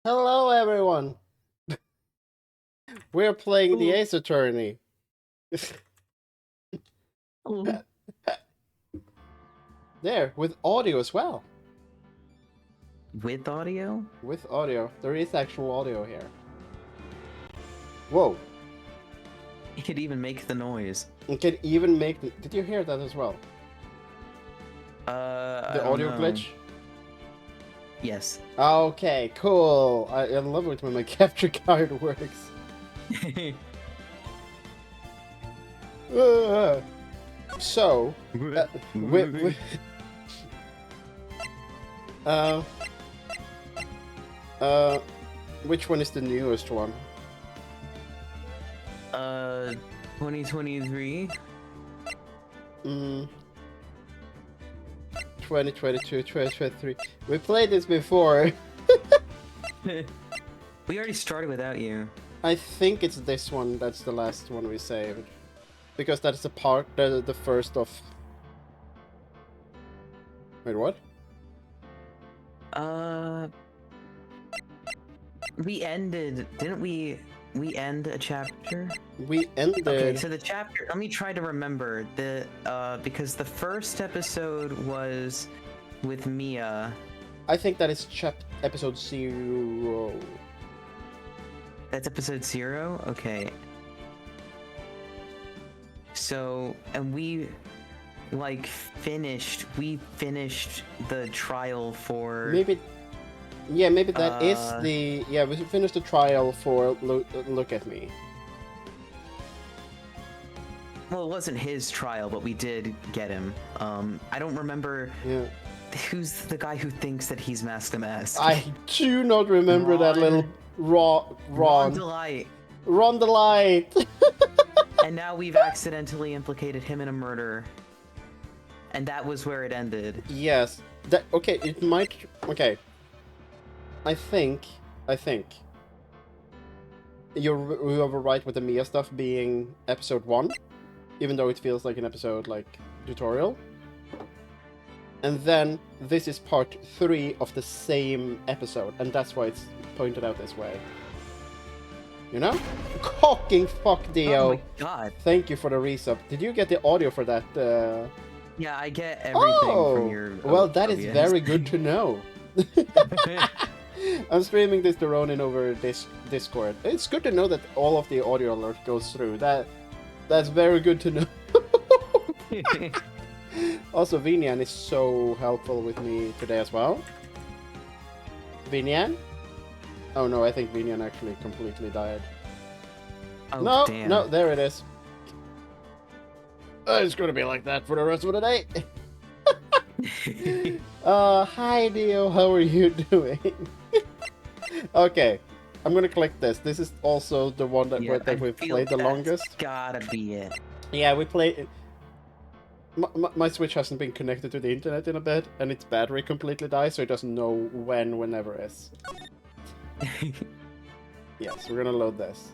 Hello, everyone. We're playing the Ooh. Ace Attorney. Ooh. There, with audio as well. With audio? With audio. There is actual audio here. Whoa. It could even make the noise. It can even make the... Did you hear that as well? I The don't audio know. glitch? Yes. Okay, cool. I love it when my capture card works. So, uh, which one is the newest one? 2023? 2022, 2023. We played this before. We already started without you. I think it's this one that's the last one we saved. Because that's the first of... Wait, what? We ended, didn't we end a chapter? We ended... Okay, so the chapter, let me try to remember, because the first episode was with Mia. I think that is episode 0. That's episode 0? Okay. So, and we finished the trial for... Maybe... Yeah, maybe that is the... Yeah, we finished the trial for Look at Me. Well, it wasn't his trial, but we did get him. I don't remember... Yeah. Who's the guy who thinks that he's Mask the Mask? I do not remember that little... Ron Delight. Ron Delight! And now we've accidentally implicated him in a murder. And that was where it ended. Yes. That... Okay, it might... Okay. I think you were right with the Mia stuff being episode 1, even though it feels like an episode like tutorial. And then this is part 3 of the same episode, and that's why it's pointed out this way. You know? Cocking fuck Dio. Oh my god. Thank you for the resub. Did you get the audio for that? Yeah, I get everything from your... Well, that is very good to know. I'm streaming this to Ronin over Discord. It's good to know that all of the audio alert goes through. That's very good to know. Also, Vinian is so helpful with me today as well. Vinian? Oh no, I think Vinian actually completely died. Oh, no, damn. No, there it is. It's gonna be like that for the rest of the day. Hi Dio, how are you doing? Okay, I'm gonna click this. This is also the one that, that we've played the longest. Gotta be it. Yeah, we played... My Switch hasn't been connected to the internet in a bit, and its battery completely dies, so it doesn't know whenever is. Yes, we're gonna load this.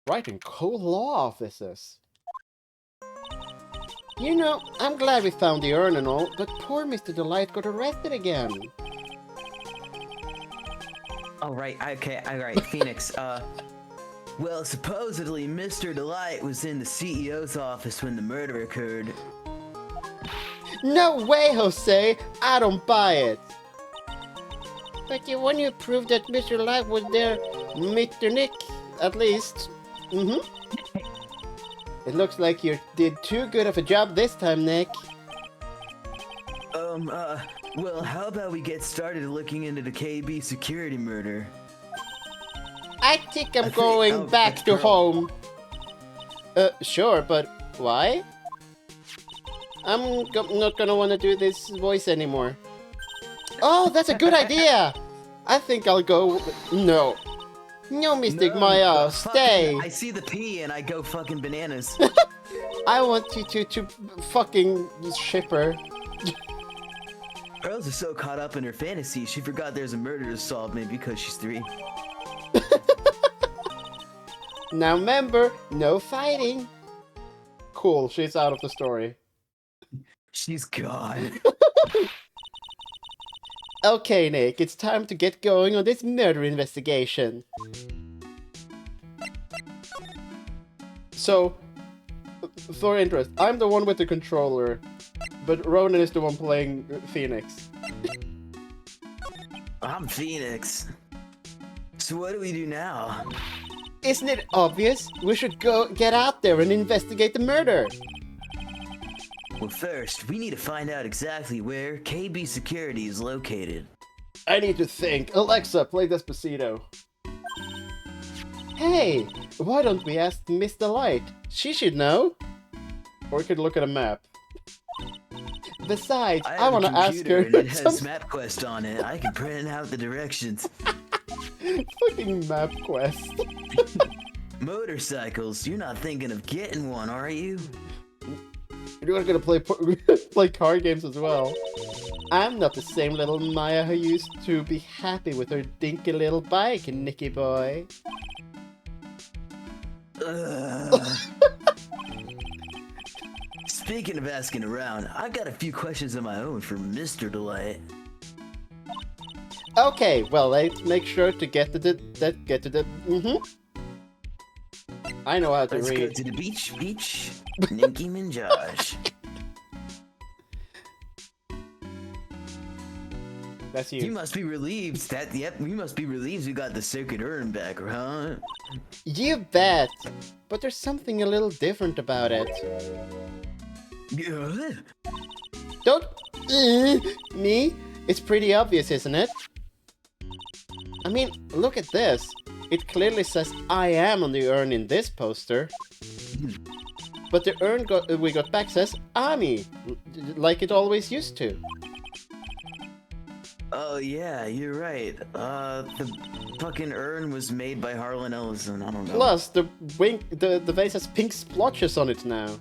Writing cool law offices. You know, I'm glad we found the urn and all, but poor Mr. Delight got arrested again. Oh, right, okay, alright, Phoenix, well, supposedly Mr. Delight was in the CEO's office when the murder occurred. No way, Jose! I don't buy it! But you want to prove that Mr. Delight was there, Mr. Nick, at least. It looks like you did too good of a job this time, Nick. Well, how about we get started looking into the KB security murder? I think I'm going back to home. Sure, but why? I'm not gonna want to do this voice anymore. Oh, that's a good idea! I think I'll go... No. No, Mystic Maya, stay! I see the P and I go fucking bananas. I want you to fucking ship her. Girls are so caught up in her fantasy, she forgot there's a murder to solve, maybe because she's 3. Now remember, no fighting. Cool, she's out of the story. She's gone. Okay, Nick, it's time to get going on this murder investigation. So, for interest, I'm the one with the controller, but Ronin is the one playing Phoenix. I'm Phoenix. So what do we do now? Isn't it obvious? We should go get out there and investigate the murder. Well, first, we need to find out exactly where KB Security is located. I need to think. Alexa, play Despacito. Hey, why don't we ask Miss Delight? She should know. Or we could look at a map. Besides, I want to ask her. And it has MapQuest on it. I can print out the directions. Fucking MapQuest. Motorcycles, you're not thinking of getting one, are you? You're gonna play card games as well. I'm not the same little Maya who used to be happy with her dinky little bike, Nicky boy. Speaking of asking around, I got a few questions of my own for Mr. Delight. Okay, well, let's make sure to get to the. I know how to Let's read. go to the beach, Ninky Minjaj. That's you. You must be relieved you must be relieved you got the circuit urn back, huh? You bet. But there's something a little different about it. Yeah. Don't me. It's pretty obvious, isn't it? I mean, look at this. It clearly says I am on the urn in this poster. But the urn we got back says Ami, like it always used to. Oh yeah, you're right. The fucking urn was made by Harlan Ellison. I don't know. Plus, the vase has pink splotches on it now.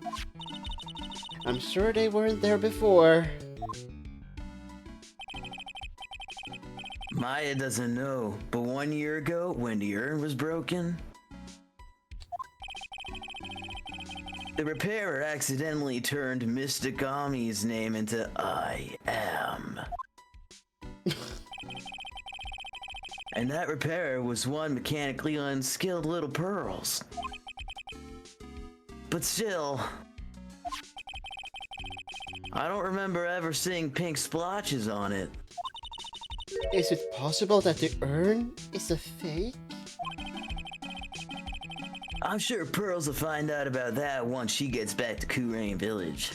I'm sure they weren't there before. Maya doesn't know, but 1 year ago, when the urn was broken, the repairer accidentally turned Mystic Ami's name into I Am. And that repairer was one mechanically unskilled little Pearls. But still, I don't remember ever seeing pink splotches on it. Is it possible that the urn is a fake? I'm sure Pearls will find out about that once she gets back to Kurain Village.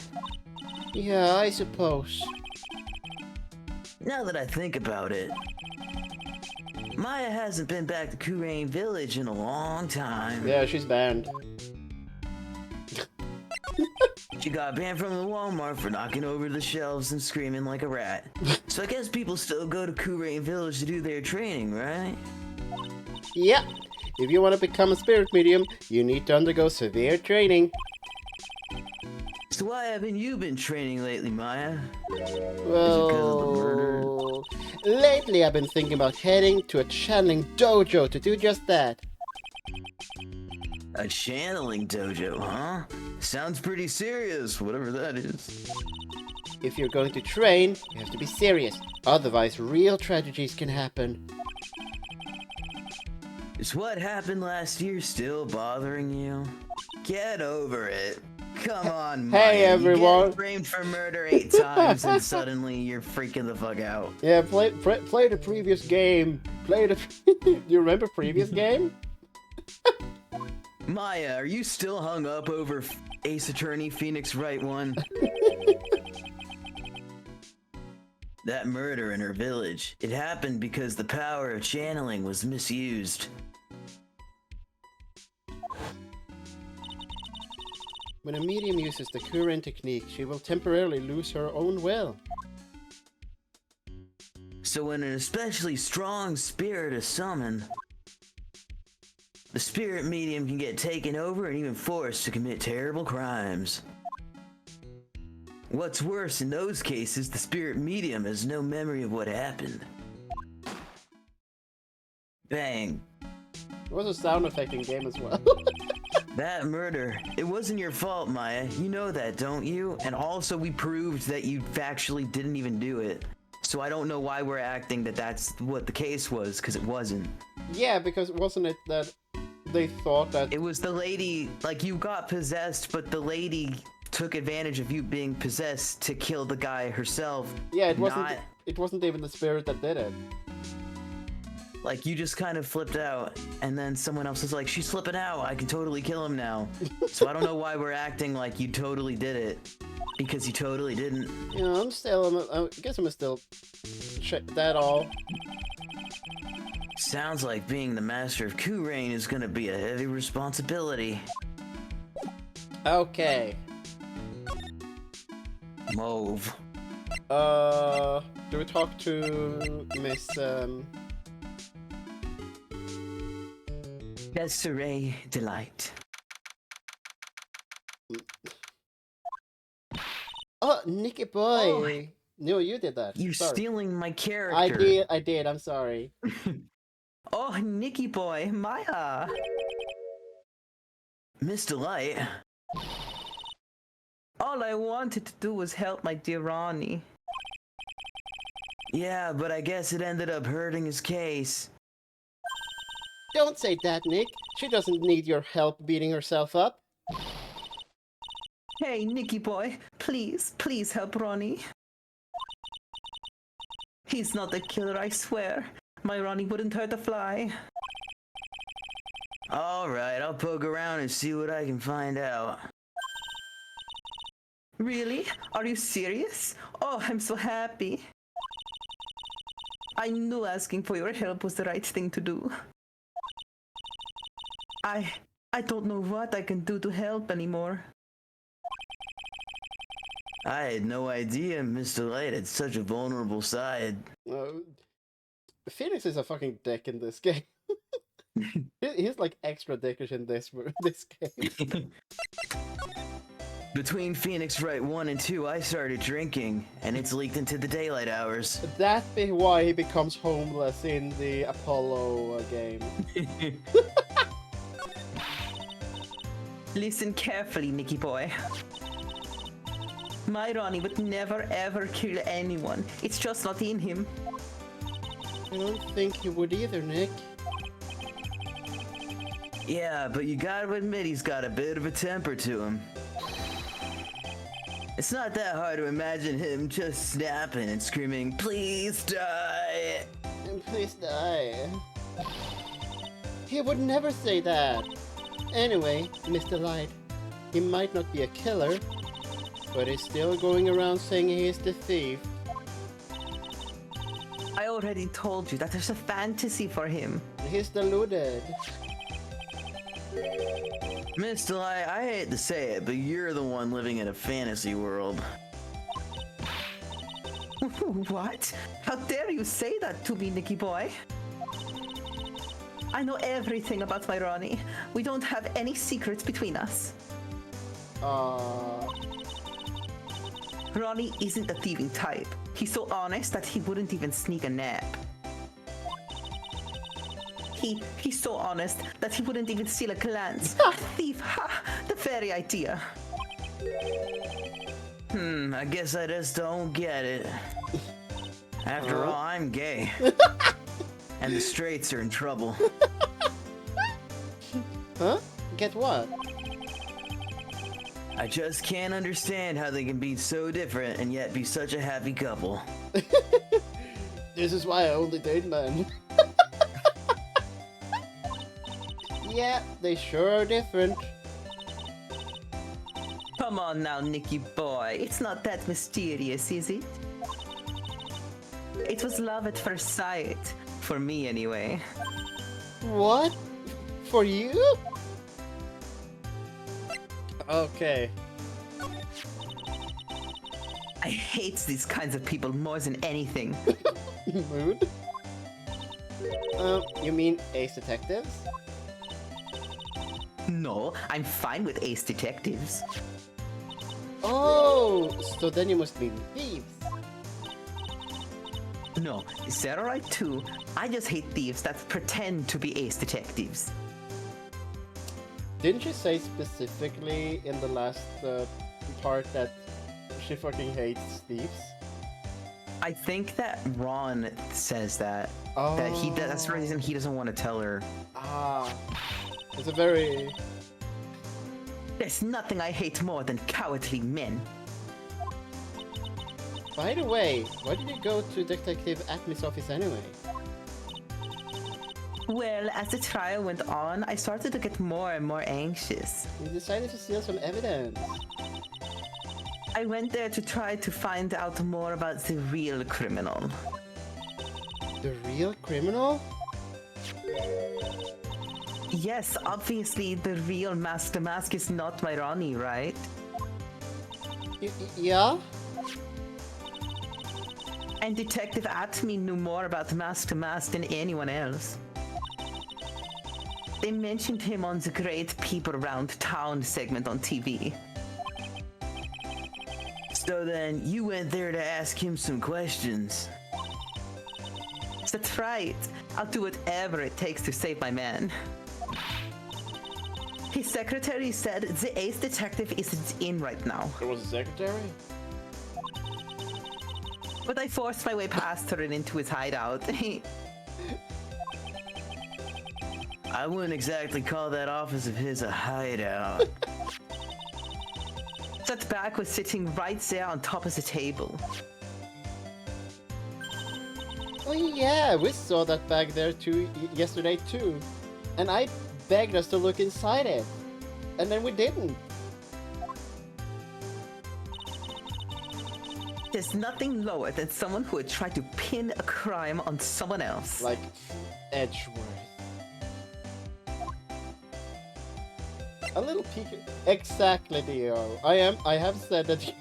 Yeah, I suppose. Now that I think about it, Maya hasn't been back to Kurain Village in a long time. Yeah, she's banned. She got banned from the Walmart for knocking over the shelves and screaming like a rat. So I guess people still go to Kurain Village to do their training, right? Yep. If you want to become a spirit medium, you need to undergo severe training. So why haven't you been training lately, Maya? Well, lately I've been thinking about heading to a channeling dojo to do just that. A channeling dojo, huh? Sounds pretty serious, whatever that is. If you're going to train, you have to be serious. Otherwise, real tragedies can happen. Is what happened last year still bothering you? Get over it. Come on, Maya. Hey, everyone. You get framed for murder 8 times and suddenly you're freaking the fuck out. Yeah, play the previous game. Do you remember previous game? Maya, are you still hung up over Ace Attorney Phoenix Wright 1? That murder in her village, it happened because the power of channeling was misused. When a medium uses the Kuren technique, she will temporarily lose her own will. So when an especially strong spirit is summoned, the spirit medium can get taken over and even forced to commit terrible crimes. What's worse, in those cases, the spirit medium has no memory of what happened. Bang. There was a sound effect in game as well. That murder, it wasn't your fault, Maya. You know that, don't you? And also we proved that you factually didn't even do it. So I don't know why we're acting that that's what the case was, because it wasn't. Yeah, because wasn't it that they thought that... It was the lady, like, you got possessed, but the lady took advantage of you being possessed to kill the guy herself. Yeah, it wasn't even the spirit that did it. Like, you just kind of flipped out, and then someone else was like, she's flipping out, I can totally kill him now. So I don't know why we're acting like you totally did it, because you totally didn't. You know, I guess I'm still check that all. Sounds like being the master of Kurain is gonna be a heavy responsibility. Okay. Mauve. Do we talk to Miss, Desiree Delight. Oh, Nicky boy! No, you did that. You're Sorry. stealing my character. I did, I'm sorry. Oh, Nicky boy, Maya. Miss Delight. All I wanted to do was help my dear Ronnie. Yeah, but I guess it ended up hurting his case. Don't say that, Nick. She doesn't need your help beating herself up. Hey, Nicky boy, please, please help Ronnie. He's not the killer, I swear. My Ronnie wouldn't hurt a fly. Alright, I'll poke around and see what I can find out. Really? Are you serious? Oh, I'm so happy. I knew asking for your help was the right thing to do. I don't know what I can do to help anymore. I had no idea Mr. Light had such a vulnerable side. Phoenix is a fucking dick in this game. He's like extra dickish in this game. Between Phoenix Wright 1 and 2, I started drinking, and it's leaked into the daylight hours. That be why he becomes homeless in the Apollo game. Listen carefully, Nicky boy. My Ronnie would never ever kill anyone. It's just not in him. I don't think he would either, Nick. Yeah, but you gotta admit he's got a bit of a temper to him. It's not that hard to imagine him just snapping and screaming, "Please die!" Please die. He would never say that. Anyway, Mr. Light, he might not be a killer, but he's still going around saying he's the thief. I already told you that there's a fantasy for him. He's deluded. Mr. Light, I hate to say it, but you're the one living in a fantasy world. What? How dare you say that to me, Nicky boy? I know everything about my Ronnie. We don't have any secrets between us. Ronnie isn't the thieving type. He's so honest that he wouldn't even sneak a nap. He's so honest that he wouldn't even steal a glance. A thief, ha! The very idea. I guess I just don't get it. After all, I'm gay. And the straights are in trouble. Huh? Get what? I just can't understand how they can be so different and yet be such a happy couple. This is why I only date men. Yeah, they sure are different. Come on now, Nicky boy. It's not that mysterious, is it? It was love at first sight. For me, anyway. What? For you? Okay. I hate these kinds of people more than anything. Mood? You mean Ace Detectives? No, I'm fine with ace detectives. Oh, so then you must mean thieves. No, they're alright too. I just hate thieves that pretend to be ace detectives. Didn't she say specifically in the last part that she fucking hates thieves? I think that Ron says that. Oh. That's the reason he doesn't want to tell her. Ah. It's a very... There's nothing I hate more than cowardly men. By the way, why did you go to Detective Atmy's office anyway? Well, as the trial went on, I started to get more and more anxious. You decided to steal some evidence. I went there to try to find out more about the real criminal. The real criminal? Yes, obviously the real Mask the Mask is not my Ronnie, right? Yeah? And Detective Atmy knew more about Mask the Mask than anyone else. They mentioned him on the Great People Around Town segment on TV. So then, you went there to ask him some questions. That's right. I'll do whatever it takes to save my man. His secretary said the ace detective isn't in right now. There was a secretary? But I forced my way past her and into his hideout. I wouldn't exactly call that office of his a hideout. That bag was sitting right there on top of the table. Oh yeah, we saw that bag there too yesterday too. And I begged us to look inside it. And then we didn't. There's nothing lower than someone who would try to pin a crime on someone else. Like Edgeworth. A little peek. Exactly, Dio. I have said that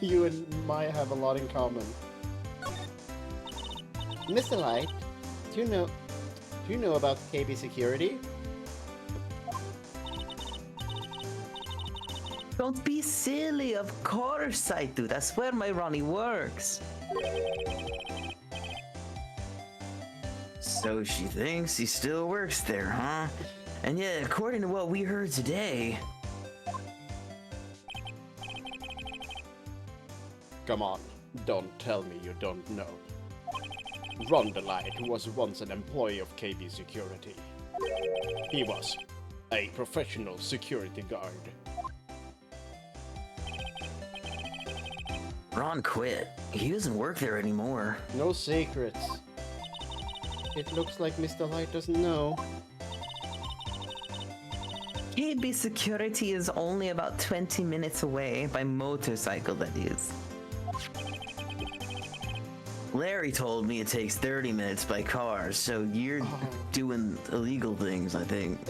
you and Maya have a lot in common. Mr. Light, do you know about KB security? Don't be silly, of course I do. That's where my Ronnie works. So she thinks he still works there, huh? And yet, according to what we heard today... Come on, don't tell me you don't know. Ron the Light was once an employee of KB Security. He was a professional security guard. Ron quit. He doesn't work there anymore. No secrets. It looks like Mr. Light doesn't know. KB Security is only about 20 minutes away, by motorcycle that is. Larry told me it takes 30 minutes by car, so you're doing illegal things, I think.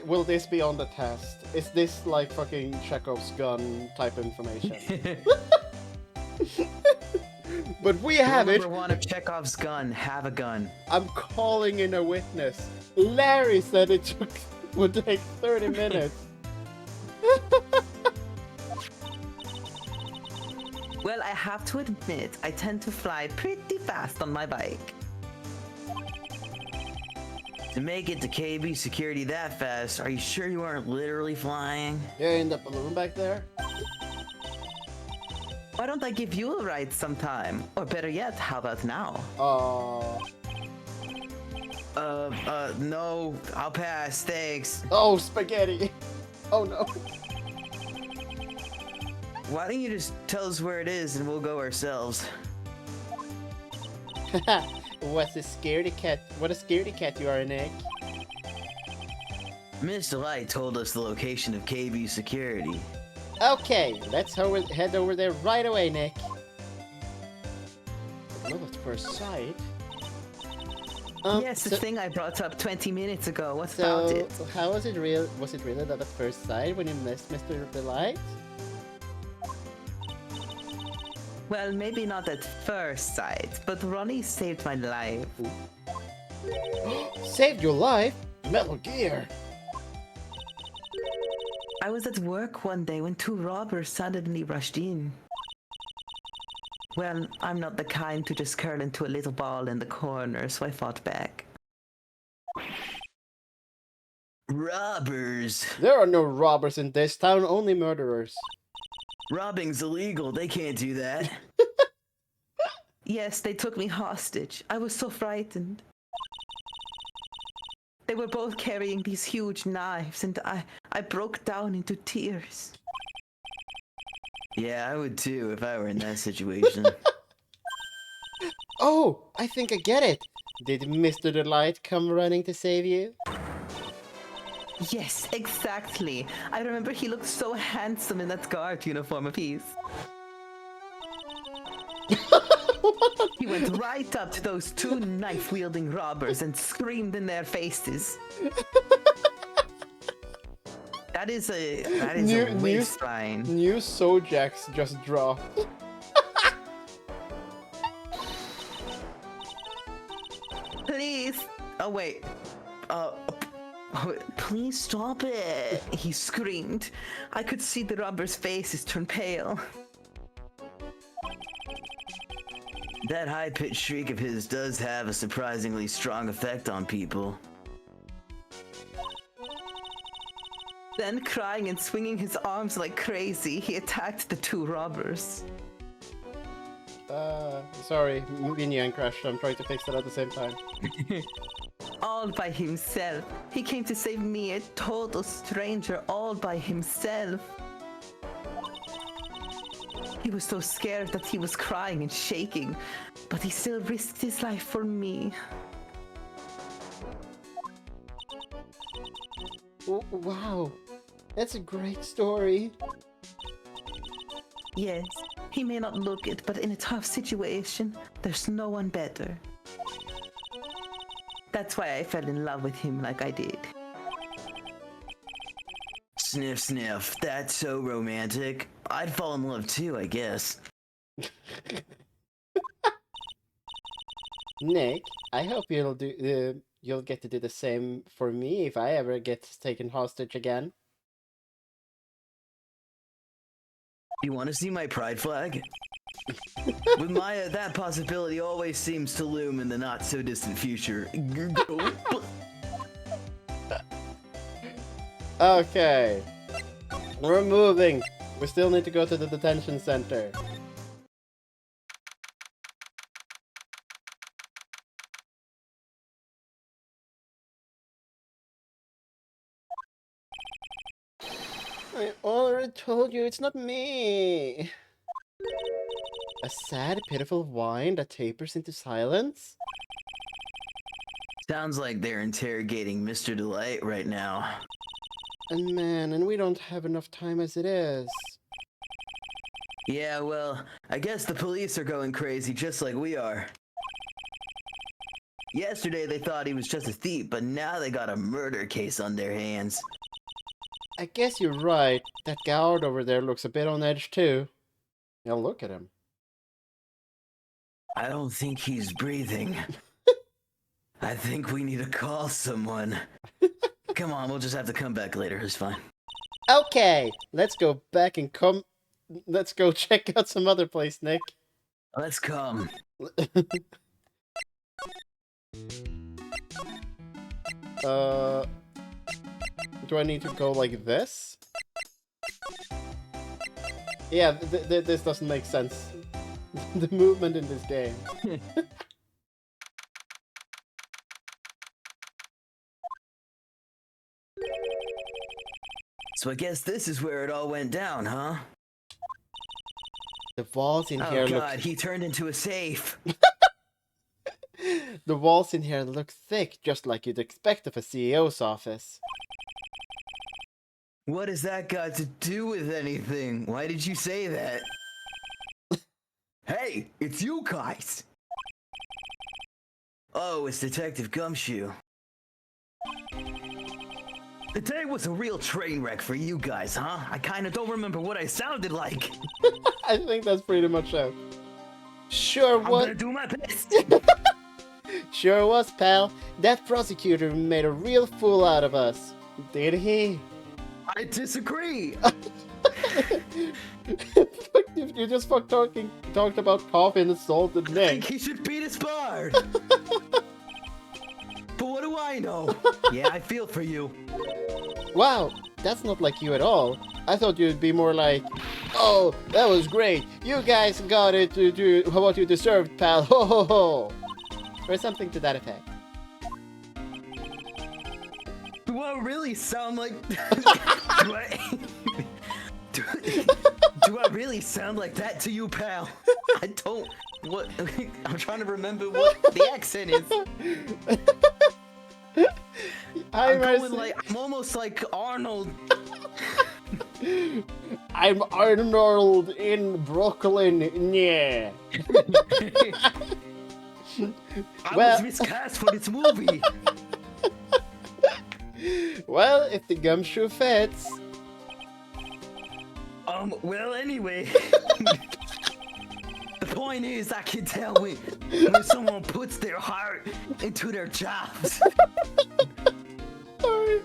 Will this be on the test? Is this like fucking Chekhov's gun type information? But we have it. Number one of Chekhov's gun, have a gun. I'm calling in a witness. Larry said it would take 30 minutes. Well, I have to admit, I tend to fly pretty fast on my bike. To make it to KB Security that fast, are you sure you aren't literally flying? You're in the balloon back there? Why don't I give you a ride sometime? Or better yet, how about now? No, I'll pass, thanks. Oh, spaghetti. Oh no. Why don't you just tell us where it is and we'll go ourselves? What a scaredy cat you are, Nick. Mr. Light told us the location of KB Security. Okay, let's head over there right away, Nick. Love at first sight. Yes, the thing I brought up 20 minutes ago. What about it? How was it real? Was it really that at first sight when you missed Mr. Delight? Well, maybe not at first sight, but Ronnie saved my life. Saved your life? Metal Gear! I was at work one day when two robbers suddenly rushed in. Well, I'm not the kind to just curl into a little ball in the corner, so I fought back. Robbers! There are no robbers in this town, only murderers. Robbing's illegal, they can't do that. Yes, they took me hostage. I was so frightened. They were both carrying these huge knives, and I broke down into tears. Yeah, I would too if I were in that situation. Oh, I think I get it. Did Mr. Delight come running to save you? Yes, exactly. I remember he looked so handsome in that guard uniform of his. He went right up to those two knife-wielding robbers and screamed in their faces. That is a waistline. New Sojax just dropped. Please. Oh wait. Please stop it. He screamed. I could see the robbers' faces turn pale. That high-pitched shriek of his does have a surprisingly strong effect on people. Then, crying and swinging his arms like crazy, he attacked the two robbers. Sorry, Minion crashed. I'm trying to fix it at the same time. All by himself. He came to save me, a total stranger, all by himself. He was so scared that he was crying and shaking, but he still risked his life for me. Wow, that's a great story. Yes, he may not look it, but in a tough situation, there's no one better. That's why I fell in love with him like I did. Sniff, sniff. That's so romantic. I'd fall in love too, I guess. Nick, I hope you'll get to do the same for me if I ever get taken hostage again. You want to see my pride flag? With Maya, that possibility always seems to loom in the not-so-distant future. Okay. We're moving. We still need to go to the detention center. I already told you it's not me. A sad, pitiful whine that tapers into silence? Sounds like they're interrogating Mr. Delight right now. And we don't have enough time as it is. Yeah, well, I guess the police are going crazy just like we are. Yesterday they thought he was just a thief, but now they got a murder case on their hands. I guess you're right. That guard over there looks a bit on edge too. Now look at him. I don't think he's breathing. I think we need to call someone. Come on, we'll just have to come back later. It's fine. Okay, let's go back and come. Let's go check out some other place, Nick. Let's come. Do I need to go like this? Yeah, this doesn't make sense. The movement in this game. So I guess this is where it all went down, huh? The walls in here Oh god, look... he turned into a safe. The walls in here look thick, just like you'd expect of a CEO's office. What has that got to do with anything? Why did you say that? Hey, it's you guys! Oh, it's Detective Gumshoe. The day was a real train wreck for you guys, huh? I kinda don't remember what I sounded like. I think that's pretty much it. Sure I'm was. gonna do my best. Sure was, pal. That prosecutor made a real fool out of us. Did he? I disagree. You just talked about coffee and assaulted I Nick. think he should be disbarred. But what do I know? Yeah, I feel for you. Wow, that's not like you at all. I thought you'd be more like, oh, that was great. You guys got it to do what you deserved, pal. Ho ho ho. Or something to that effect. Do I really sound like? do I really sound like that to you, pal? I don't. What? I'm trying to remember what the accent is. I'm almost like Arnold. I'm Arnold in Brooklyn. Yeah. I was miscast for this movie. Well, if the gumshoe fits. Well, anyway. The point is, I can tell when someone puts their heart into their jobs. Sorry,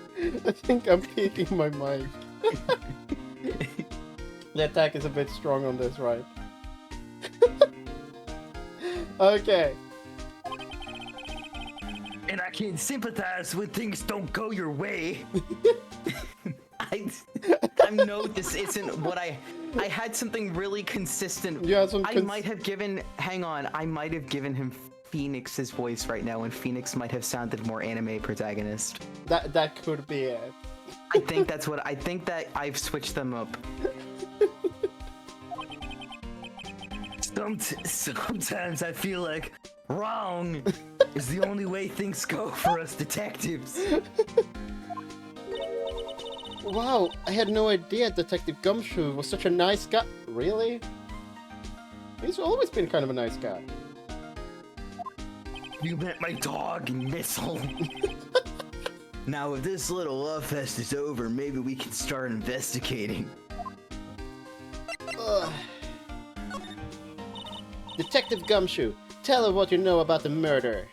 I think I'm peeking my mic. The attack is a bit strong on this, right? Okay. And I can sympathize when things don't go your way. I know this isn't what I had something really consistent. You had some I might have given him Phoenix's voice right now, and Phoenix might have sounded more anime protagonist. That could be it. I think that I've switched them up. Sometimes I feel like wrong is the only way things go for us detectives. Wow, I had no idea Detective Gumshoe was such a nice guy. Really? He's always been kind of a nice guy. You met my dog and Missile. Now, if this little love fest is over, maybe we can start investigating. Ugh. Detective Gumshoe, tell her what you know about the murder.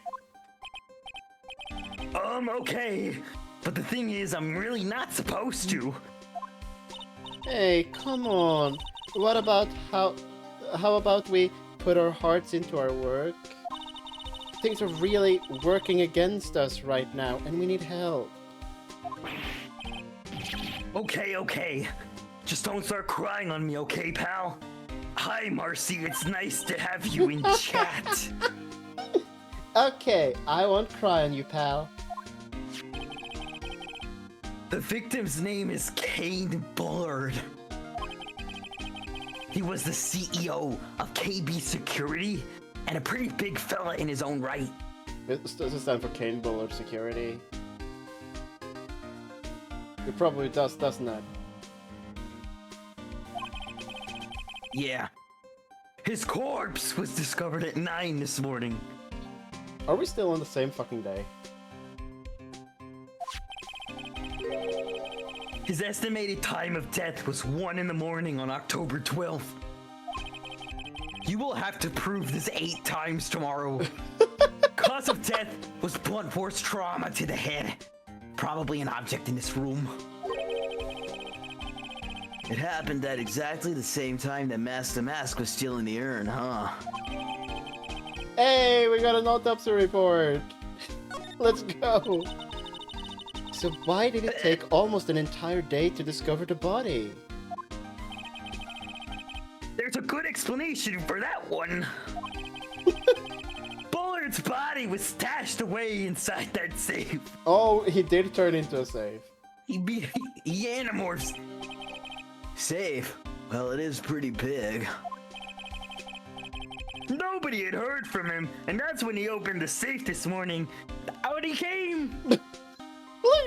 Okay. But the thing is, I'm really not supposed to. Hey, come on. What about how about we put our hearts into our work? Things are really working against us right now, and we need help. Okay. Just don't start crying on me, okay, pal? Hi, Marcy. It's nice to have you in chat. Okay, I won't cry on you, pal. The victim's name is Kane Bullard. He was the CEO of KB Security and a pretty big fella in his own right. Does it stand for Kane Bullard Security? It probably does, doesn't it? Yeah. His corpse was discovered at 9 this morning. Are we still on the same fucking day? His estimated time of death was 1 in the morning on October 12th. You will have to prove this 8 times tomorrow. Cause of death was blunt force trauma to the head. Probably an object in this room. It happened at exactly the same time that Master Mask was stealing the urn, huh? Hey, we got an autopsy report! Let's go! So why did it take almost an entire day to discover the body? There's a good explanation for that one. Bullard's body was stashed away inside that safe. Oh, he did turn into a safe. He animorphs. Safe? Well, it is pretty big. Nobody had heard from him, and that's when he opened the safe this morning. Out he came!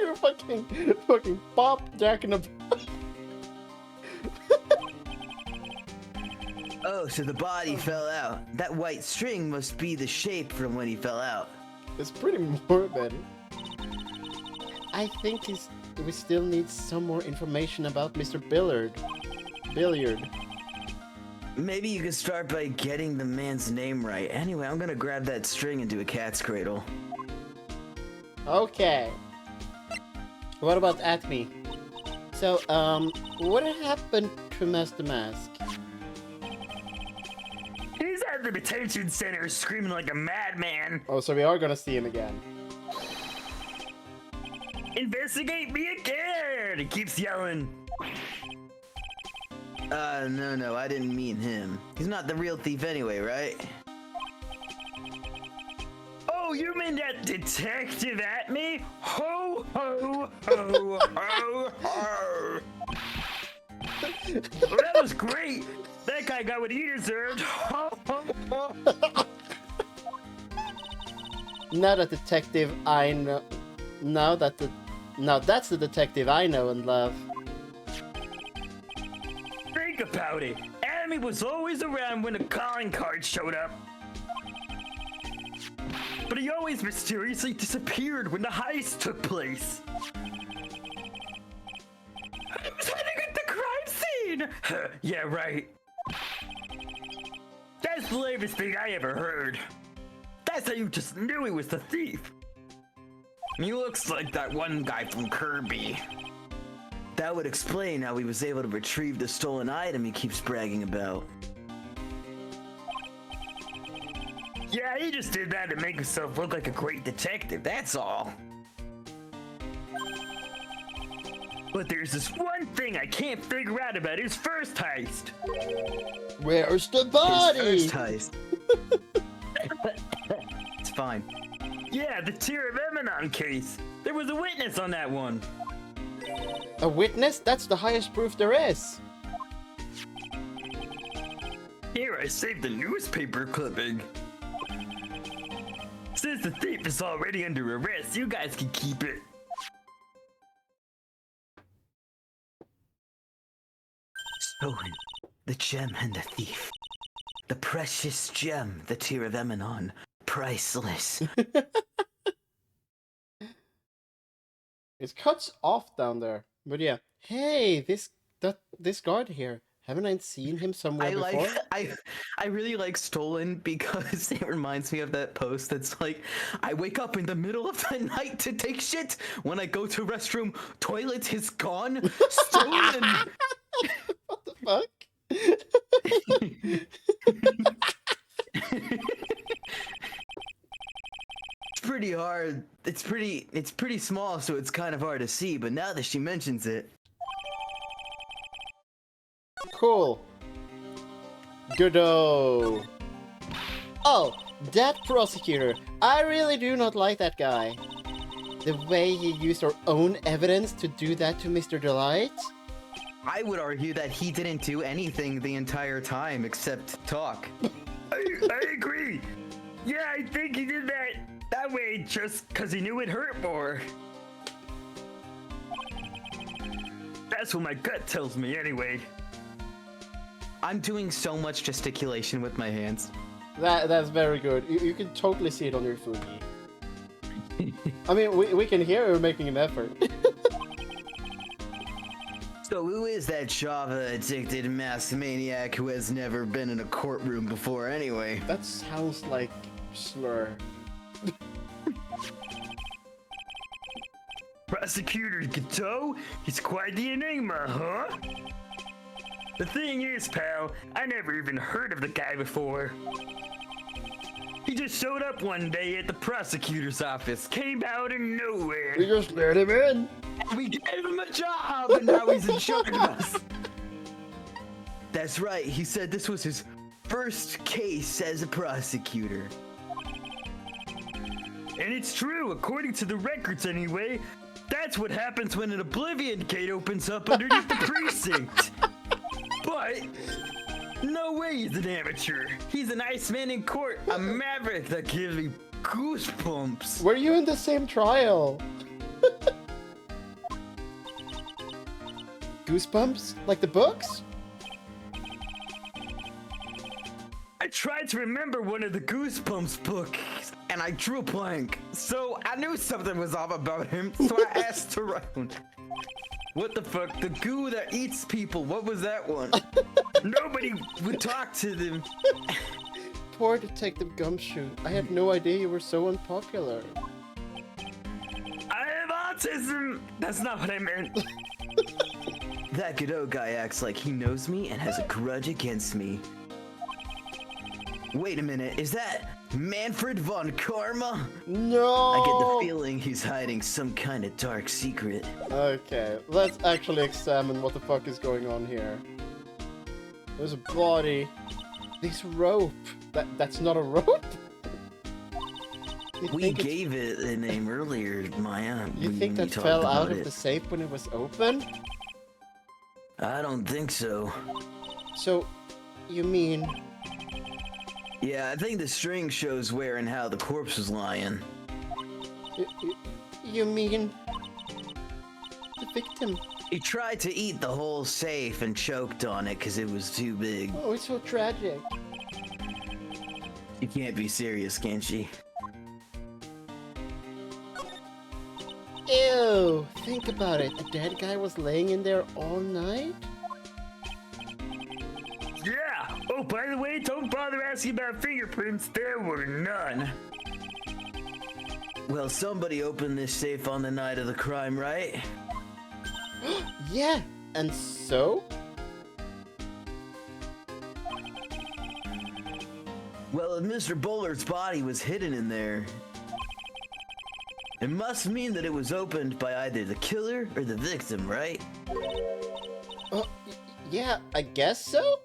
You're fucking pop jacking up. Oh, so the body fell out. That white string must be the shape from when he fell out. It's pretty morbid. I think we still need some more information about Mr. Billiard. Maybe you could start by getting the man's name right. Anyway, I'm gonna grab that string into a cat's cradle. Okay. What about Acme? So, what happened to Master Mask? He's at the detention center screaming like a madman. Oh, so we are gonna see him again. Investigate me again! He keeps yelling. No, I didn't mean him. He's not the real thief anyway, right? Oh, you mean that detective at me? Ho, ho, ho, ho, ho. Well, that was great. That guy got what he deserved. Ho, ho, ho. Now that detective I know... Now that's the detective I know and love. Think about it. Amy was always around when the calling card showed up. But he always mysteriously disappeared when the heist took place. I was hiding at the crime scene! Yeah, right. That's the latest thing I ever heard. That's how you just knew he was the thief. He looks like that one guy from Kirby. That would explain how he was able to retrieve the stolen item he keeps bragging about. Yeah, he just did that to make himself look like a great detective, that's all. But there's this one thing I can't figure out about his first heist. Where's the body? His first heist. It's fine. Yeah, the Tear of Eminon case. There was a witness on that one. A witness? That's the highest proof there is. Here, I saved the newspaper clipping. Since the thief is already under arrest, you guys can keep it. Stolen. The gem and the thief. The precious gem, the Tear of Eminon. Priceless. It cuts off down there. But yeah. Hey, this guard here. Haven't I seen him somewhere before? I really like Stolen because it reminds me of that post that's like, I wake up in the middle of the night to take shit. When I go to restroom, toilet is gone. Stolen. What the fuck? It's pretty hard. It's pretty small, so it's kind of hard to see, but now that she mentions it. Cool. Goodo. Oh, that prosecutor. I really do not like that guy. The way he used our own evidence to do that to Mr. Delight. I would argue that he didn't do anything the entire time except talk. I agree. Yeah, I think he did that way just because he knew it hurt more. That's what my gut tells me anyway. I'm doing so much gesticulation with my hands. That's very good. You can totally see it on your Fugi. I mean, we can hear you're making an effort. So who is that Java-addicted mass maniac who has never been in a courtroom before anyway? That sounds like slur. Prosecutor Gateau? He's quite the enigma, huh? The thing is, pal, I never even heard of the guy before. He just showed up one day at the prosecutor's office, came out of nowhere. We just let him in. We gave him a job, and now he's in charge of us. That's right, he said this was his first case as a prosecutor. And it's true, according to the records anyway. That's what happens when an Oblivion gate opens up underneath the precinct. But no way he's an amateur. He's an Iceman in court, a maverick that gives me goosebumps. Were you in the same trial? Goosebumps? Like the books? I tried to remember one of the Goosebumps books, and I drew a blank. So I knew something was off about him, so I asked around. What the fuck? The goo that eats people, what was that one? Nobody would talk to them. Poor Detective Gumshoe. I had no idea you were so unpopular. I have autism! That's not what I meant. That Godot guy acts like he knows me and has a grudge against me. Wait a minute, is that Manfred von Karma? No! I get the feeling he's hiding some kind of dark secret. Okay, let's actually examine what the fuck is going on here. There's a body. This rope. That's not a rope? We gave it a name earlier, Maya. You think that talked fell about out of it. the safe when it was open? I don't think so. So, you mean... Yeah, I think the string shows where and how the corpse was lying. You mean... the victim? He tried to eat the whole safe and choked on it because it was too big. Oh, it's so tragic. You can't be serious, can she? Ew! Think about it. A dead guy was laying in there all night? Yeah! Oh, by the way, don't bother asking about fingerprints. There were none. Well, somebody opened this safe on the night of the crime, right? Yeah, and so? Well, if Mr. Bullard's body was hidden in there, it must mean that it was opened by either the killer or the victim, right? Yeah, I guess so?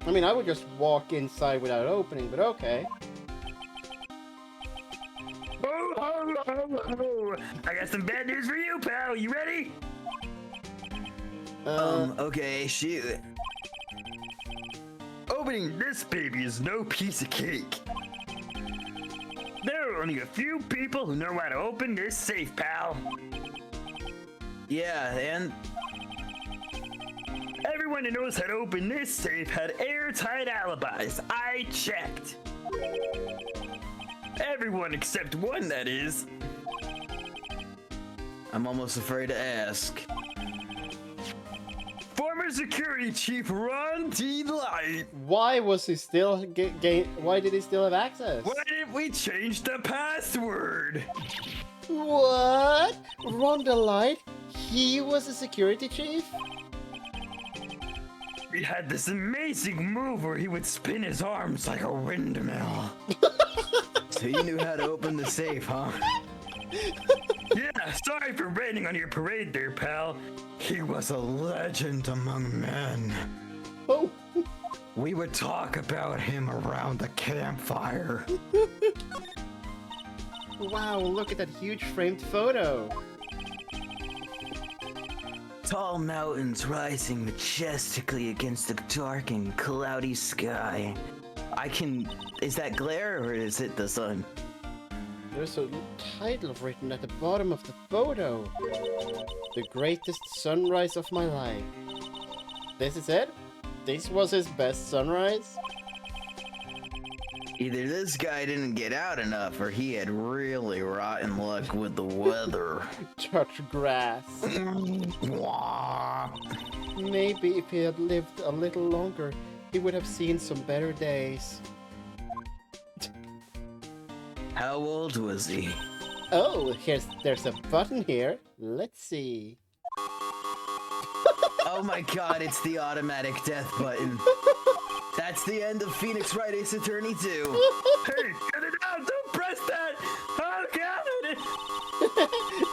I mean, I would just walk inside without opening, but okay. Oh, oh, oh, oh. I got some bad news for you, pal. You ready? Okay, shoot. Opening this baby is no piece of cake. There are only a few people who know how to open this safe, pal. Yeah, and Everyone who knows how to open this safe had airtight alibis. I checked. Everyone except one, that is. I'm almost afraid to ask. Former security chief Ron T. Light. Why was he still why did he still have access? Why didn't we change the password? What? Ronda Light? He was a security chief? He had this amazing move where he would spin his arms like a windmill. So you knew how to open the safe, huh? Yeah, sorry for raining on your parade there, pal. He was a legend among men. Oh. We would talk about him around the campfire. Wow, look at that huge framed photo. Tall mountains rising majestically against the dark and cloudy sky. Is that glare or is it the sun? There's a title written at the bottom of the photo. The greatest sunrise of my life. This is it? This was his best sunrise? Either this guy didn't get out enough or he had really rotten luck with the weather. Touch grass. Maybe if he had lived a little longer, he would have seen some better days. How old was he? Oh, there's a button here. Let's see. Oh my god, it's the automatic death button. That's the end of Phoenix Wright Ace Attorney 2. Hey, get it out! Don't press that! Oh god!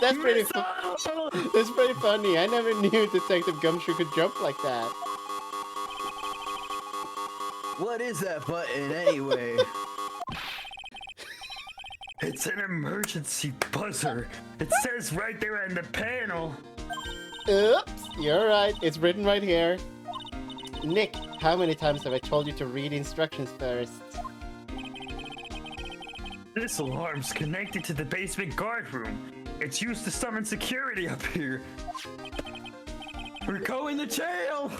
That's pretty Missile! That's pretty funny. I never knew Detective Gumshoe could jump like that. What is that button anyway? It's an emergency buzzer. It says right there on the panel. Oops, you're right. It's written right here. Nick, how many times have I told you to read instructions first? This alarm's connected to the basement guard room. It's used to summon security up here. We're going to jail!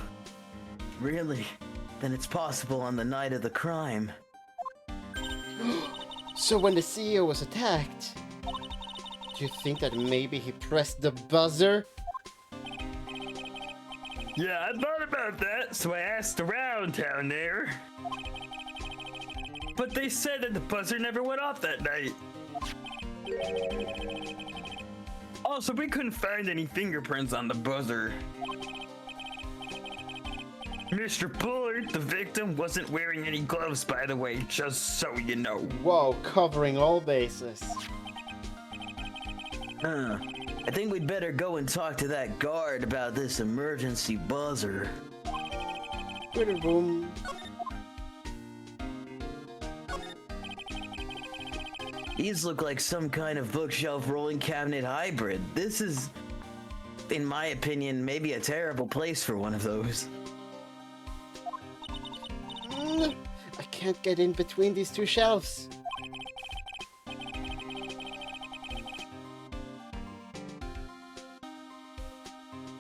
Really? Then it's possible on the night of the crime. So when the CEO was attacked, do you think that maybe he pressed the buzzer? Yeah, I thought about that, so I asked around down there. But they said that the buzzer never went off that night. Also, we couldn't find any fingerprints on the buzzer. Mr. Bullard, the victim, wasn't wearing any gloves, by the way, just so you know. Whoa, covering all bases. I think we'd better go and talk to that guard about this emergency buzzer. Twitter boom. These look like some kind of bookshelf rolling cabinet hybrid. This is, in my opinion, maybe a terrible place for one of those. I can't get in between these two shelves.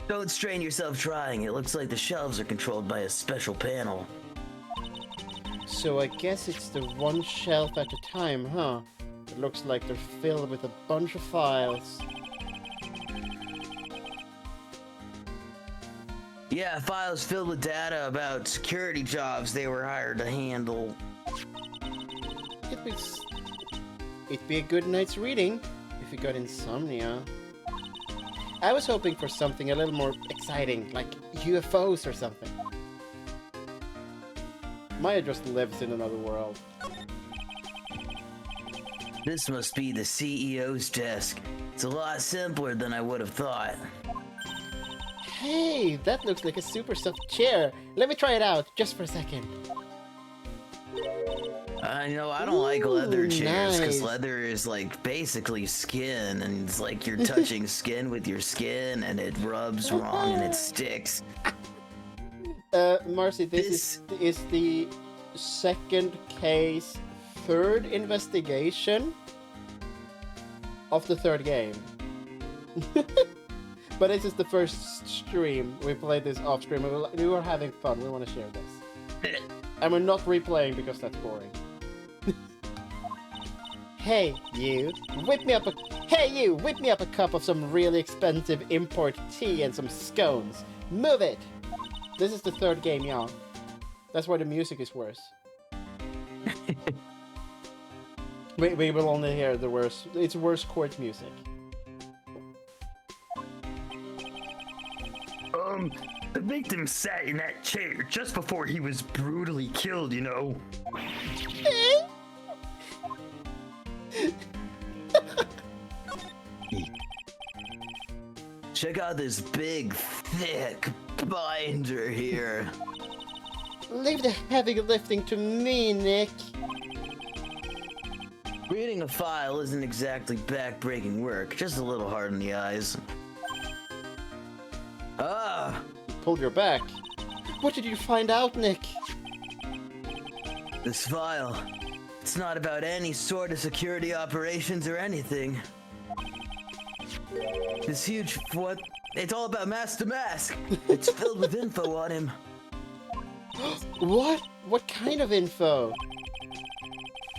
Don't strain yourself trying. It looks like the shelves are controlled by a special panel. So I guess it's the one shelf at a time, huh? It looks like they're filled with a bunch of files. Yeah, files filled with about security jobs they were hired to handle. It'd be a good night's reading if you got insomnia. I was hoping for something a little more exciting, like UFOs or something. Maya just lives in another world. This must be the CEO's desk. It's a lot simpler than I would have thought. Hey, that looks like a super soft chair. Let me try it out, just for a second. I know I don't like leather chairs because nice. leather is like basically skin, and it's like you're touching skin with your skin, and it rubs wrong and it sticks. Marcy, this is the second case, third investigation of the third game. But this is the first stream. We played this off stream. We were having fun. We want to share this. And we're not replaying because that's boring. Hey, you. Whip me up a cup of some really expensive import tea and some scones. Move it! This is the third game, y'all. That's why the music is worse. we will only hear the worst. It's worse chord music. The victim sat in that chair just before he was brutally killed, you know. Check out this big, thick binder here. Leave the heavy lifting to me, Nick. Reading a file isn't exactly back-breaking work, just a little hard on the eyes. Ah! Pulled your back. What did you find out, Nick? This file. It's not about any sort of security operations or anything. This huge what? It's all about Master Mask. It's filled with info on him. What? What kind of info?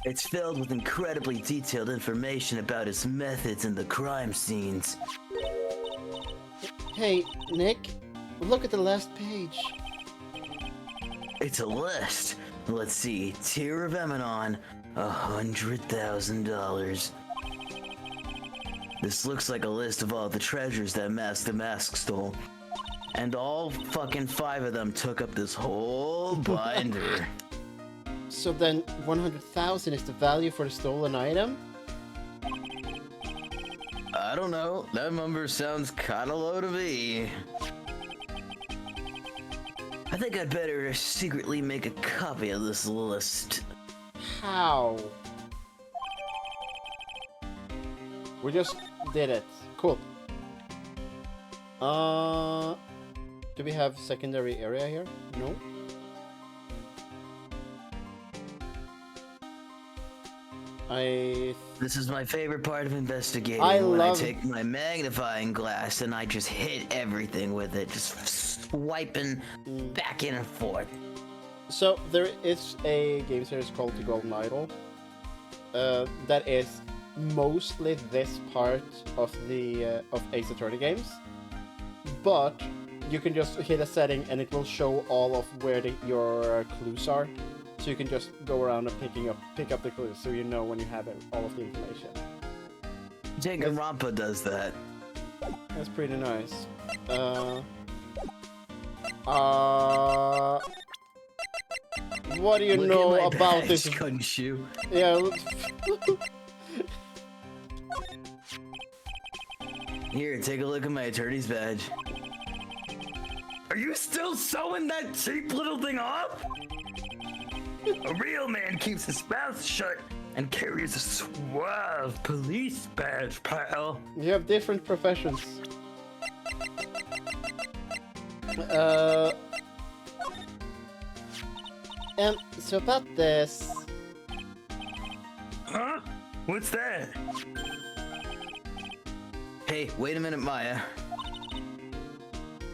It's filled with incredibly detailed information about his methods in the crime scenes. Hey, Nick, look at the last page. It's a list. Let's see. Tear of Emanon, $100,000. This looks like a list of all the treasures that Master Mask stole. And all fucking 5 of them took up this whole binder. So then 100,000 is the value for the stolen item? I don't know. That number sounds kinda low to me. I think I'd better secretly make a copy of this list. How? We just did it. Cool. Do we have secondary area here? No? This is my favorite part of investigating. I when love- I take my magnifying glass and I just hit everything with it, just swiping back and forth. So there is a game series called The Golden Idol. That is mostly this part of the of Ace Attorney games, but you can just hit a setting and it will show all of where your clues are. So you can just go around and pick up the clues, so you know when you have all of the information. Danganronpa does that. That's pretty nice. What do you Look know at my about badge, this? Gunshoe. Yeah. Here, take a look at my attorney's badge. Are you still sewing that cheap little thing off? A real man keeps his mouth shut and carries a suave police badge, pal. You have different professions. And so about this. Huh? What's that? Hey, wait a minute, Maya.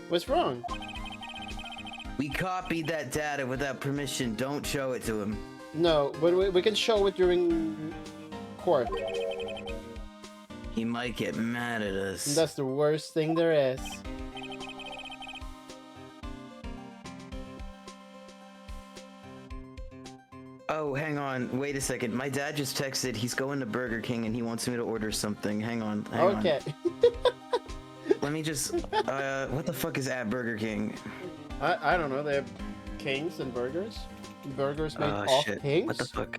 What's wrong? We copied that data without permission. Don't show it to him. No, but we can show it during court. He might get mad at us. That's the worst thing there is. Oh, hang on. Wait a second. My dad just texted. He's going to Burger King and he wants me to order something. Hang on. Okay. Let me just. What the fuck is at Burger King? I don't know. They have kings and burgers. Burgers made Oh off shit. kings. What the fuck?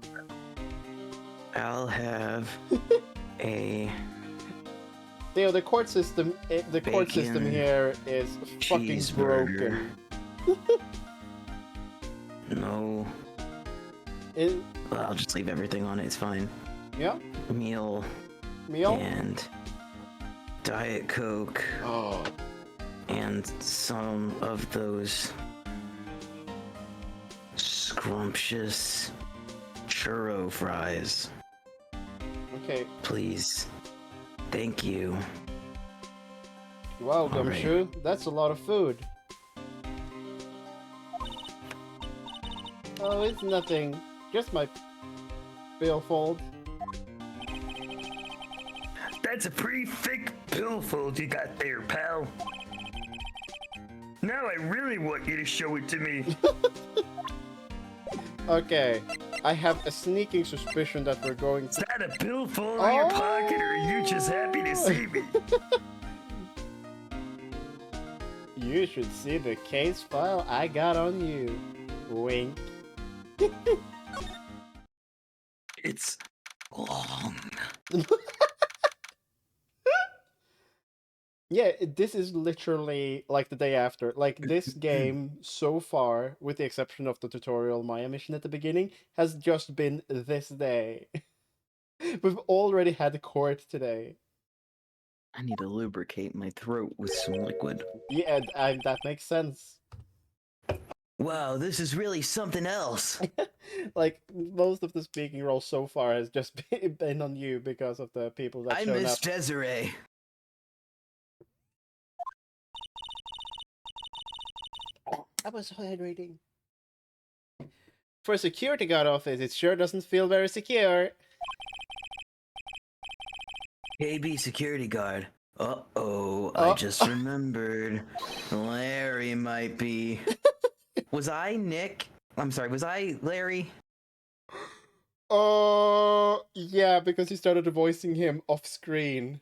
I'll have a. You know, the court system. The court system Bacon here is fucking cheeseburger. broken. No. It, Well, I'll just leave everything on it. It's fine. yeah. Meal Meal. and Diet Coke Oh. and some of those scrumptious churro fries. Okay. Please. Thank you. Wow, All right. Gumshoe. That's a lot of food. Oh, it's nothing. Just my billfold. That's a pretty thick billfold you got there, pal. Now I really want you to show it to me. Okay. I have a sneaking suspicion that we're going Is to... that a billfold in your pocket, or are you just happy to see me? You should see the case file I got on you. Wink. It's long. Yeah, this is literally like the day after. Like, this game so far, with the exception of the tutorial Maya mission at the beginning, has just been this day. We've already had court today. I need to lubricate my throat with some liquid. Yeah, that makes sense. Wow, this is really something else. Like, most of the speaking role so far has just been on you because of the people that I shown miss up. Desiree. I was hydrating. For a security guard office, it sure doesn't feel very secure. KB security guard. Uh-oh, Oh. I just remembered. Larry might be. Was I Nick? I'm sorry, was I Larry? Oh, yeah, because you started voicing him off screen.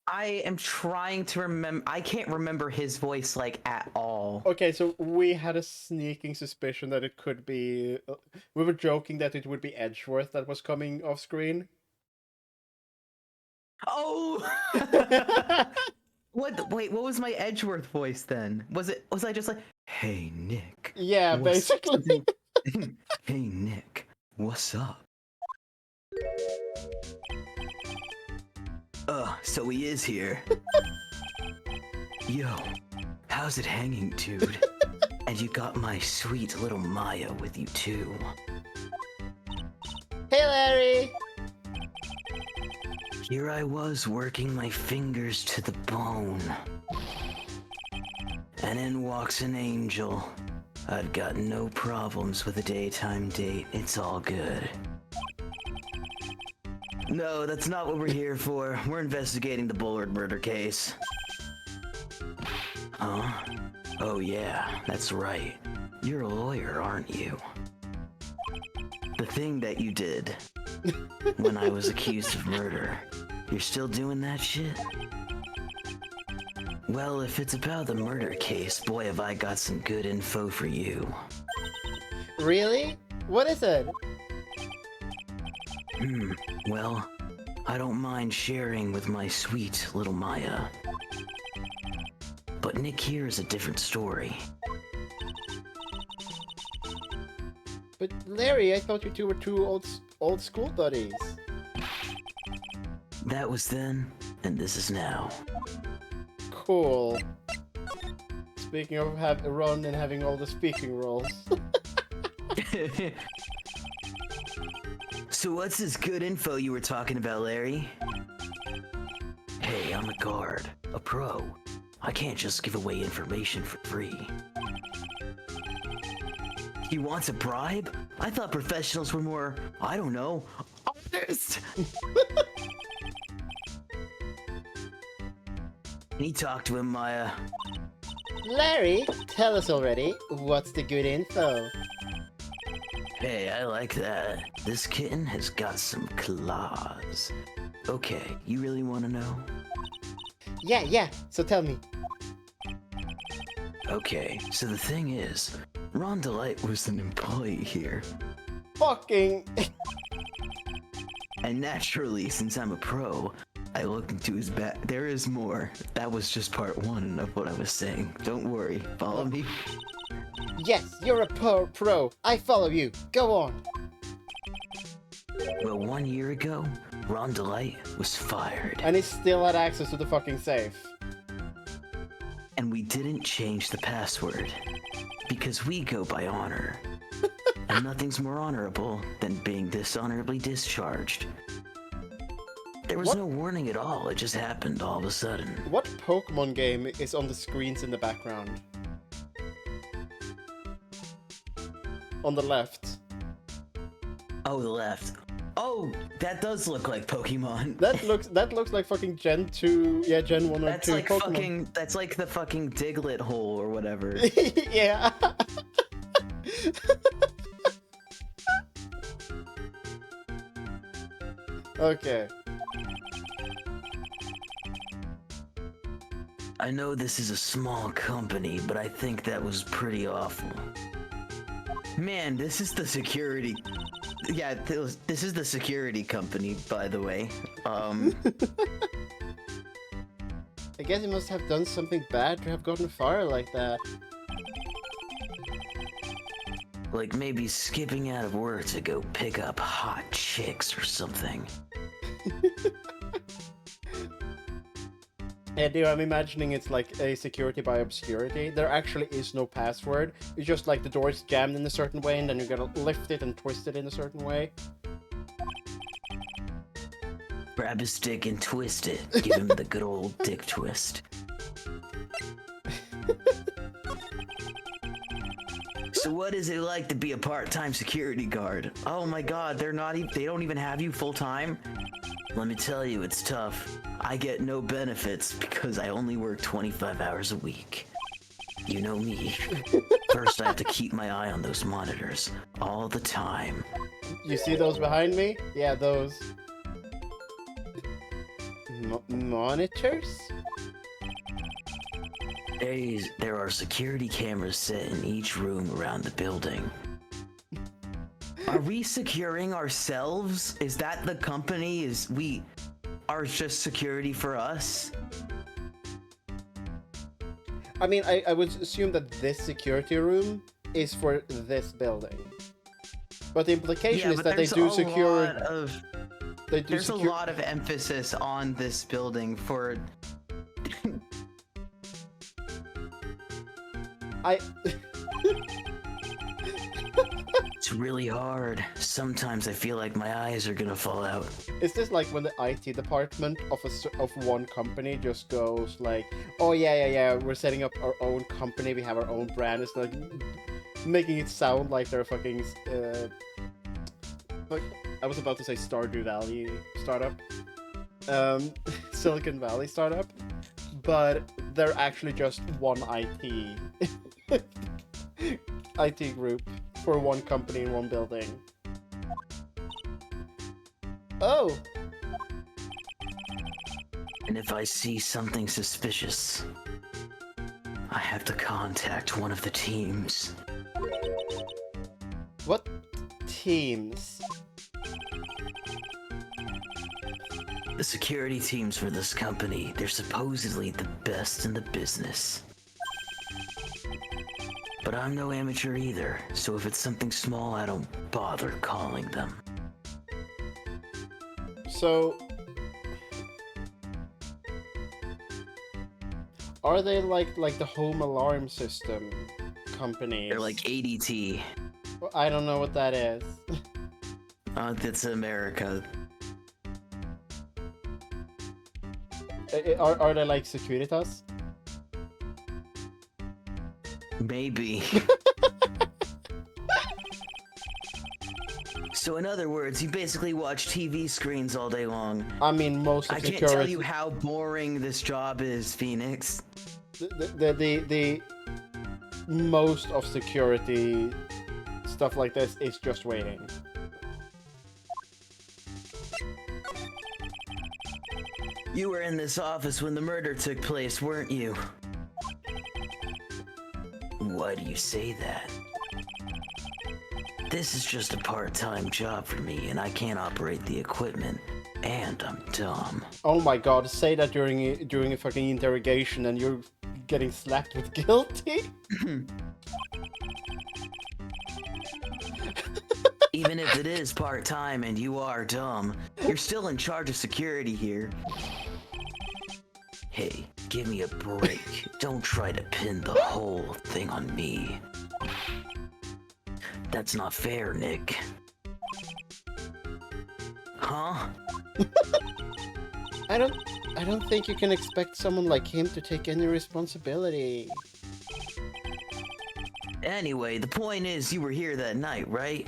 I am trying to remember. I can't remember his voice, like, at all. Okay, so we had a sneaking suspicion that it could be... we were joking that it would be Edgeworth that was coming off screen. Oh! Wait, what was my Edgeworth voice then? Was I just like, hey, Nick? Yeah, what's- basically. Hey, Nick, what's up? So he is here. Yo, how's it hanging, dude? And you got my sweet little Maya with you, too. Hey, Larry! Here I was working my fingers to the bone. And in walks an angel. I'd got no problems with a daytime date. It's all good. No, that's not what we're here for. We're investigating the Bullard murder case. Huh? Oh yeah, that's right. You're a lawyer, aren't you? The thing that you did when I was accused of murder. You're still doing that shit? Well, if it's about the murder case, boy have I got some good info for you. Really? What is it? Well, I don't mind sharing with my sweet little Maya. But Nick here is a different story. But Larry, I thought you two were two old school buddies. That was then, and this is now. Cool. Speaking of Ron and having all the speaking roles. So what's this good info you were talking about, Larry? Hey, I'm a guard, a pro. I can't just give away information for free. He wants a bribe? I thought professionals were more, I don't know, honest. Can you talk to him, Maya? Larry, tell us already. What's the good info? Hey, I like that. This kitten has got some claws. Okay, you really want to know? Yeah, so tell me. Okay, so the thing is, Ron Delight was an employee here. Fucking... And naturally, since I'm a pro, I looked into his back. There is more. That was just part one of what I was saying. Don't worry, follow me. Yes, you're a pro. I follow you. Go on. Well, 1 year ago, Ron Delight was fired. And he still had access to the fucking safe. And we didn't change the password. Because we go by honor. And nothing's more honorable than being dishonorably discharged. There was no warning at all, it just happened all of a sudden. What Pokemon game is on the screens in the background? On the left. Oh, the left. Oh, that does look like Pokemon. That looks like fucking Gen 2, yeah, Gen 1 or That's 2 like Pokemon. that's like the fucking Diglett hole or whatever. Yeah. Okay. I know this is a small company, but I think that was pretty awful. Man, this is the security... Yeah, this is the security company, by the way. I guess he must have done something bad to have gotten fired like that. Like maybe skipping out of work to go pick up hot chicks or something. Yeah, dude, I'm imagining it's like a security by obscurity. There actually is no password. It's just like the door is jammed in a certain way and then you gotta lift it and twist it in a certain way. Grab his stick and twist it. Give him the good old dick twist. So what is it like to be a part-time security guard? Oh my god, they don't even have you full-time? Let me tell you, it's tough. I get no benefits because I only work 25 hours a week. You know me. First, I have to keep my eye on those monitors all the time. You see those behind me? Yeah, those. Monitors? There are security cameras set in each room around the building. Are we securing ourselves? Is that the company? We are just security for us? I mean, I would assume that this security room is for this building. But the implication is that they do secure... There's a lot of emphasis on this building for... It's really hard. Sometimes I feel like my eyes are gonna fall out. Is this like when the IT department of one company just goes like, oh yeah, we're setting up our own company, we have our own brand. It's like making it sound like they're fucking like, I was about to say Stardew Valley startup, Silicon Valley startup, but they're actually just one IT group for one company in one building. Oh! And if I see something suspicious, I have to contact one of the teams. What teams? The security teams for this company, they're supposedly the best in the business. But But I'm no amateur either, so if it's something small, I don't bother calling them. So, are they like the home alarm system companies? They're like ADT. I don't know what that is. That's America. Are they like Securitas? Maybe. So in other words, you basically watch TV screens all day long. I mean, most of I security. can't tell you how boring this job is, Phoenix. The most of security stuff like this is just waiting. You were in this office when the murder took place, weren't you? Why do you say that? This is just a part-time job for me, and I can't operate the equipment, and I'm dumb. Oh my god, say that during a fucking interrogation and you're getting slapped with guilty? Even if it is part-time and you are dumb, you're still in charge of security here. Hey, give me a break. Don't try to pin the whole thing on me. That's not fair, Nick. Huh? I don't think you can expect someone like him to take any responsibility. Anyway, the point is you were here that night, right?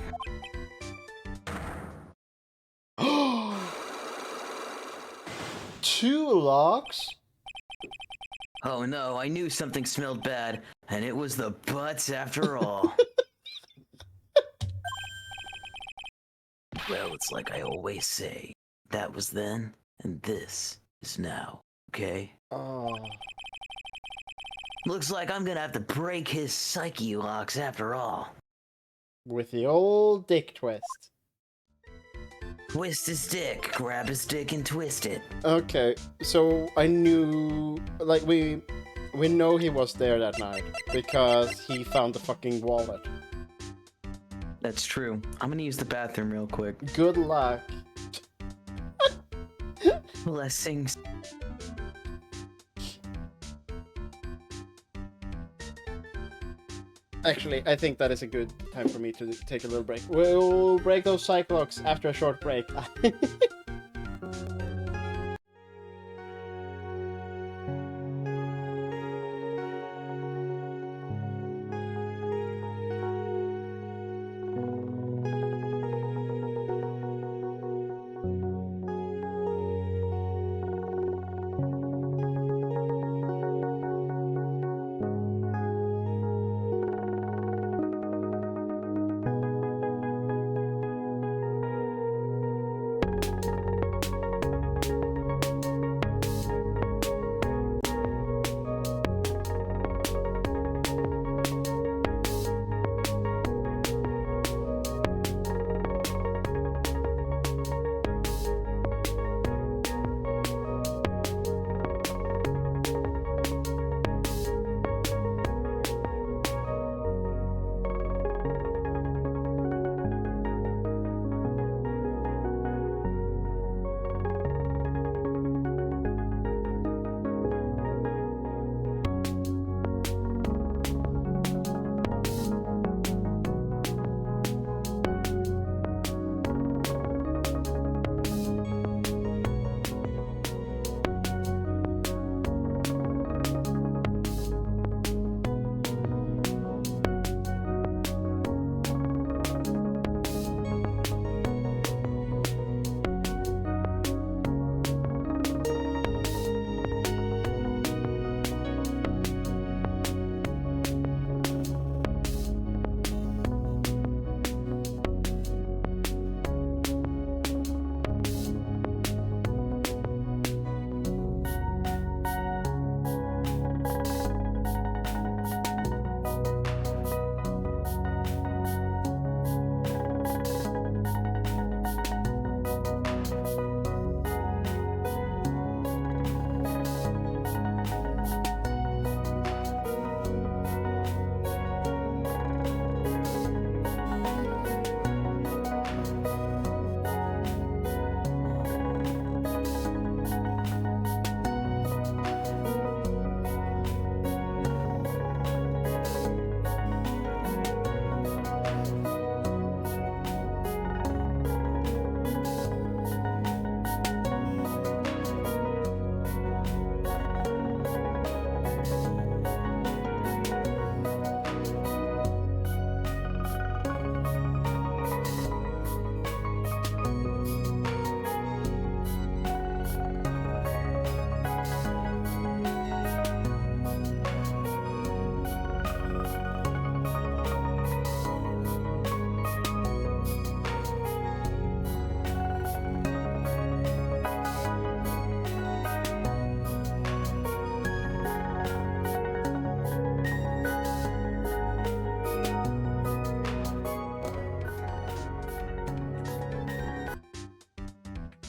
Two locks? Oh no, I knew something smelled bad, and it was the butts after all. Well, it's like I always say. That was then, and this is now, okay? Oh. Looks like I'm gonna have to break his psyche locks after all. With the old dick twist. Twist his dick, grab his dick and twist it. Okay, so I knew, like, we know he was there that night because he found the fucking wallet. That's true. I'm gonna use the bathroom real quick. Good luck. Blessings. Actually, I think that is a good time for me to take a little break. We'll break those cyclocks after a short break.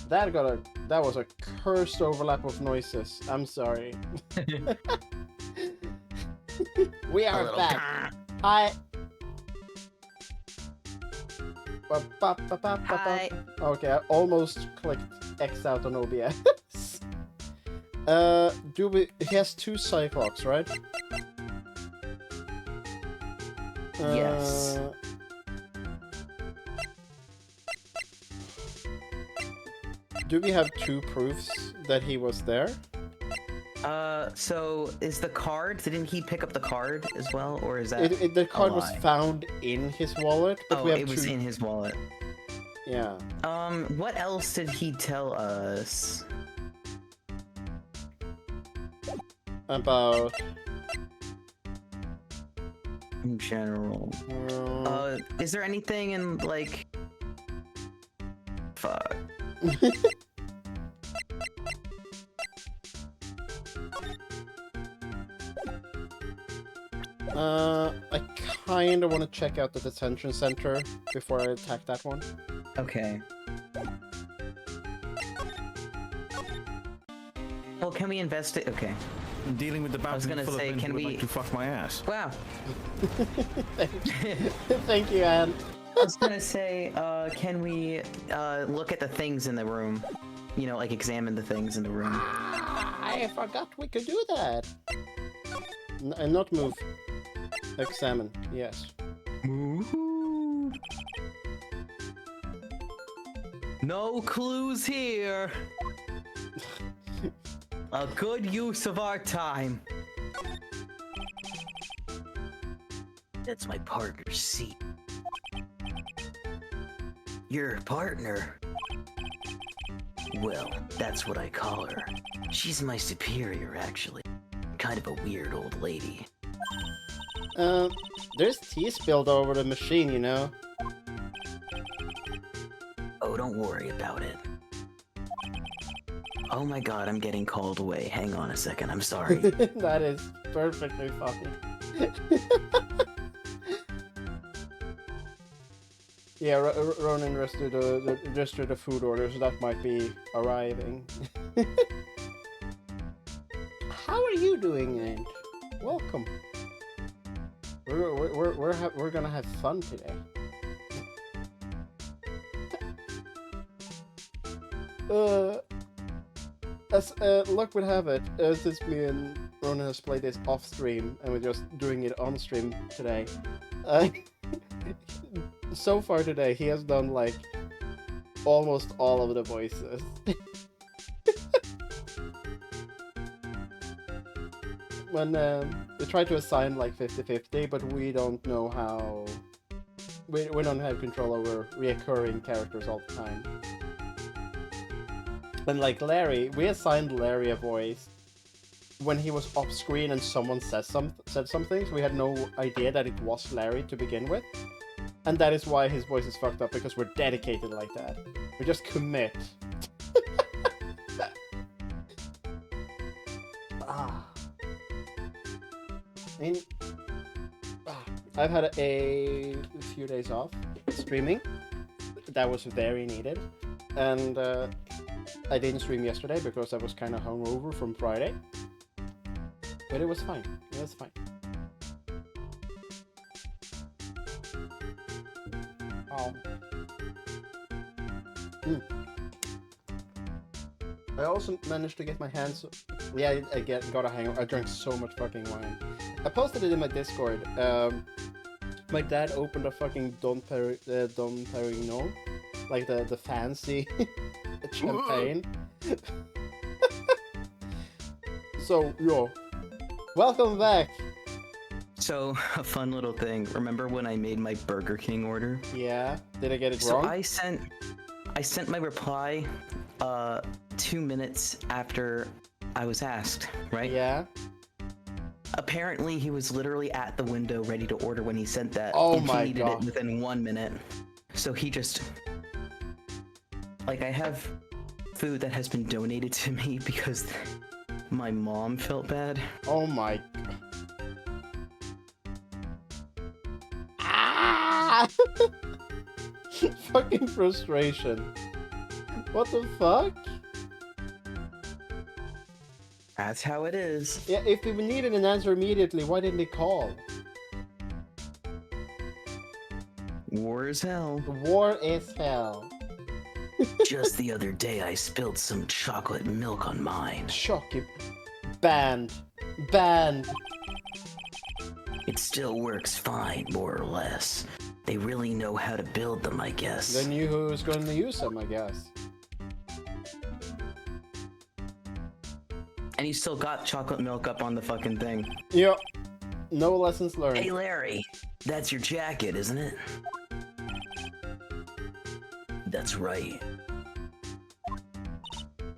That was a cursed overlap of noises. I'm sorry. We are back. Hi. Hi. Okay, I almost clicked X out on OBS. He has 2 Cyclops, right? Yes. Do we have 2 proofs that he was there? So is the card? Didn't he pick up the card as well, or is that The card was lie? found in his wallet, but Oh, we have it was 2. in his wallet. Yeah. What else did he tell us? About. In general. Is there anything in, like... Fuck. I kinda want to check out the detention center before I attack that one. Okay. Well, can we investigate? Okay. I'm dealing with the bounty gonna full say, of men can who would we- like to fuck my ass. Wow. Thank you, Anne. I was gonna say, can we look at the things in the room? You know, like examine the things in the room. I forgot we could do that. And not move. Examine, yes. No clues here. A good use of our time. That's my partner's seat. Your partner? Well, that's what I call her. She's my superior, actually. Kind of a weird old lady. There's tea spilled over the machine, you know? Oh, don't worry about it. Oh my god, I'm getting called away. Hang on a second, I'm sorry. That is perfectly fine. Yeah, Ronin registered the food order, so that might be arriving. How are you doing, Aunt? Welcome. We're gonna have fun today. As luck would have it, since me and Ronan has played this off stream and we're just doing it on stream today. So far today, he has done like almost all of the voices. When we try to assign like 50-50, but we don't know how. We don't have control over reoccurring characters all the time. And like Larry, we assigned Larry a voice when he was off screen and someone said something, so we had no idea that it was Larry to begin with. And that is why his voice is fucked up, because we're dedicated like that. We just commit. I've had a few days off streaming. That was very needed. And I didn't stream yesterday because I was kind of hungover from Friday. But it was fine. It was fine. Oh. I also managed to get my hands... Yeah, I got a hangover. I drank so much fucking wine. I posted it in my Discord. My dad opened a fucking Dom Perignon. Like the fancy champagne. So, yo. Welcome back! So, a fun little thing. Remember when I made my Burger King order? Yeah? Did I get it So wrong? I sent my reply 2 minutes after I was asked, right? Yeah? Apparently, he was literally at the window ready to order when he sent that. Oh and my he needed God. it within 1 minute. So he just... Like, I have food that has been donated to me because my mom felt bad. Oh my... Ah! Fucking frustration. What the fuck? That's how it is. Yeah, if we needed an answer immediately, why didn't they call? War is hell. War is hell. Just the other day, I spilled some chocolate milk on mine. Shocking. Banned. Banned. It still works fine, more or less. They really know how to build them, I guess. They knew who was going to use them, I guess. And you still got chocolate milk up on the fucking thing. Yep. No lessons learned. Hey, Larry, that's your jacket, isn't it? That's right.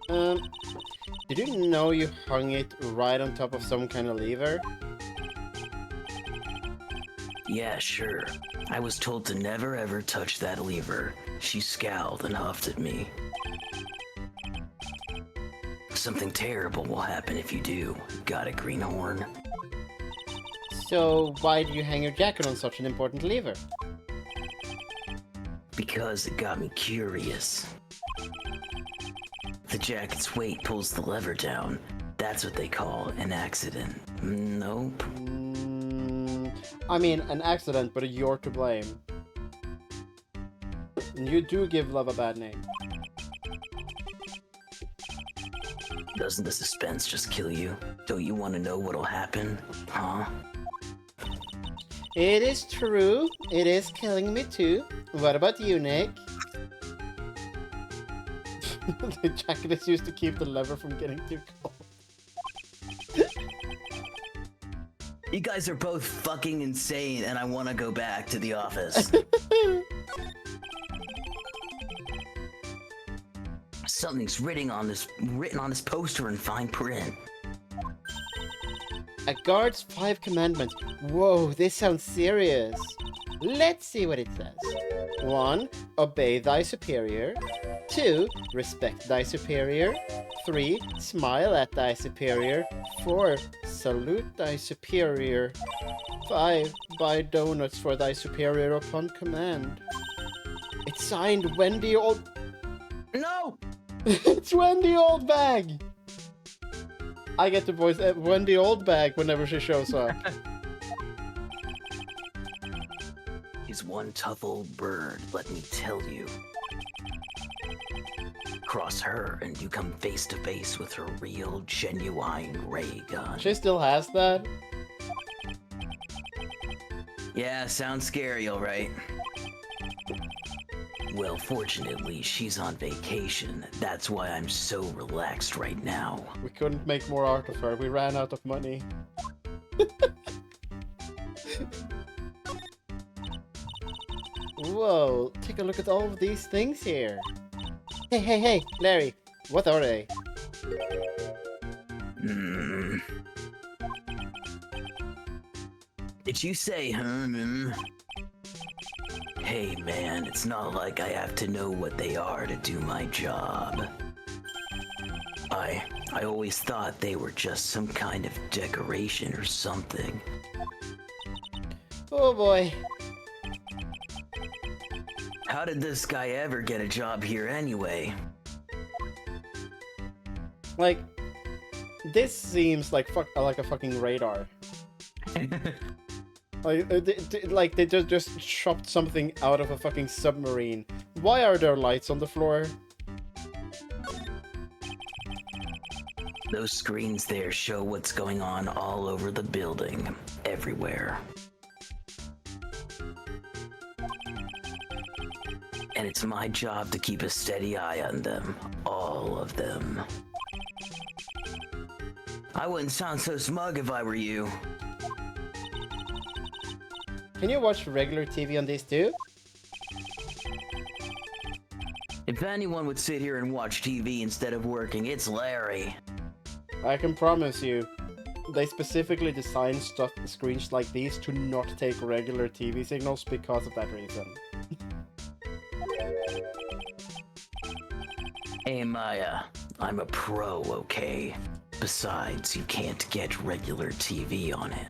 Did you know you hung it right on top of some kind of lever? Yeah, sure. I was told to never ever touch that lever. She scowled and huffed at me. Something terrible will happen if you do. Got a greenhorn? So why do you hang your jacket on such an important lever? Because it got me curious. The jacket's weight pulls the lever down. That's what they call an accident. Nope. I mean, an accident, but you're to blame. And you do give love a bad name. Doesn't the suspense just kill you? Don't you want to know what'll happen? Huh? It is true. It is killing me too. What about you, Nick? The jacket is used to keep the lever from getting too cold. You guys are both fucking insane, and I want to go back to the office. Something's written on this poster in fine print. A guard's 5 commandments. Whoa, this sounds serious. Let's see what it says. 1. Obey thy superior. 2. Respect thy superior. 3. Smile at thy superior. 4. Salute thy superior. 5. Buy donuts for thy superior upon command. It's signed Wendy Old... No! It's Wendy Oldbag! I get to voice Wendy Oldbag whenever she shows up. He's one tough old bird, let me tell you. Cross her, and you come face to face with her real, genuine ray gun. She still has that? Yeah, sounds scary, alright. Well, fortunately, she's on vacation. That's why I'm so relaxed right now. We couldn't make more art of her. We ran out of money. Whoa, take a look at all of these things here. Hey, hey, hey, Larry, what are they? Did you say, Hey man, it's not like I have to know what they are to do my job. I always thought they were just some kind of decoration or something. Oh boy. How did this guy ever get a job here anyway? Like, this seems like a fucking radar. Like they just chopped something out of a fucking submarine. Why are there lights on the floor? Those screens there show what's going on all over the building, everywhere. And it's my job to keep a steady eye on them, all of them. I wouldn't sound so smug if I were you. Can you watch regular TV on these too? If anyone would sit here and watch TV instead of working, it's Larry. I can promise you, they specifically designed screens like these to not take regular TV signals because of that reason. Hey Maya, I'm a pro, okay? Besides, you can't get regular TV on it.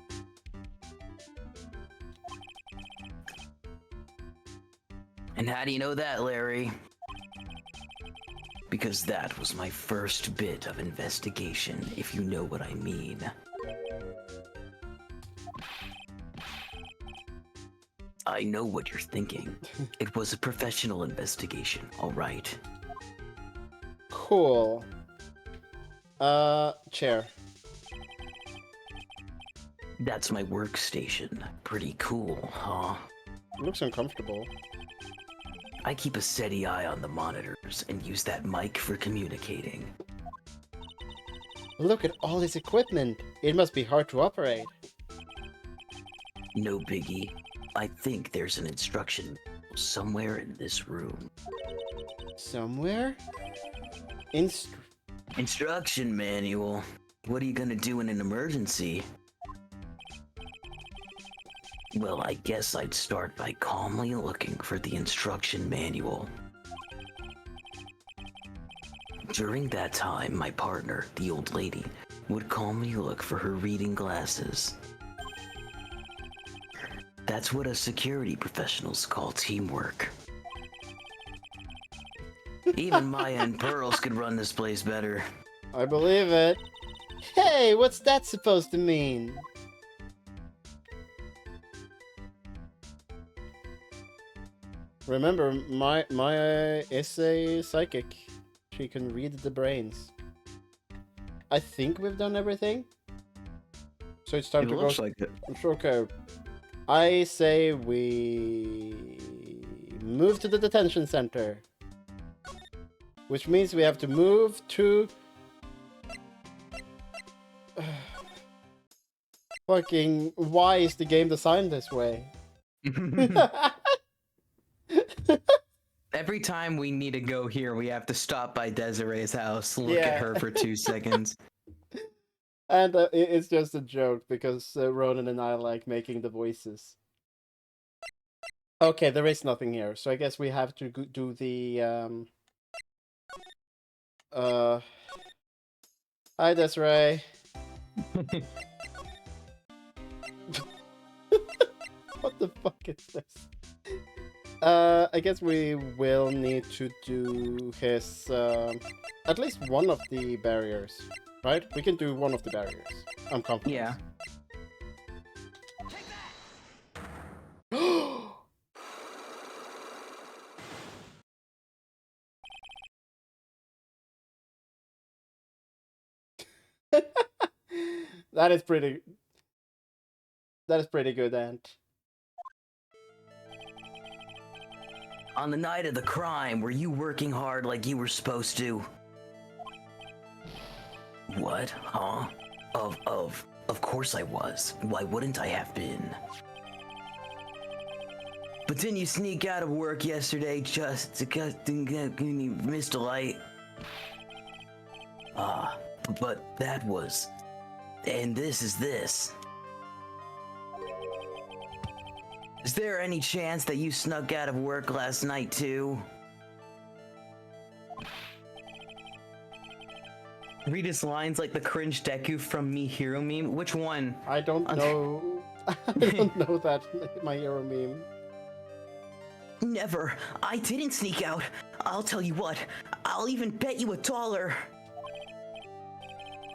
And how do you know that, Larry? Because that was my first bit of investigation, if you know what I mean. I know what you're thinking. It was a professional investigation, alright? Cool. Chair. That's my workstation. Pretty cool, huh? Looks uncomfortable. I keep a steady eye on the monitors and use that mic for communicating. Look at all this equipment. It must be hard to operate. No biggie. I think there's an instruction manual somewhere in this room. Somewhere? Instruction manual? What are you gonna do in an emergency? Well, I guess I'd start by calmly looking for the instruction manual. During that time, my partner, the old lady, would calmly look for her reading glasses. That's what us security professionals call teamwork. Even Maya and Pearls could run this place better. I believe it. Hey, what's that supposed to mean? Remember, Maya is a psychic. She can read the brains. I think we've done everything. So it's time to go. Looks like it. Okay. I say we move to the detention center. Which means we have to move to... Fucking... Why is the game designed this way? Every time we need to go here, we have to stop by Desiree's house, look Yeah. at her for 2 seconds. And it's just a joke because Ronin and I like making the voices. Okay, there is nothing here, so I guess we have to do the Hi, Desiree. What the fuck is this? I guess we will need to do his at least one of the barriers. Right? We can do one of the barriers. I'm confident. Yeah. That is pretty good, Ant. On the night of the crime, were you working hard like you were supposed to? What? Huh? Of course I was. Why wouldn't I have been? But didn't you sneak out of work yesterday just to missed a light? But that was... And this is this. Is there any chance that you snuck out of work last night too? Read his lines like the cringe Deku from Me Hero meme. Which one? I don't know. I don't know that My Hero meme. Never. I didn't sneak out. I'll tell you what. I'll even bet you $1.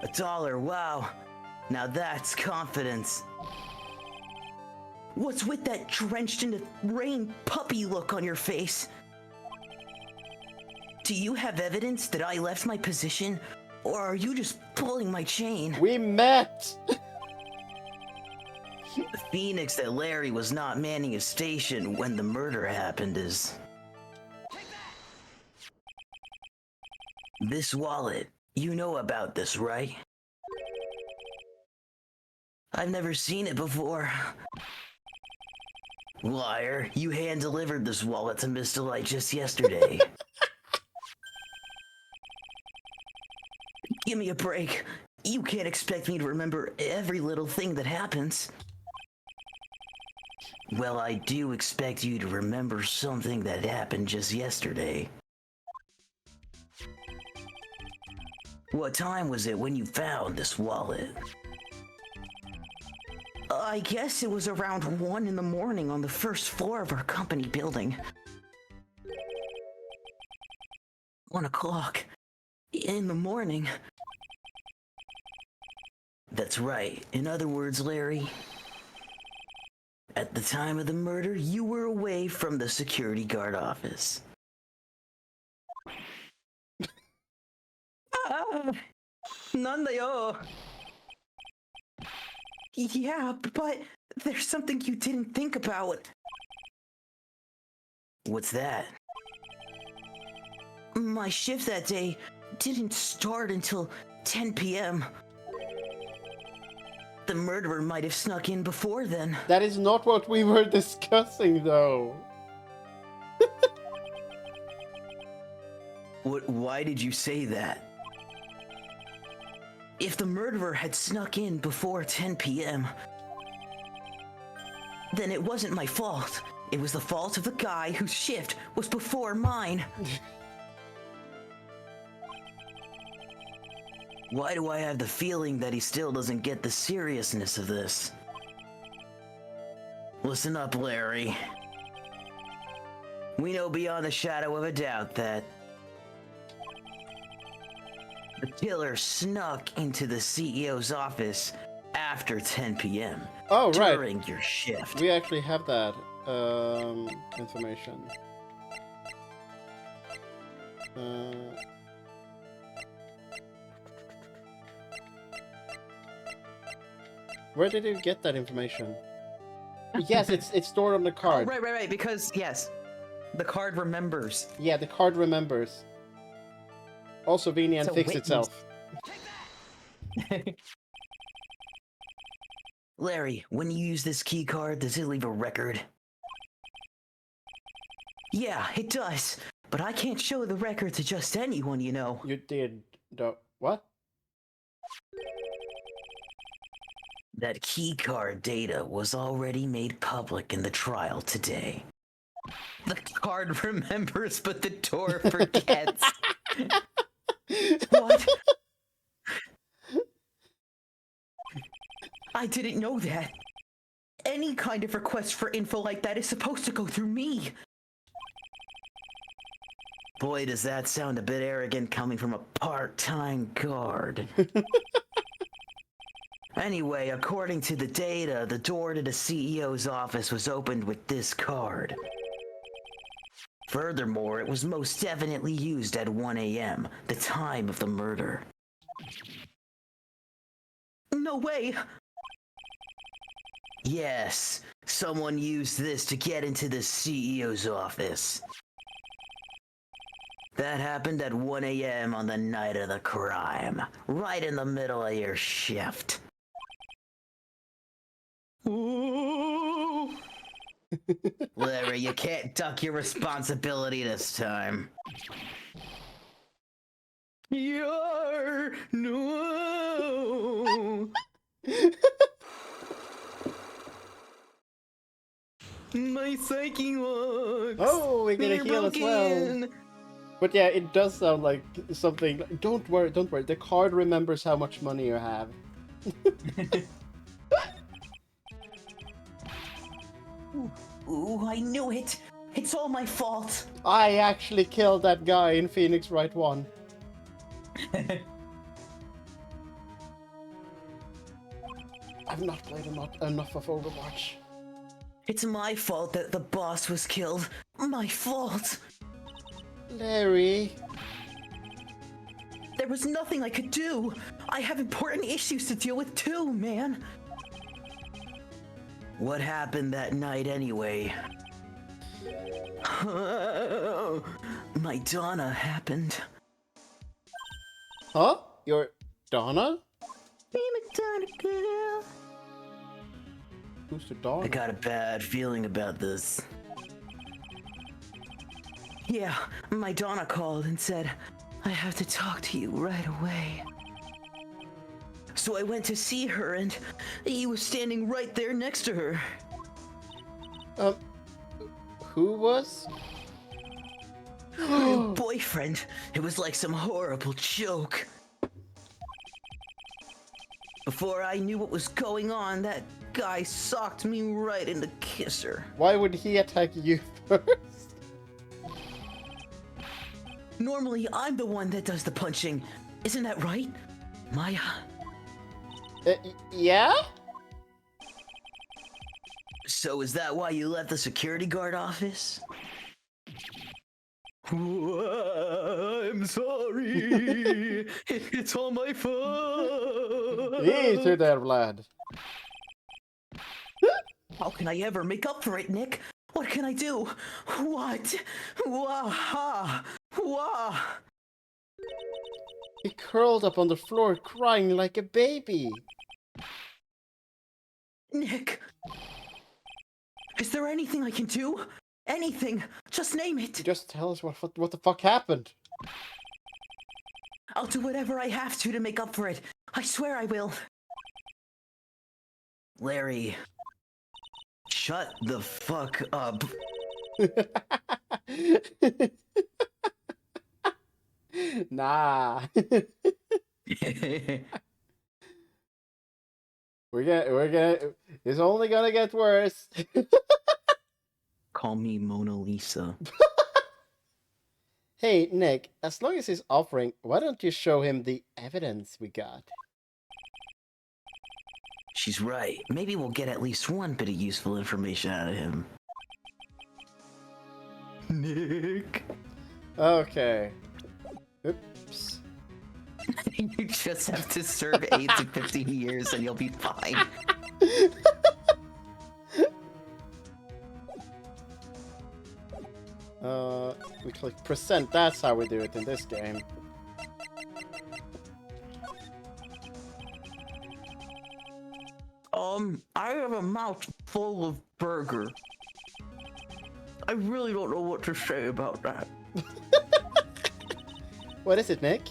$1, wow. Now that's confidence. What's with that drenched in the rain puppy look on your face? Do you have evidence that I left my position? Or are you just pulling my chain? We met! The Phoenix that Larry was not manning his station when the murder happened is... This wallet. You know about this, right? I've never seen it before. Liar, you hand-delivered this wallet to Mr. Light just yesterday. Give me a break. You can't expect me to remember every little thing that happens. Well, I do expect you to remember something that happened just yesterday. What time was it when you found this wallet? I guess it was around 1 in the morning on the first floor of our company building. 1 o'clock in the morning. That's right. In other words, Larry, at the time of the murder, you were away from the security guard office. Nandayo. Yeah, but there's something you didn't think about. What's that? My shift that day didn't start until 10 p.m. The murderer might have snuck in before then. That is not what we were discussing, though. Why did you say that? If the murderer had snuck in before 10 p.m., then it wasn't my fault. It was the fault of the guy whose shift was before mine. Why do I have the feeling that he still doesn't get the seriousness of this? Listen up, Larry. We know beyond a shadow of a doubt that the killer snuck into the CEO's office after 10 p.m. Oh, right. During your shift. We actually have that information. Where did you get that information? Yes, it's stored on the card. Oh, right, because, yes, the card remembers. Yeah, the card remembers. Also, Vinian So fixed wait, itself. Larry, when you use this key card, does it leave a record? Yeah, it does. But I can't show the record to just anyone, you know. You did. What? That key card data was already made public in the trial today. The card remembers, but the door forgets. What? I didn't know that. Any kind of request for info like that is supposed to go through me. Boy, does that sound a bit arrogant coming from a part-time guard. Anyway, according to the data, the door to the CEO's office was opened with this card. Furthermore, it was most definitely used at 1 a.m., the time of the murder. No way. Yes, someone used this to get into the CEO's office. That happened at 1 a.m. on the night of the crime, right in the middle of your shift. Ooh. Larry, you can't duck your responsibility this time. You're no. My psyche works. Oh, we're gonna They're heal as well. broken. But yeah, it does sound like something. Don't worry. The card remembers how much money you have. Ooh, I knew it. It's all my fault. I actually killed that guy in Phoenix Wright 1. I've not played enough of Overwatch. It's my fault that the boss was killed. My fault. Larry. There was nothing I could do. I have important issues to deal with too, man. What happened that night anyway? My Donna happened. Huh? You're Donna? Be my Donna girl. Who's the Donna? I got a bad feeling about this. Yeah, my Donna called and said, I have to talk to you right away. So I went to see her and he was standing right there next to her. Who was? Her boyfriend. It was like some horrible joke. Before I knew what was going on, that guy socked me right in the kisser. Why would he attack you first? Normally, I'm the one that does the punching. Isn't that right, Maya? Yeah? So is that why you left the security guard office? I'm sorry. It's all my fault. Easy there, lad. How can I ever make up for it, Nick? What can I do? What? Wah! Wah! He curled up on the floor crying like a baby. Nick! Is there anything I can do? Anything! Just name it! Just tell us what the fuck happened. I'll do whatever I have to make up for it. I swear I will. Larry. Shut the fuck up. Nah. we're gonna. It's only gonna get worse. Call me Mona Lisa. Hey, Nick, as long as he's offering, why don't you show him the evidence we got? She's right. Maybe we'll get at least one bit of useful information out of him. Nick. Okay. Oops. You just have to serve 8 to 15 years and you'll be fine. We click present, that's how we do it in this game. I have a mouth full of burger. I really don't know what to say about that. What is it, Nick?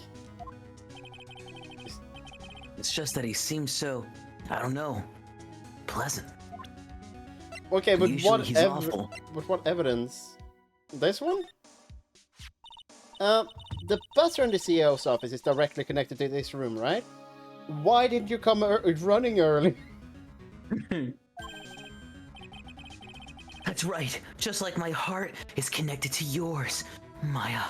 It's just that he seems so, I don't know, pleasant. Okay, but Usually he's awful. But what evidence? This one? The buzzer in the CEO's office is directly connected to this room, right? Why didn't you come running early? That's right. Just like my heart is connected to yours, Maya.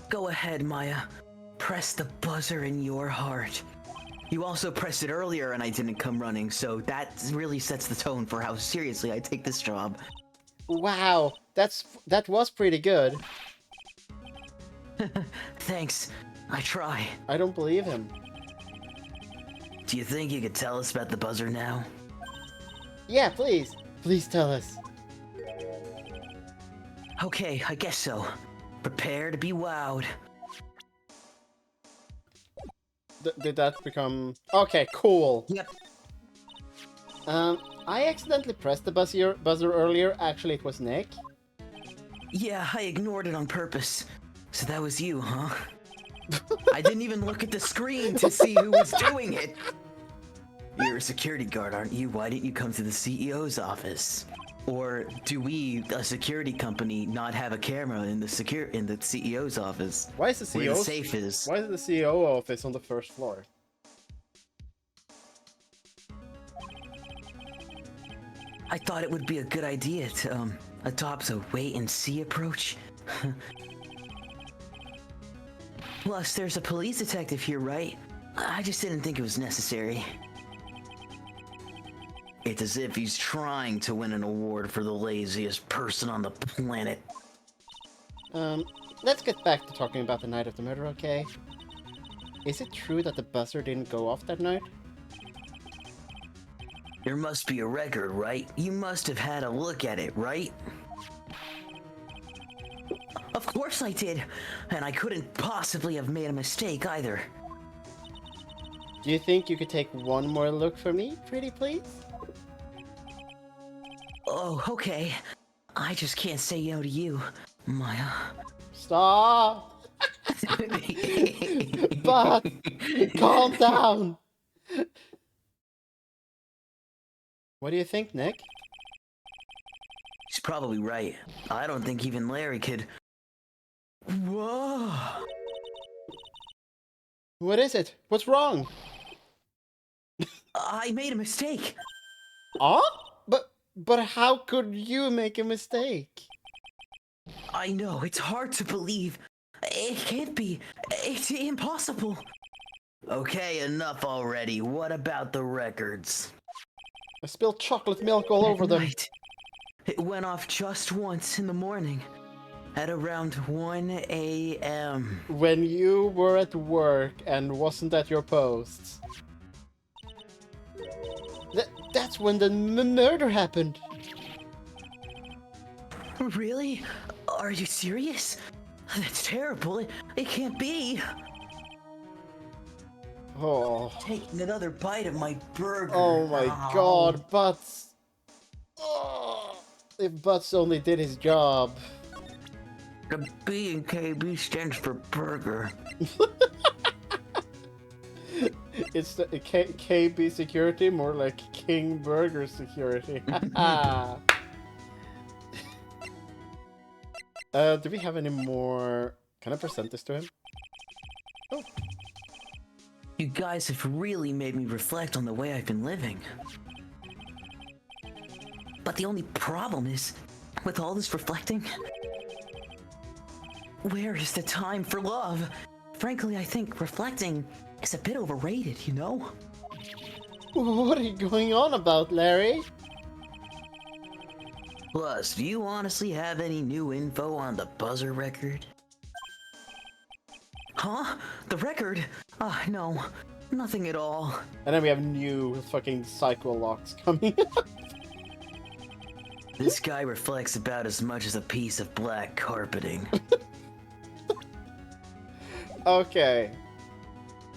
Go ahead, Maya. Press the buzzer in your heart. You also pressed it earlier and I didn't come running, so that really sets the tone for how seriously I take this job. Wow, that was pretty good. Thanks. I try. I don't believe him. Do you think you could tell us about the buzzer now? Yeah, please. Please tell us. Okay, I guess so. Prepare to be wowed. Did that become... Okay, cool. Yep. I accidentally pressed the buzzer earlier. Actually, it was Nick. Yeah, I ignored it on purpose. So that was you, huh? I didn't even look at the screen to see who was doing it. You're a security guard, aren't you? Why didn't you come to the CEO's office? Or do we, a security company, not have a camera in the CEO's office? Why is the Where CEO... the safe is? Why is the CEO office on the first floor? I thought it would be a good idea to, adopt a wait-and-see approach. Plus, there's a police detective here, right? I just didn't think it was necessary. It's as if he's trying to win an award for the laziest person on the planet. Let's get back to talking about the night of the murder, okay? Is it true that the buzzer didn't go off that night? There must be a record, right? You must have had a look at it, right? Of course I did, and I couldn't possibly have made a mistake either. Do you think you could take one more look for me, pretty please? Oh, okay. I just can't say no to you, Maya. Stop! But calm down! What do you think, Nick? She's probably right. I don't think even Larry could... Whoa! What is it? What's wrong? I made a mistake. Huh? But how could you make a mistake? I know, it's hard to believe. It can't be. It's impossible. Okay, enough already. What about the records? I spilled chocolate milk all over them. Right. It went off just once in the morning. At around 1 a.m. When you were at work and wasn't at your posts. That's when the murder happened. Really? Are you serious? That's terrible. It can't be. Oh. Taking another bite of my burger. Oh my god, Butts. Oh, if Butts only did his job. The B in KB stands for burger. It's the KB security, more like King Burger security. Do we have any more? Can I present this to him? Oh. You guys have really made me reflect on the way I've been living. But the only problem is, with all this reflecting, where is the time for love? Frankly, I think reflecting is a bit overrated, you know? What are you going on about, Larry? Plus, do you honestly have any new info on the buzzer record? Huh? The record? No. Nothing at all. And then we have new fucking psycho locks coming. This guy reflects about as much as a piece of black carpeting. Okay.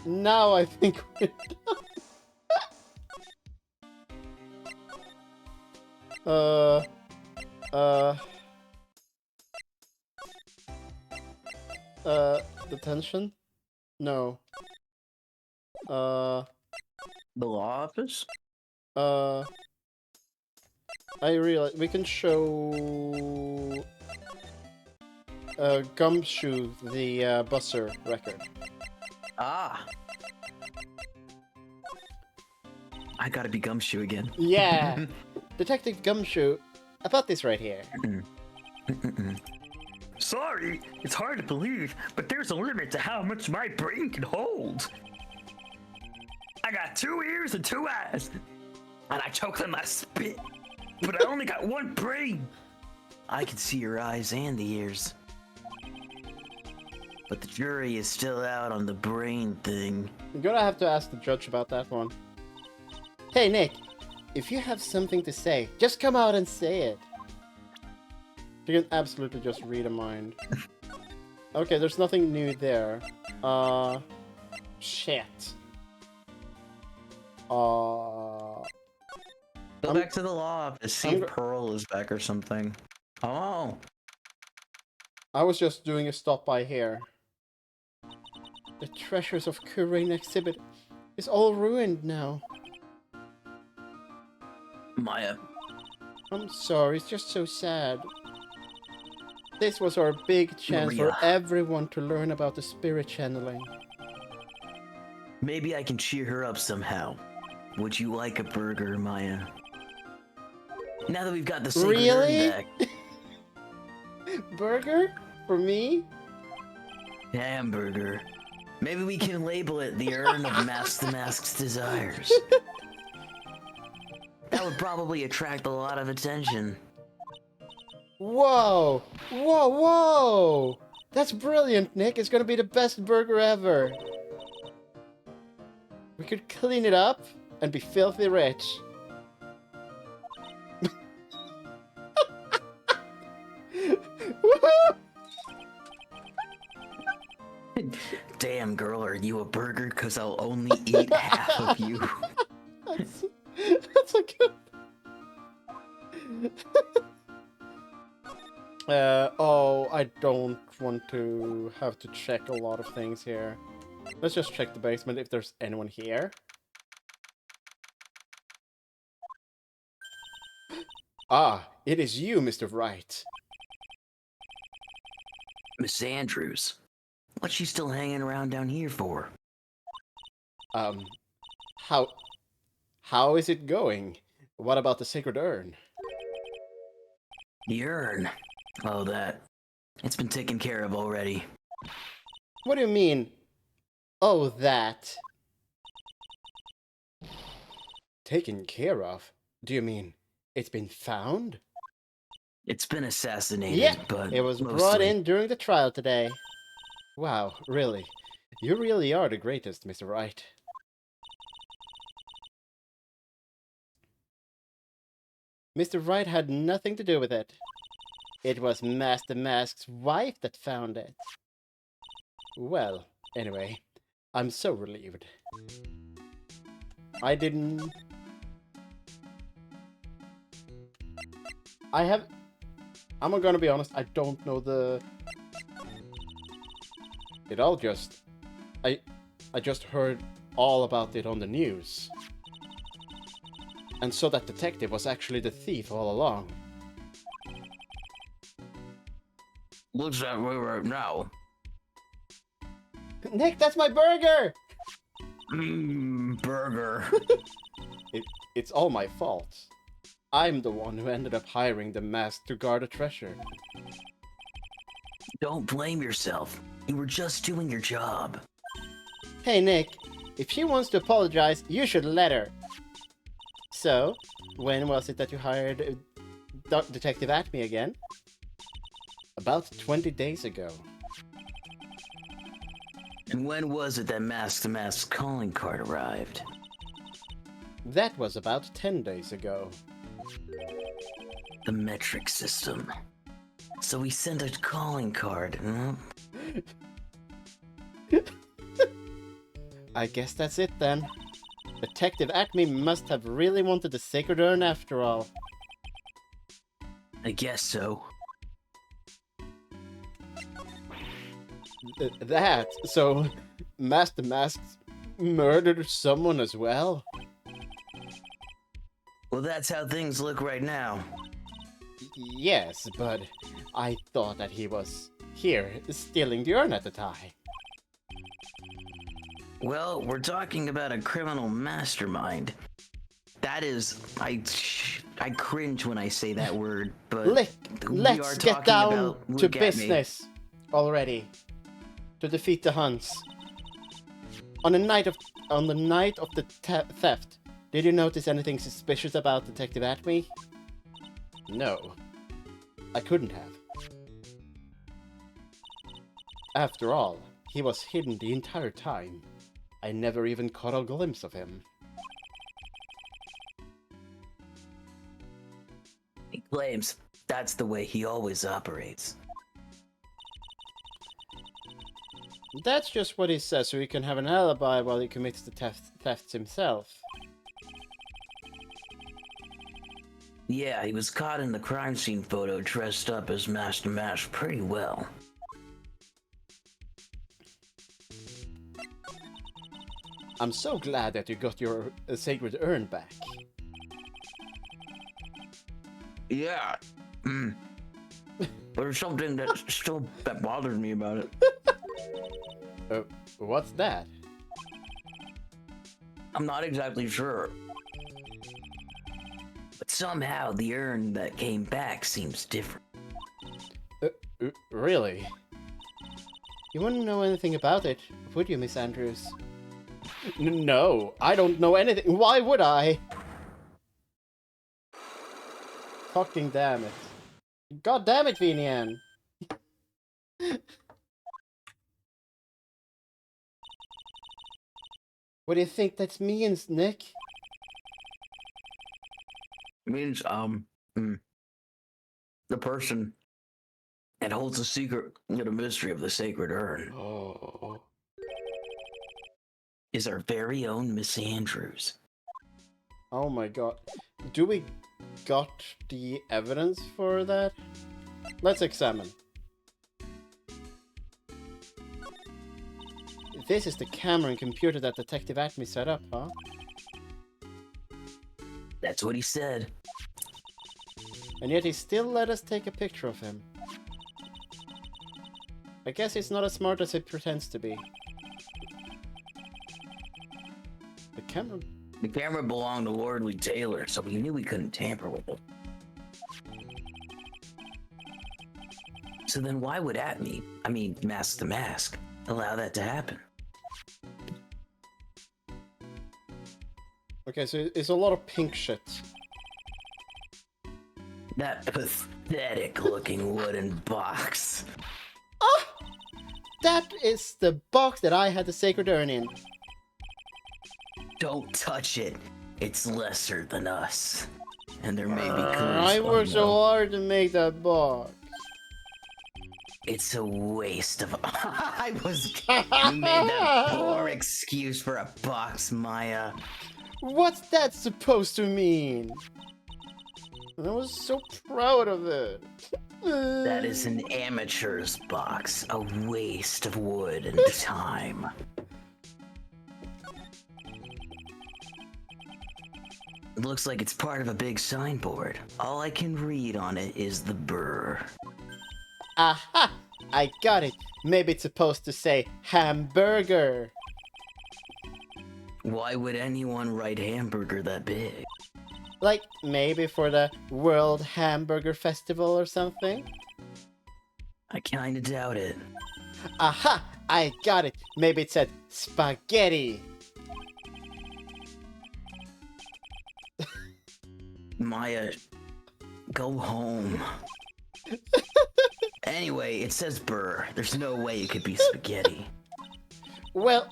Now I think we're done. Detention? No. The law office? I realize we can show Gumshoe the buzzer record. Ah. I gotta be Gumshoe again. Yeah! Detective Gumshoe, about this right here. Sorry, it's hard to believe, but there's a limit to how much my brain can hold. I got 2 ears and 2 eyes, and I choke them, I spit, but I only got 1 brain. I can see your eyes and the ears. But the jury is still out on the brain thing. I'm gonna have to ask the judge about that one. Hey Nick, if you have something to say, just come out and say it. You can absolutely just read a mind. Okay, there's nothing new there. Shit. Go back to the law office, see if Pearl is back or something. Oh. I was just doing a stop by here. The treasures of Kurain exhibit is all ruined now. Maya. I'm sorry, it's just so sad. This was our big chance Maria. for everyone to learn about the spirit channeling. Maybe I can cheer her up somehow. Would you like a burger, Maya? Now that we've got the sacred Really? urn back. Burger? For me? Hamburger. Maybe we can label it the Urn of Mask the Mask's Desires. That would probably attract a lot of attention. Whoa! Whoa, whoa! That's brilliant, Nick. It's gonna be the best burger ever. We could clean it up and be filthy rich. Woohoo! Damn, girl, are you a burger? Cause I'll only eat half of you. That's a good... oh, I don't want to have to check a lot of things here. Let's just check the basement if there's anyone here. Ah, it is you, Mr. Wright. Miss Andrews. What's she still hanging around down here for? How is it going? What about the sacred urn? The urn. Oh, that. It's been taken care of already. What do you mean? Oh, that. Taken care of? Do you mean it's been found? It's been assassinated, Yeah, but it was mostly... brought in during the trial today. Wow, really? You really are the greatest, Mr. Wright. Mr. Wright had nothing to do with it. It was Master Mask's wife that found it. Well, anyway, I'm so relieved. I'm gonna be honest, I don't know the... I just heard all about it on the news. And so that detective was actually the thief all along. Looks that way right now. Nick, that's my burger! Burger. It's all my fault. I'm the one who ended up hiring the mask to guard a treasure. Don't blame yourself. You were just doing your job. Hey Nick, if she wants to apologize, you should let her. So, when was it that you hired Detective Atme again? About 20 days ago. And when was it that Mask to Mask's calling card arrived? That was about 10 days ago. The metric system. So we sent a calling card, huh? I guess that's it then. Detective Acme must have really wanted the sacred urn after all. I guess so. So Master Mask murdered someone as well? Well, that's how things look right now. Yes, but I thought that he was here stealing the urn at the time. Well, we're talking about a criminal mastermind. That is, I cringe when I say that word, but Let's get down to business already. To defeat the Huns. On the night of the theft, did you notice anything suspicious about Detective Atme? No, I couldn't have. After all, he was hidden the entire time. I never even caught a glimpse of him. He claims that's the way he always operates. That's just what he says, so he can have an alibi while he commits the thefts himself. Yeah, he was caught in the crime scene photo dressed up as Master Mash pretty well. I'm so glad that you got your sacred urn back. Yeah. But there's something that bothers me about it. What's that? I'm not exactly sure. But somehow the urn that came back seems different. Really? You wouldn't know anything about it, would you, Miss Andrews? No, I don't know anything. Why would I? Fucking damn it. God damn it, Vinian. What do you think that means, Nick? It means, the person that holds the secret, the mystery of the sacred urn, Oh. is our very own Miss Andrews. Oh my god. Do we got the evidence for that? Let's examine. This is the camera and computer that Detective Atme set up, huh? That's what he said. And yet he still let us take a picture of him. I guess he's not as smart as he pretends to be. The camera belonged to Lordly Taylor, so we knew we couldn't tamper with it. So then why would Mask the Mask, allow that to happen? Okay, so it's a lot of pink shit. That pathetic looking wooden box. That is the box that I had the sacred urn in. Don't touch it. It's lesser than us. And there may be clues. I worked so hard to make that box. It's a waste of. You made that poor excuse for a box, Maya. What's that supposed to mean? I was so proud of it. That is an amateur's box. A waste of wood and time. It looks like it's part of a big signboard. All I can read on it is the burr. Aha! I got it. Maybe it's supposed to say hamburger. Why would anyone write hamburger that big? Like, maybe for the World Hamburger Festival or something? I kinda doubt it. Aha! I got it. Maybe it said spaghetti. Maya, go home. Anyway, it says burr. There's no way it could be spaghetti. Well,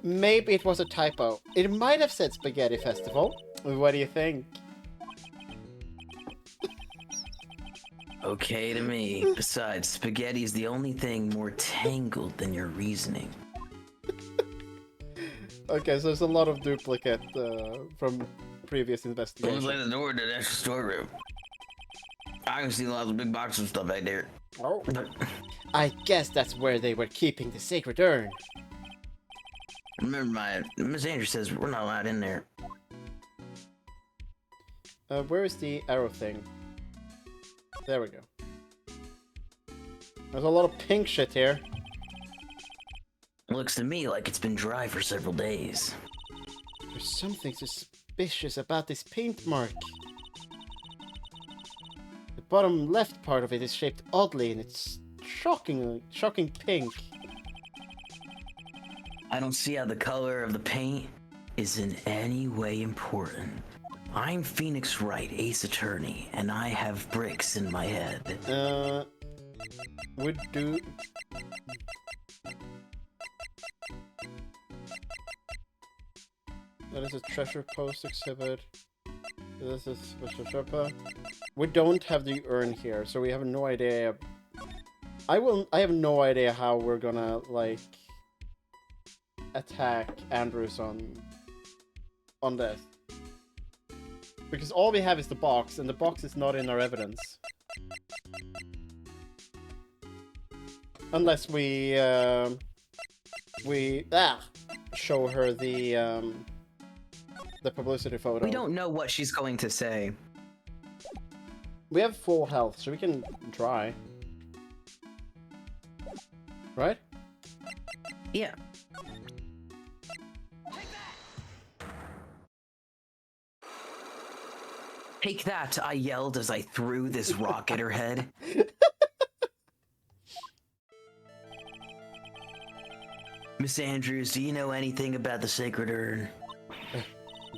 maybe it was a typo. It might have said Spaghetti Festival. What do you think? Okay to me. Besides, spaghetti is the only thing more tangled than your reasoning. Okay, so there's a lot of duplicate from previous investigations. Close the door to the extra storeroom. I can see lots of big boxes of stuff back there. Oh. I guess that's where they were keeping the sacred urn. Remember, Miss Andrews says we're not allowed in there. Where is the arrow thing? There we go. There's a lot of pink shit here. Looks to me like it's been dry for several days. There's something suspicious about this paint mark. The bottom left part of it is shaped oddly and it's shocking pink. I don't see how the color of the paint is in any way important. I'm Phoenix Wright, Ace Attorney, and I have bricks in my head. Would do... That is a treasure post exhibit. This is Special Sherpa. We don't have the urn here, so we have no idea. I have no idea how we're gonna, like, attack Andrews on this. Because all we have is the box, and the box is not in our evidence. Unless we show her the publicity photo. We don't know what she's going to say. We have full health, so we can try. Right? Yeah. Take that, I yelled as I threw this rock at her head. Miss Andrews, do you know anything about the sacred urn?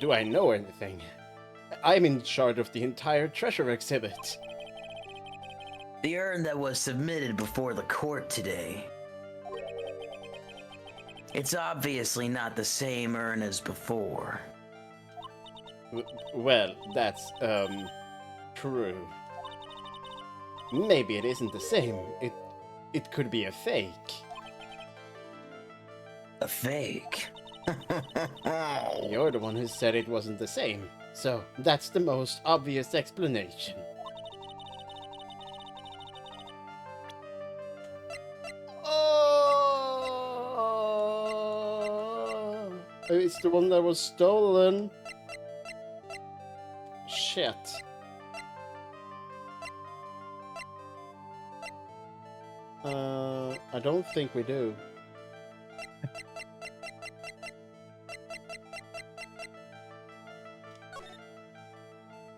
Do I know anything? I'm in charge of the entire treasure exhibit. The urn that was submitted before the court today. It's obviously not the same urn as before. Well, that's, true. Maybe it isn't the same. It could be a fake. A fake? You're the one who said it wasn't the same, so that's the most obvious explanation. Oh! It's the one that was stolen. Shit. I don't think we do.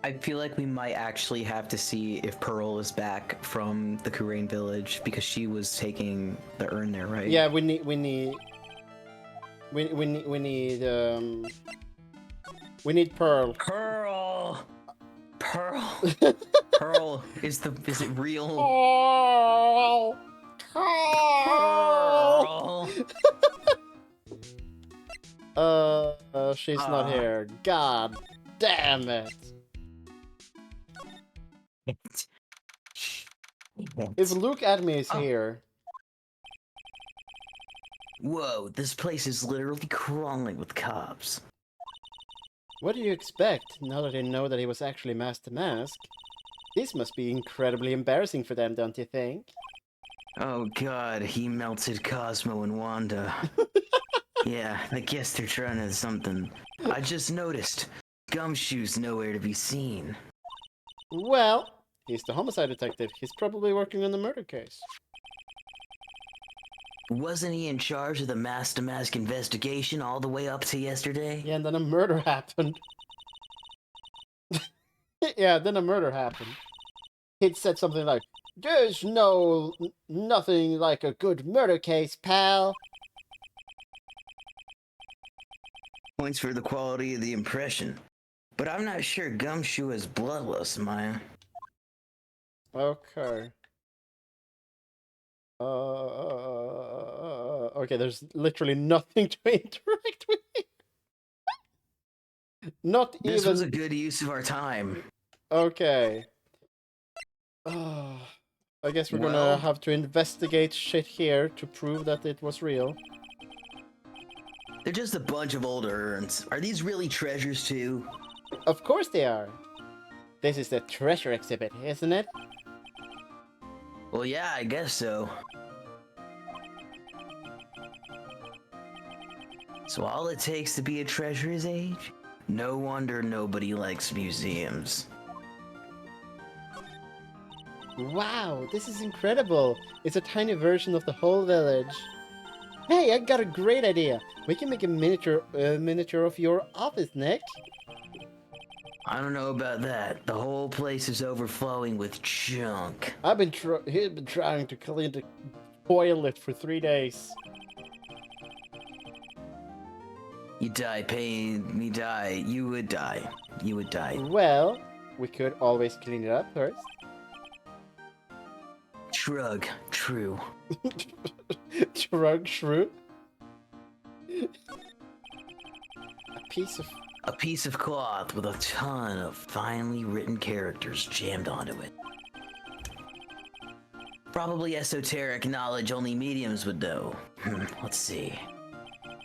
I feel like we might actually have to see if Pearl is back from the Kurain village because she was taking the urn there, right? Yeah, we need Pearl. Pearl. Pearl is it real? Pearl. Pearl. Pearl. She's not here. God damn it. If Luke Adme is here. Whoa, this place is literally crawling with cops. What do you expect, now that they know that he was actually Master Mask? This must be incredibly embarrassing for them, don't you think? Oh god, he melted Cosmo and Wanda. Yeah, I guess they're trying to something. I just noticed. Gumshoe's nowhere to be seen. Well, he's the homicide detective. He's probably working on the murder case. Wasn't he in charge of the Master Mask investigation all the way up to yesterday? Yeah, and then a murder happened. Yeah, then a murder happened. He'd said something like, "There's nothing like a good murder case, pal." Points for the quality of the impression. But I'm not sure Gumshoe is bloodless, Maya. Okay. Okay, there's literally nothing to interact with. Not This even. was a good use of our time. Okay. I guess we're gonna Well- have to investigate shit here to prove that it was real. They're just a bunch of old urns. Are these really treasures too? Of course they are. This is the treasure exhibit, isn't it? Well, yeah, I guess so. So all it takes to be a treasure is age? No wonder nobody likes museums. Wow, this is incredible. It's a tiny version of the whole village. Hey, I got a great idea. We can make a miniature of your office, Nick. I don't know about that. The whole place is overflowing with junk. He's been trying to clean the toilet for 3 days. You die, pain, me die. You would die. You would die. Well, we could always clean it up first. Shrug. True. Drug shrew. A piece of cloth with a ton of finely written characters jammed onto it. Probably esoteric knowledge only mediums would know. Let's see.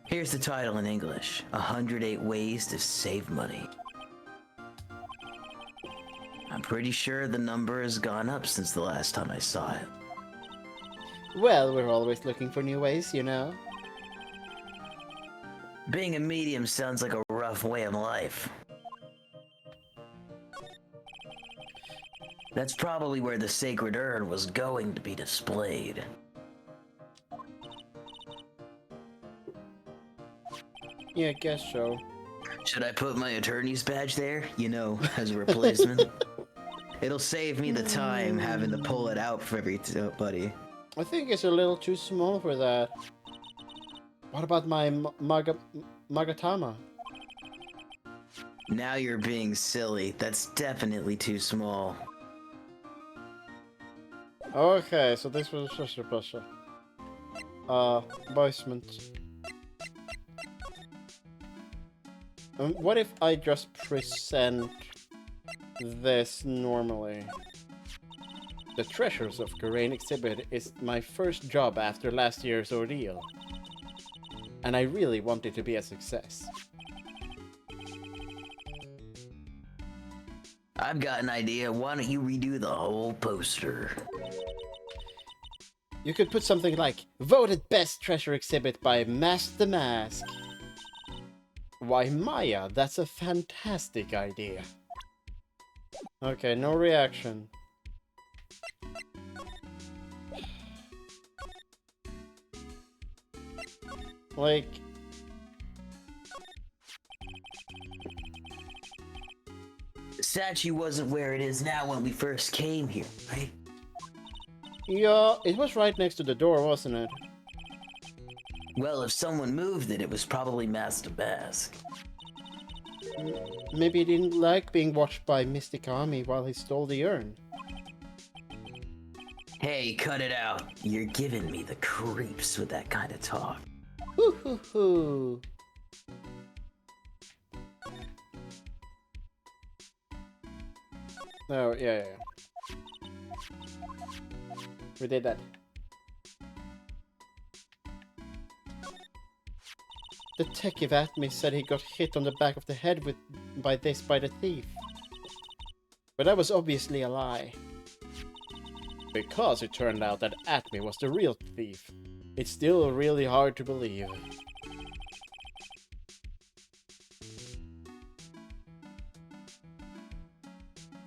Here's the title in English. 108 Ways to Save Money. I'm pretty sure the number has gone up since the last time I saw it. Well, we're always looking for new ways, you know. Being a medium sounds like a rough way of life. That's probably where the sacred urn was going to be displayed. Yeah, I guess so. Should I put my attorney's badge there? You know, as a replacement? It'll save me the time having to pull it out for everybody. I think it's a little too small for that. What about my Magatama? Now you're being silly. That's definitely too small. Okay, so this was just a pressure. Basement. What if I just present this normally? The Treasures of Kurain exhibit is my first job after last year's ordeal. And I really want it to be a success. I've got an idea. Why don't you redo the whole poster? You could put something like, voted best treasure exhibit by Master Mask. Why, Maya, that's a fantastic idea. Okay, no reaction. Like... statue wasn't where it is now when we first came here, right? Yeah, it was right next to the door, wasn't it? Well, if someone moved it, it was probably Master Mask. Maybe he didn't like being watched by Mystic Army while he stole the urn. Hey, cut it out. You're giving me the creeps with that kind of talk. Hoo hoo hoo. Oh, yeah. We did that. Detective Atme said he got hit on the back of the head by the thief. But that was obviously a lie. Because it turned out that Atme was the real thief. It's still really hard to believe.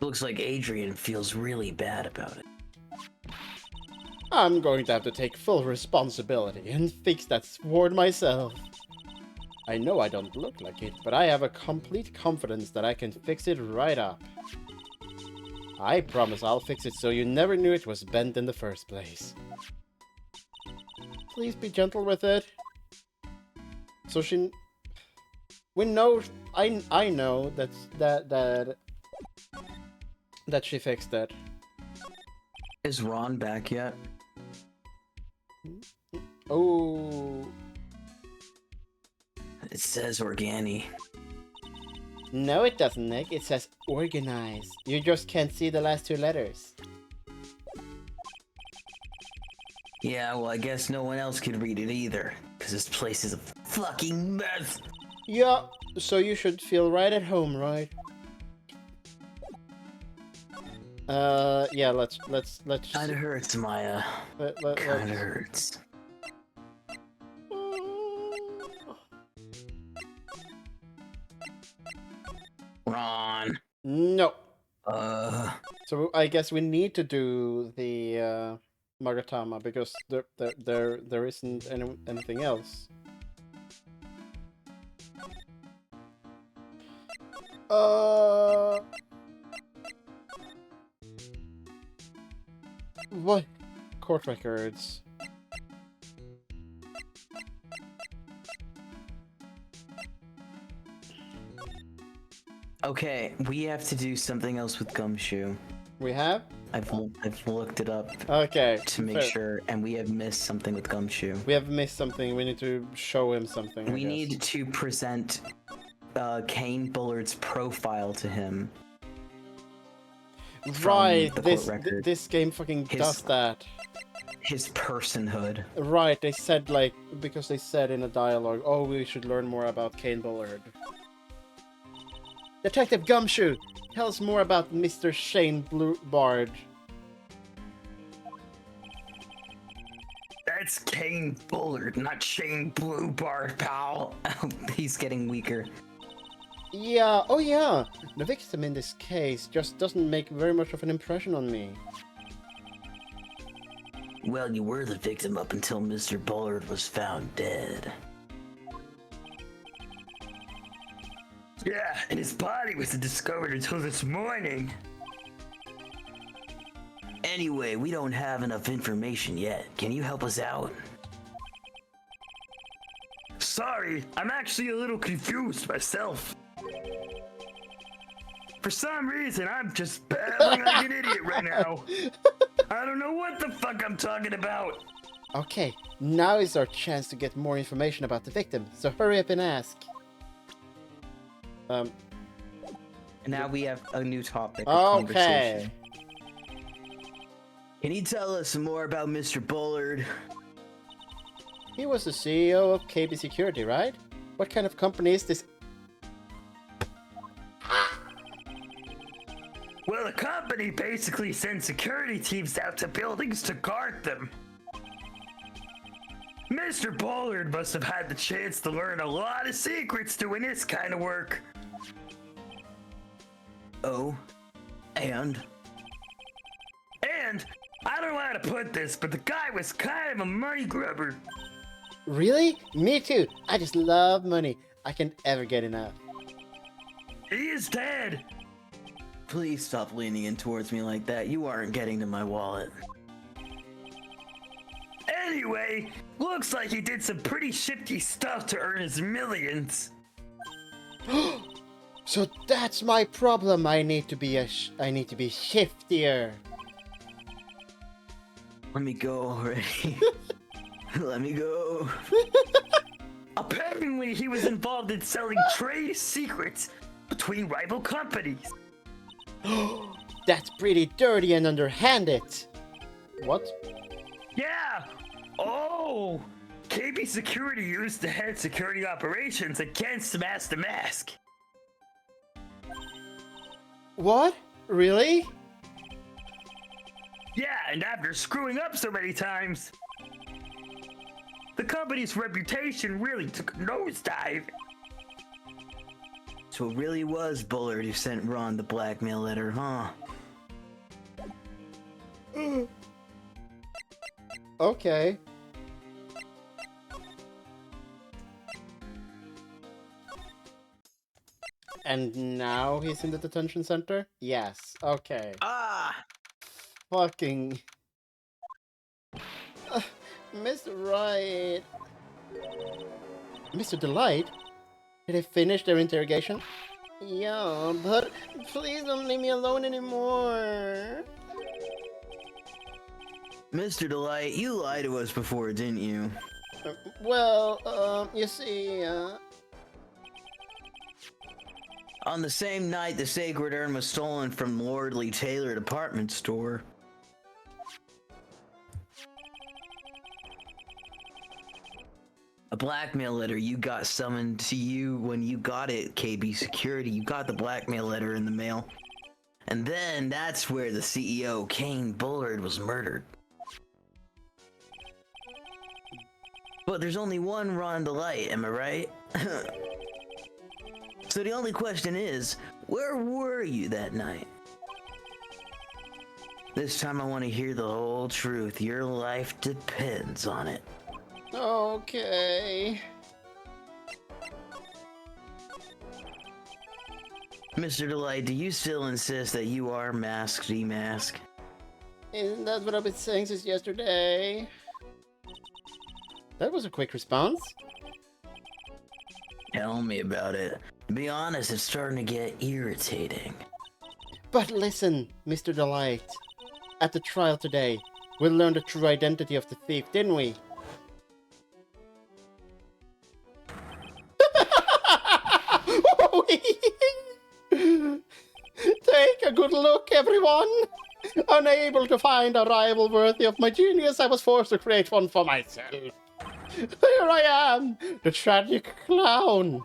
Looks like Adrian feels really bad about it. I'm going to have to take full responsibility and fix that sword myself. I know I don't look like it, but I have a complete confidence that I can fix it right up. I promise I'll fix it so you never knew it was bent in the first place. Please be gentle with it. So we know, I know that she fixed it. Is Ron back yet? Oh. It says Organi. No, it doesn't, Nick. It says organized. You just can't see the last two letters. Yeah, well, I guess no one else could read it either, because this place is a fucking mess. Yeah, so you should feel right at home, right? Yeah, let's. Kinda hurts, Maya. Kinda hurts. Ron. No. So I guess we need to do the Magatama because there isn't anything else. What? Court records. Okay, we have to do something else with Gumshoe. We have? I've looked it up Okay. to make sure, and we have missed something with Gumshoe. We have missed something. We need to show him something. We need to present Kane Bullard's profile to him. Right. the court record. This game fucking does that. His personhood. Right. They said because they said in a dialogue, oh, we should learn more about Kane Bullard. Detective Gumshoe, tell us more about Mr. Shane Bluebard. That's Kane Bullard, not Shane Bluebard, pal. He's getting weaker. Yeah, oh yeah. The victim in this case just doesn't make very much of an impression on me. Well, you were the victim up until Mr. Bullard was found dead. Yeah, and his body wasn't discovered until this morning. Anyway, we don't have enough information yet. Can you help us out? Sorry, I'm actually a little confused myself. For some reason, I'm just babbling like an idiot right now. I don't know what the fuck I'm talking about. Okay, now is our chance to get more information about the victim, so hurry up and ask. And now we have a new topic. Okay. Can you tell us some more about Mr. Bullard? He was the CEO of KB Security, right? What kind of company is this? Well, the company basically sends security teams out to buildings to guard them. Mr. Bullard must have had the chance to learn a lot of secrets doing this kind of work. Oh, and I don't know how to put this, but the guy was kind of a money grubber. Really? Me too. I just love money. I can't ever get enough. He is dead. please stop leaning in towards me like that. You aren't getting to my wallet. Anyway, looks like he did some pretty shifty stuff to earn his millions. So that's my problem. I need to be shiftier. Let me go already. Let me go. Apparently, he was involved in selling trade secrets between rival companies. That's pretty dirty and underhanded. What? Yeah! Oh! KB Security used to head security operations against Master Mask. What? Really? Yeah, and after screwing up so many times, the company's reputation really took a nosedive. So it really was Bullard who sent Ron the blackmail letter, huh? Okay. And now he's in the detention center? Yes. Okay. Ah! Fucking... Mr. Right... Mr. Delight? Did they finish their interrogation? Yeah, but please don't leave me alone anymore. Mr. Delight, you lied to us before, didn't you? You see, On the same night the sacred urn was stolen from Lordly Taylor department store. A blackmail letter you got summoned to you when you got it, KB Security. You got the blackmail letter in the mail. And then that's where the CEO, Kane Bullard, was murdered. But there's only one Ron Delight, am I right? So the only question is, where were you that night? This time I want to hear the whole truth. Your life depends on it. okay. Mr. Delight, do you still insist that you are Mask the Mask? Isn't that what I've been saying since yesterday? That was a quick response. Tell me about it. To be honest, it's starting to get irritating. But listen, Mr. Delight. At the trial today, we learned the true identity of the thief, didn't we? Take a good look, everyone! Unable to find a rival worthy of my genius, I was forced to create one for myself. Here I am, the tragic clown.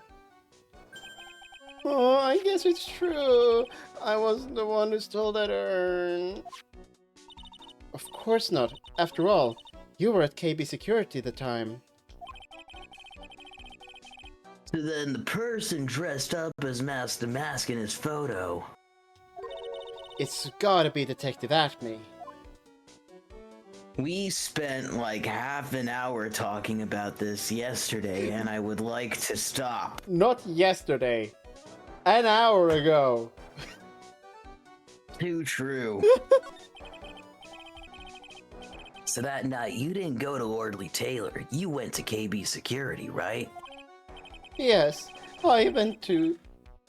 Oh, I guess it's true. I wasn't the one who stole that urn. Of course not. After all, you were at KB Security at the time. So then the person dressed up as Master Mask in his photo. It's gotta be Detective Acme. We spent like half an hour talking about this yesterday, and I would like to stop. Not yesterday. An hour ago. Too true. So that night, you didn't go to Lordly Taylor. You went to KB Security, right? Yes, I went to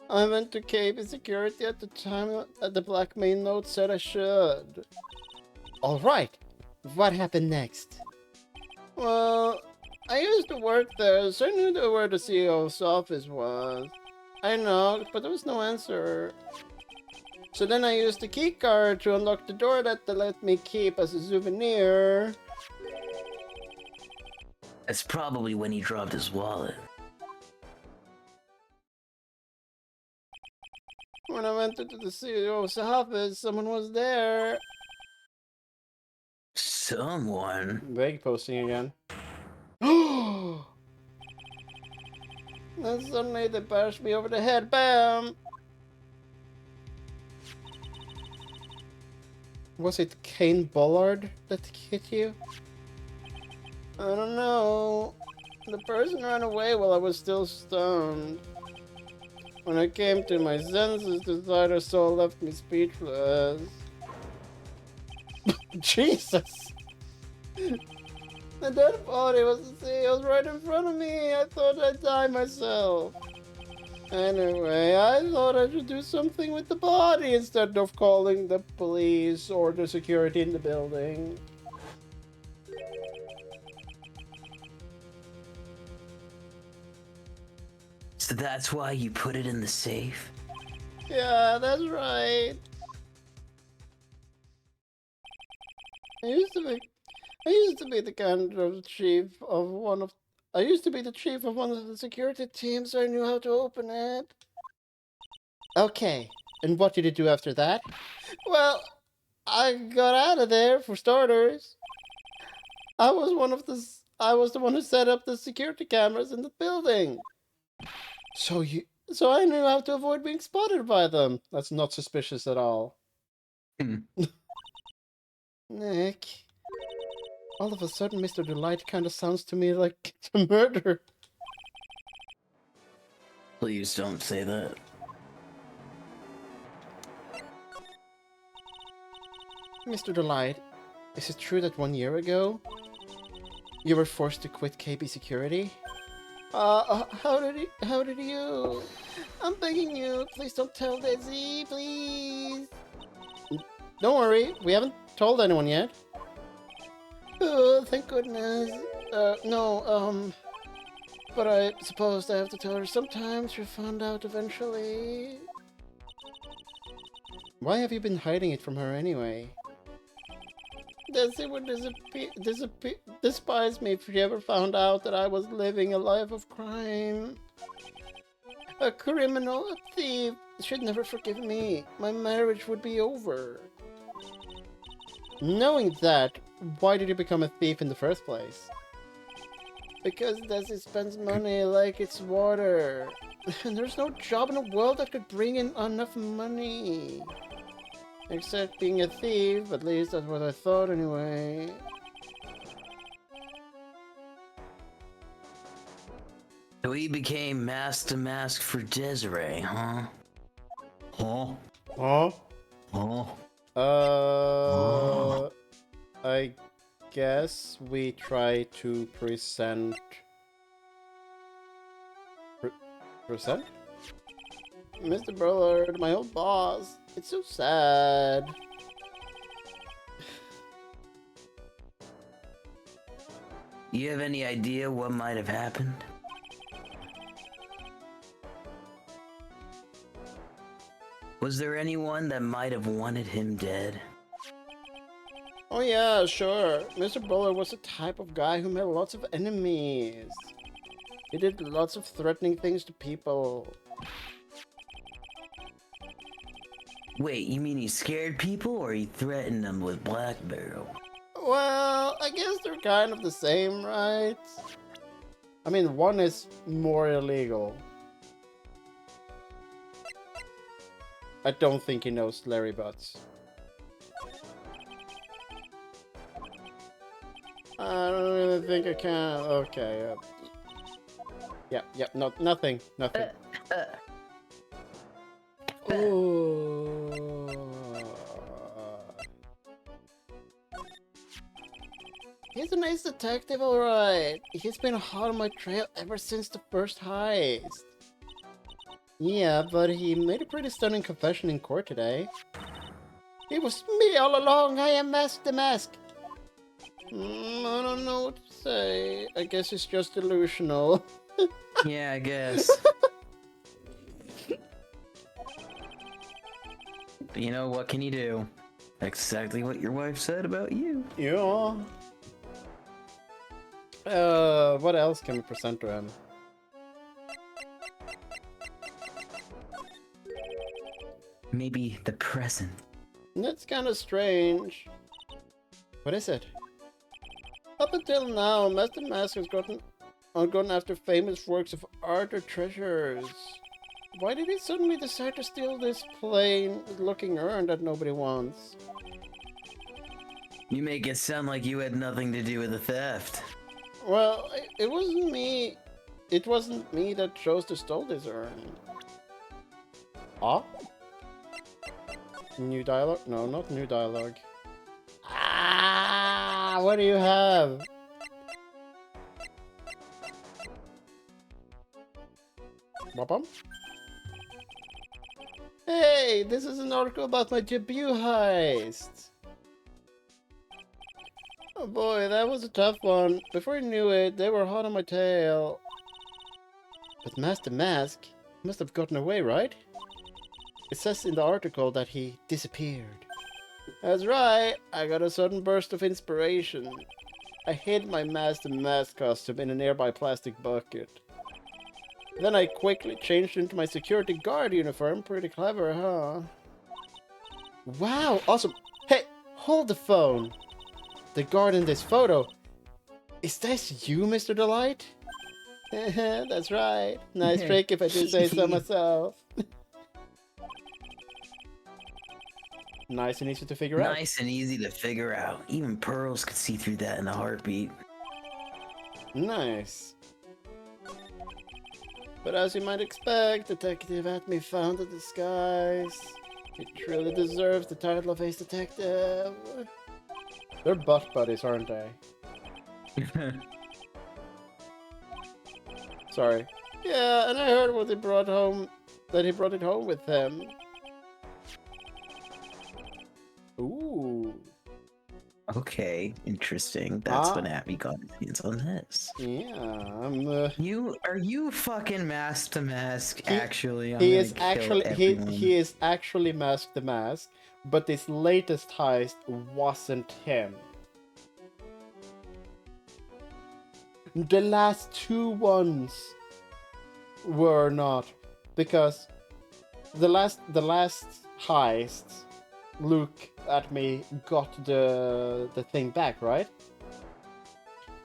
KB Security at the time that the blackmail note said I should. Alright, what happened next? Well, I used to work there, so I knew where the CEO's office was. I knocked, but there was no answer. So then I used the keycard to unlock the door that they let me keep as a souvenir. That's probably when he dropped his wallet. When I went into the CEO's office, someone was there. Someone? Vague posting again. Then suddenly they bashed me over the head. Bam! Was it Kane Bullard that hit you? I don't know. The person ran away while I was still stoned. When I came to my senses, the sight I saw left me speechless. Jesus! The dead body was right in front of me. I thought I'd die myself. Anyway, I thought I should do something with the body instead of calling the police or the security in the building. So that's why you put it in the safe? Yeah, that's right. I used to be the kind of chief of one of I used to be the chief of one of the security teams, so I knew how to open it. Okay, and what did you do after that? Well, I got out of there for starters. I was the one who set up the security cameras in the building. So I knew how to avoid being spotted by them. That's not suspicious at all. Nick. All of a sudden, Mr. Delight kind of sounds to me like a murder. Please don't say that. Mr. Delight, is it true that 1 year ago, you were forced to quit KB Security? How did you? I'm begging you, please don't tell Daisy, please. Don't worry, we haven't told anyone yet. Oh, thank goodness. No, but I suppose I have to tell her sometimes. She'll find out eventually. Why have you been hiding it from her anyway? Desi would despise me if she ever found out that I was living a life of crime. A criminal, a thief. She'd never forgive me. My marriage would be over. Knowing that, why did you become a thief in the first place? Because Desi spends money like it's water. And there's no job in the world that could bring in enough money. Except being a thief, at least that's what I thought anyway. So he became Master Mask for Desiree, huh? Huh? Huh? I guess we try to present... Present? Mr. Bullard, my old boss. It's so sad. You have any idea what might have happened? Was there anyone that might have wanted him dead? Oh yeah, sure. Mr. Bullard was the type of guy who made lots of enemies. He did lots of threatening things to people. Wait, you mean he scared people or he threatened them with Black Barrel? Well, I guess they're kind of the same, right? I mean, one is more illegal. I don't think he knows Larry Butts. I don't really think I can. Okay. Yeah, no, nothing. Ooh. He's a nice detective, alright. He's been hot on my trail ever since the first heist. Yeah, but he made a pretty stunning confession in court today. It was me all along. I am Master Mask. I don't know what to say. I guess it's just delusional. Yeah, I guess. But you know, what can you do? Exactly what your wife said about you. Yeah. What else can we present to him? Maybe the present. That's kind of strange. What is it? Up until now, Master Mask has gone after famous works of art or treasures. Why did he suddenly decide to steal this plain-looking urn that nobody wants? You make it sound like you had nothing to do with the theft. Well, it wasn't me. It wasn't me that chose to steal this urn. Ah? New dialogue? No, not new dialogue. Ah! What do you have? Bum? Hey, this is an article about my debut heist. Oh boy, that was a tough one. Before I knew it, they were hot on my tail. But Master Mask must have gotten away, right? It says in the article that he disappeared. That's right, I got a sudden burst of inspiration. I hid my Master Mask costume in a nearby plastic bucket. Then I quickly changed into my security guard uniform. Pretty clever, huh? Wow, awesome. Hey, hold the phone. The guard in this photo. Is this you, Mr. Delight? That's right. Nice trick if I do say so myself. Nice and easy to figure out. Nice and easy to figure out. Even Pearls could see through that in a heartbeat. Nice. But as you might expect, Detective Atme found the disguise. He truly deserves the title of Ace Detective. They're butt buddies, aren't they? Sorry. Yeah, and I heard what he brought home, that he brought it home with him. Ooh. Okay, interesting. That's when Abby got his hands on this. Yeah, Are you fucking Mask to Mask? Actually, he is actually Mask the Mask, but this latest heist wasn't him. The last two ones were not, because the last heist, Luke at me got the thing back, right?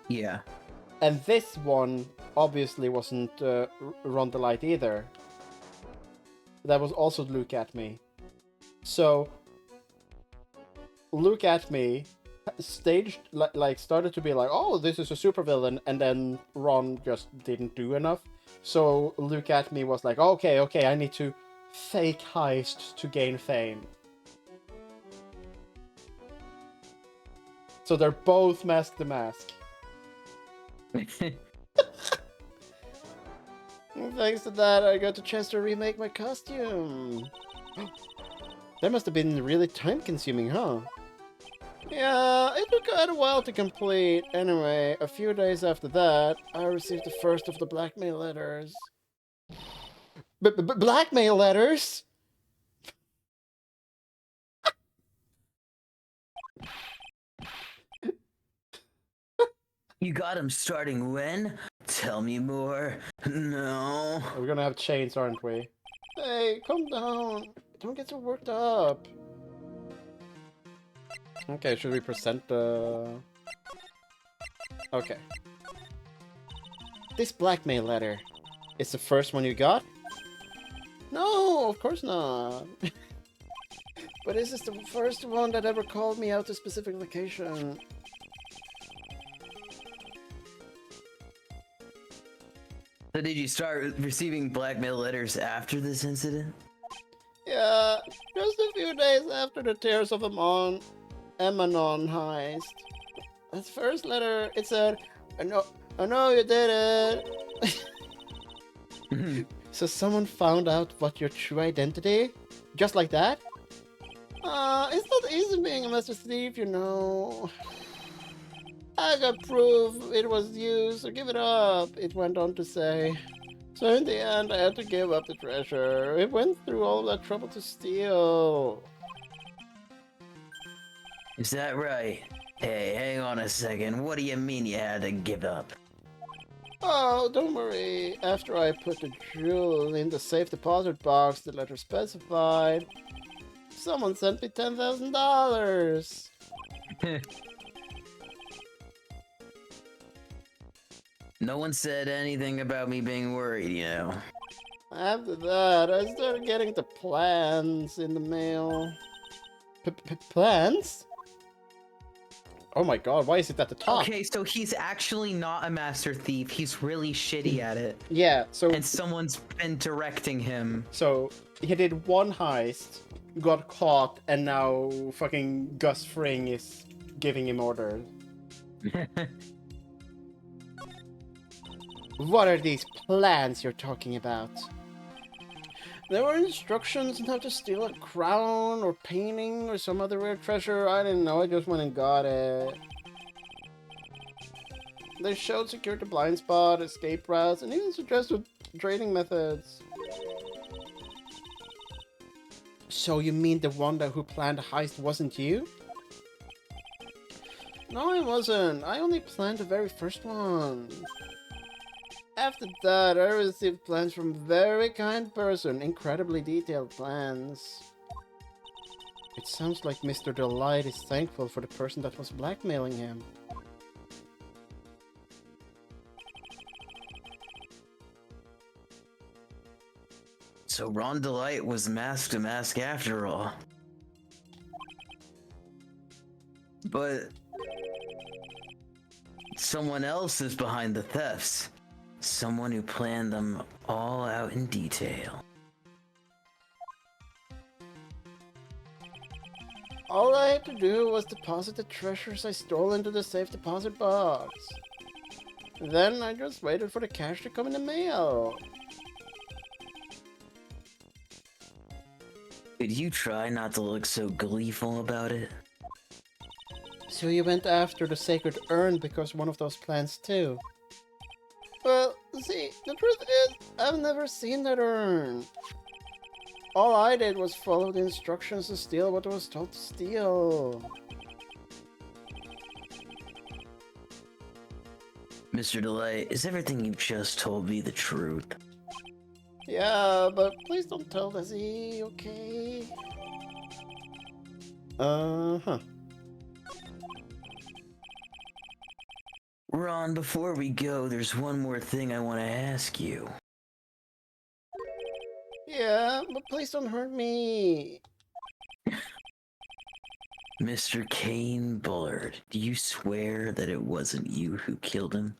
Yeah. And this one obviously wasn't Ron the Light either. That was also Luke at me. So Luke at me staged started to be like, oh, this is a supervillain, and then Ron just didn't do enough. So Luke at me was like, okay, I need to fake heist to gain fame. So they're both Mask the Mask. Thanks to that, I got a chance to remake my costume. That must have been really time-consuming, huh? Yeah, it took quite a while to complete. Anyway, a few days after that, I received the first of the blackmail letters. Blackmail letters? You got him starting when? Tell me more. No. We're gonna have chains, aren't we? Hey, calm down. Don't get so worked up. Okay, should we present the... Okay. This blackmail letter. It's the first one you got? No, of course not. But this is the first one that ever called me out to a specific location. So did you start receiving blackmail letters after this incident? Yeah, just a few days after the Tears of Emanon heist. That first letter, it said, I know you did it. So someone found out what your true identity? Just like that? It's not easy being a master thief, you know. I got proof it was you, so give it up, it went on to say. So in the end, I had to give up the treasure. It went through all that trouble to steal. Is that right? Hey, hang on a second. What do you mean you had to give up? Oh, don't worry. After I put the jewel in the safe deposit box the letter specified, someone sent me $10,000. No one said anything about me being worried, you know. After that, I started getting the plans in the mail. Plans? Oh my god, why is it at the top? Okay, so he's actually not a master thief. He's really shitty at it. Yeah, so And someone's been directing him. so he did one heist, got caught, and now fucking Gus Fring is giving him orders. What are these plans you're talking about? There were instructions on how to steal a crown or painting or some other rare treasure. I didn't know, I just went and got it. They showed security blind spot, escape routes, and even suggested trading methods. So you mean the one who planned the heist wasn't you? No, it wasn't. I only planned the very first one. After that, I received plans from a very kind person. Incredibly detailed plans. It sounds like Mr. Delight is thankful for the person that was blackmailing him. So Ron Delight was mask to mask after all. But someone else is behind the thefts. Someone who planned them all out in detail. All I had to do was deposit the treasures I stole into the safe deposit box. Then I just waited for the cash to come in the mail. Could you try not to look so gleeful about it? So you went after the sacred urn because one of those plans too? Well, see, the truth is, I've never seen that urn. All I did was follow the instructions to steal what I was told to steal. Mr. Delight, is everything you've just told me the truth? Yeah, but please don't tell Desi, okay? Uh-huh. Ron, before we go, there's one more thing I want to ask you. Yeah, but please don't hurt me. Mr. Kane Bullard, do you swear that it wasn't you who killed him?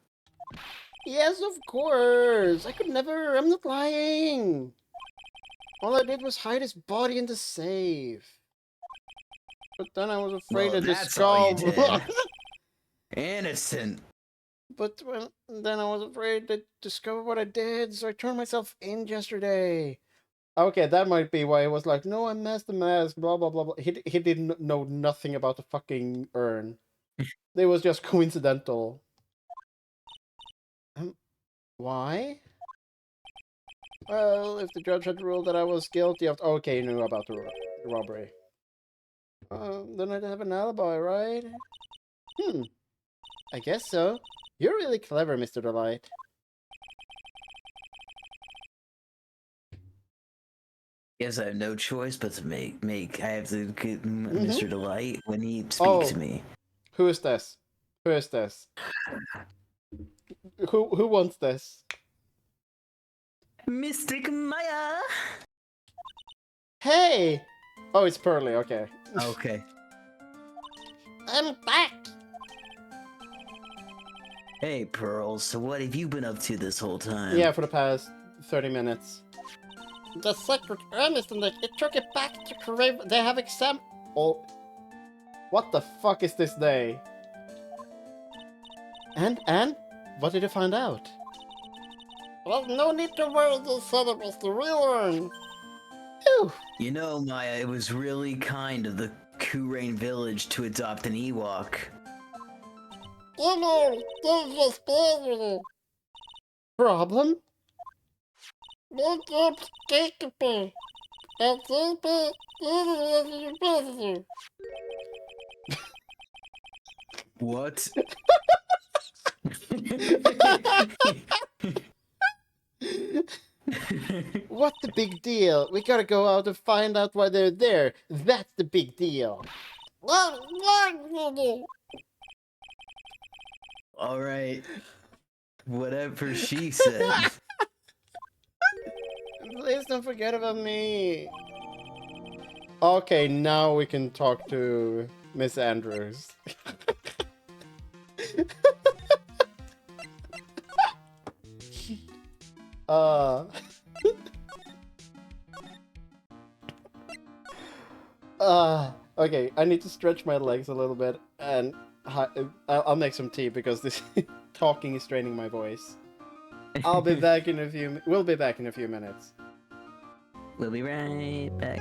Yes, of course. I could never. I'm not lying. All I did was hide his body in the safe. But then I was afraid Well, of the that's all skull. you did. Innocent. But then I was afraid to discover what I did, so I turned myself in yesterday. Okay, that might be why I was like, no, I masked the mask, blah, blah, blah, blah. He didn't know nothing about the fucking urn. It was just coincidental. Why? Well, if the judge had ruled that I was guilty of... Okay, he knew about the robbery. Then I'd have an alibi, right? I guess so. You're really clever, Mr. Delight. Guess I have no choice but to I have to get Mr. Delight when he speaks to me. Who is this? Who is this? Who wants this? Mystic Maya! Hey! Oh, it's Pearly, okay. Okay. I'm back! Hey, Pearl, so what have you been up to this whole time? Yeah, for the past 30 minutes. The sacred urn is in the... It took it back to Crave... They have exam... Oh. What the fuck is this day? And? What did you find out? Well, no need to worry, they said it was the real urn. Phew. You know, Maya, it was really kind of the Kurain village to adopt an Ewok. Problem? What? What the big deal? We gotta go out and find out why they're there. That's the big deal. Alright. Whatever she said. Please don't forget about me. Okay, now we can talk to Miss Andrews. Uh. Okay, I need to stretch my legs a little bit, and I'll make some tea because this talking is straining my voice. I'll be back in a few. We'll be back in a few minutes. We'll be right back.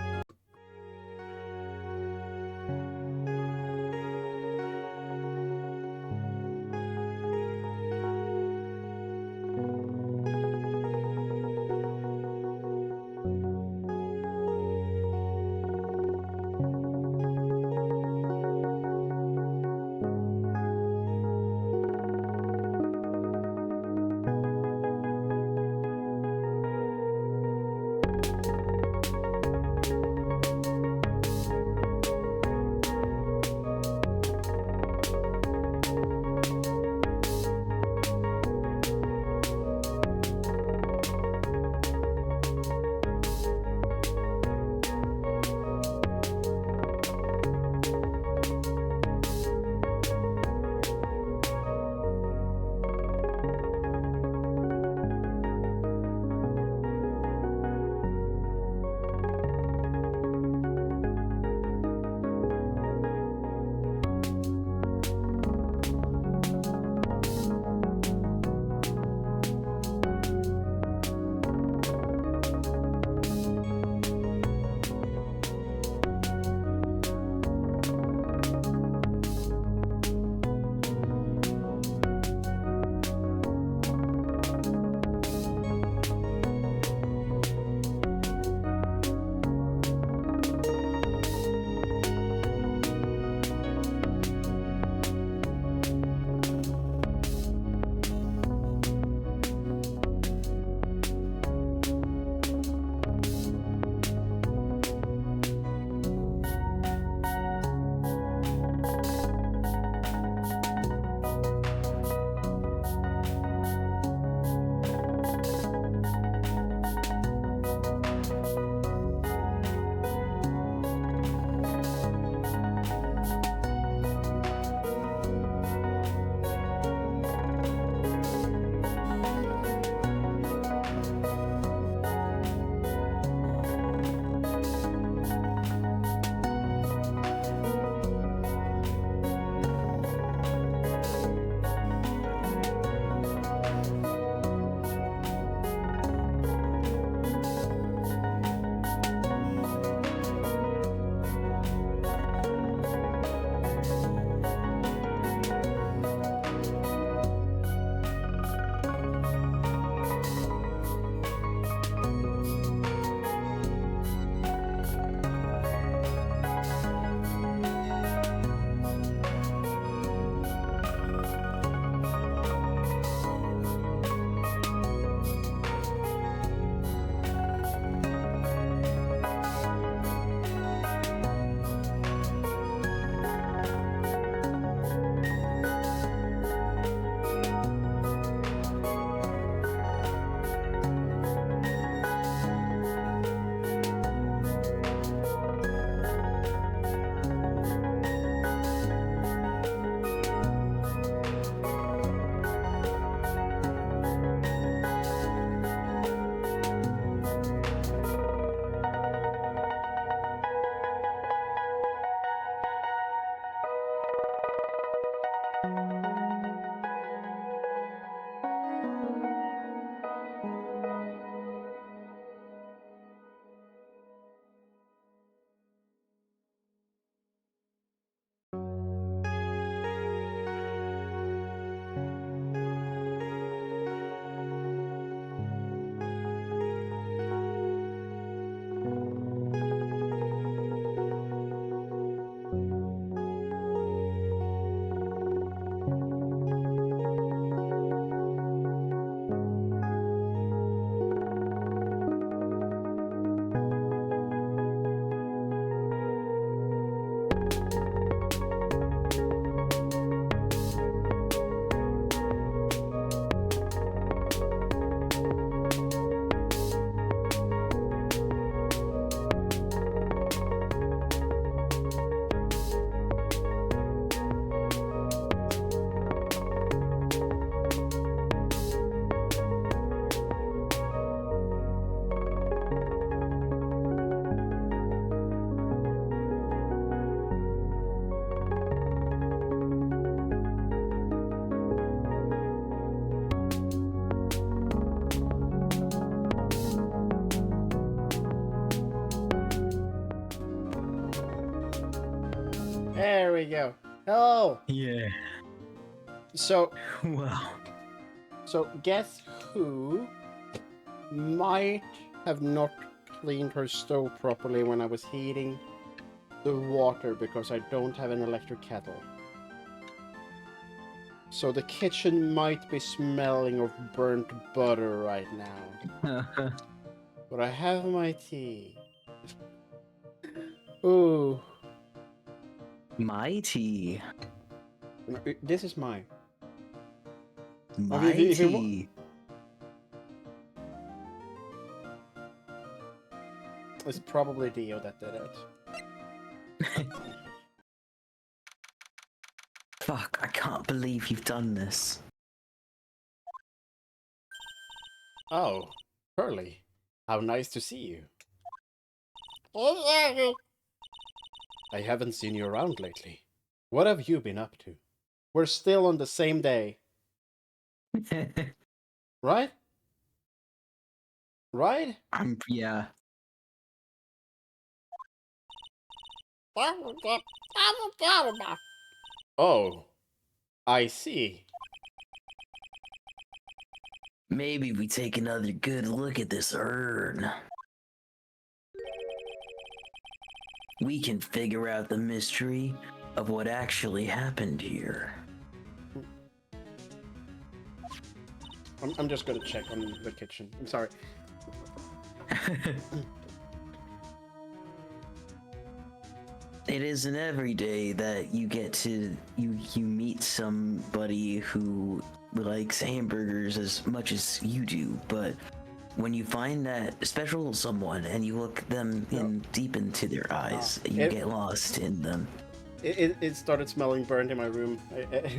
There we go. Oh, Yeah. so Wow. guess who might have not cleaned her stove properly when I was heating the water because I don't have an electric kettle. So the kitchen might be smelling of burnt butter right now. But I have my tea. Ooh. Mighty. This is mine. Mighty. if you It's probably Dio that did it. Fuck, I can't believe you've done this. Oh, Pearly. How nice to see you. I haven't seen you around lately. What have you been up to? We're still on the same day, right? Right? Yeah. Oh, I see. Maybe we take another good look at this urn. We can figure out the mystery of what actually happened here. I'm just gonna check on the kitchen. I'm sorry. It isn't every day that you get to you meet somebody who likes hamburgers as much as you do, but when you find that special someone and you look them deep into their eyes, you get lost in them. It started smelling burnt in my room,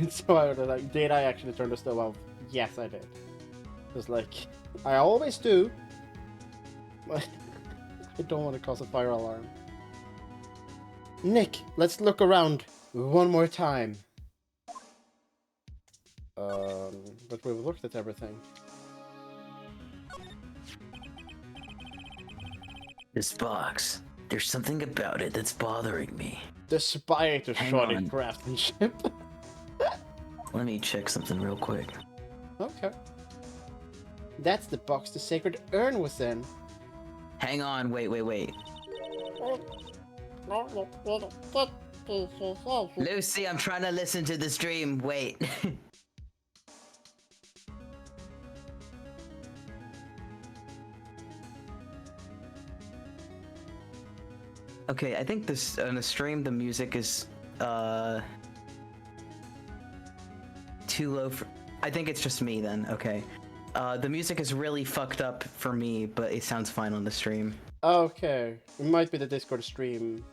so I was like, did I actually turn the stove off? Yes, I did. It's like, I always do, but I don't want to cause a fire alarm. Nick, let's look around one more time. But we've looked at everything. This box, there's something about it that's bothering me. The spire to Hang shoddy on. craftsmanship. Let me check something real quick. Okay. That's the box the sacred urn was in. Hang on, wait. Lucy, I'm trying to listen to the stream. Wait. Okay, I think this on the stream the music is too low for. I think it's just me then. Okay. The music is really fucked up for me, but it sounds fine on the stream. Okay. It might be the Discord stream.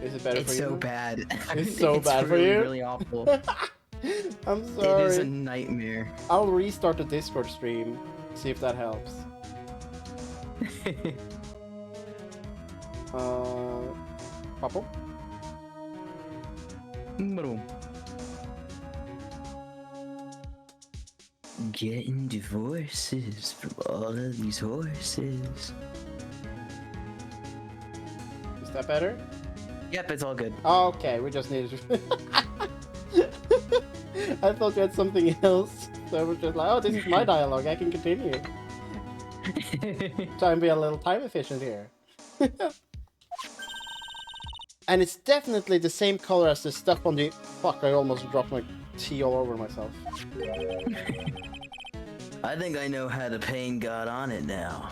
Is it better It's for you? so bad. It's so bad for really, you? really awful. I'm It sorry. is a nightmare. I'll restart the Discord stream. See if that helps. Purple? Getting divorces from all of these horses. Is that better? Yep, it's all good. Okay, we just needed to... I thought you had something else. So I was just like, oh, this is my dialogue, I can continue. Try and be a little time efficient here. And it's definitely the same color as the stuff on the... Fuck, I almost dropped my tea all over myself. I think I know how the pain got on it now.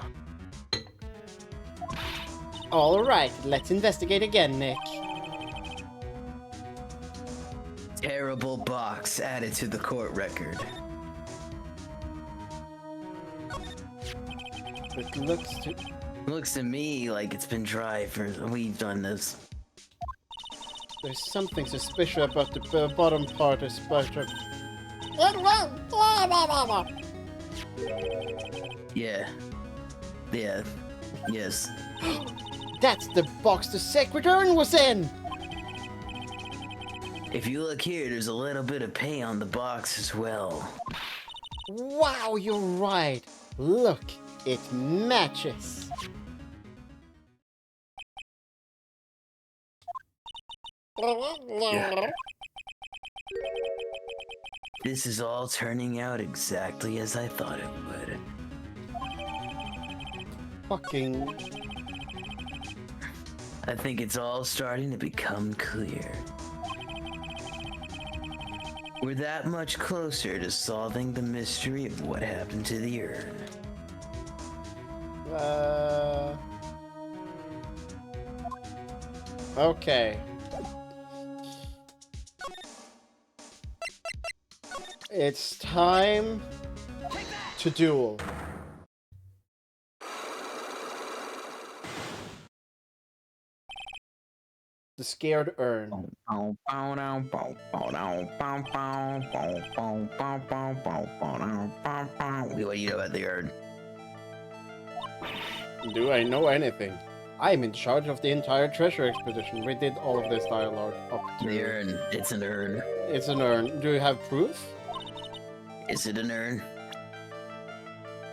Alright, let's investigate again, Nick. Terrible box added to the court record. It Looks to me like it's been dry for we've done this. There's something suspicious about the bottom part, especially. Yeah. Yes. That's the box the sacred urn was in! If you look here, there's a little bit of paint on the box as well. Wow, you're right. Look, it matches. This is all turning out exactly as I thought it would. Fucking... I think it's all starting to become clear. We're that much closer to solving the mystery of what happened to the urn. Okay. It's time to duel. The scared urn. What do you know about the urn? Do I know anything? I'm in charge of the entire treasure expedition. We did all of this dialogue up to... The urn. It's an urn. It's an urn. Do you have proof? Is it an urn?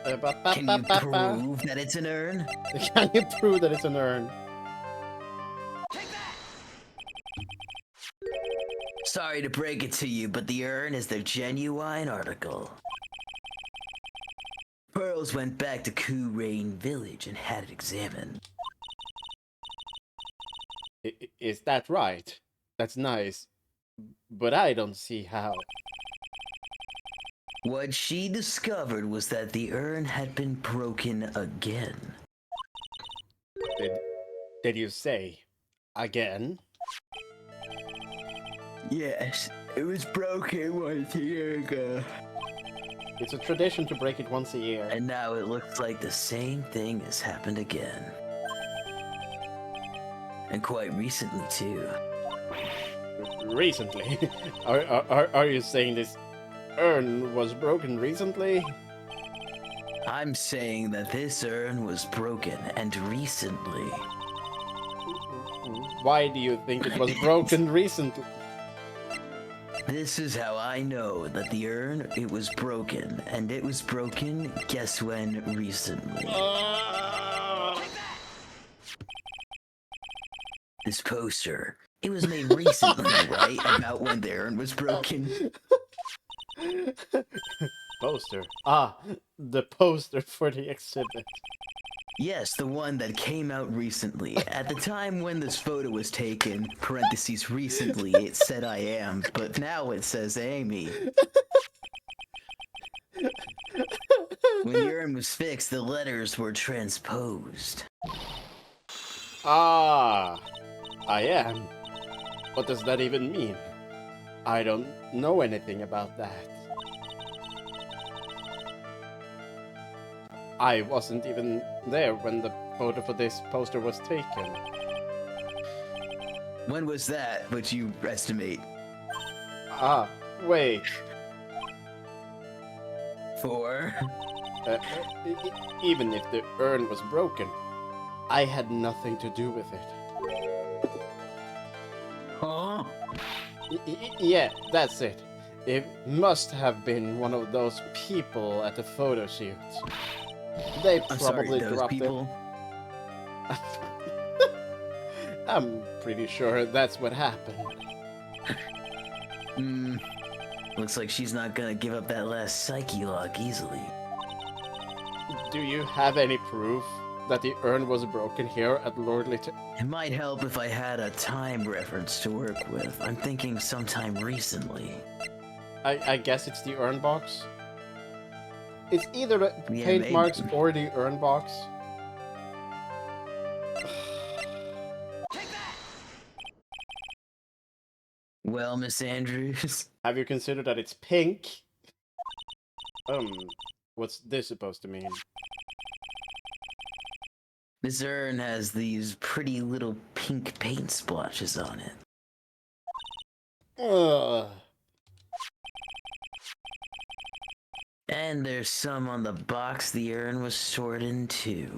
Can Can you prove that it's an urn? Can you prove that it's an urn? Sorry to break it to you, but the urn is the genuine article. Pearls went back to Rain Village and had it examined. Is that right? That's nice. But I don't see how. What she discovered was that the urn had been broken again. Did you say again? Yes, it was broken once a year ago. It's a tradition to break it once a year. And now it looks like the same thing has happened again. And quite recently, too. Recently? Are you saying this urn was broken recently? I'm saying that this urn was broken, and recently. Why do you think it was broken recently? This is how I know that the urn, it was broken. And it was broken, guess when, recently. This poster, it was made recently, right? About when the urn was broken. Poster. Ah, the poster for the exhibit. Yes, the one that came out recently. At the time when this photo was taken, parentheses recently, it said I am, but now it says Amy. When the urn was fixed, the letters were transposed. Ah, I am. What does that even mean? I don't know anything about that. I wasn't even there when the photo for this poster was taken. When was that, would you estimate? Ah, wait. For? Even if the urn was broken, I had nothing to do with it. Huh? Yeah, that's it. It must have been one of those people at the photo shoot. They I'm probably sorry, those dropped people? it. I'm pretty sure that's what happened. Looks like she's not gonna give up that last psyche lock easily. Do you have any proof that the urn was broken here at Lordly It might help if I had a time reference to work with. I'm thinking sometime recently. I guess it's the urn box? It's either the Yeah, paint maybe. marks or the urn box. Well, Miss Andrews, Have you considered that it's pink? What's this supposed to mean? this urn has these pretty little pink paint splotches on it. Ugh. And there's some on the box the urn was stored in, too.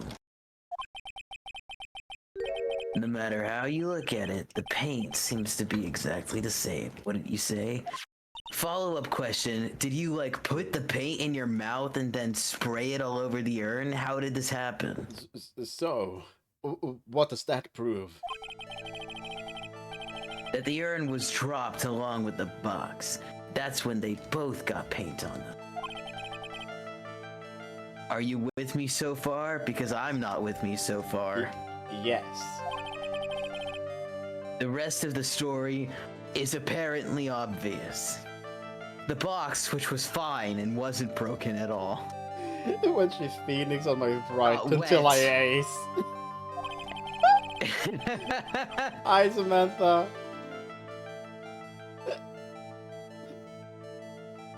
No matter how you look at it, the paint seems to be exactly the same. What did you say? Follow-up question, did you, like, put the paint in your mouth and then spray it all over the urn? How did this happen? So, what does that prove? that the urn was dropped along with the box. That's when they both got paint on them. Are you with me so far? Because I'm not with me so far. Yes. The rest of the story is apparently obvious. The box, which was fine and wasn't broken at all. When she's Phoenix on my right until wet. I ace. Hi, Samantha.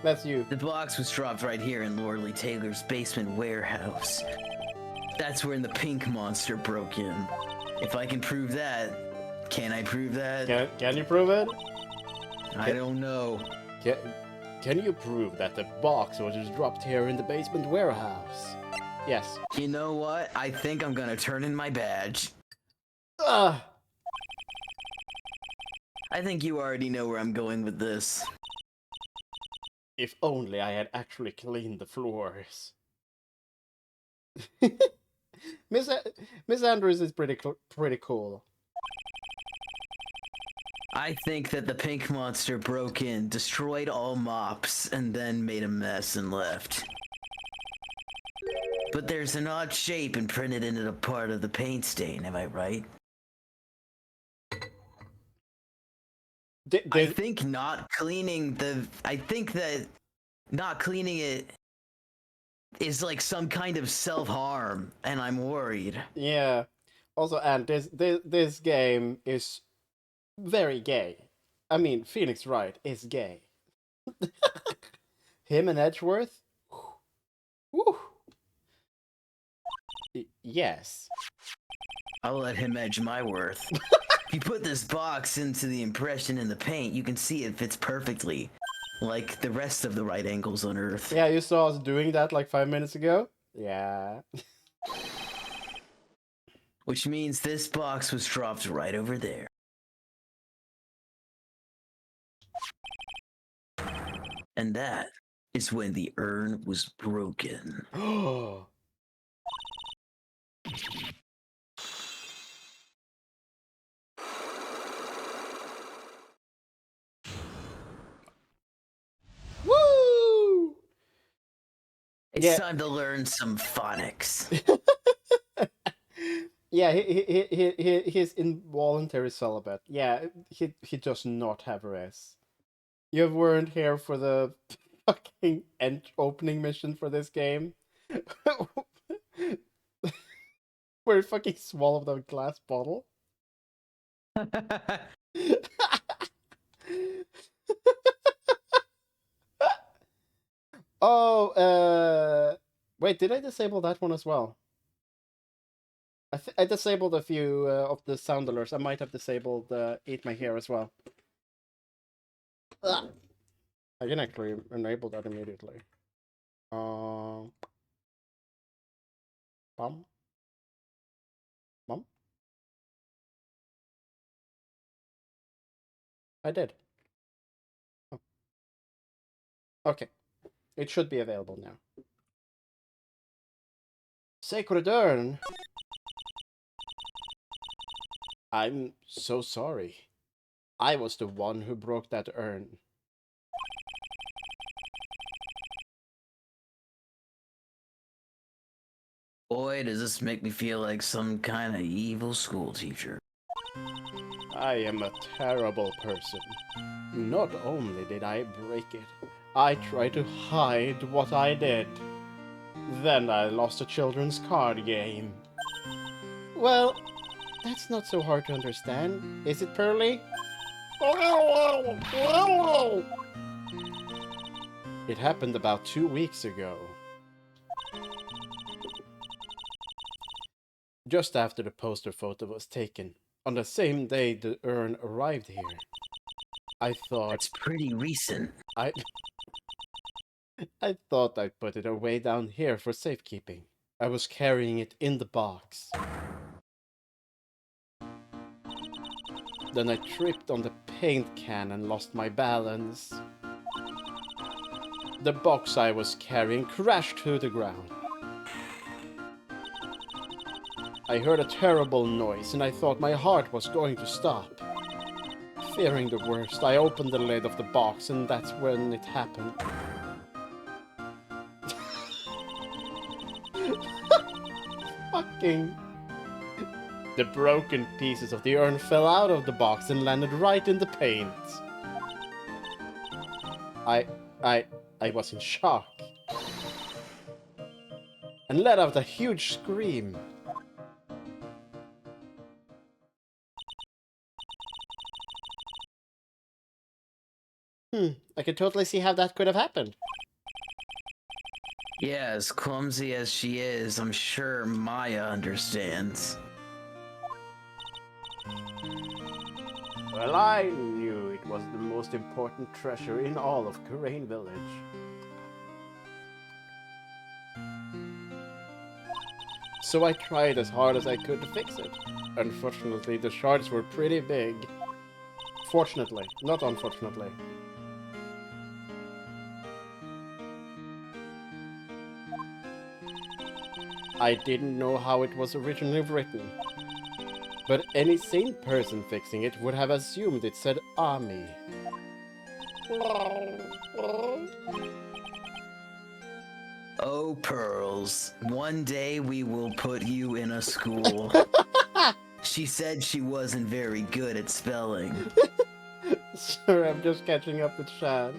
That's you. The box was dropped right here in Loreley Taylor's basement warehouse. That's when the pink monster broke in. If I can prove that, can I prove that? Can you prove it? I don't know. Can you prove that the box was just dropped here in the basement warehouse? Yes. You know what? I think I'm gonna turn in my badge. Ugh. I think you already know where I'm going with this. If only I had actually cleaned the floors. Miss Andrews is pretty cool. I think that the pink monster broke in, destroyed all mops, and then made a mess and left. But there's an odd shape imprinted into a part of the paint stain, am I right? I think not cleaning it is like some kind of self-harm, and I'm worried. Yeah. Also, and this game is very gay. I mean, Phoenix Wright is gay. Him and Edgeworth? Woo. Yes. I'll let him edge my worth. If you put this box into the impression in the paint, you can see it fits perfectly. Like the rest of the right angles on Earth. Yeah, you saw us doing that like 5 minutes ago? Yeah. Which means this box was dropped right over there. And that is when the urn was broken. Oh. Woo! It's time to learn some phonics. Yeah, he's involuntary celibate. Yeah, he does not have res. You weren't here for the fucking opening mission for this game. Where he fucking swallowed a glass bottle. Oh, wait, did I disable that one as well? I disabled a few of the sound alerts. I might have disabled Eat My Hair as well. Ugh. I can actually enable that immediately. Bum. Bum. I did. Oh. Okay. It should be available now. Sacred Urn. I'm so sorry. I was the one who broke that urn. Boy, does this make me feel like some kind of evil school teacher. I am a terrible person. Not only did I break it, I tried to hide what I did. Then I lost a children's card game. Well, that's not so hard to understand, is it, Pearly? It happened about 2 weeks ago. Just after the poster photo was taken, on the same day the urn arrived here. I thought... That's pretty recent. I thought I'd put it away down here for safekeeping. I was carrying it in the box. Then I tripped on the paint can and lost my balance. The box I was carrying crashed to the ground. I heard a terrible noise and I thought my heart was going to stop. Fearing the worst, I opened the lid of the box, and that's when it happened. Fucking... The broken pieces of the urn fell out of the box and landed right in the paint. I was in shock. And let out a huge scream. I can totally see how that could have happened. Yeah, as clumsy as she is, I'm sure Maya understands. Well, I knew it was the most important treasure in all of Kurain Village. So I tried as hard as I could to fix it. Unfortunately, the shards were pretty big. Fortunately, not unfortunately. I didn't know how it was originally written. But any sane person fixing it would have assumed it said Ami. Oh, Pearls, one day we will put you in a school. She said she wasn't very good at spelling. Sorry, I'm just catching up with Shad.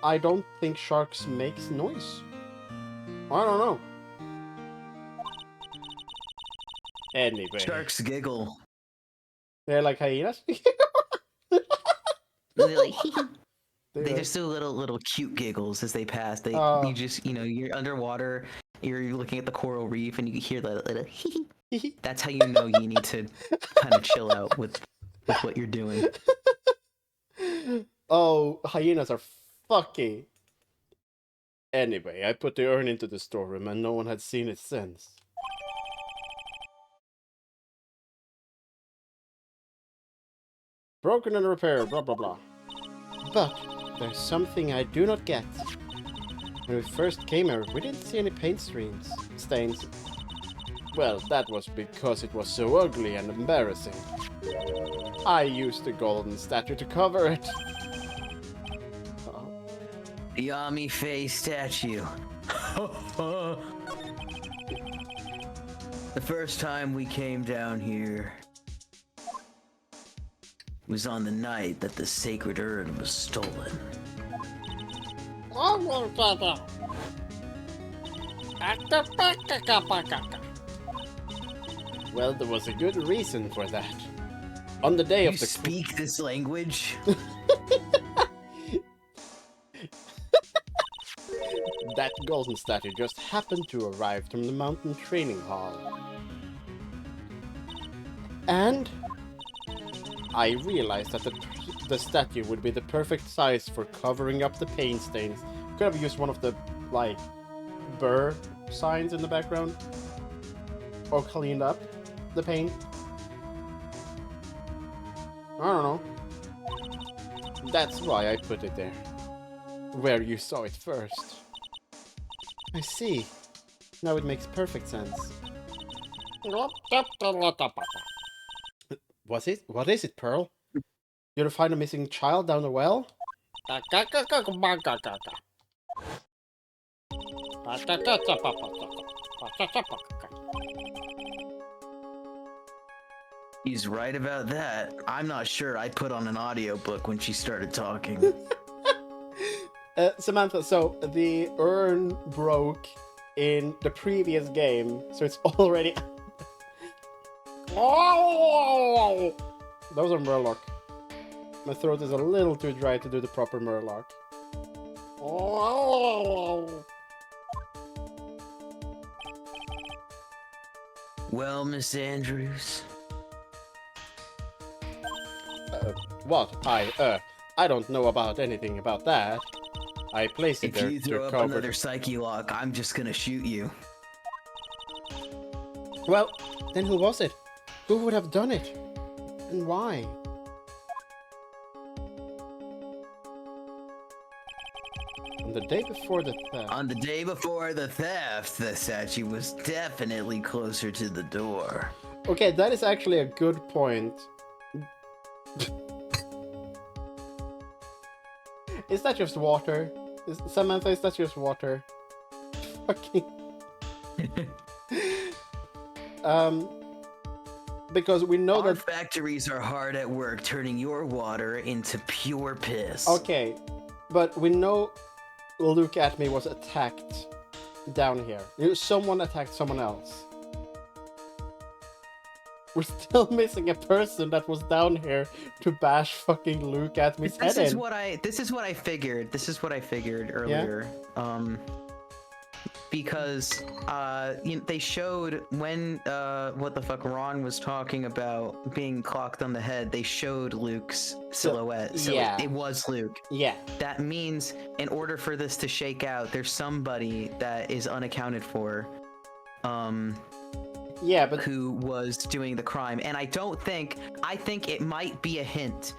I don't think sharks makes noise. I don't know. Anyway. Sharks giggle. They're like hyenas? They're like, they They're just do little cute giggles as they pass. You just, you're underwater, you're looking at the coral reef, and you hear that little That's how you know you need to kind of chill out with what you're doing. Oh, hyenas are fucky. Anyway, I put the urn into the storeroom and no one had seen it since. Broken and repaired, blah blah blah. But there's something I do not get. When we first came here, we didn't see any paint stains. Well, that was because it was so ugly and embarrassing. I used the golden statue to cover it. The Ami face statue. The first time we came down here was on the night that the sacred urn was stolen. Well, there was a good reason for that. On the day of the... You speak this language? That golden statue just happened to arrive from the mountain training hall. And I realized that the statue would be the perfect size for covering up the paint stains. Could have used one of the, like, burr signs in the background. Or cleaned up the paint. I don't know. That's why I put it there. Where you saw it first. I see. Now it makes perfect sense. Was it? What is it, Pearl? You're to find a missing child down the well? He's right about that. I'm not sure I put on an audiobook when she started talking. Samantha, so the urn broke in the previous game, so it's already... Those are Murloc. My throat is a little too dry to do the proper Murloc. Well, Miss Andrews. What? I don't know about anything about that. I placed it If there you to throw up cover... another psyche lock, I'm just gonna shoot you. Well, then who was it? Who would have done it? And why? On the day before the theft. On the day before the theft, the statue was definitely closer to the door. Okay, that is actually a good point. Is that just water? Samantha, is that just water? Fucking. Because we know Our that. factories are hard at work turning your water into pure piss. Okay, but we know Luke at me was attacked down here. Someone attacked someone else. We're still missing a person that was down here to bash fucking Luke at me's head in. This is what I figured. This is what I figured earlier. Because they showed when what the fuck Ron was talking about being clocked on the head. They showed Luke's silhouette, so yeah. it was Luke. Yeah. That means in order for this to shake out, there's somebody that is unaccounted for. Yeah, but who was doing the crime, and I think it might be a hint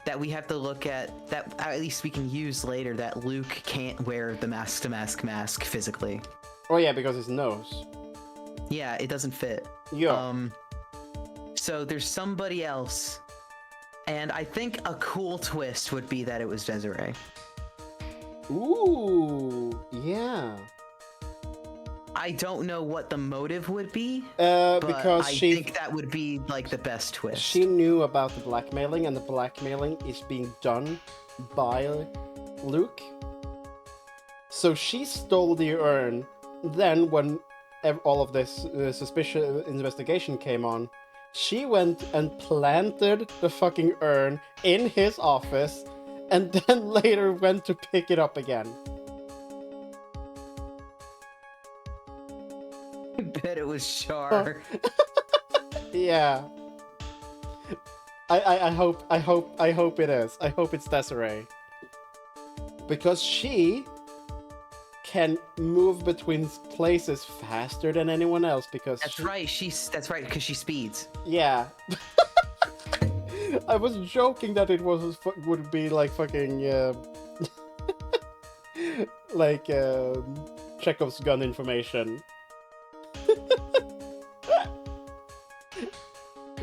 that we have to look at, that at least we can use later, that Luke can't wear the mask physically. Oh yeah, because his nose. Yeah, it doesn't fit. Yeah. So there's somebody else, and I think a cool twist would be that it was Desiree. Ooh, yeah. I don't know what the motive would be, because I she think that would be like the best twist. she knew about the blackmailing, and the blackmailing is being done by Luke. So she stole the urn. Then, when all of this suspicious investigation came on, she went and planted the fucking urn in his office, and then later went to pick it up again. I bet it was Char. Yeah. I hope it is. I hope it's Desiree. Because she can move between places faster than anyone else, because That's right, because she speeds. Yeah. I was joking that it would be like fucking like Chekhov's gun information.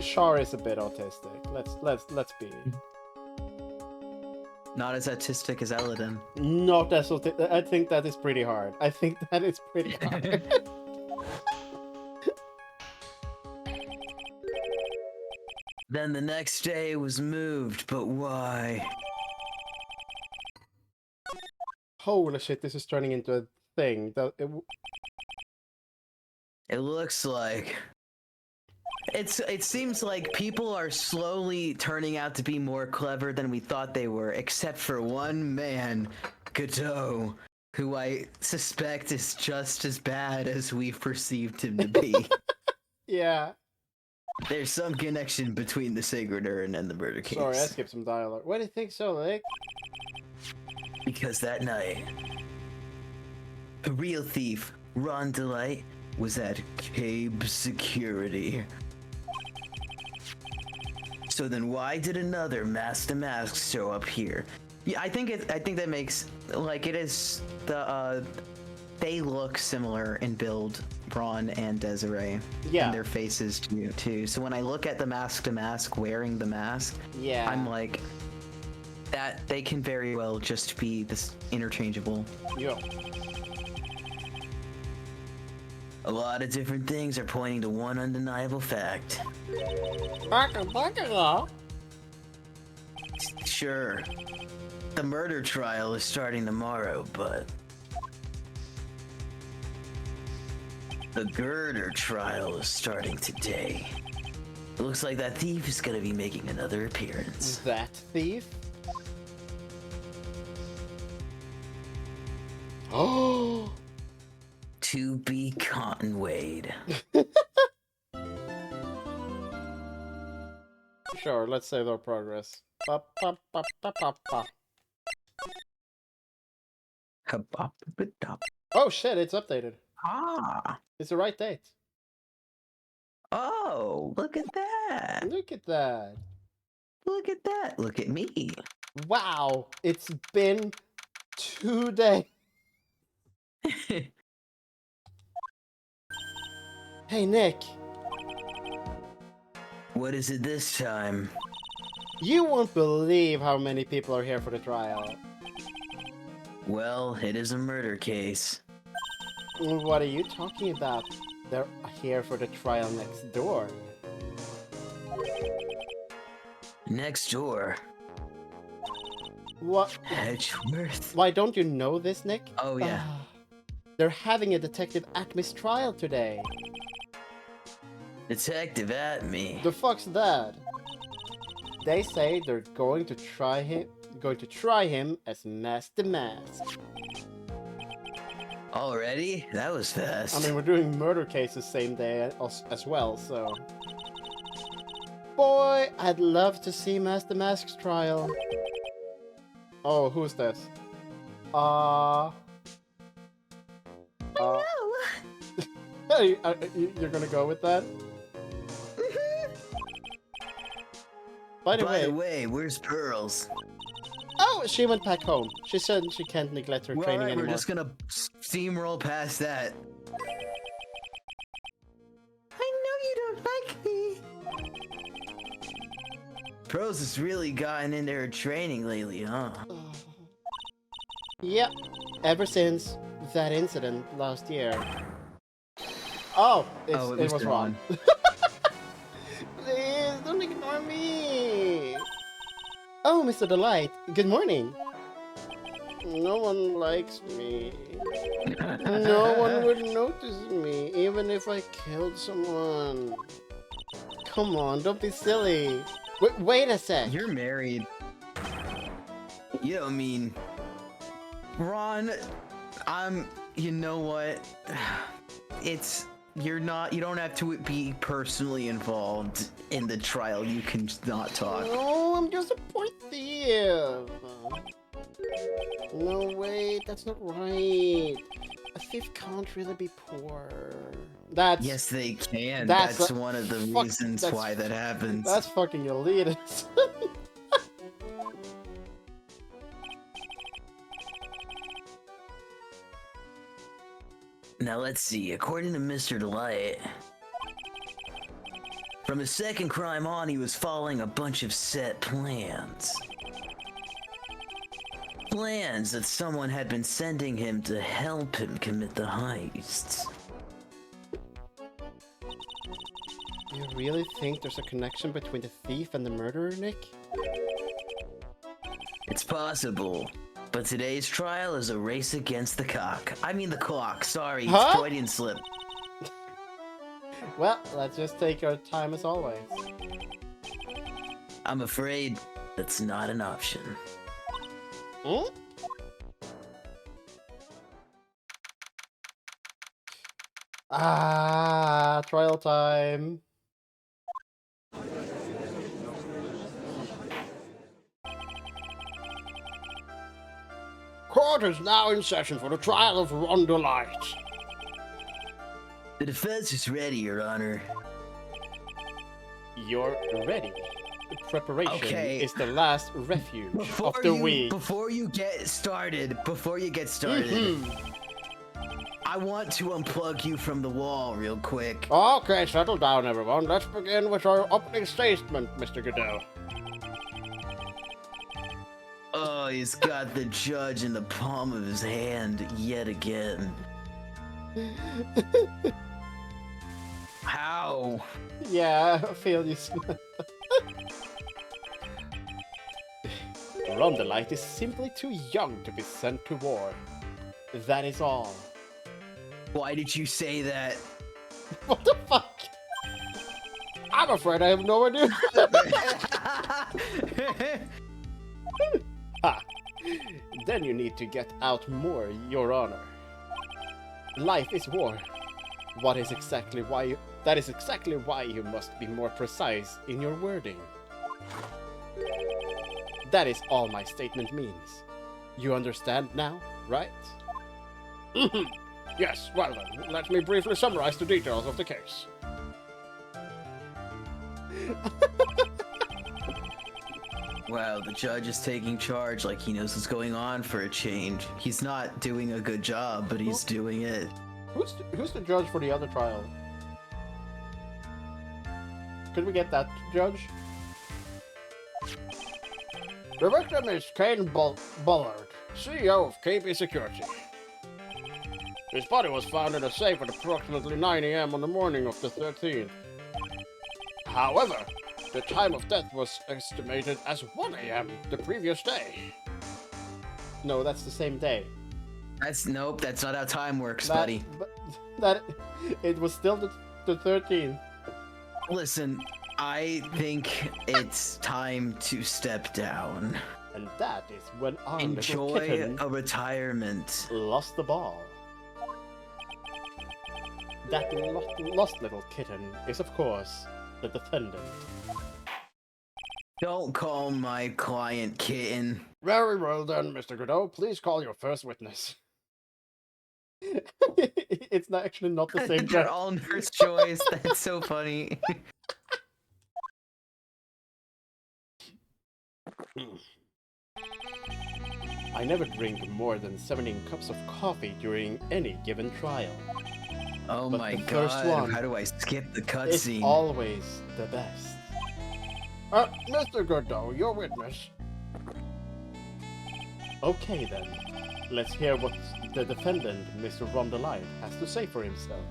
Char is a bit autistic. Let's be. Not as autistic as Eladin. Not as autistic. I think that is pretty hard. I think that is pretty hard. Then the next day was moved, but why? Holy shit! This is turning into a thing. It looks like It seems like people are slowly turning out to be more clever than we thought they were, except for one man, Godot, who I suspect is just as bad as we've perceived him to be. Yeah. there's some connection between the sacred urn and the murder case. Sorry, I skipped some dialogue. Why do you think so, Lake? Because that night, the real thief, Ron Delight, was at Cabe Security. So then why did another Mask to Mask show up here? Yeah, I think that makes, like, it is the they look similar in build, Ron and Desiree. Yeah. And their faces too. So when I look at the Mask to Mask wearing the mask, Yeah. I'm like, that they can very well just be this interchangeable. Yeah. A lot of different things are pointing to one undeniable fact. Sure, the murder trial is starting tomorrow, but the girder trial is starting today. It looks like that thief is gonna be making another appearance. That thief? Oh! To be Cottonwade. Sure, let's save our progress. Ba, ba, ba, ba, ba, ba. Oh shit, it's updated. Ah! It's the right date. Oh, look at that! Look at that. Look at that! Look at me! Wow, it's been Today. Hey, Nick. What is it this time? You won't believe how many people are here for the trial. Well, it is a murder case. What are you talking about? They're here for the trial next door. Next door. What? Hedgeworth? Why don't you know this, Nick? Oh, yeah. They're having a Detective Acme's trial today. Detective at me. The fuck's that? They say they're going to try him as Master Mask. Already? That was fast. I mean, we're doing murder cases same day as well, so... Boy, I'd love to see Master Mask's trial. Oh, who's this? Hey, you're gonna go with that? By the way, where's Pearls? oh, she went back home. She said she can't neglect her Well, training alright, anymore. we're just gonna steamroll past that. I know you don't like me. Pearls has really gotten into her training lately, huh? Yep, ever since that incident last year. Oh, it was wrong. Please, don't ignore me. Oh, Mr. Delight, good morning. No one likes me. No one would notice me, even if I killed someone. Come on, don't be silly. Wait a sec. You're married. You don't mean... Ron, you know what? You don't have to be personally involved in the trial. You can not talk. No, I'm just a poor thief. No, wait, that's not right. A thief can't really be poor. Yes, they can. That's That's one of the reasons that's- why that happens. That's fucking elitist. Now let's see, according to Mr. Delight, from his second crime on, he was following a bunch of set plans. Plans that someone had been sending him to help him commit the heists. Do you really think there's a connection between the thief and the murderer, Nick? It's possible, but today's trial is a race against the clock. I mean the clock, sorry, Huh? Freudian slip. Well, let's just take our time as always. I'm afraid that's not an option. Hmm? Ah, trial time. Court is now in session for the trial of Ronin. The defense is ready, Your Honor. You're ready. Preparation Okay. is the last refuge of the week. Before you get started, I want to unplug you from the wall real quick. Okay, settle down, everyone. Let's begin with our opening statement, Mr. Goodell. Oh, he's got the judge in the palm of his hand yet again. How? Yeah, I feel you. Rondelite is simply too young to be sent to war. That is all. Why did you say that? What the fuck? I'm afraid I have no idea. Ha! Then you need to get out more, Your Honor. Life is war. That is exactly why you must be more precise in your wording. That is all my statement means. You understand now, right? Yes, well then, let me briefly summarize the details of the case. Wow, the judge is taking charge like he knows what's going on for a change. He's not doing a good job, but he's doing it. Who's the judge for the other trial? Could we get that judge? The victim is Kane Bullard, CEO of KB Security. His body was found in a safe at approximately 9 AM on the morning of the 13th. However, the time of death was estimated as 1 AM the previous day. No, that's the same day. Nope, that's not how time works, buddy. It was still the 13th. Listen, I think it's time to step down. And that is when our little Enjoy kitten a retirement. lost the ball. That lost little kitten is, of course, the defendant. Don't call my client kitten. Very well done, Mr. Godot. Please call your first witness. It's not actually not the same They're judge. all Nurse Joyce. That's so funny. I never drink more than 17 cups of coffee during any given trial. Oh But my the first god, one how do I skip the It's cutscene? always the best. Mr. Godot, your witness. Okay then. Let's hear what the defendant, Mr. Rondelite, has to say for himself.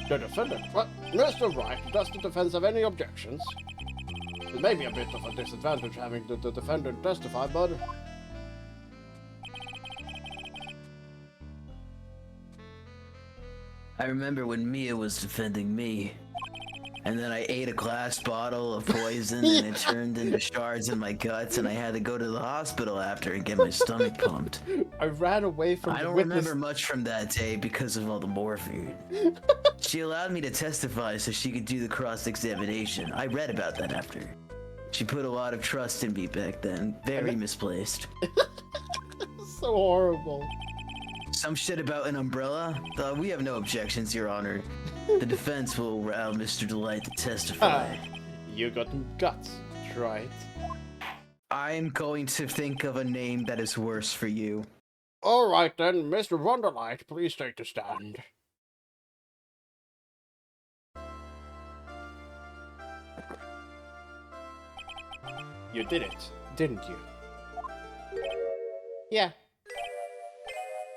The defendant? What? Mr. Wright, does the defense have any objections? It may be a bit of a disadvantage having the defendant testify, but... I remember when Mia was defending me. And then I ate a glass bottle of poison and it turned into shards in my guts and I had to go to the hospital after and get my stomach pumped. I ran away from I the don't witness... remember much from that day because of all the morphine. She allowed me to testify so she could do the cross-examination. I read about that after. She put a lot of trust in me back then. Very misplaced. So horrible. Some shit about an umbrella? We have no objections, Your Honor. The defense will allow Mr. Delight to testify. You got guts, right? I'm going to think of a name that is worse for you. Alright then, Mr. Wonderlight, please take the stand. You did it, didn't you? Yeah.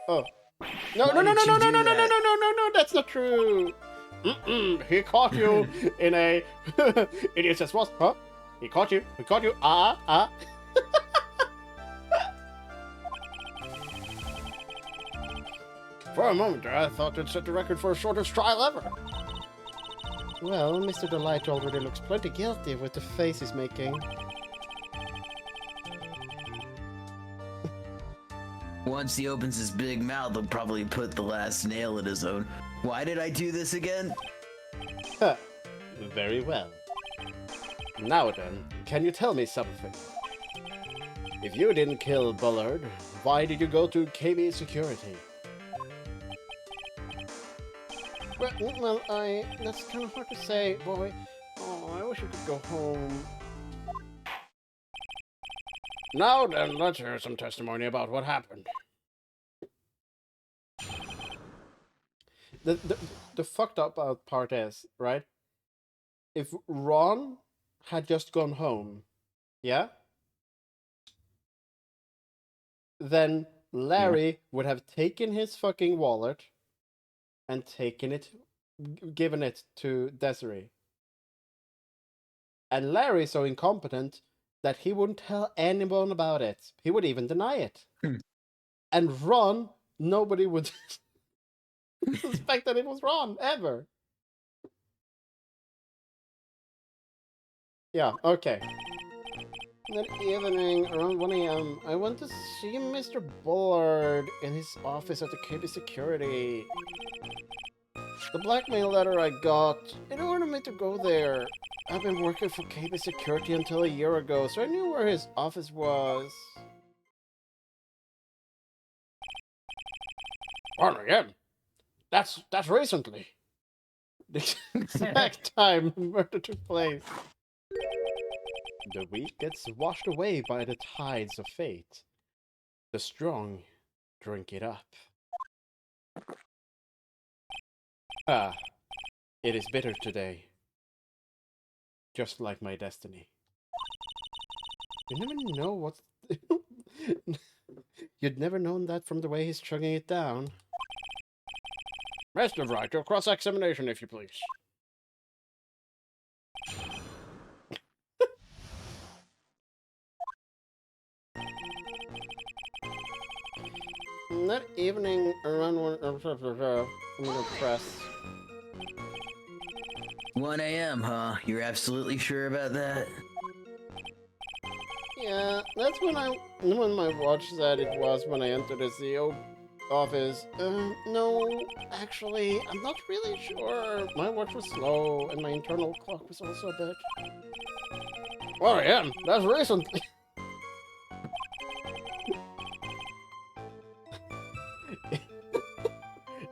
Oh. No, no, Why no, no, did no, you no, do no, no, no, that? no, no, no, no, that's not true. He caught you in a... Idiot says what? Huh? He caught you, For a moment there, I thought it set the record for a shortest trial ever. Well, Mr. Delight already looks plenty guilty with the face he's making. Once he opens his big mouth, he'll probably put the last nail in his own. Why did I do this again? Huh. Very well. Now then, can you tell me something? If you didn't kill Bullard, why did you go to KB Security? Well, that's kind of hard to say, boy. Oh, I wish I could go home. Now then, let's hear some testimony about what happened. The fucked up part is, right? If Ron had just gone home, yeah? Then Larry would have taken his fucking wallet and given it to Desiree. And Larry's so incompetent that he wouldn't tell anyone about it. He would even deny it. And Ron, nobody would suspect that it was Ron, ever. Yeah, okay. That evening, around 1 AM, I went to see Mr. Bullard in his office at the KB Security. The blackmail letter I got, it ordered me to go there. I've been working for KB Security until a year ago, so I knew where his office was. Well, again, that's recently. The exact time the murder took place. The weak gets washed away by the tides of fate. The strong drink it up. Ah, it is bitter today. Just like my destiny. You never know what's... You'd never known that from the way he's chugging it down. Rest of right to cross-examination, if you please. That evening around one... I'm gonna press. 1 a.m., huh? You're absolutely sure about that? Yeah, that's when my watch said it was when I entered the CEO office. No, actually, I'm not really sure. My watch was slow, and my internal clock was also a bit. 1 a.m. That's recently.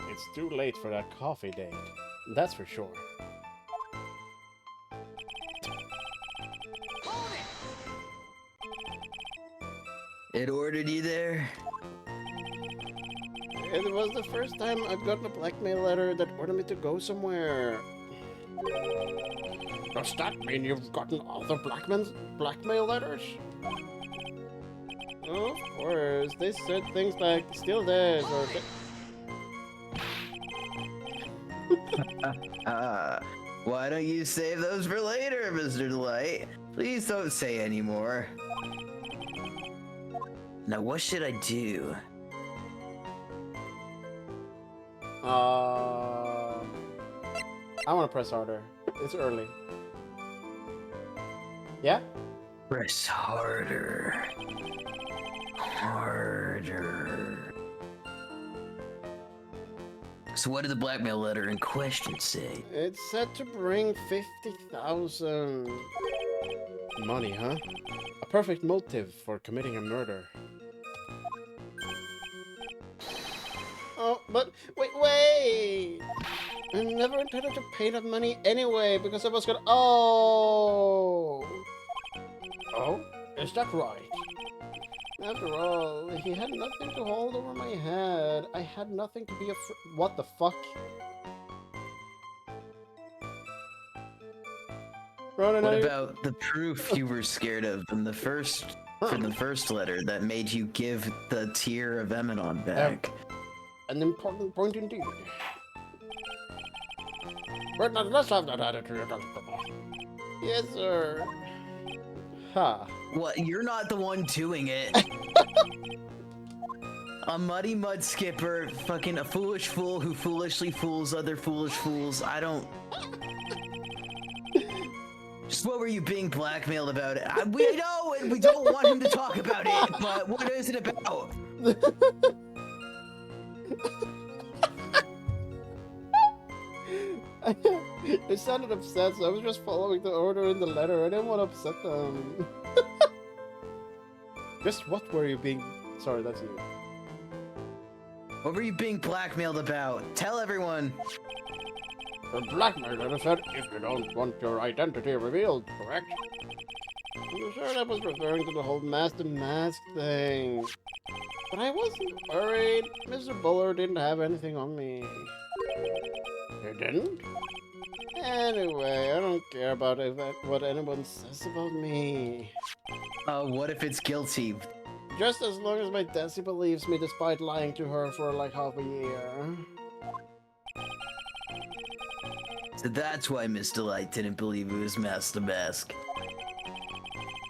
It's too late for that coffee date. That's for sure. It ordered you there? It was the first time I've gotten a blackmail letter that ordered me to go somewhere. Does that mean you've gotten other blackmail letters? Of course. They said things like, still dead, or... Why don't you save those for later, Mr. Delight? Please don't say any more. Now, what should I do? I want to press harder. It's early. Yeah? Press harder. Harder. So what did the blackmail letter in question say? It said to bring 50,000. Money, huh? A perfect motive for committing a murder. Oh, but wait! I never intended to pay that money anyway because I was gonna. Oh! Oh? Is that right? After all, he had nothing to hold over my head. I had nothing to be afraid. What the fuck? Ronin, What about the proof you were scared of from the first letter that made you give the tear of Eminon back? An important point indeed. But let's have that attitude. Yes, sir. Ha. What? You're not the one doing it. A muddy mud skipper, fucking a foolish fool who foolishly fools other foolish fools. I don't... Just what were you being blackmailed about it? We know and we don't want him to talk about it, but what is it about? They sounded upset, so I was just following the order in the letter. I didn't want to upset them. Just what were you being... Sorry, that's you. What were you being blackmailed about? Tell everyone. The blackmailer said if you don't want your identity revealed, correct? I'm sure that was referring to the whole Master Mask thing. But I wasn't worried. Mr. Buller didn't have anything on me. He didn't? Anyway, I don't care about what anyone says about me. What if it's guilty? Just as long as my Desi believes me despite lying to her for like half a year. So that's why Miss Delight didn't believe it was Master Mask.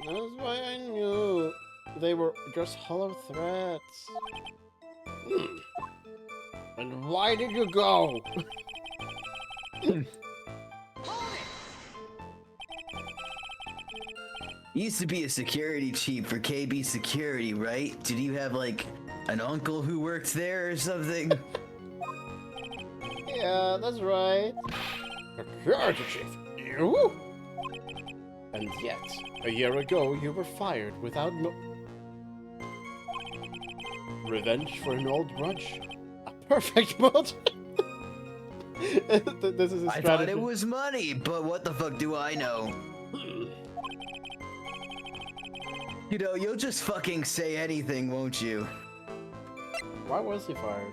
That's why I knew they were just hollow threats. And why did you go? You used to be a security chief for KB Security, right? Did you have, like, an uncle who worked there or something? Yeah, that's right. Security chief, you? And yet, a year ago, you were fired without no... Revenge for an old grudge? A perfect motive! This is a strategy. I thought it was money, but what the fuck do I know? You know, you'll just fucking say anything, won't you? Why was he fired?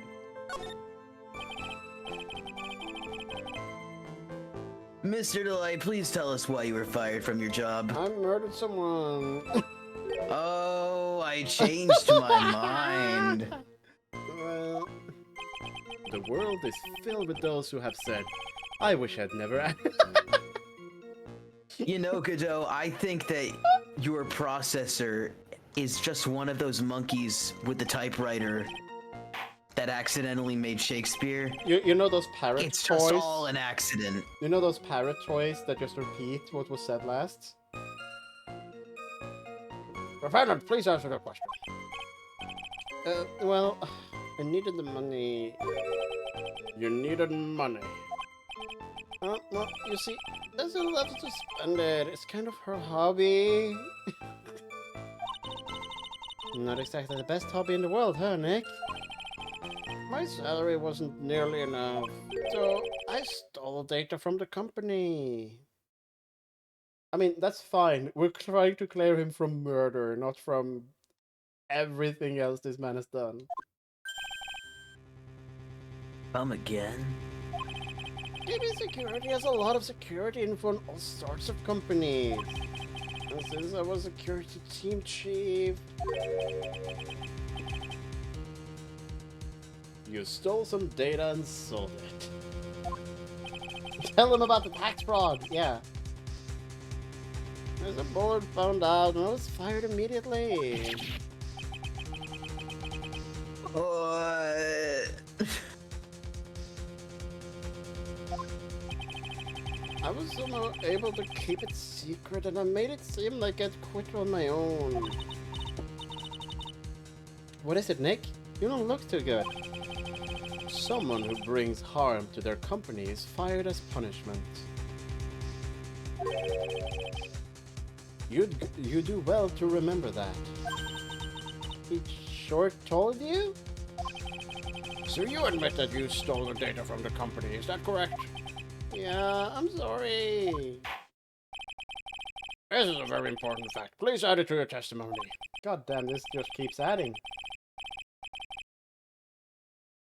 Mr. Delight, please tell us why you were fired from your job. I murdered someone. Oh, I changed my mind. Well, the world is filled with those who have said, I wish I'd never. You know, Godot, I think that your processor is just one of those monkeys with the typewriter that accidentally made Shakespeare. You know those parrot It's toys? just all an accident. You know those parrot toys that just repeat what was said last? Defendant, please answer the question. Well, I needed the money. You needed money. Well, you see, doesn't love to spend it. It's kind of her hobby. Not exactly the best hobby in the world, huh, Nick? My salary wasn't nearly enough, so I stole data from the company. I mean, that's fine. We're trying to clear him from murder, not from everything else this man has done. Come again? DB Security has a lot of security info on all sorts of companies. And since I was security team chief... You stole some data and sold it. Tell them about the tax fraud, yeah. There's a board found out and I was fired immediately. I was somehow able to keep it secret and I made it seem like I'd quit on my own. What is it, Nick? You don't look too good. Someone who brings harm to their company is fired as punishment. You do well to remember that. He sure told you? So you admit that you stole the data from the company, is that correct? Yeah, I'm sorry. This is a very important fact. Please add it to your testimony. God damn, this just keeps adding.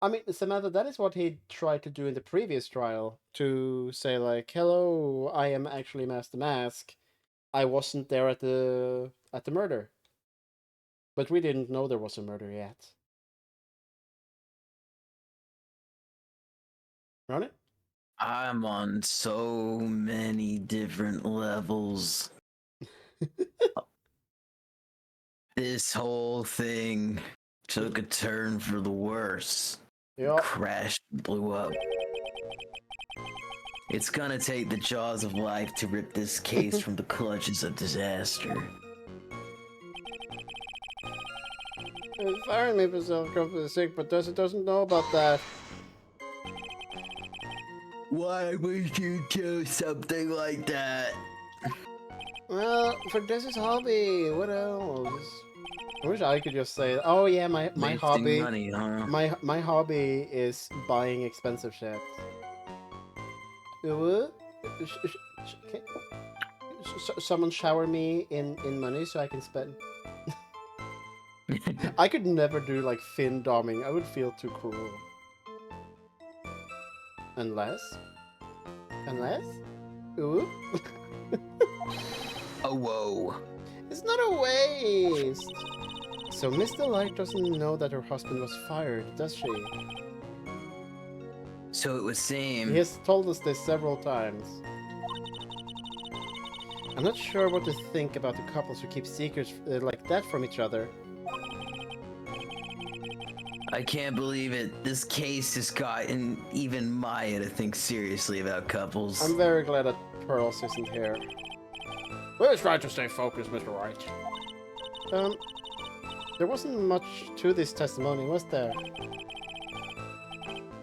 I mean, Samantha, that is what he tried to do in the previous trial. To say like, hello, I am actually Master Mask. I wasn't there at the murder. But we didn't know there was a murder yet. Ronin? I'm on so many different levels. This whole thing took a turn for the worse. Yeah. Crashed and blew up. It's gonna take the jaws of life to rip this case from the clutches of disaster. He's firing me for self-confidence sick, but doesn't know about that. Why would you do something like that? Well, for this is hobby. What else? I wish I could just say, oh yeah, my Wasting hobby. money, huh? My hobby is buying expensive shit. What? Someone shower me in money so I can spend. I could never do like fin doming. I would feel too cruel. Unless? Ooh. Oh, whoa. It's not a waste. So Miss Delight doesn't know that her husband was fired, does she? So it would seem. He has told us this several times. I'm not sure what to think about the couples who keep secrets like that from each other. I can't believe it. This case has gotten even Maya to think seriously about couples. I'm very glad that Pearls isn't here. Please try to stay focused, Mr. White. There wasn't much to this testimony, was there?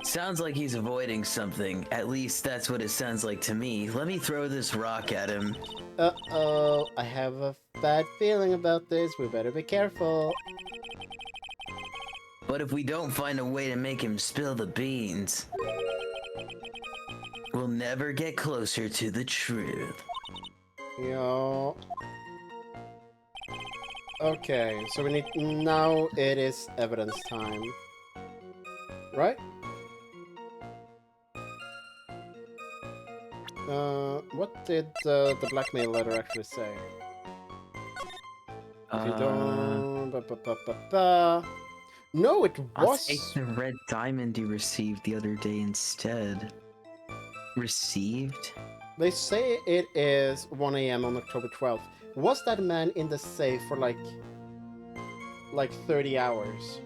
Sounds like he's avoiding something. At least that's what it sounds like to me. Let me throw this rock at him. Uh-oh, I have a bad feeling about this. We better be careful. But if we don't find a way to make him spill the beans, we'll never get closer to the truth. Yeah. Okay, so we need... Now it is evidence time. Right? What did the blackmail letter actually say? If you don't... No, it I'll was... take the red diamond you received the other day instead. Received? They say it is 1 a.m. on October 12th. Was that man in the safe for like 30 hours?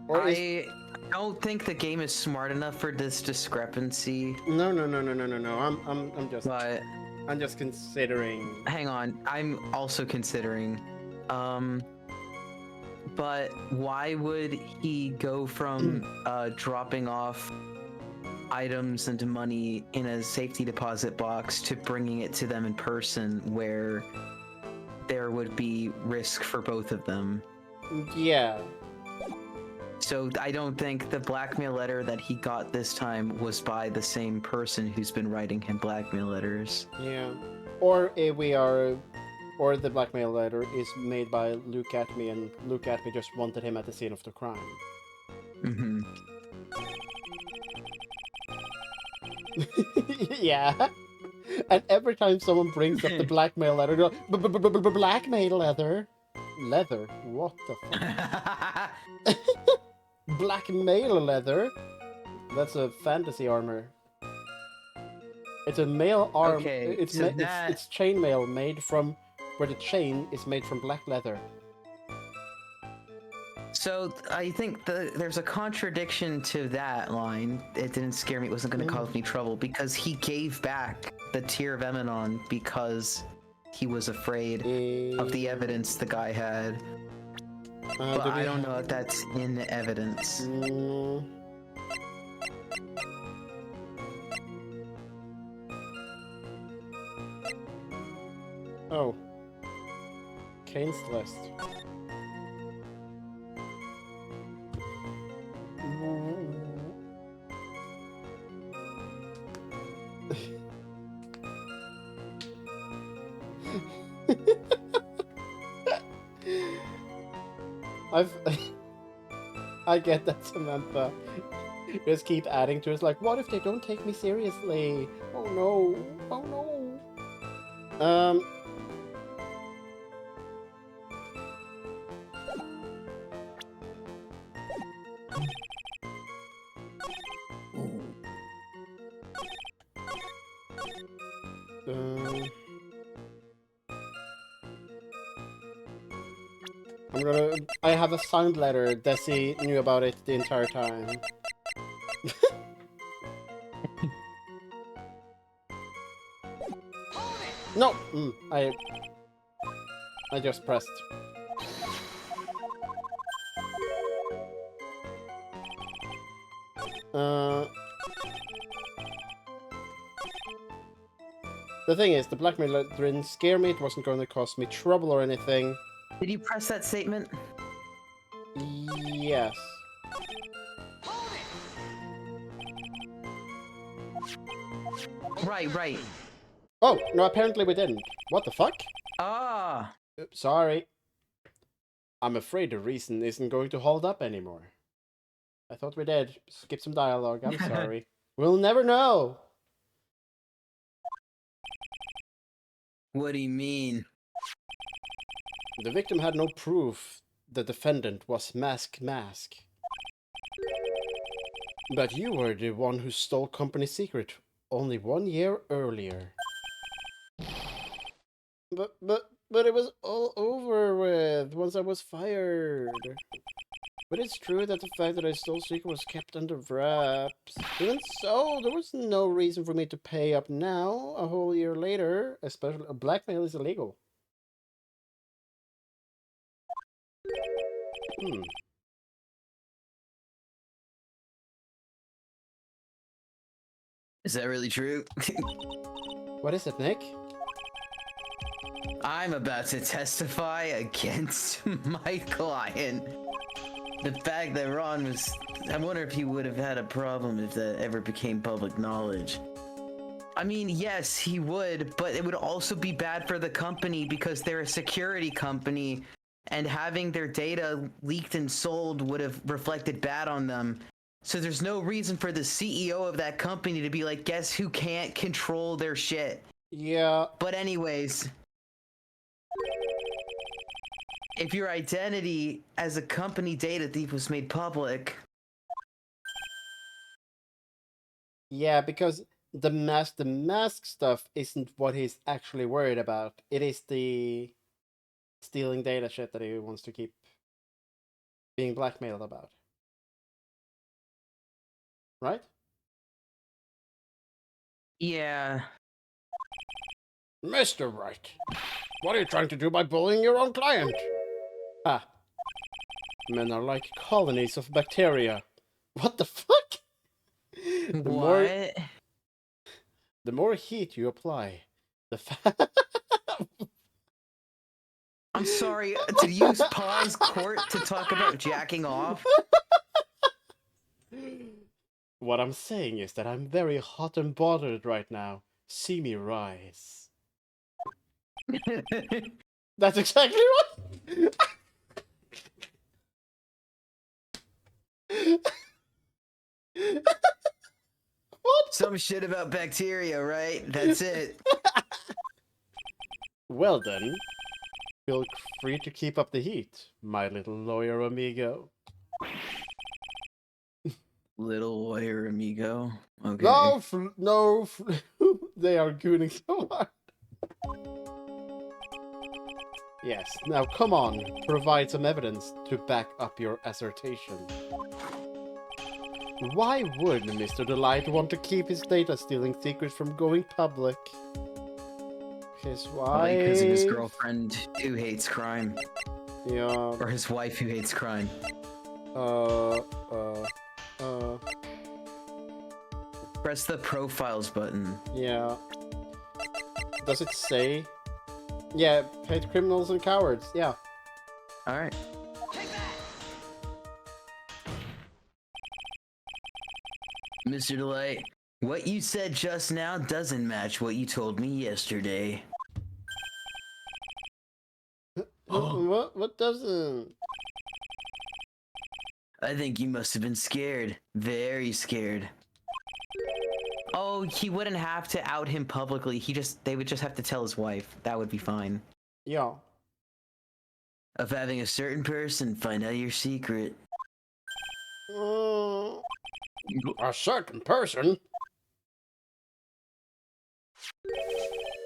Or is... I don't think the game is smart enough for this discrepancy. No. But I'm just considering. hang on, I'm also considering. But why would he go from dropping off items and money in a safety deposit box to bringing it to them in person, where there would be risk for both of them? Yeah. So I don't think the blackmail letter that he got this time was by the same person who's been writing him blackmail letters. Yeah. Or the blackmail letter is made by Luke Atme, and Luke Atme just wanted him at the scene of the crime. Mm-hmm. Yeah. And every time someone brings up the blackmail letter, they're like, blackmail leather? Leather? What the fuck? Blackmail leather? That's a fantasy armor. It's a male arm. Okay, it's so it's chainmail made from where the chain is made from black leather. So I think there's a contradiction to that line. It didn't scare me. It wasn't going to cause me trouble, because he gave back the Tear of Eminon because he was afraid of the evidence the guy had. But I don't know if that's in the evidence. Oh. Kane's list. I get that, Samantha. Just keep adding to it. It's like, what if they don't take me seriously? Oh no. Oh no. I have a signed letter. Desi knew about it the entire time. No! I just pressed. The thing is, the blackmail letter didn't scare me. It wasn't going to cause me trouble or anything. Did you press that statement? Yes. Right. Oh, no, apparently we didn't. What the fuck? Ah! Oops, sorry. I'm afraid the reason isn't going to hold up anymore. I thought we did. Skip some dialogue, I'm sorry. We'll never know! What do you mean? The victim had no proof the defendant was Mask. But you were the one who stole company secret only 1 year earlier. But it was all over with once I was fired. But it's true that the fact that I stole secret was kept under wraps. Even so, there was no reason for me to pay up now, a whole year later. Especially, blackmail is illegal. Is that really true? What is it, Nick? I'm about to testify against my client. The fact that Ron was... I wonder if he would have had a problem if that ever became public knowledge. I mean, yes, he would, but it would also be bad for the company because they're a security company, and having their data leaked and sold would have reflected bad on them. So there's no reason for the CEO of that company to be like, guess who can't control their shit? Yeah. But anyways, if your identity as a company data thief was made public, Yeah, because the mask stuff isn't what he's actually worried about. It is the stealing data shit that he wants to keep being blackmailed about. Right? yeah. Mr. Wright, what are you trying to do by bullying your own client? Ah, men are like colonies of bacteria. What the fuck? What? The more heat you apply, the fa- I'm sorry, to use pause court to talk about jacking off? What I'm saying is that I'm very hot and bothered right now. See me rise. That's exactly right. What? Some shit about bacteria, right? That's it. Well then, feel free to keep up the heat, my little lawyer amigo. Little lawyer amigo. Okay. No, they are gooning so hard. Yes, now come on, provide some evidence to back up your assertion. Why would Mr. Delight want to keep his data stealing secrets from going public? His wife... Probably because of his girlfriend who hates crime. Yeah. Or his wife who hates crime. Press the profiles button. Yeah. Does it say? Yeah, hate criminals and cowards, yeah. Alright. Mr. Delight, what you said just now doesn't match what you told me yesterday. What doesn't? I think you must have been scared. Very scared. Oh, he wouldn't have to out him publicly. They would just have to tell his wife. That would be fine. Yeah. Of having a certain person find out your secret. A certain person?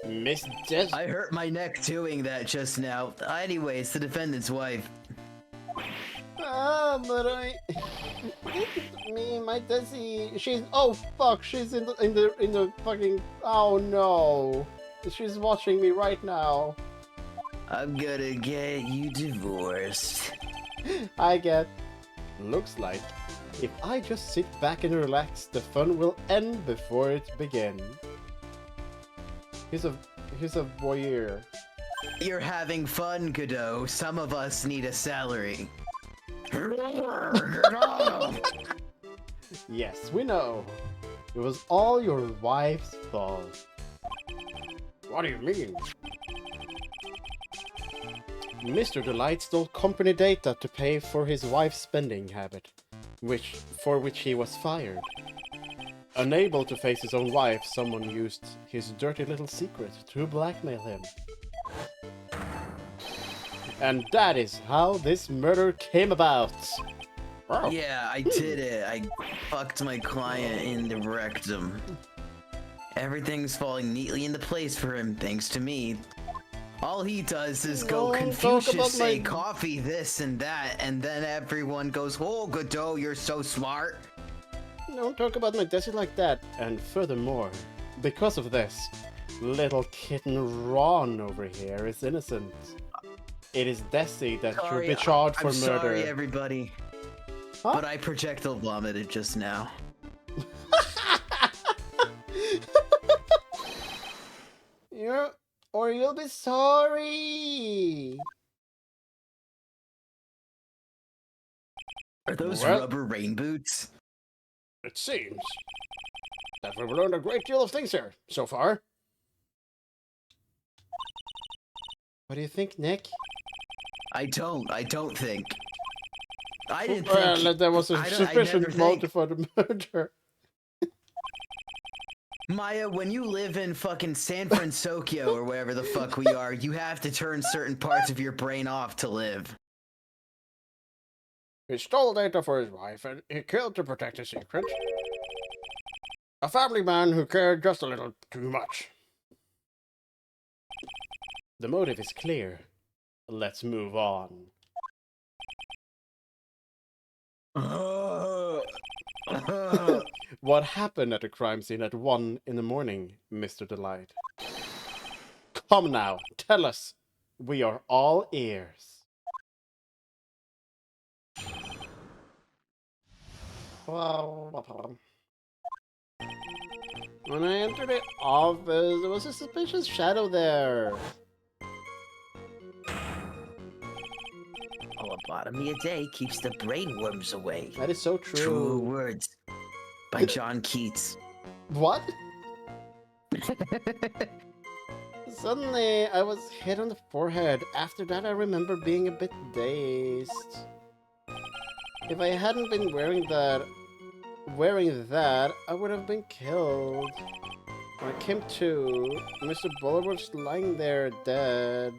Miss Des... I hurt my neck doing that just now. Anyways, the defendant's wife. Ah, but my Desi, she's, oh fuck, she's in the fucking, oh no, she's watching me right now. I'm gonna get you divorced. Looks like, if I just sit back and relax, the fun will end before it begins. He's a voyeur. You're having fun, Godot. Some of us need a salary. Yes, we know. It was all your wife's fault. What do you mean? Mr. Delight stole company data to pay for his wife's spending habit, for which he was fired. Unable to face his own wife, someone used his dirty little secret to blackmail him. And that is how this murder came about. Wow. Yeah, I did it. I fucked my client in the rectum. Everything's falling neatly into place for him, thanks to me. All he does is go Confucius say coffee this and that, and then everyone goes, oh, Godot, you're so smart. Don't talk about my Desi like that. And furthermore, because of this, little kitten Ron over here is innocent. It is Desi that should be charged for murder. Sorry, everybody. Huh? But I projectile vomited just now. You'll be sorry. Are those rubber rain boots? It seems. that we've learned a great deal of things here so far. What do you think, Nick? I don't think. I didn't Well, think. there was a I sufficient never think. motive for the murder. Maya, when you live in fucking San Francisco or wherever the fuck we are, you have to turn certain parts of your brain off to live. He stole data for his wife, and he killed to protect his secret. A family man who cared just a little too much. The motive is clear. Let's move on. What happened at the crime scene at 1 in the morning, Mr. Delight? Come now, tell us. We are all ears. When I entered the office, there was a suspicious shadow there. A lobotomy a day keeps the brainworms away. That is so True true. words by John Keats. What? Suddenly, I was hit on the forehead. After that, I remember being a bit dazed. If I hadn't been wearing that, I would have been killed. When I came to, Mr. Bullard was lying there dead.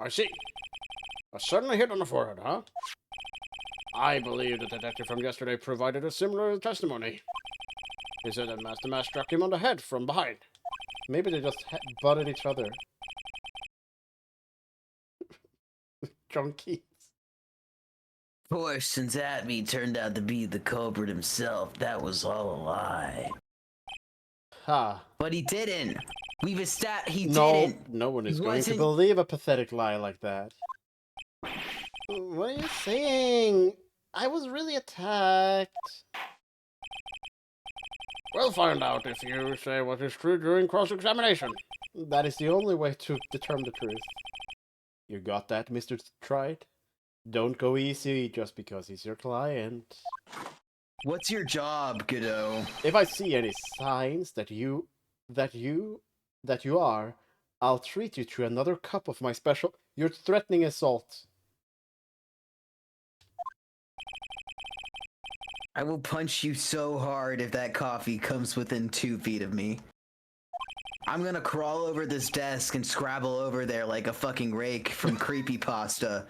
I see. A sudden hit on the forehead, huh? I believe the detective from yesterday provided a similar testimony. He said that Master Mask struck him on the head from behind. Maybe they just butted each other. John Keats. Of course, since Atme turned out to be the culprit himself, that was all a lie. Ha. But he didn't. We've established he No, didn't. no one is He going to wasn't- believe a pathetic lie like that. What are you saying? I was really attacked. We'll find out if you say what is true during cross-examination. That is the only way to determine the truth. You got that, Mr. Trite? Don't go easy just because he's your client. What's your job, Godot? If I see any signs that you are, I'll treat you to another cup of my special. You're threatening assault. I will punch you so hard if that coffee comes within 2 feet of me. I'm gonna crawl over this desk and scrabble over there like a fucking rake from Creepypasta.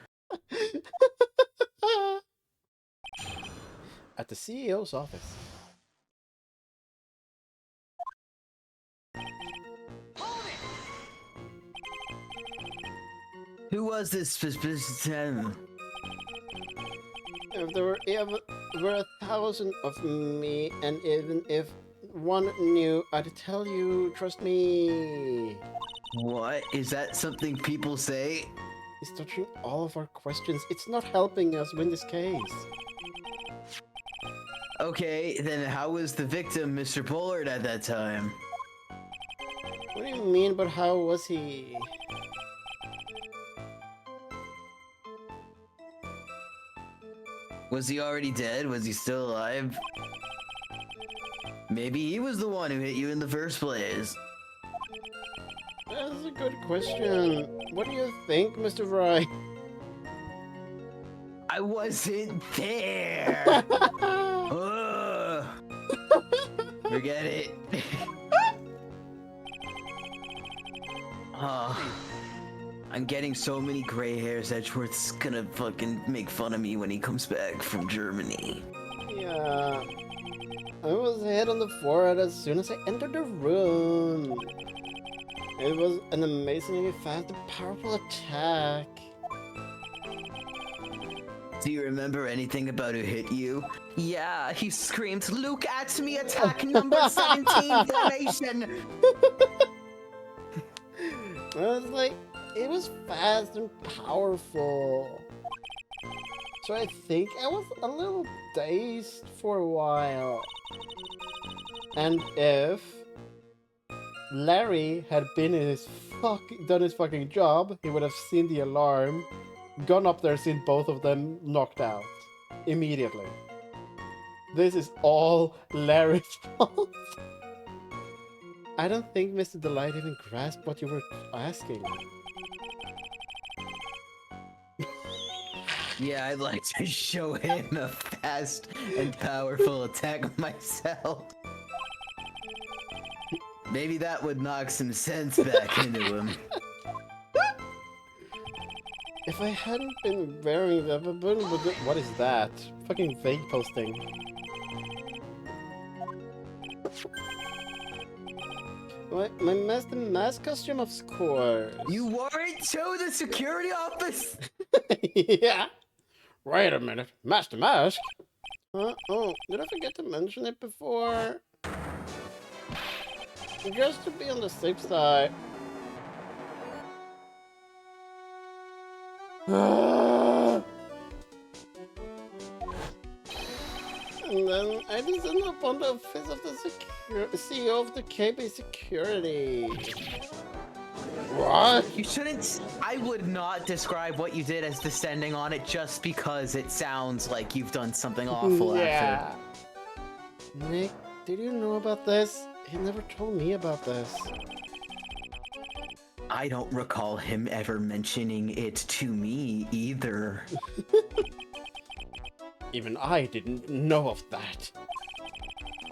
At the CEO's office. Who was this suspicious? If there were 1,000 of me, and even if one knew, I'd tell you, trust me. What? Is that something people say? He's touching all of our questions. It's not helping us win this case. Okay, then how was the victim Mr. Bullard at that time? What do you mean, but how was he? Was he already dead? Was he still alive? Maybe he was the one who hit you in the first place. That's a good question. What do you think, Mr. Fry? I wasn't there! Ugh. Forget it. I'm getting so many gray hairs. Edgeworth's gonna fucking make fun of me when he comes back from Germany. Yeah. I was hit on the forehead as soon as I entered the room. It was an amazingly fast and powerful attack. Do you remember anything about who hit you? Yeah, he screamed, "Look at me, attack number 17 formation!" I was like, it was fast and powerful. So I think I was a little dazed for a while. And if Larry had been in his done his fucking job, he would have seen the alarm, gone up there, seen both of them knocked out. immediately. This is all Larry's fault. I don't think Mr. Delight even grasped what you were asking. Yeah, I'd like to show him a fast and powerful attack myself. Maybe that would knock some sense back into him. If I hadn't been wearing the... What is that? Fucking vague posting. My mask costume, of course. You wore it to the security office? Yeah. Wait a minute. Master Mask? Oh, did I forget to mention it before? Just to be on the safe side. And then I descend upon the office of the CEO of the KB Security. What? You shouldn't. I would not describe what you did as descending on it just because it sounds like you've done something awful Yeah. after. Nick, did you know about this? He never told me about this. I don't recall him ever mentioning it to me either. Even I didn't know of that.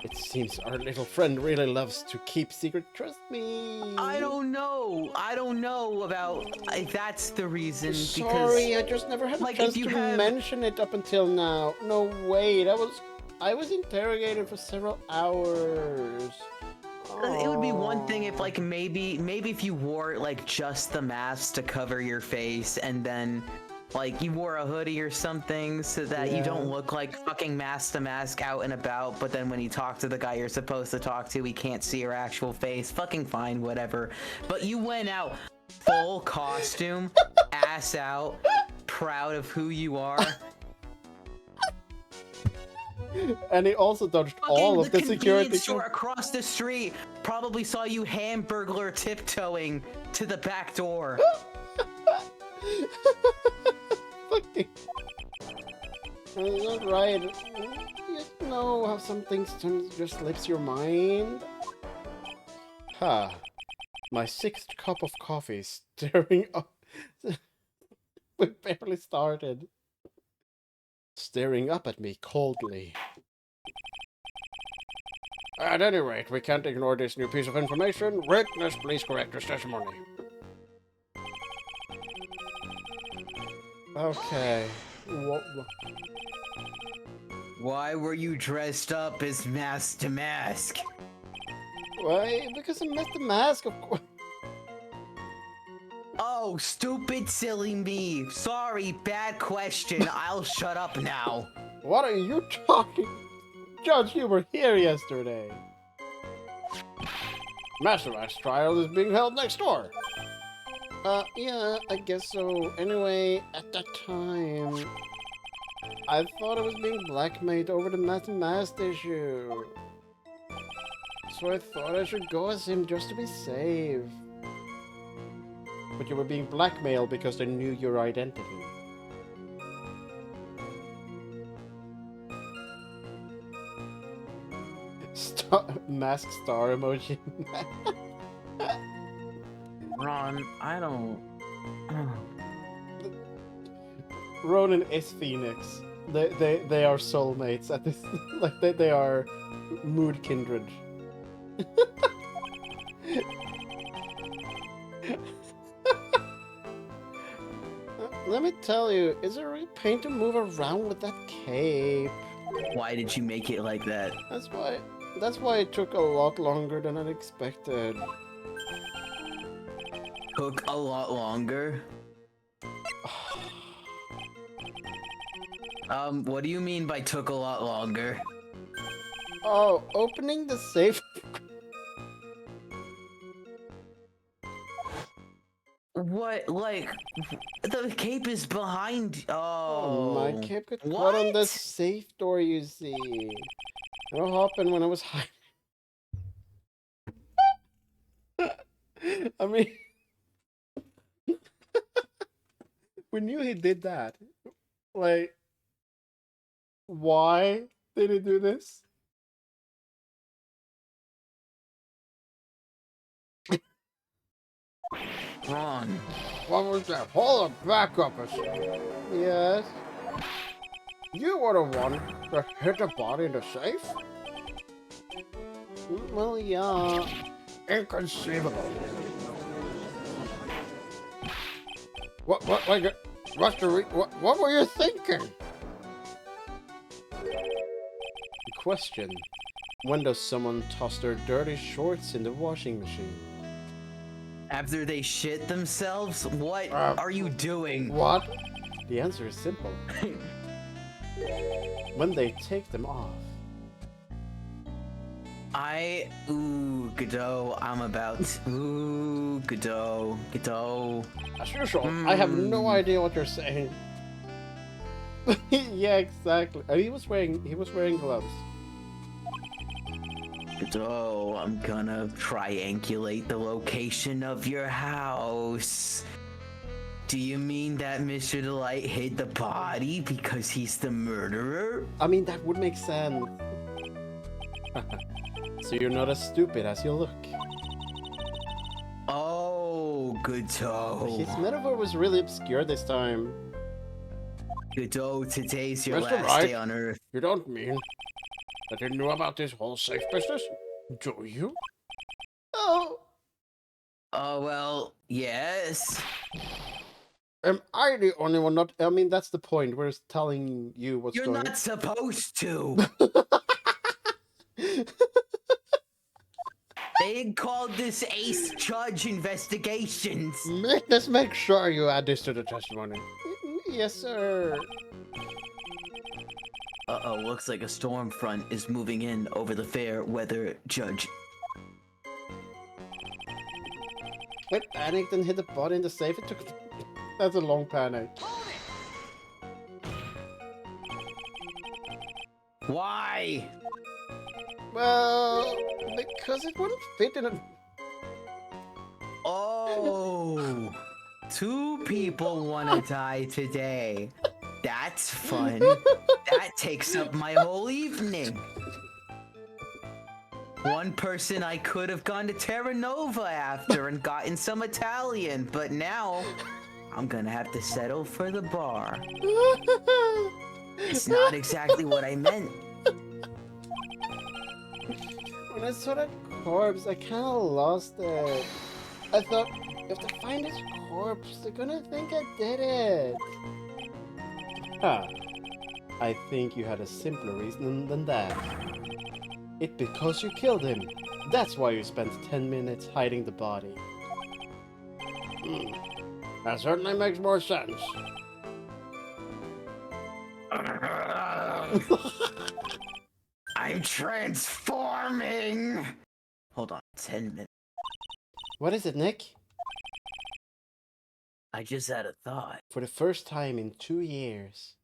It seems our little friend really loves to keep secret. Trust me. I don't know. I don't know about if that's the reason. Sorry, I just never had a like, chance if you to have- mention it up until now. No, wait, I was interrogated for several hours. It would be one thing if, like, maybe if you wore like just the mask to cover your face, and then like you wore a hoodie or something so that you don't look like fucking mask to mask out and about, but then when you talk to the guy you're supposed to talk to, he can't see your actual face. Fucking fine, whatever. But you went out full costume, ass out, proud of who you are. And he also dodged all of the security. Convenience store across the street probably saw you hamburglar tiptoeing to the back door. Fucking. That's right. You know how some things just slips your mind? Huh. My 6th cup of coffee staring up. We barely started. Staring up at me coldly. At any rate, we can't ignore this new piece of information. Witness, please correct this testimony. Okay. Why were you dressed up as mask to mask? Why? Because I missed the mask, of course. Oh, stupid silly me. Sorry, bad question. I'll shut up now. What are you talking? Judge, you were here yesterday. Master Max trial is being held next door. Yeah, I guess so. Anyway, at that time, I thought I was being blackmailed over the Mask issue. So I thought I should go as him just to be safe. But you were being blackmailed because they knew your identity. Mask star emoji. Ron, I don't. Ronin is Phoenix. They are soulmates at this. Like they are mood kindred. Let me tell you, it's a real pain to move around with that cape. Why did you make it like that? That's why it took a lot longer than I expected. Took a lot longer? What do you mean by took a lot longer? Oh, opening the safe. What, like, the cape is behind. Oh, My cape got caught on the What? safe door, you see. What happened when I was hiding? I mean, we knew he did that. Like, Why did he do this? Ron, What was that? Hold on, back up a second. Yes? You were the one that hid the body in the safe? Well, yeah. Inconceivable. What were you thinking? The question. When does someone toss their dirty shorts in the washing machine? after they shit themselves, what are you doing? What? The answer is simple. When they take them off. Ooh, Godot, I'm about ooh, Godot. As usual, I have no idea what you're saying. Yeah, exactly. He was wearing gloves. Godot, I'm gonna triangulate the location of your house. Do you mean that Mr. Delight hid the body because he's the murderer? I mean, that would make sense. So you're not as stupid as you look. Oh, Godot. His metaphor was really obscure this time. Godot, today's your Mr. last Wright, day on Earth. You don't mean that you knew about this whole safe business? Do you? Oh. Oh, well, yes. Am I the only one not... I mean, that's the point. We're telling you what's You're going on. not supposed to. They called this Ace Judge Investigations. Let's make sure you add this to the testimony. Yes, sir. Uh-oh, looks like a storm front is moving in over the fair weather judge. I panicked and hit the body in the safe. It took... That's a long panic. Why? Well, because it wouldn't fit in a... Oh, 2 people want to die today. That's fun. That takes up my whole evening. One person I could have gone to Terra Nova after and gotten some Italian, but now I'm gonna have to settle for the bar. It's not exactly what I meant. When I saw that corpse, I kind of lost it. I thought, if they find this corpse, they're gonna think I did it. Huh. I think you had a simpler reason than that. It's because you killed him. That's why you spent 10 minutes hiding the body. That certainly makes more sense. I'm transforming! Hold on, 10 minutes. What is it, Nick? I just had a thought. For the first time in 2 years.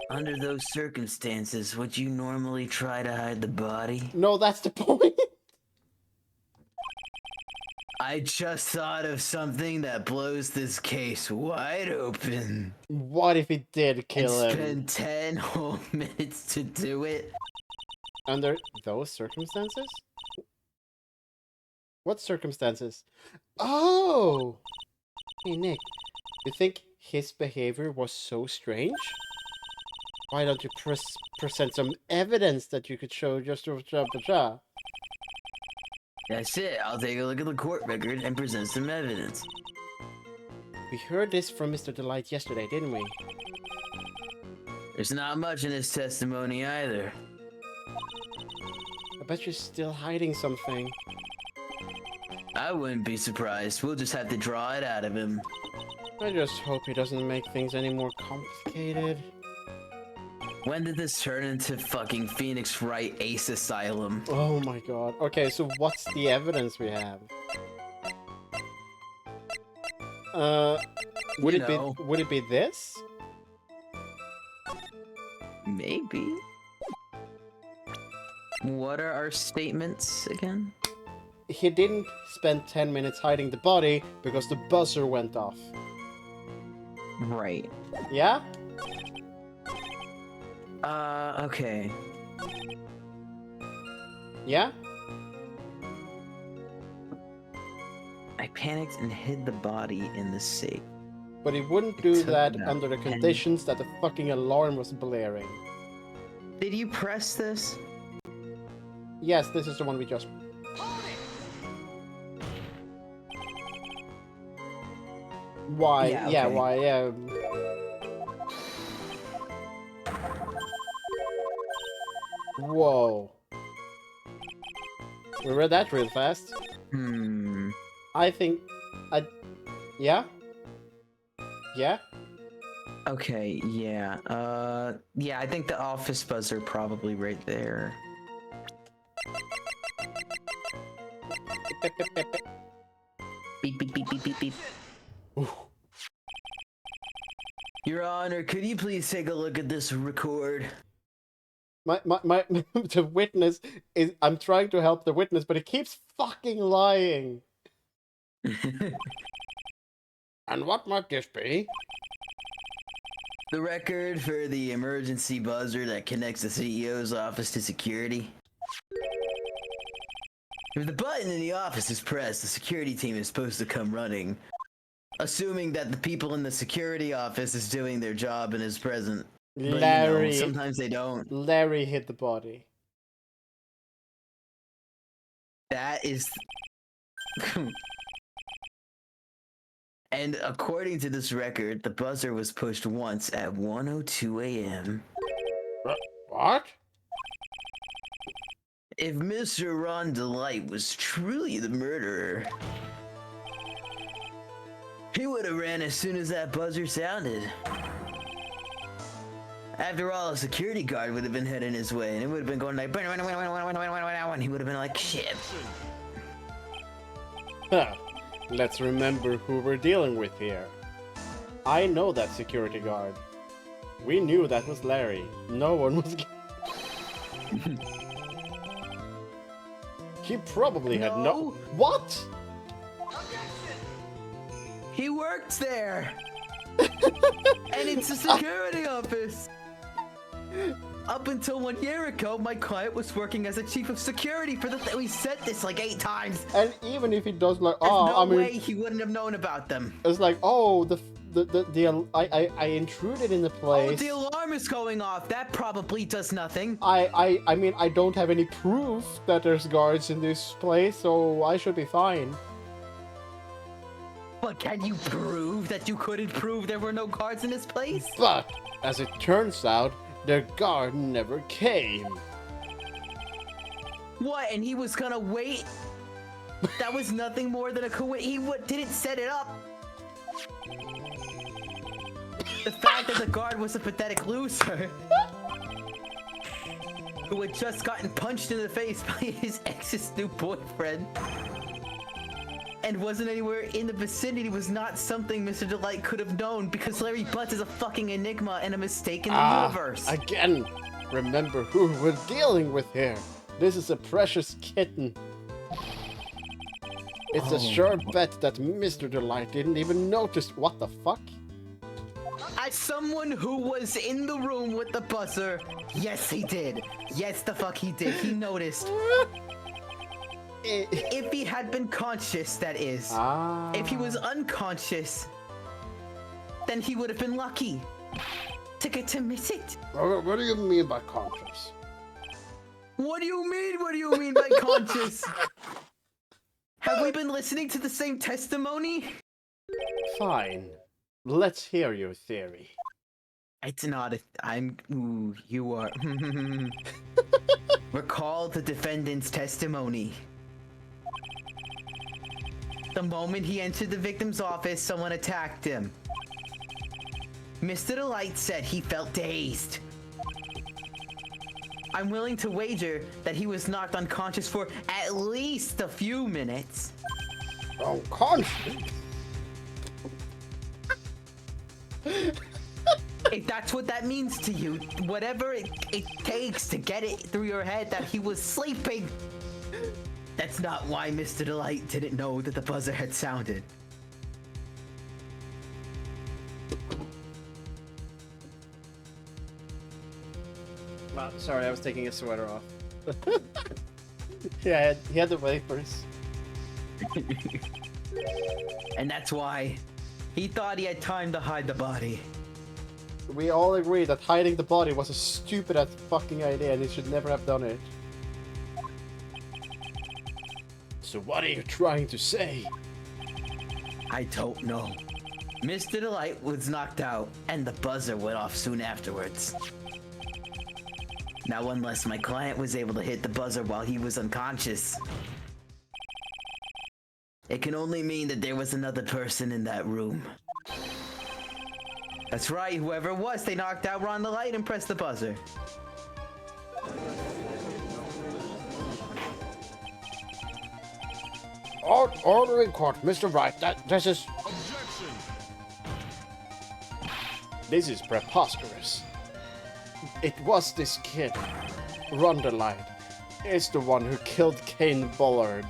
Under those circumstances, would you normally try to hide the body? No, that's the point. I just thought of something that blows this case wide open. What if he did kill And him? spend 10 whole minutes to do it? Under those circumstances? What circumstances? Oh! Hey, Nick. You think his behavior was so strange? Why don't you present some evidence that you could show just to cha? That's it. I'll take a look at the court record and present some evidence. We heard this from Mr. Delight yesterday, didn't we? There's not much in his testimony either. I bet you're still hiding something. I wouldn't be surprised. We'll just have to draw it out of him. I just hope he doesn't make things any more complicated. When did this turn into fucking Phoenix Wright Ace Asylum? Oh my god. Okay, so what's the evidence we have? Would it be this? Maybe. What are our statements again? He didn't spend 10 minutes hiding the body because the buzzer went off. Right. Yeah? Okay. Yeah? I panicked and hid the body in the safe. But he wouldn't do took that about under the 10 conditions that the fucking alarm was blaring. Did you press this? Yes, this is the one we just... Why? Yeah, Yeah, okay. why? Whoa. We read that real fast. Hmm. I think... Yeah? Yeah? Okay, yeah. Yeah, I think the office buzzer probably right there. Beep, beep, beep, beep, beep, beep. Your Honor, could you please take a look at this record? My the witness is... I'm trying to help the witness, but he keeps fucking lying. And what might this be? The record for the emergency buzzer that connects the CEO's office to security. If the button in the office is pressed, the security team is supposed to come running. Assuming that the people in the security office is doing their job and is present. But, Larry... you know, sometimes they don't. Larry hit the body. That is... And according to this record, the buzzer was pushed once at 1:02 a.m. What? If Mr. Ron Delight was truly the murderer, he would have ran as soon as that buzzer sounded. After all, a security guard would have been heading his way, and it would have been going like, and he would have been like, shit. Huh. Let's remember who we're dealing with here. I know that security guard. We knew that was Larry. No one was... He probably had no... What? He works there! And it's a security office! Up until 1 year ago, my client was working as a chief of security for the... We said this like 8 times! And even if he does like... There's Oh, no I mean... way he wouldn't have known about them. It's like, oh, I intruded in the place. Oh, the alarm is going off. That probably does nothing. I mean, I don't have any proof that there's guards in this place, so I should be fine. But can you prove that you couldn't prove there were no guards in this place? But, as it turns out, the guard never came. What, and he was gonna wait? That was nothing more than a coincidence. He didn't set it up. The fact that the guard was a pathetic loser who had just gotten punched in the face by his ex's new boyfriend and wasn't anywhere in the vicinity was not something Mr. Delight could have known, because Larry Butts is a fucking enigma and a mistake in the universe. Again, remember who we're dealing with here. This is a precious kitten. It's a sure bet that Mr. Delight didn't even notice. What the fuck? As someone who was in the room with the buzzer, yes he did. Yes the fuck he did. He noticed. If he had been conscious, that is. If he was unconscious, then he would have been lucky to get to miss it. What do you mean by conscious? What do you mean? What do you mean by conscious? Have we been listening to the same testimony? Fine. Let's hear your theory. It's not you are. Recall the defendant's testimony. The moment he entered the victim's office, someone attacked him. Mr. Delight said he felt dazed. I'm willing to wager that he was knocked unconscious for at least a few minutes. Unconscious? If that's what that means to you, whatever it takes to get it through your head that he was sleeping, that's not why Mr. Delight didn't know that the buzzer had sounded. Sorry, I was taking his sweater off. Yeah, he had the wafers. And that's why he thought he had time to hide the body. We all agree that hiding the body was a stupid as fucking idea and he should never have done it. So what are you trying to say? I don't know. Mr. Delight was knocked out, and the buzzer went off soon afterwards. Now, unless my client was able to hit the buzzer while he was unconscious, it can only mean that there was another person in that room. That's right, whoever it was, they knocked out Ron the Light and pressed the buzzer. Order in court, Mr. Wright. This is... This is preposterous. It was this kid, Ron the Light, is the one who killed Kane Bullard.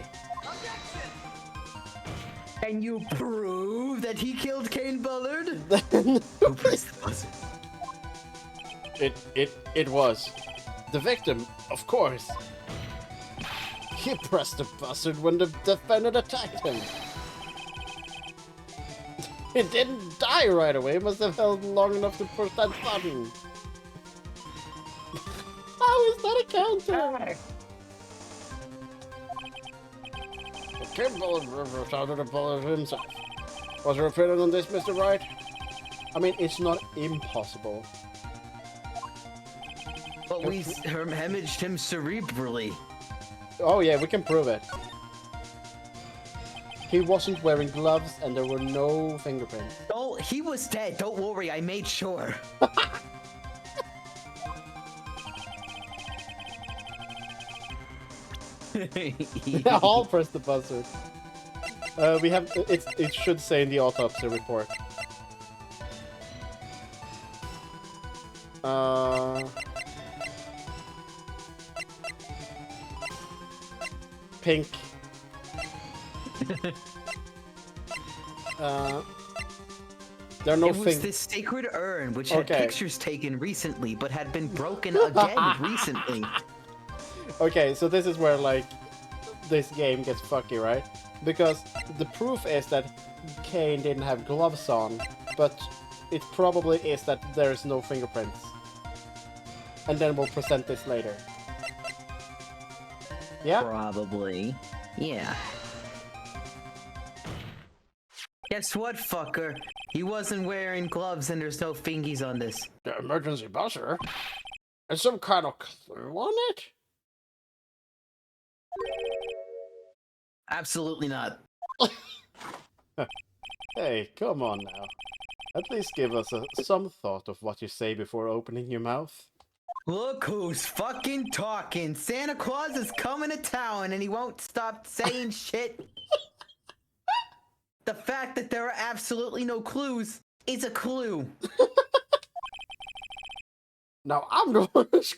Can you prove that he killed Kane Bullard? Then Who pressed the buzzer? it was the victim, of course. He pressed the buzzer when the defendant attacked him. He didn't die right away. Must have held long enough to push that button. How is that a counter? Kane Bullard shouted a bullet himself. What's your opinion on this, Mr. Wright? I mean, it's not impossible. But we hemorrhaged him cerebrally. Oh yeah, we can prove it. He wasn't wearing gloves and there were no fingerprints. Oh, he was dead. Don't worry, I made sure. I'll press the buzzer. We have it should say in the autopsy report. Pink. There are no It was this sacred urn which had pictures taken recently but had been broken again recently. Okay, so this is where like this game gets fucky, right? Because the proof is that Kane didn't have gloves on, but it probably is that there's no fingerprints. And then we'll present this later. Yeah? Probably. Yeah. Guess what, fucker? He wasn't wearing gloves and there's no fingies on this. The emergency buzzer? Is some kind of clue on it? Absolutely not. Hey, come on now. At least give us some thought of what you say before opening your mouth. Look who's fucking talking. Santa Claus is coming to town and he won't stop saying shit. The fact that there are absolutely no clues is a clue. Now I'm the one who's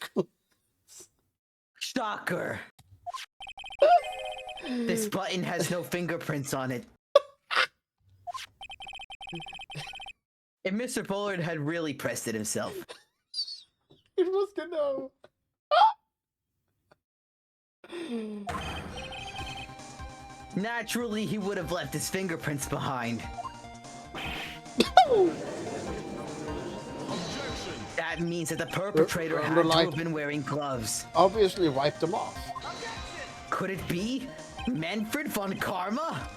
Shocker. This button has no fingerprints on it. If Mr. Bullard had really pressed it himself. It was to know. Naturally, he would have left his fingerprints behind. That means that the perpetrator had to have been wearing gloves. Obviously wiped them off. Could it be Manfred von Karma?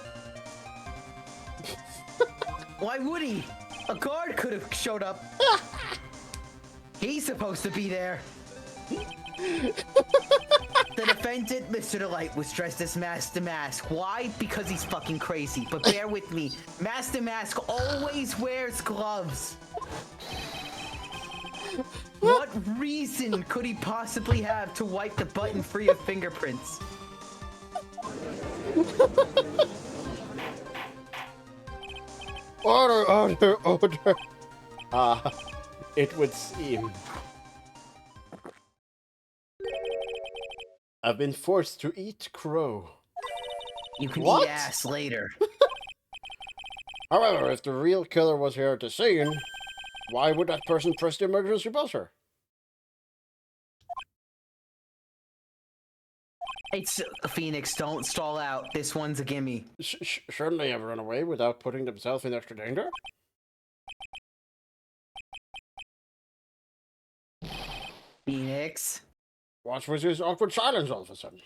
Why would he? A guard could have showed up. He's supposed to be there. The defendant, Mr. Delight, was dressed as Master Mask. Why? Because he's fucking crazy. But bear with me. Master Mask always wears gloves. What reason could he possibly have to wipe the button free of fingerprints? Order. It would seem. I've been forced to eat crow. You can What? eat ass later. However, if the real killer was here at the scene, why would that person press the emergency buzzer? It's Phoenix, don't stall out. This one's a gimme. Shouldn't they have run away without putting themselves in extra danger? Phoenix. What's with this awkward silence all of a sudden?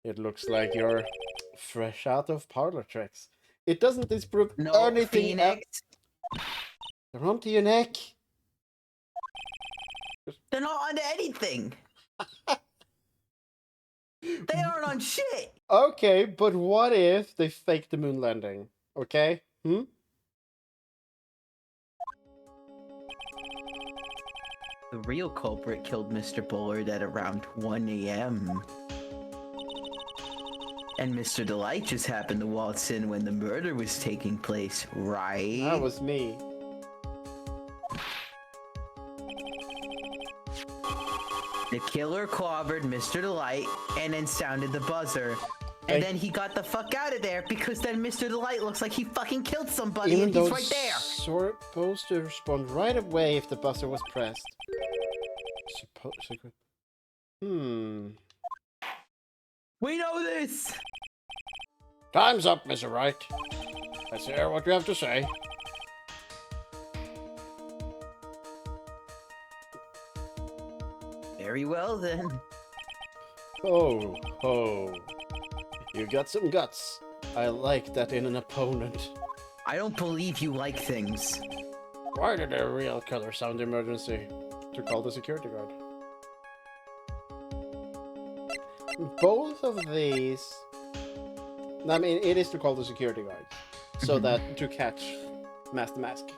It looks like you're fresh out of parlor tricks. It doesn't disprove No, anything. Phoenix. They're onto your neck. They're not on anything. They aren't on shit. Okay, but what if they faked the moon landing? Okay? Hmm? The real culprit killed Mr. Bullard at around 1 a.m. And Mr. Delight just happened to waltz in when the murder was taking place, right? That was me. The killer clobbered Mr. Delight and then sounded the buzzer. And then he got the fuck out of there because then Mr. Delight looks like he fucking killed somebody Even and though he's right there. supposed to respond right away if the buzzer was pressed. We know this! Time's up, Mr. Wright. Let's hear what you have to say. Very well then. Oh, oh. You got some guts. I like that in an opponent. I don't believe you like things. Why did a real killer sound emergency? To call the security guard. Both of these... I mean, it is to call the security guard. So that to catch Master Mask.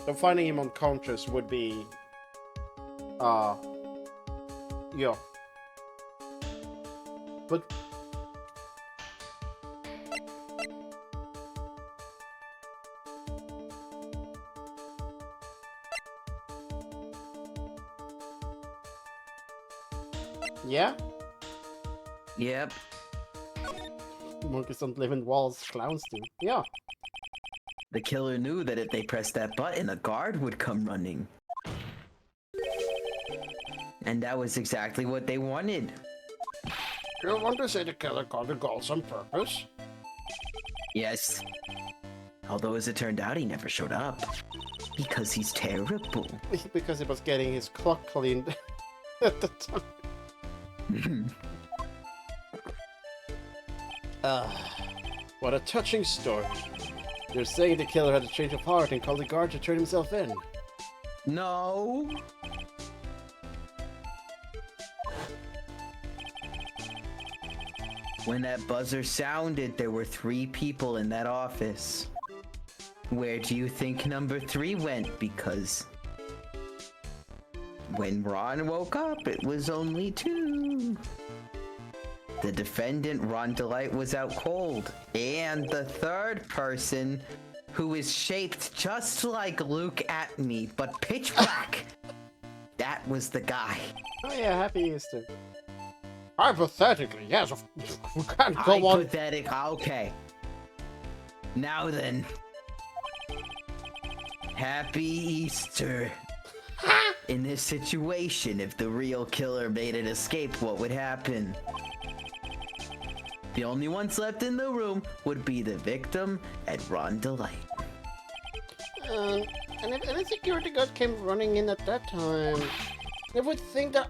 So finding him unconscious would be... yeah. But... yeah? Yep. Monkeys don't live in walls, clowns do. Yeah. The killer knew that if they pressed that button, a guard would come running. And that was exactly what they wanted. You want to say the killer called the gulls on purpose? Yes. Although as it turned out, he never showed up. Because he's terrible. Because he was getting his clock cleaned at the time. What a touching story. You're saying the killer had a change of heart and called the guard to turn himself in. No. When that buzzer sounded, there were 3 people in that office. Where do you think number 3 went? Because when Ron woke up, it was only 2. The defendant, Ron Delight, was out cold. And the third person, who is shaped just like Luke at me, but pitch black, that was the guy. Oh yeah, happy Easter. Hypothetically, yes, we can't go on. Hypothetic, okay. Now then. Happy Easter. In this situation, if the real killer made an escape, what would happen? The only ones left in the room would be the victim and Ron Delight. And if a security guard came running in at that time, they would think that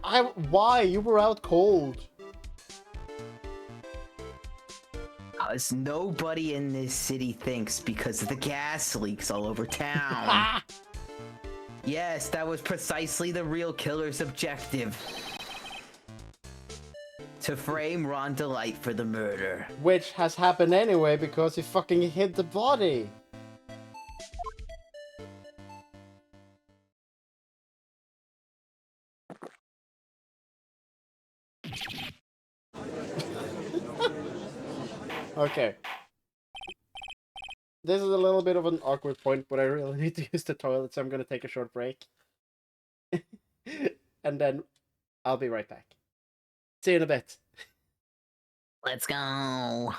why? You were out cold. As nobody in this city thinks because of the gas leaks all over town. Yes, that was precisely the real killer's objective. To frame Ron Delight for the murder. Which has happened anyway because he fucking hid the body. Okay. This is a little bit of an awkward point, but I really need to use the toilet, so I'm gonna take a short break. And then I'll be right back. See you in a bit. Let's go.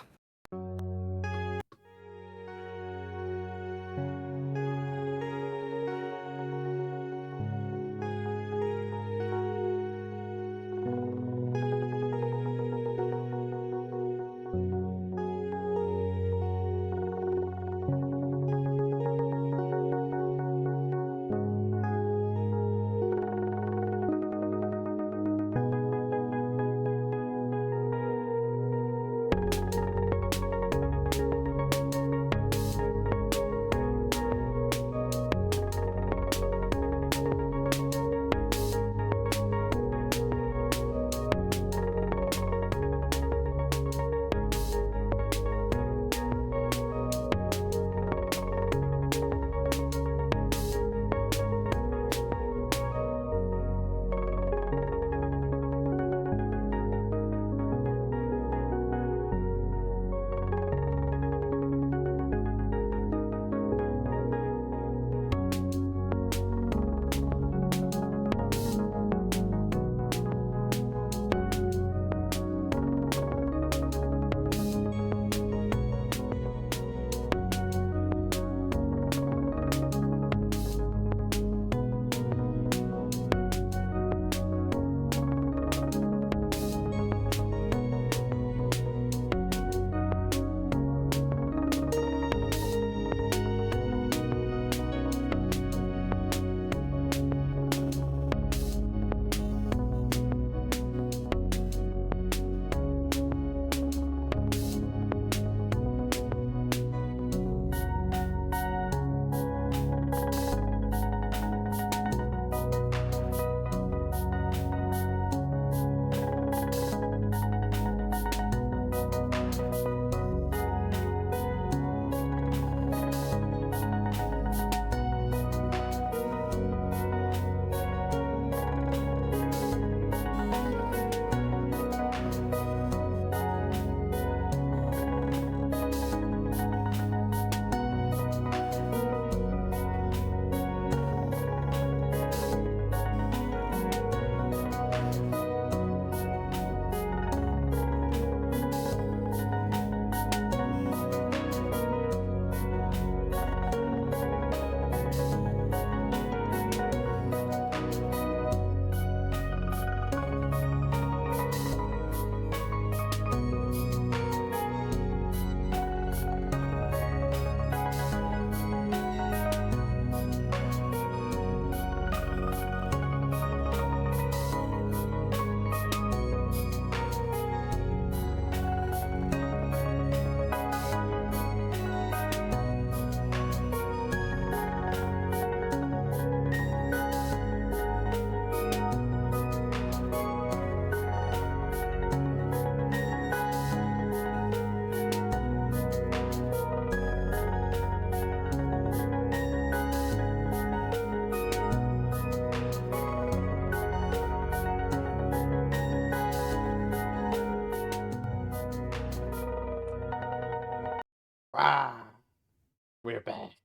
we're back.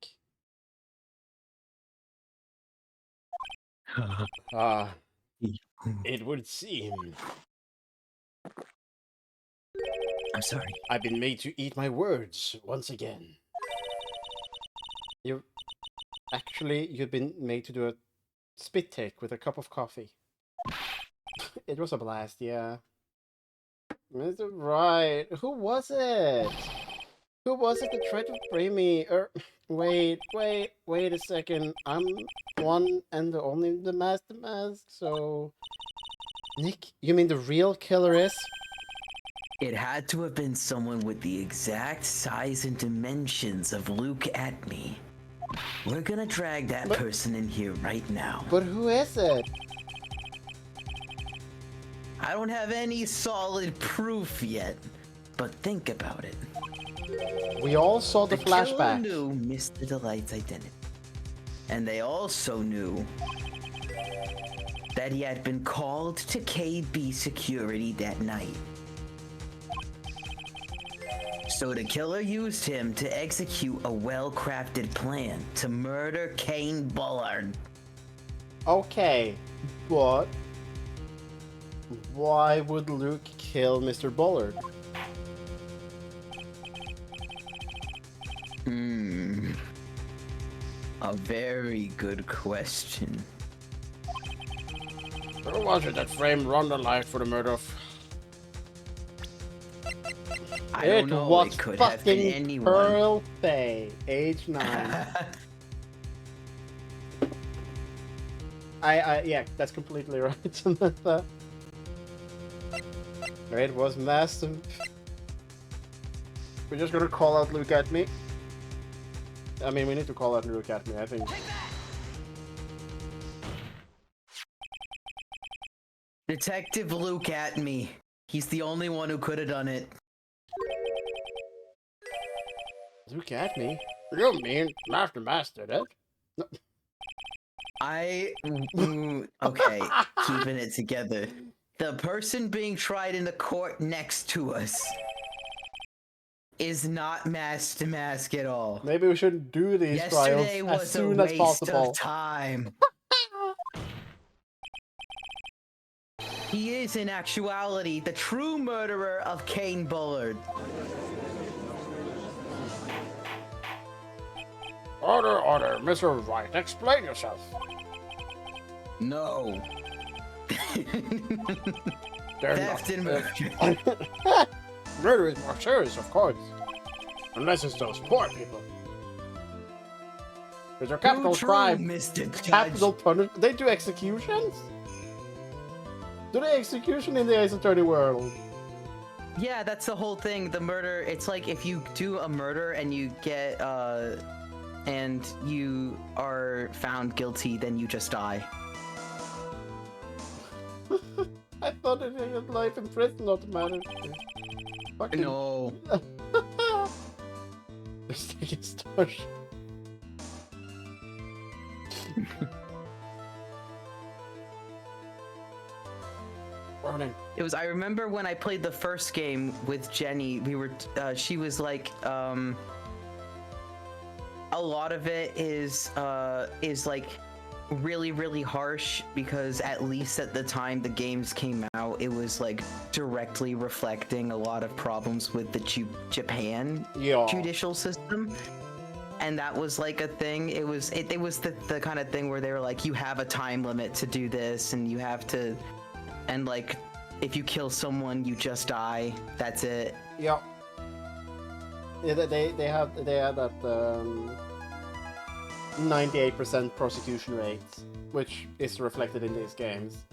Ah, it would seem I'm sorry. I've been made to eat my words once again. You've been made to do a spit take with a cup of coffee. It was a blast, yeah. Mr. Right, who was it? Who was it that tried to bring me? Wait a second. I'm one and the only the Master Mask, so... Nick, you mean the real killer is? It had to have been someone with the exact size and dimensions of Luke at me. We're gonna drag that person in here right now. But who is it? I don't have any solid proof yet, but think about it. We all saw the killer flashback. knew Mr. Delight's identity. And they also knew that he had been called to KB security that night. So the killer used him to execute a well-crafted plan to murder Kane Bullard. Okay, but why would Luke kill Mr. Bullard? A very good question. Who was it that framed Ronda Light for the murder of... I don't know, was it could have been fucking anyone. Pearl Bay, age 9. Yeah, that's completely right, Samantha. It was massive. We're just gonna call out Luke at me. I mean, we need to call out Luke at me, I think. Detective Luke at me. He's the only one who could have done it. Luke at me? You mean Master did? No. Okay, keeping it together. The person being tried in the court next to us is not Mask to Mask at all. Maybe we shouldn't do these Yesterday trials as was a soon as waste possible. of time. He is, in actuality, the true murderer of Kane Bullard. Order, Mr. Wright, explain yourself. No. They're Theft and murder. Murder is more serious, of course. Unless it's those poor people. It's a capital True, crime. Mr. Judge. Capital punishment. They do executions? Do they execution in the Ace Attorney world? Yeah, that's the whole thing. The murder, it's like if you do a murder and you get, and you are found guilty, then you just die. I thought it had life in prison automatically. Fucking... No. This thing is touch. Ronin. It was, I remember when I played the first game with Jenny, we were, she was like, a lot of it is like really, really harsh because at least at the time the games came out, it was like directly reflecting a lot of problems with the Japan judicial system. And that was like a thing. It was the kind of thing where they were like, you have a time limit to do this and you have to, and like, if you kill someone, you just die. That's it. Yeah. Yeah, they have that 98% prosecution rate, which is reflected in these games.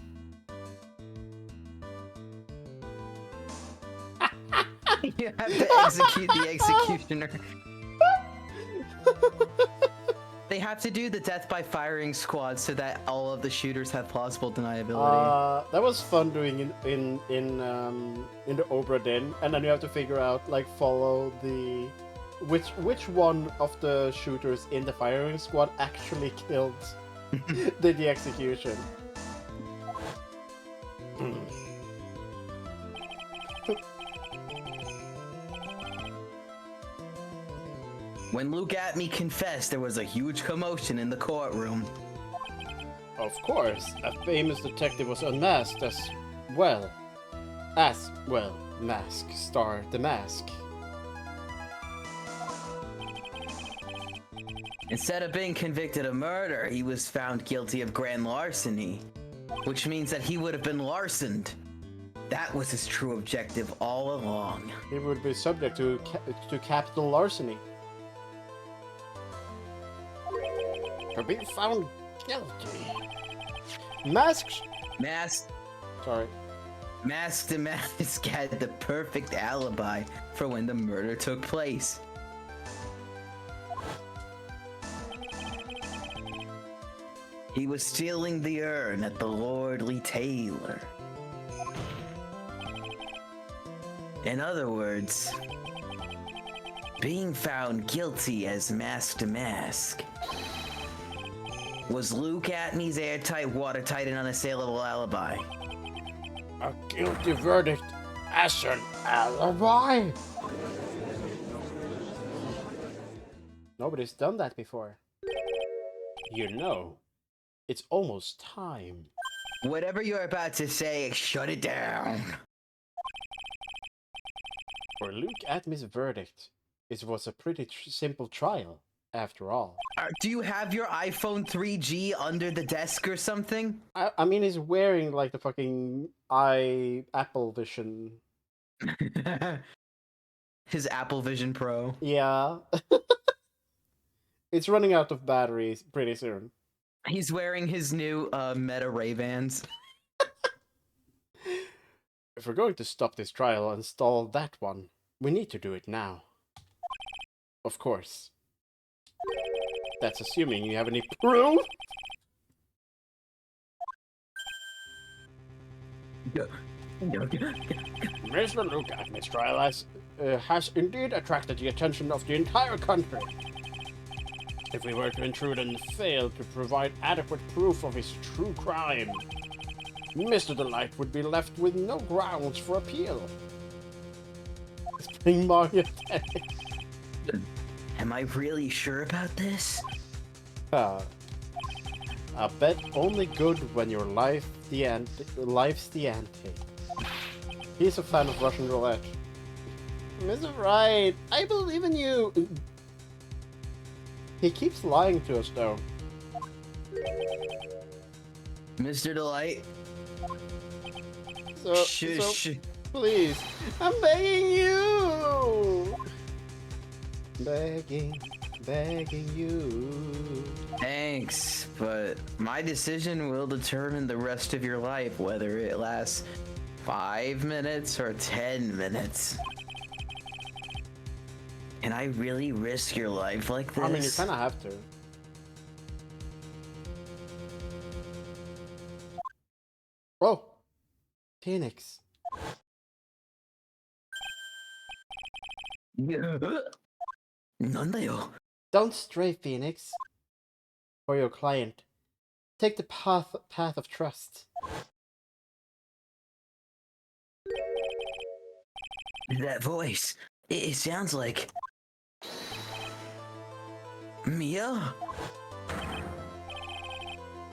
You have to execute the executioner. They have to do the death by firing squad so that all of the shooters have plausible deniability. That was fun doing in the Obra Dinn, and then you have to figure out, like, follow the which one of the shooters in the firing squad actually killed the execution. When Luke Atme confessed, there was a huge commotion in the courtroom. Of course, a famous detective was unmasked as well. Mask star The Mask. Instead of being convicted of murder, he was found guilty of grand larceny, which means that he would have been larcened. That was his true objective all along. He would be subject to capital larceny. For being found guilty. Masked. Sorry. Masked the Mask had the perfect alibi for when the murder took place. He was stealing the urn at the Lordly Tailor. In other words, being found guilty as Masked Mask was Luke Atme's airtight, watertight, and unassailable alibi. A guilty verdict as an alibi? Nobody's done that before. You know, it's almost time. Whatever you're about to say, shut it down. For Luke Atme's verdict, it was a pretty simple trial, after all. Do you have your iPhone 3G under the desk or something? I mean, he's wearing like the fucking Apple Vision. His Apple Vision Pro. Yeah. It's running out of batteries pretty soon. He's wearing his new Meta Ray-Bans. If we're going to stop this trial and install that one, we need to do it now. Of course. That's assuming you have any proof? Mr. Luke Atme's trial has indeed attracted the attention of the entire country. If we were to intrude and fail to provide adequate proof of his true crime, Mr. Delight would be left with no grounds for appeal. He's playing Mario Tennis. Am I really sure about this? I bet only good when your life's the ante. He's a fan of Russian roulette. Mr. Wright, I believe in you. He keeps lying to us, though. Mr. Delight? So, please, I'm begging you. Begging you. Thanks, but my decision will determine the rest of your life, whether it lasts 5 minutes or 10 minutes. Can I really risk your life like this? I mean, you kind of have to. Oh, Phoenix. Don't stray, Phoenix. For your client, take the path of trust. That voice, it sounds like Mia?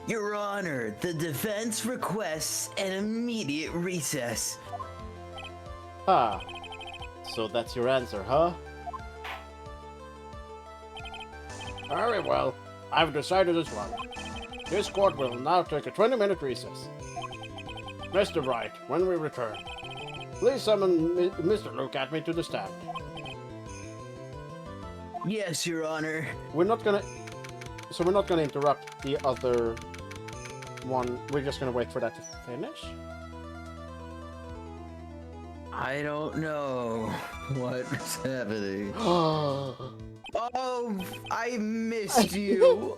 Your Honor, the defense requests an immediate recess. Ah, so that's your answer, huh? Very well. I've decided as well. This court will now take a 20-minute recess. Mr. Wright, when we return, please summon Mr. Luke Atme to the stand. Yes, Your Honor. We're not gonna interrupt the other one. We're just gonna wait for that to finish. I don't know what's happening. Oh, I missed you.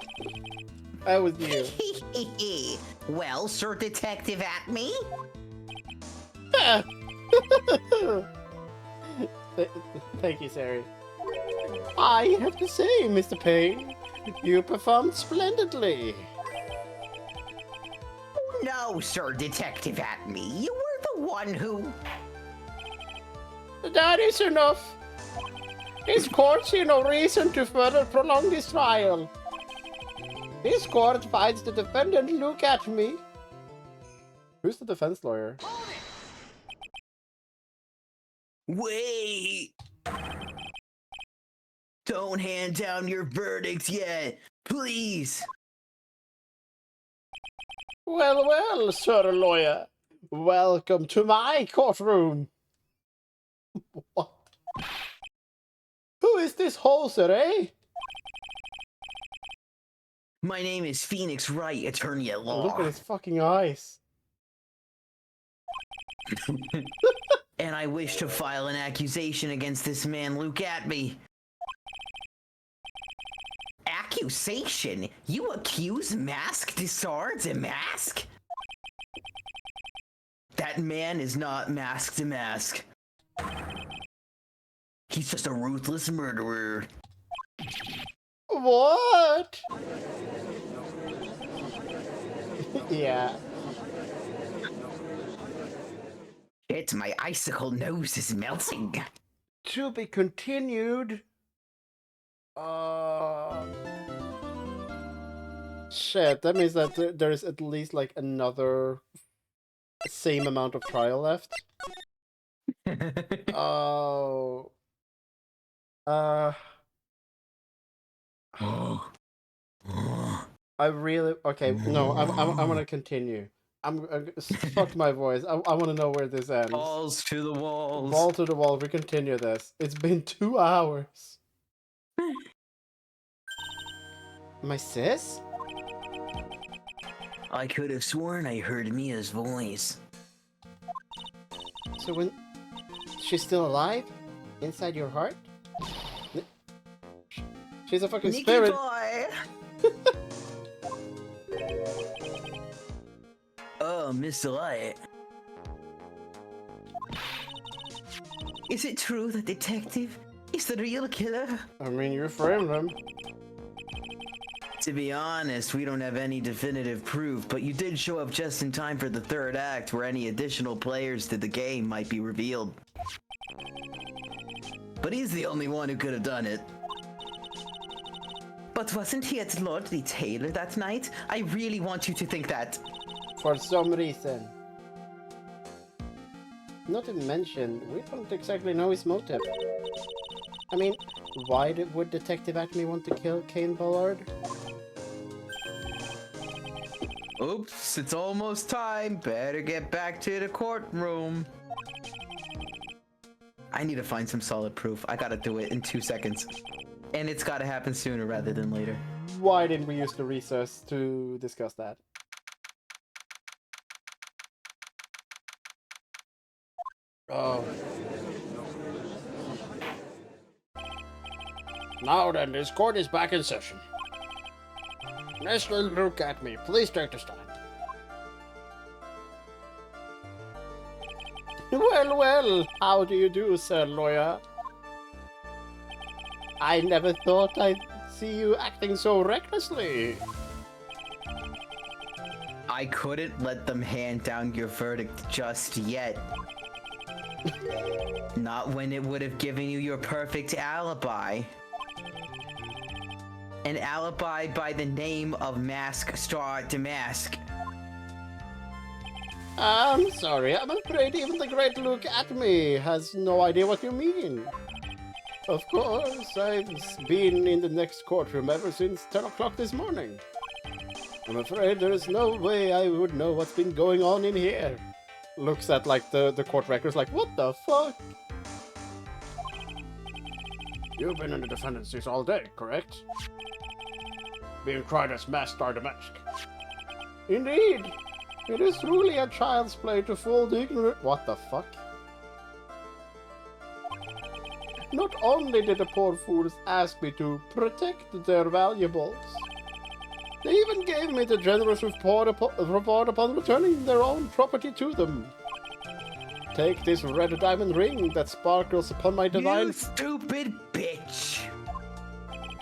I was you. Well, Sir Detective Atme? Thank you, Sari. I have to say, Mr. Payne, you performed splendidly. No, Sir Detective Atme. You were the one who... That is enough. This court see no reason to further prolong this trial. This court finds the defendant look at me. Who's the defense lawyer? Wait! Don't hand down your verdict yet, please! Well, well, sir lawyer. Welcome to my courtroom. What? Who is this hoser, eh? My name is Phoenix Wright, attorney at law. Look at his fucking eyes. And I wish to file an accusation against this man, Luke Atme. Accusation? You accuse Mask Desards and Mask? That man is not Mask to Mask. He's just a ruthless murderer. What? Yeah. It's my icicle nose is melting. To be continued. Shit, that means that there's at least like another same amount of trial left. Oh. I really okay. No, I'm gonna continue. Fuck my voice. I want to know where this ends. Balls to the walls. Ball to the wall. We continue this. It's been 2 hours. My sis? I could have sworn I heard Mia's voice. So when she's still alive, inside your heart? She's a fucking Nikki spirit. boy! Oh, Mr. Light. Is it true that Detective is the real killer? I mean, you framed him. To be honest, we don't have any definitive proof, but you did show up just in time for the third act where any additional players to the game might be revealed. But he's the only one who could have done it. But wasn't he at Lord the Tailor that night? I really want you to think that. For some reason. Not to mention, we don't exactly know his motive. I mean, why would Detective Acme want to kill Kane Ballard? Oops, it's almost time. Better get back to the courtroom. I need to find some solid proof. I gotta do it in 2 seconds. And it's gotta happen sooner rather than later. Why didn't we use the recess to discuss that? Oh. Now then, this court is back in session. Mr. Look at me. Please take the stand. Well, well, how do you do, sir lawyer? I never thought I'd see you acting so recklessly. I couldn't let them hand down your verdict just yet. Not when it would have given you your perfect alibi. An alibi by the name of Mask Star Damask. I'm sorry, I'm afraid even the great Look at me has no idea what you mean. Of course, I've been in the next courtroom ever since 10 o'clock this morning. I'm afraid there is no way I would know what's been going on in here. Looks at like the court records like, what the fuck? You've been in the defendant's seat all day, correct? Being tried as Mask Star Damask. Indeed! It is truly a child's play to fool the ignorant. What the fuck? Not only did the poor fools ask me to protect their valuables, they even gave me the generous reward upon returning their own property to them. Take this red diamond ring that sparkles upon my divine... You stupid bitch!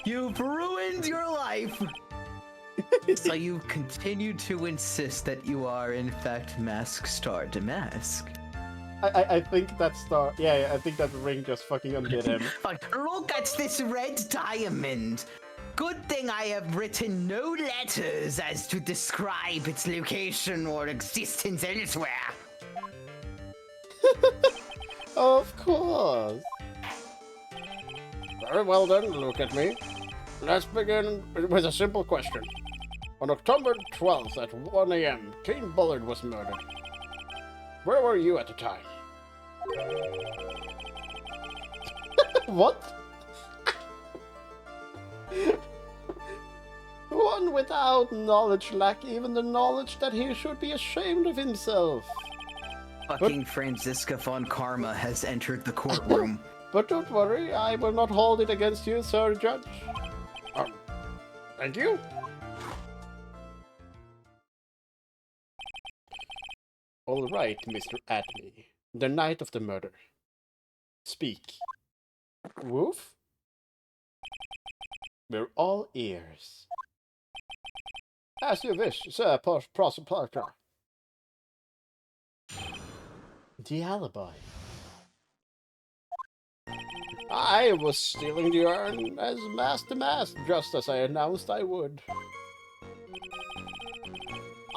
You've ruined your life! So you continue to insist that you are in fact Mask Star Damask? I think that star. Yeah, I think that ring just fucking undid him. Like, look at this red diamond. Good thing I have written no letters as to describe its location or existence elsewhere. Of course. Very well then, look at me. Let's begin with a simple question. On October 12th at 1 a.m., Kane Bullard was murdered. Where were you at the time? What? One without knowledge lack even the knowledge that he should be ashamed of himself. Fucking Franziska von Karma has entered the courtroom. But don't worry, I will not hold it against you, Sir Judge. Thank you. All right, Mr. Atlee, the night of the murder. Speak. Woof? We're all ears. As you wish, Sir Prosecutor. The alibi. I was stealing the urn as mask to mask, just as I announced I would.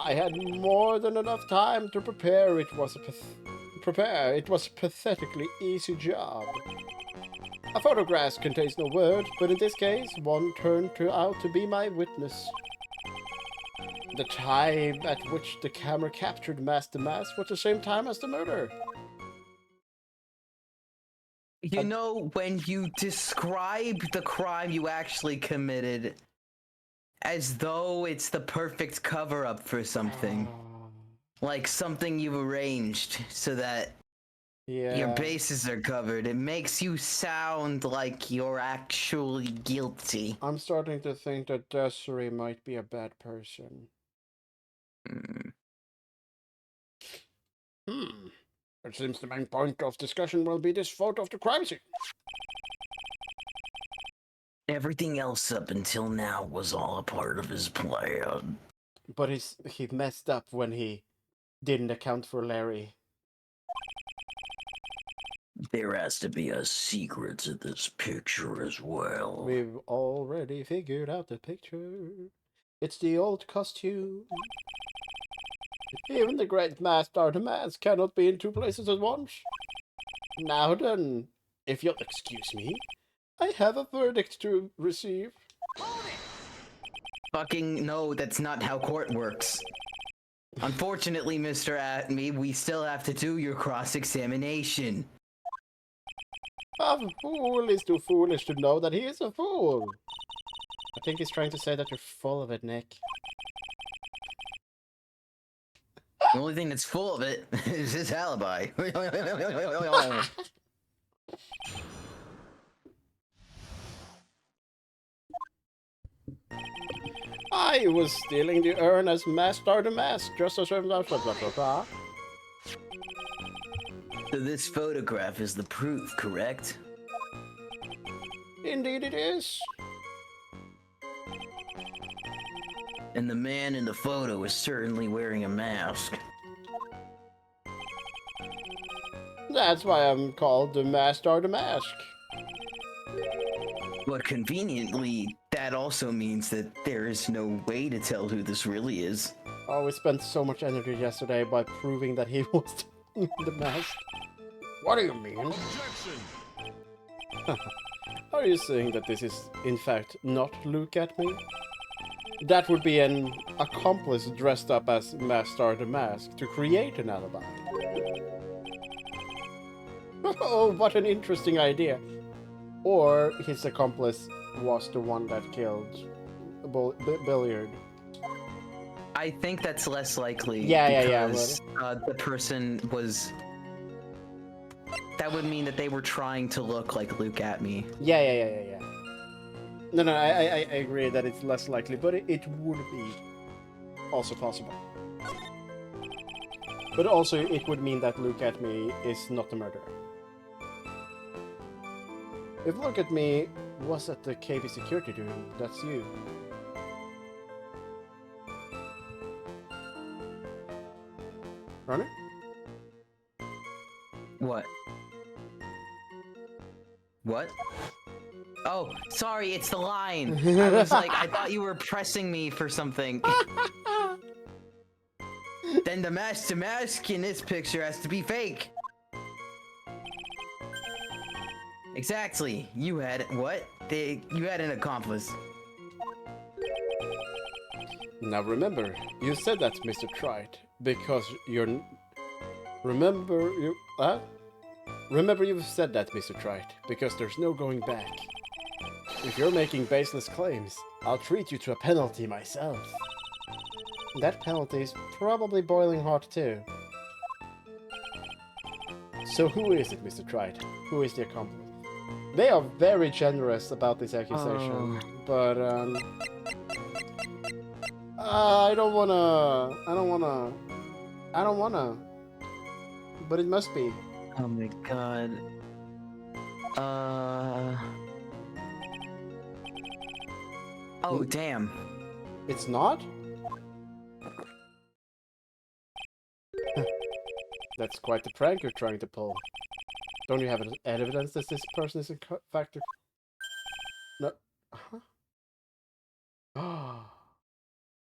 I had more than enough time to prepare. It was a pathetically easy job. A photograph contains no word, but in this case, one turned out to be my witness. The time at which the camera captured mask to mask was the same time as the murder. You know, when you describe the crime you actually committed as though it's the perfect cover-up for something. Like something you've arranged so that your bases are covered. It makes you sound like you're actually guilty. I'm starting to think that Desiree might be a bad person. It seems the main point of discussion will be this photo of the crime scene. Everything else up until now was all a part of his plan. But he messed up when he didn't account for Larry. There has to be a secret to this picture as well. We've already figured out the picture. It's the old costume. Even the great master of the mask cannot be in two places at once. Now then, if you'll excuse me, I have a verdict to receive. Fucking no, that's not how court works. Unfortunately, Mr. Atme, we still have to do your cross-examination. A fool is too foolish to know that he is a fool. I think he's trying to say that you're full of it, Nick. The only thing that's full of it is his alibi. I was stealing the urn as master the mask, just as So this photograph is the proof, correct? Indeed it is. And the man in the photo is certainly wearing a mask. That's why I'm called the master the mask. But conveniently, that also means that there is no way to tell who this really is. Oh, we spent so much energy yesterday by proving that he was the mask. What do you mean? Are you saying that this is, in fact, not Look at Me? That would be an accomplice dressed up as Master the Mask to create an alibi. Oh, what an interesting idea. Or his accomplice was the one that killed Billiard. I think that's less likely. Yeah. Because the person was... That would mean that they were trying to look like Luke at me. Yeah. No, I agree that it's less likely, but it would be also possible. But also, it would mean that Look at Me is not the murderer. If Look at Me was at the KB security room, that's you. Ronin? What? What? Oh, sorry, it's the line. I was like, I thought you were pressing me for something. Then the mask in this picture has to be fake. Exactly. You had what? You had an accomplice. Now remember, you said that, Mr. Trite, because you're... Remember you've said that, Mr. Trite, because there's no going back. If you're making baseless claims, I'll treat you to a penalty myself. That penalty is probably boiling hot too. So who is it, Mr. Trite? Who is the accomplice? They are very generous about this accusation, but I don't wanna, but it must be. Oh my god. Oh, damn. It's not? That's quite the prank you're trying to pull. Don't you have evidence that this person is in fact... No. Huh?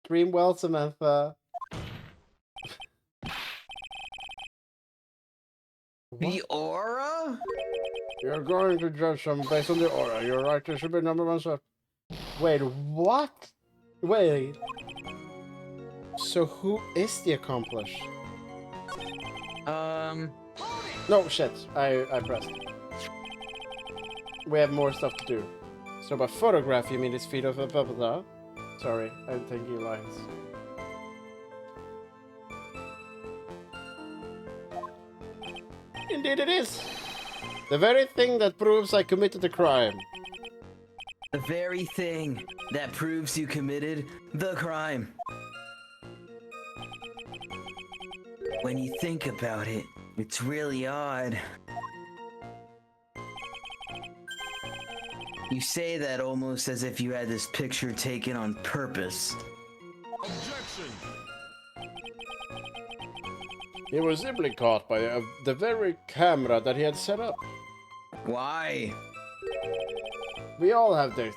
Dream well, Samantha. The aura? You're going to judge someone based on the aura. You're right, there should be number one stuff. Wait, what? Wait. So who is the accomplice? No, shit. I pressed. We have more stuff to do. So by photograph, you mean this feed of a blah. Sorry, I'm thinking lines. Indeed it is! The very thing that proves I committed the crime. The very thing that proves you committed the crime. When you think about it, it's really odd. You say that almost as if you had this picture taken on purpose. Objection! He was simply caught by the very camera that he had set up. Why? We all have this.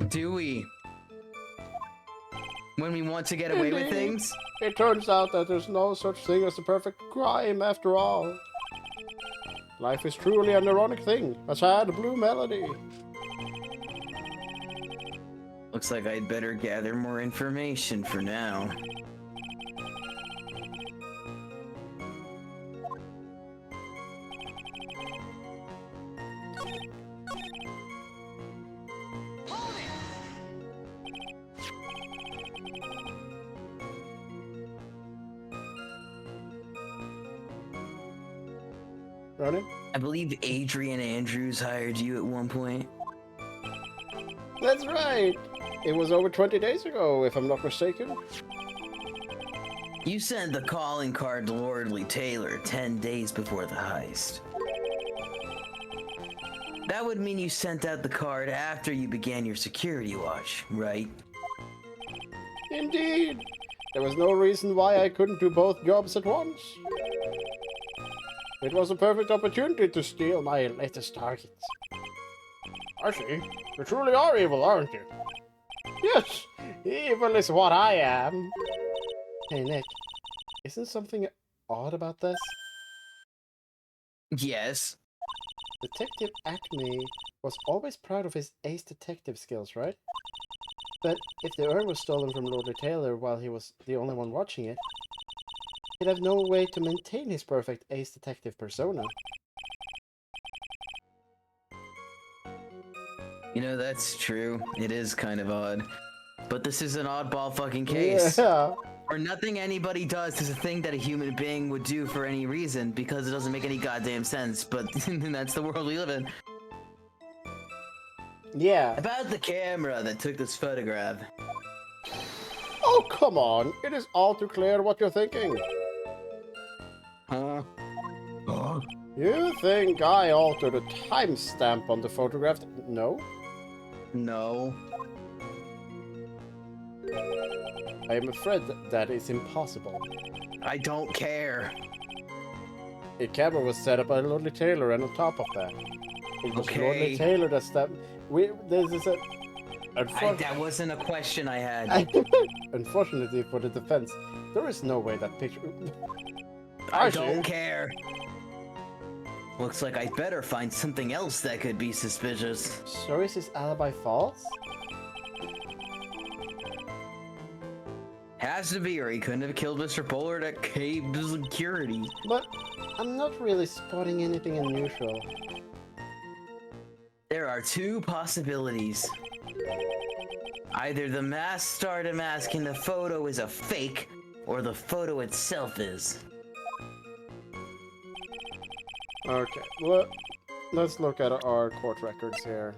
Do we? When we want to get away with things? It turns out that there's no such thing as the perfect crime after all. Life is truly an ironic thing, a sad blue melody. Looks like I'd better gather more information for now. Ronin? I believe Adrian Andrews hired you at one point. That's right! It was over 20 days ago, if I'm not mistaken. You sent the calling card to Lordly Taylor 10 days before the heist. That would mean you sent out the card after you began your security watch, right? Indeed! There was no reason why I couldn't do both jobs at once. It was a perfect opportunity to steal my latest target. I see. You truly are evil, aren't you? Yes! Evil is what I am. Hey, Nick. Isn't something odd about this? Yes. Detective Acme was always proud of his ace detective skills, right? But if the urn was stolen from Lord Taylor while he was the only one watching it, he'd have no way to maintain his perfect ace detective persona. You know, that's true. It is kind of odd. But this is an oddball fucking case. Yeah. Or nothing anybody does is a thing that a human being would do for any reason because it doesn't make any goddamn sense, but that's the world we live in. Yeah. About the camera that took this photograph. Oh, come on. It is all too clear what you're thinking. Huh? You think I altered a timestamp on the photograph? No. No. I am afraid that is impossible. I don't care. A camera was set up by Lordly Taylor, and on top of that, it was Okay. Lordly Taylor that stabbed. This is a. That wasn't a question I had. Unfortunately for the defense, there is no way that picture. I don't care. Looks like I better find something else that could be suspicious. So is his alibi false? Has to be, or he couldn't have killed Mr. Bullard at cave security. But I'm not really spotting anything unusual. There are two possibilities. Either the mask started mask in the photo is a fake, or the photo itself is. Okay, well, let's look at our court records here.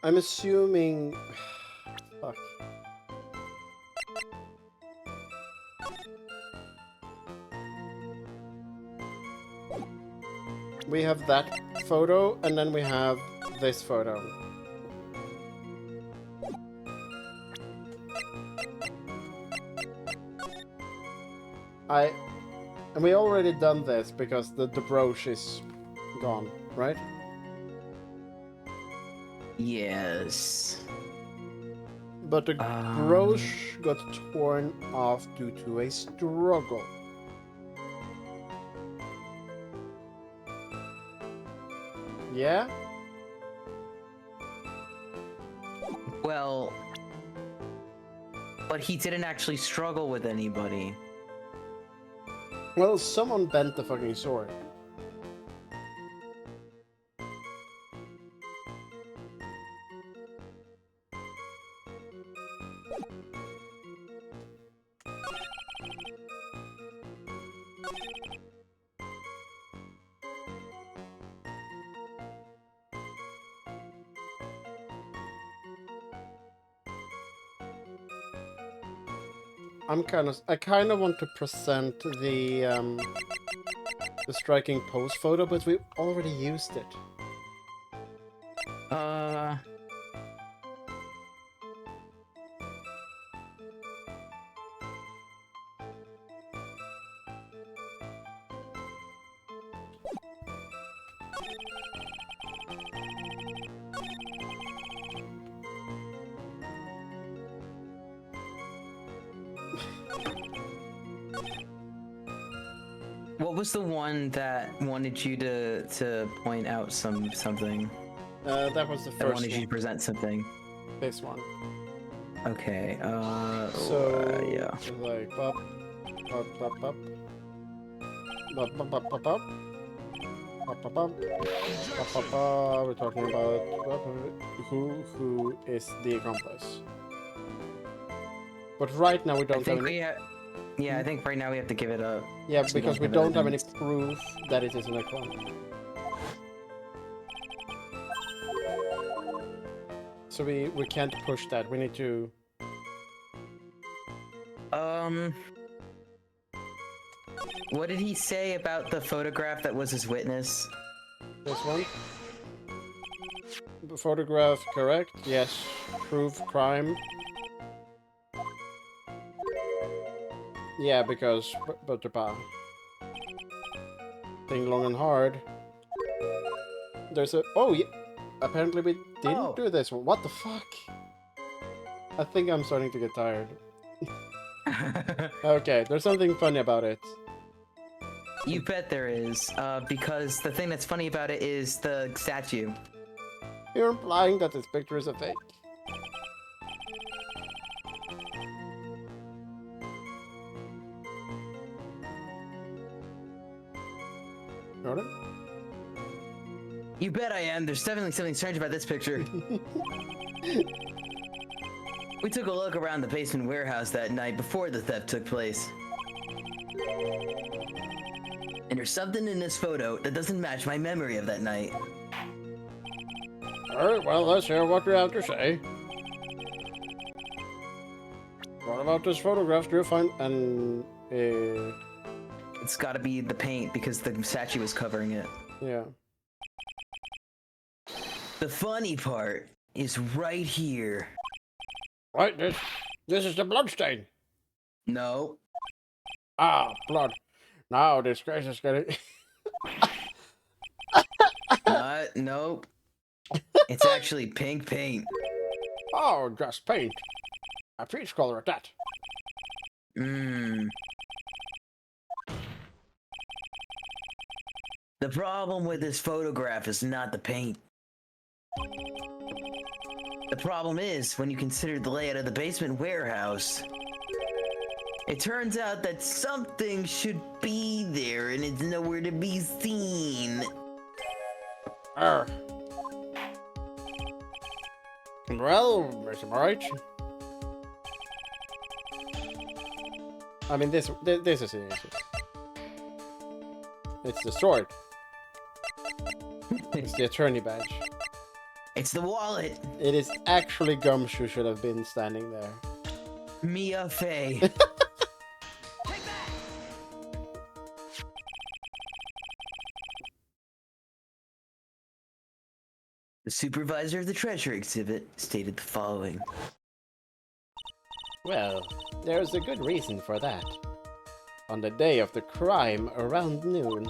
I'm assuming... Fuck. We have that photo, and then we have this photo. And we already done this because the brooch is gone, right? Yes. But the brooch got torn off due to a struggle. Yeah? Well, but he didn't actually struggle with anybody. Well, someone bent the fucking sword. I kind of want to present the striking pose photo, but we already used it. What was the one that wanted you to point out something? That was the That first wanted you to one. present something. This one. Okay. So yeah. so like pop, pop, pop, pop, pop, pop, pop, pop, pop, pop, pop, pop, pop, pop, pop. We're talking about who is the accomplice. But right now we I don't have think any. I think right now we have to give it up. Yeah, So we because we don't don't have have any proof that it is an accomplice. So we can't push that. We need to. What did he say about the photograph that was his witness? This one. The photograph, correct? Yes. Prove crime. Yeah, because Butterpa. Think long and hard. There's a. Oh, yeah. Apparently we didn't do this one. What the fuck? I think I'm starting to get tired. Okay, there's something funny about it. You bet there is, because the thing that's funny about it is the statue. You're implying that this picture is a fake. Ronin? You bet I am. There's definitely something strange about this picture. We took a look around the basement warehouse that night before the theft took place. And there's something in this photo that doesn't match my memory of that night. Alright, well, let's hear what you have to say. What about this photograph? Do you find an... It's gotta be the paint because the statue is covering it. yeah. The funny part is right here. Right, this is the bloodstain. No. Ah, blood. Now this grace is getting... Nope. It's actually pink paint. Oh, just paint. A peach color at that. Mmm. The problem with this photograph is not the paint. The problem is, when you consider the layout of the basement warehouse, it turns out that something should be there and it's nowhere to be seen. Well, Mr. Bright. I mean, this is easy. It's destroyed. It's the attorney badge. It's the wallet. It is actually Gumshoe should have been standing there. Mia Fey. The supervisor of the treasure exhibit stated the following. Well, there's a good reason for that. On the day of the crime, around noon,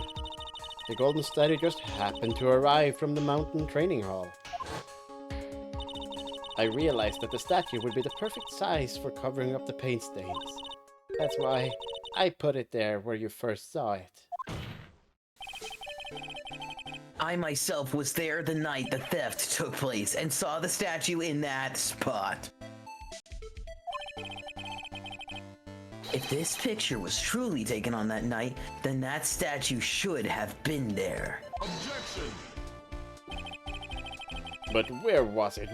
the golden statue just happened to arrive from the mountain training hall. I realized that the statue would be the perfect size for covering up the paint stains. That's why I put it there where you first saw it. I myself was there the night the theft took place and saw the statue in that spot. If this picture was truly taken on that night, then that statue should have been there. Objection. But where was it?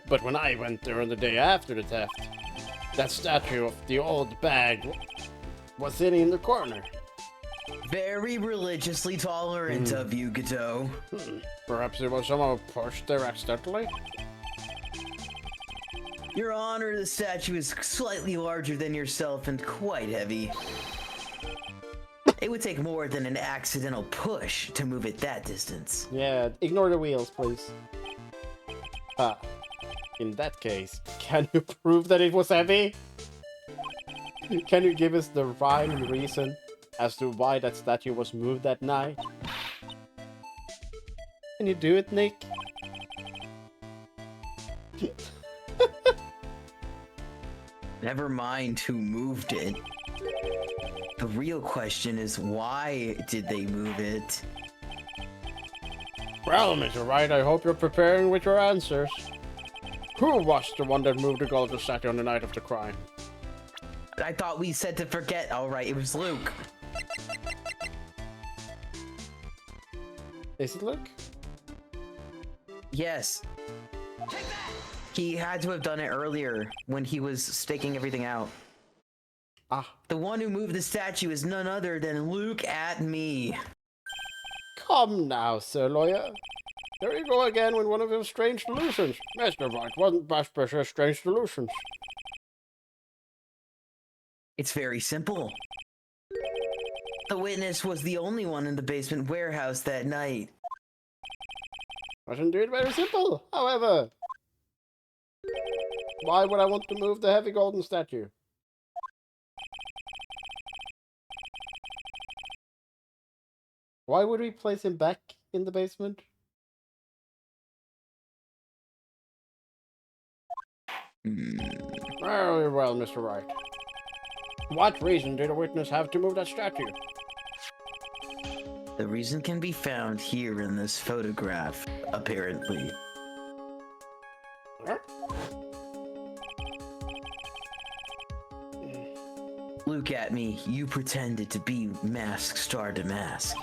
But when I went there on the day after the theft, that statue of the old bag was sitting in the corner. Very religiously tolerant of you, Godot. Perhaps it was somehow pushed there accidentally? Your Honor, the statue is slightly larger than yourself and quite heavy. It would take more than an accidental push to move it that distance. Yeah, ignore the wheels, please. Ah, in that case, can you prove that it was heavy? Can you give us the rhyme and reason as to why that statue was moved that night? Can you do it, Nick? Never mind who moved it. The real question is, why did they move it? Well, Mr. Wright, I hope you're preparing with your answers. Who was the one that moved the golden statue on the night of the crime? I thought we said to forget. All right, it was Luke. Is it Luke? Yes. He had to have done it earlier when he was staking everything out. Ah. The one who moved the statue is none other than Luke at me. Come now, Sir Lawyer. There you go again with one of your strange delusions. Mr. Wright wasn't Bash Pressure strange delusions. It's very simple. The witness was the only one in the basement warehouse that night. That's indeed very simple, however. Why would I want to move the heavy golden statue? Why would we place him back in the basement? Very well, Mr. Wright. What reason did a witness have to move that statue? The reason can be found here in this photograph, apparently. Huh? Look at me, you pretended to be Mask Star Damask.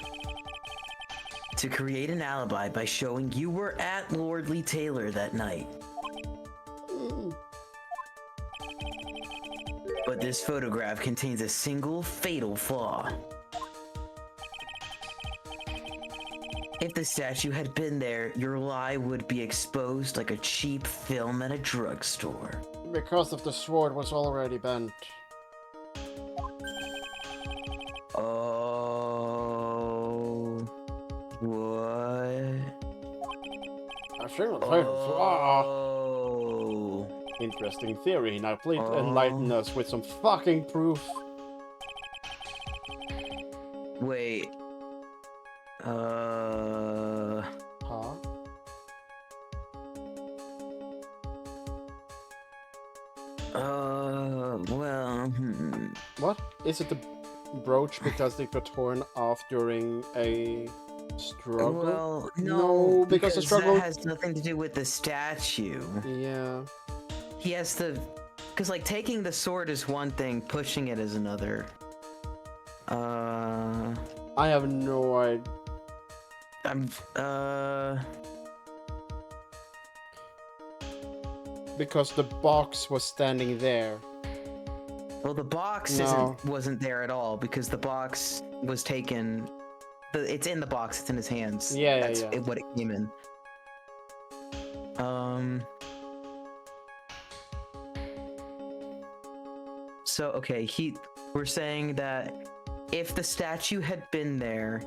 To create an alibi by showing you were at Lordly Taylor that night. But this photograph contains a single fatal flaw. If the statue had been there, your lie would be exposed like a cheap film at a drugstore. Because of the sword was already bent. Oh. What? I think Oh. interesting theory. Now please Oh. enlighten us with some fucking proof. Wait. Huh? Well, What? Is it the brooch because they got torn off during a struggle? Well, No, because the struggle- that has nothing to do with the statue. Yeah. He has to, because like taking the sword is one thing, pushing it is another. I have no idea. Because the box was standing there. Well, the box No. wasn't there at all because the box was taken. It's in the box. It's in his hands. Yeah, yeah, That's yeah. what it came in. So okay, we're saying that if the statue had been there,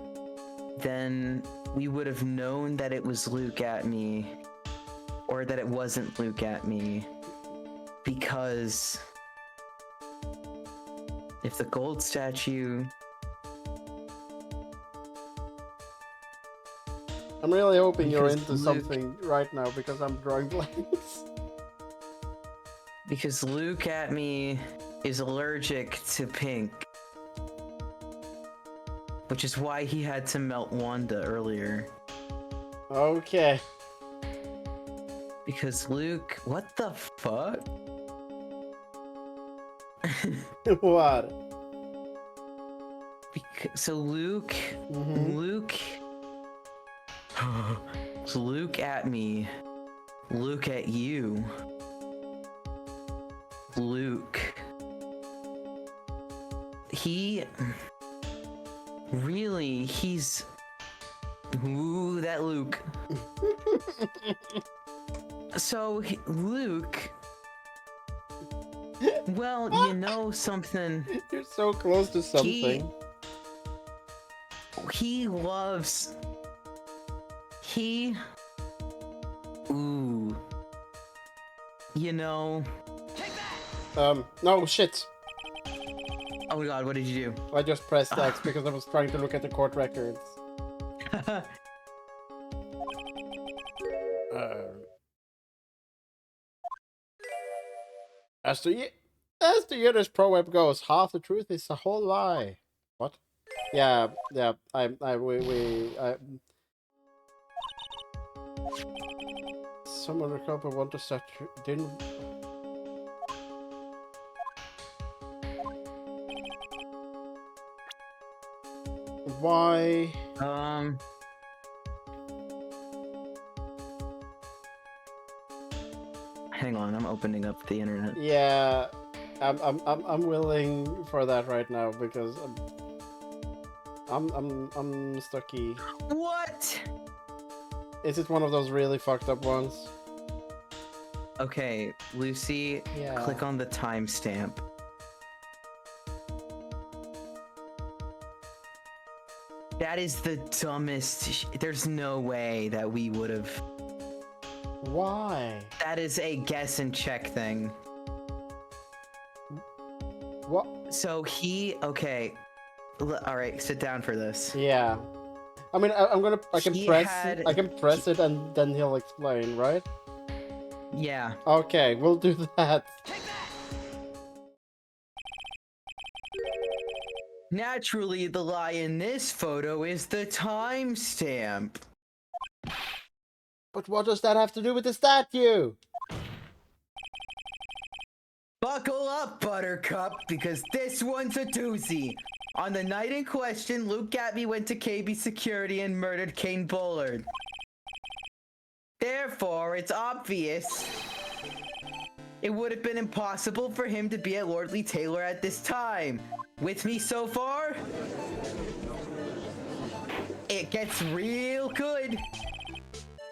then we would have known that it was Luke at me, or that it wasn't Luke at me, because if the gold statue. I'm really hoping you're Because into Luke- something right now because I'm drawing blanks. Because Luke at me is allergic to pink. Which is why he had to melt Wanda earlier. Okay. Because Luke, what the fuck? What? So Luke, so Luke at me, Luke at you, Luke. He's ooh, that Luke. So Luke, well, you know something. You're so close to something. Ooh, you know. No, shit. Oh my god, what did you do? I just pressed X because I was trying to look at the court records. As the year's pro web goes, half the truth is a whole lie. What? Yeah, someone a couple want to start didn't. Why? Hang on, I'm opening up the internet. Yeah, I'm willing for that right now because I'm stucky. What? Is it one of those really fucked up ones? Okay, Lucy, Yeah. click on the timestamp. That is the dumbest. There's no way that we would have. Why? That is a guess and check thing. What? So okay. All right, sit down for this. Yeah. I mean, I can He press had- it. I can press it, and then he'll explain, right? Yeah. Okay, we'll do that. Naturally, the lie in this photo is the timestamp. But what does that have to do with the statue? Buckle up, Buttercup, because this one's a doozy. On the night in question, Luke Gatsby went to KB Security and murdered Kane Bullard. Therefore, it's obvious it would have been impossible for him to be at Lordly Taylor at this time. With me so far? It gets real good.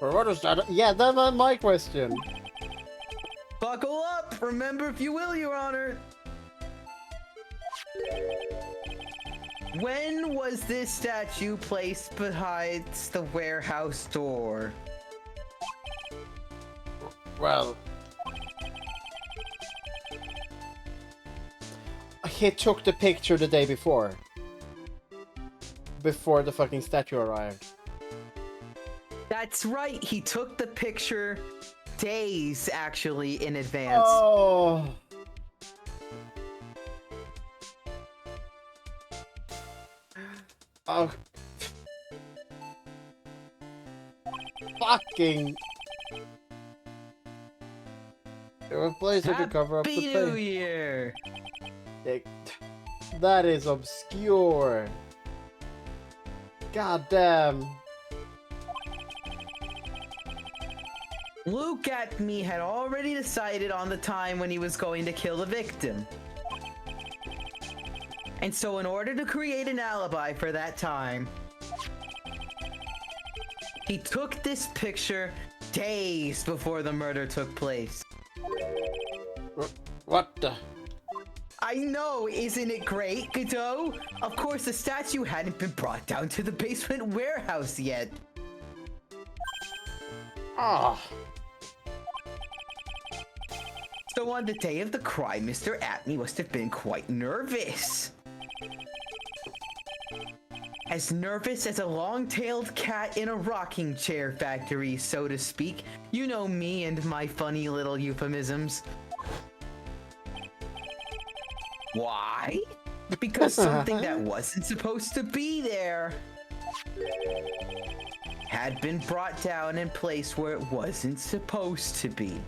Or what is that? Yeah, that's my question. Buckle up! Remember, if you will, Your Honor. When was this statue placed behind the warehouse door? Well, he took the picture the day before. Before the fucking statue arrived. That's right, he took the picture days, actually, in advance. Oh. Oh. Fucking. It was placed at the cover of the Happy New page. Year! That is obscure. God damn. Luke at me had already decided on the time when he was going to kill the victim. And so in order to create an alibi for that time, he took this picture days before the murder took place. What the? I know, isn't it great, Godot? Of course, the statue hadn't been brought down to the basement warehouse yet. Ah. So on the day of the crime, Mr. Atney must have been quite nervous. As nervous as a long-tailed cat in a rocking chair factory, so to speak. You know me and my funny little euphemisms. Why? Because something that wasn't supposed to be there had been brought down and placed where it wasn't supposed to be.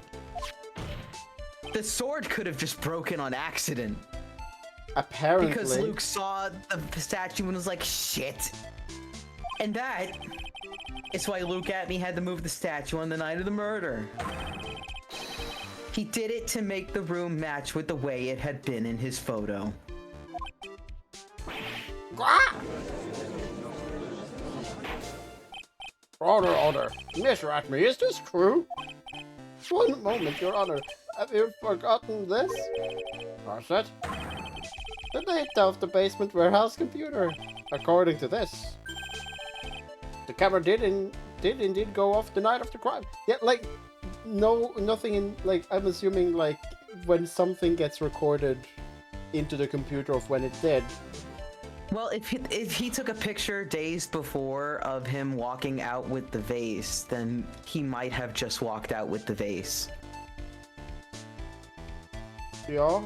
The sword could have just broken on accident. Apparently. Because Luke saw the statue and was like, shit. And that is why Luke at me had to move the statue on the night of the murder. He did it to make the room match with the way it had been in his photo. Order. Mr. Atme, is this true? One moment, Your Honor. Have you forgotten this? What's that? The data of the basement warehouse computer. According to this, the camera did indeed go off the night of the crime. Yeah, like, nothing in, like, I'm assuming, like, when something gets recorded into the computer of when it did. Well, if he took a picture days before of him walking out with the vase, then he might have just walked out with the vase. Yeah.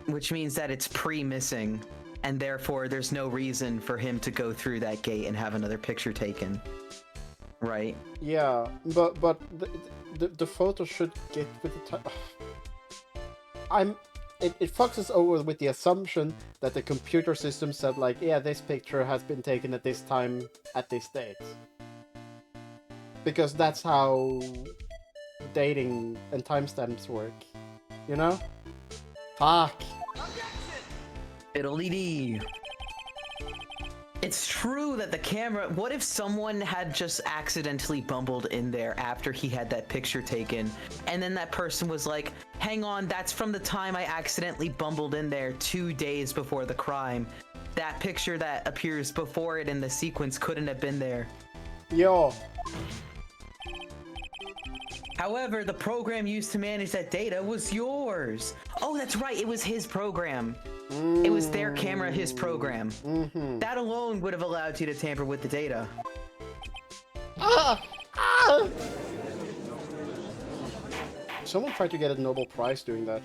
Which means that it's pre-missing, and therefore there's no reason for him to go through that gate and have another picture taken. Right? Yeah, but the photo should get with the time. It fucks us over with the assumption that the computer system said, like, yeah, this picture has been taken at this time, at this date. Because that's how dating and timestamps work, you know? Fuck. Fiddle-dee-dee. It's true that the camera... What if someone had just accidentally bumbled in there after he had that picture taken, and then that person was like, hang on, that's from the time I accidentally bumbled in there 2 days before the crime. That picture that appears before it in the sequence couldn't have been there. Yo. However, the program used to manage that data was yours. Oh, that's right, it was his program. It was their camera, his program. Mm-hmm. That alone would have allowed you to tamper with the data. Someone tried to get a Nobel Prize doing that.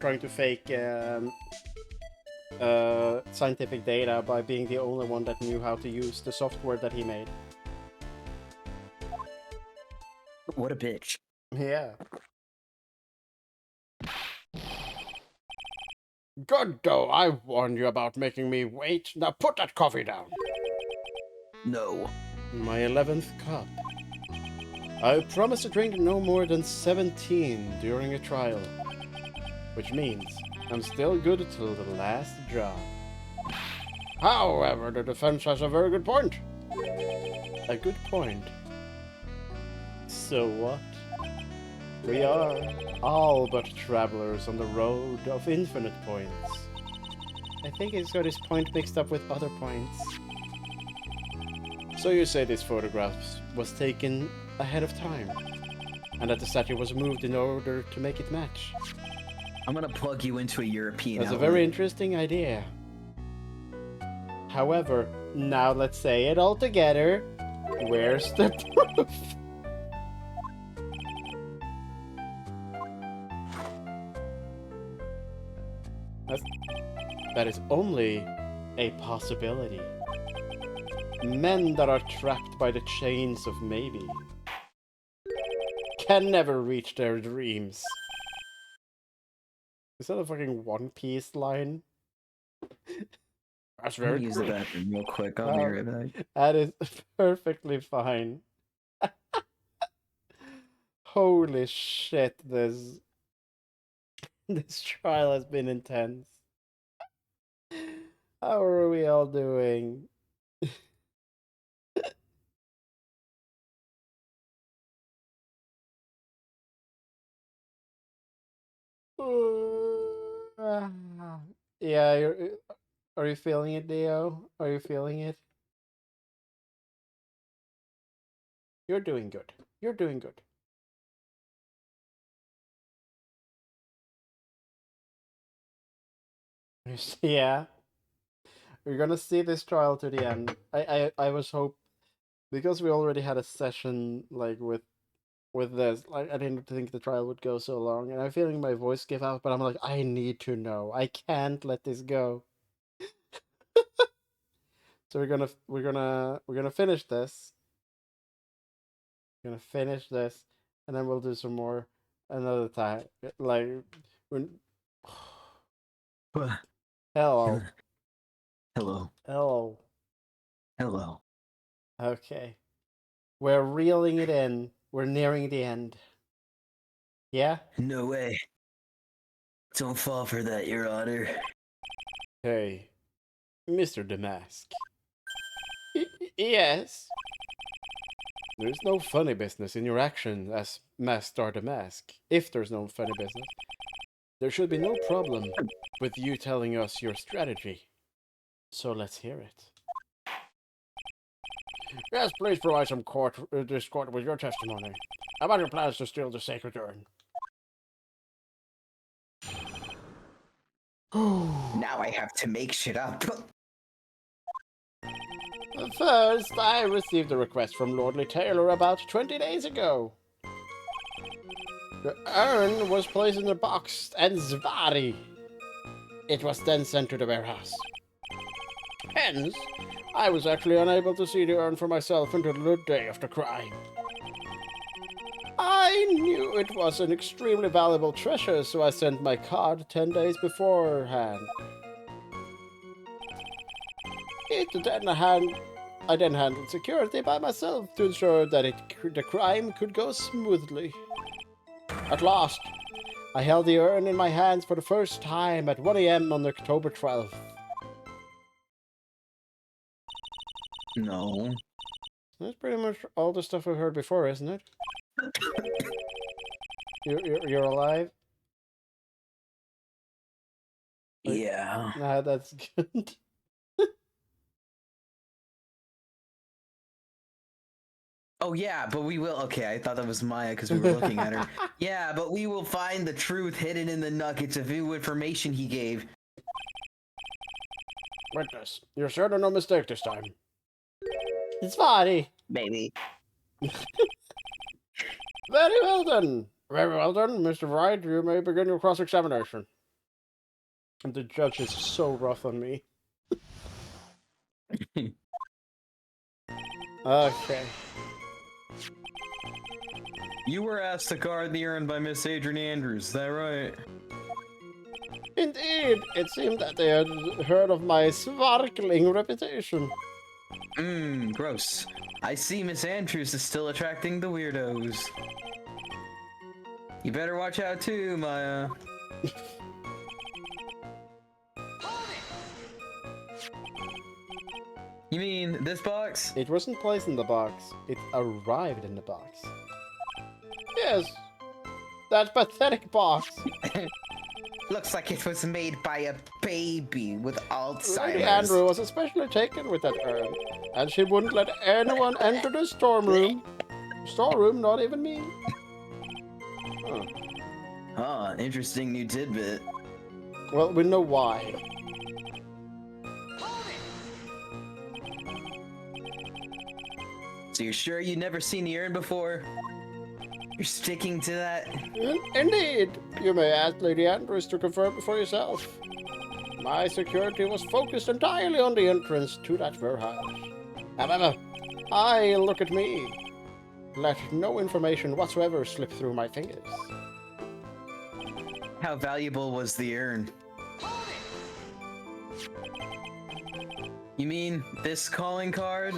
Trying to fake scientific data by being the only one that knew how to use the software that he made. What a bitch. Yeah. Good though, I warned you about making me wait. Now put that coffee down. No. My 11th cup. I promise to drink no more than 17 during a trial. Which means I'm still good till the last drop. However, the defense has a very good point. A good point. So what? We are all but travelers on the road of infinite points. I think he's got his point mixed up with other points. So you say this photograph was taken ahead of time, and that the statue was moved in order to make it match. I'm gonna plug you into a European That's a outlet. very interesting idea. However, now let's say it all together. Where's the proof? That is only a possibility. Men that are trapped by the chains of maybe can never reach their dreams. Is that a fucking One Piece line? That's I'm gonna very use the true. bathroom real quick. I'll be right back. That is perfectly fine. Holy shit, this trial has been intense. How are we all doing? Yeah, are you feeling it, Dio? Are you feeling it? You're doing good. You're doing good. Yeah. We're gonna see this trial to the end. I was hope because we already had a session like with this. Like I didn't think the trial would go so long, and I'm feeling my voice give out. But I'm like, I need to know. I can't let this go. So we're gonna finish this. We're gonna finish this, and then we'll do some more another time. Like when. Hello. Hello. Hello. Hello. Okay. We're reeling it in. We're nearing the end. Yeah? No way. Don't fall for that, Your Honor. Hey, Mr. Damask. Yes? There's no funny business in your action as Master Damask. If there's no funny business, there should be no problem with you telling us your strategy. So let's hear it. Yes, please provide this court with your testimony about your plans to steal the sacred urn. Now I have to make shit up. First, I received a request from Lordly Taylor about 20 days ago. The urn was placed in a box and Zvari. It was then sent to the warehouse. Hence, I was actually unable to see the urn for myself until the day of the crime. I knew it was an extremely valuable treasure, so I sent my card 10 days beforehand. I then handled security by myself to ensure that the crime could go smoothly. At last, I held the urn in my hands for the first time at 1 AM on October 12th. No. That's pretty much all the stuff we've heard before, isn't it? You're alive? Yeah. Nah, that's good. Oh yeah, but we will. Okay, I thought that was Maya because we were looking at her. Yeah, but we will find the truth hidden in the nuggets of new information he gave. Witness, you're certain no mistake this time. It's funny. Maybe. Very well done. Very well done, Mr. Wright. You may begin your cross-examination. And the judge is so rough on me. Okay. You were asked to guard the urn by Miss Adrian Andrews, is that right? Indeed, it seemed that they had heard of my sparkling reputation. Gross. I see Miss Andrews is still attracting the weirdos. You better watch out too, Maya. You mean this box? It wasn't placed in the box. It arrived in the box. Yes. That pathetic box. Looks like it was made by a baby with Alzheimer's. Lady Andrew was especially taken with that urn, and she wouldn't let anyone enter the storeroom. Storeroom, not even me. Huh. Huh, interesting new tidbit. Well, we know why. So you're sure you've never seen the urn before? You're sticking to that? Indeed. You may ask Lady Andrews to confirm it for yourself. My security was focused entirely on the entrance to that warehouse. However, look at me. Let no information whatsoever slip through my fingers. How valuable was the urn? You mean this calling card?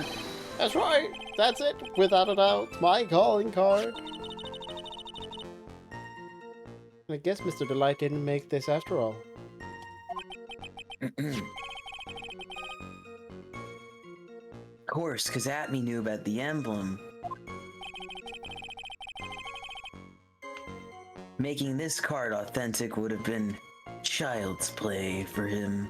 That's right. That's it. Without a doubt. My calling card. I guess Mr. Delight didn't make this after all. Of course, because Atme knew about the emblem. Making this card authentic would have been child's play for him.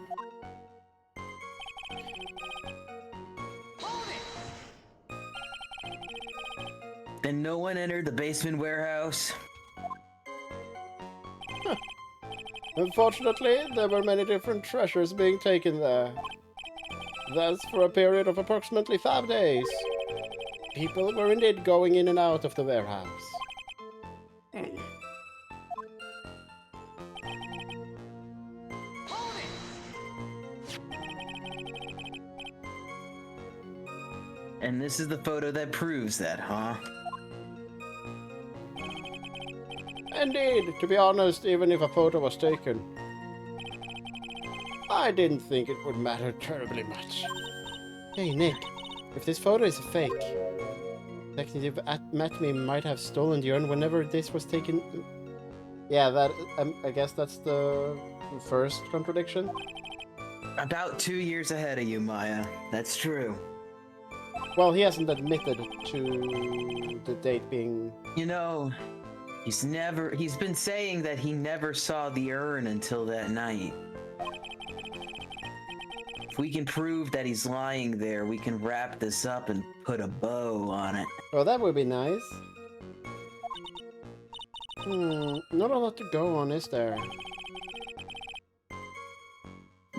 Then no one entered the basement warehouse. Unfortunately, there were many different treasures being taken there. Thus, for a period of approximately 5 days, people were indeed going in and out of the warehouse. And this is the photo that proves that, huh? Indeed, to be honest, even if a photo was taken, I didn't think it would matter terribly much. Hey, Nick, if this photo is a fake, Detective Atme might have stolen the urn whenever this was taken. Yeah, that I guess that's the first contradiction. About 2 years ahead of you, Maya. That's true. Well, he hasn't admitted to the date being... You know, he's been saying that he never saw the urn until that night. If we can prove that he's lying there, we can wrap this up and put a bow on it. Oh, that would be nice. Not a lot to go on, is there?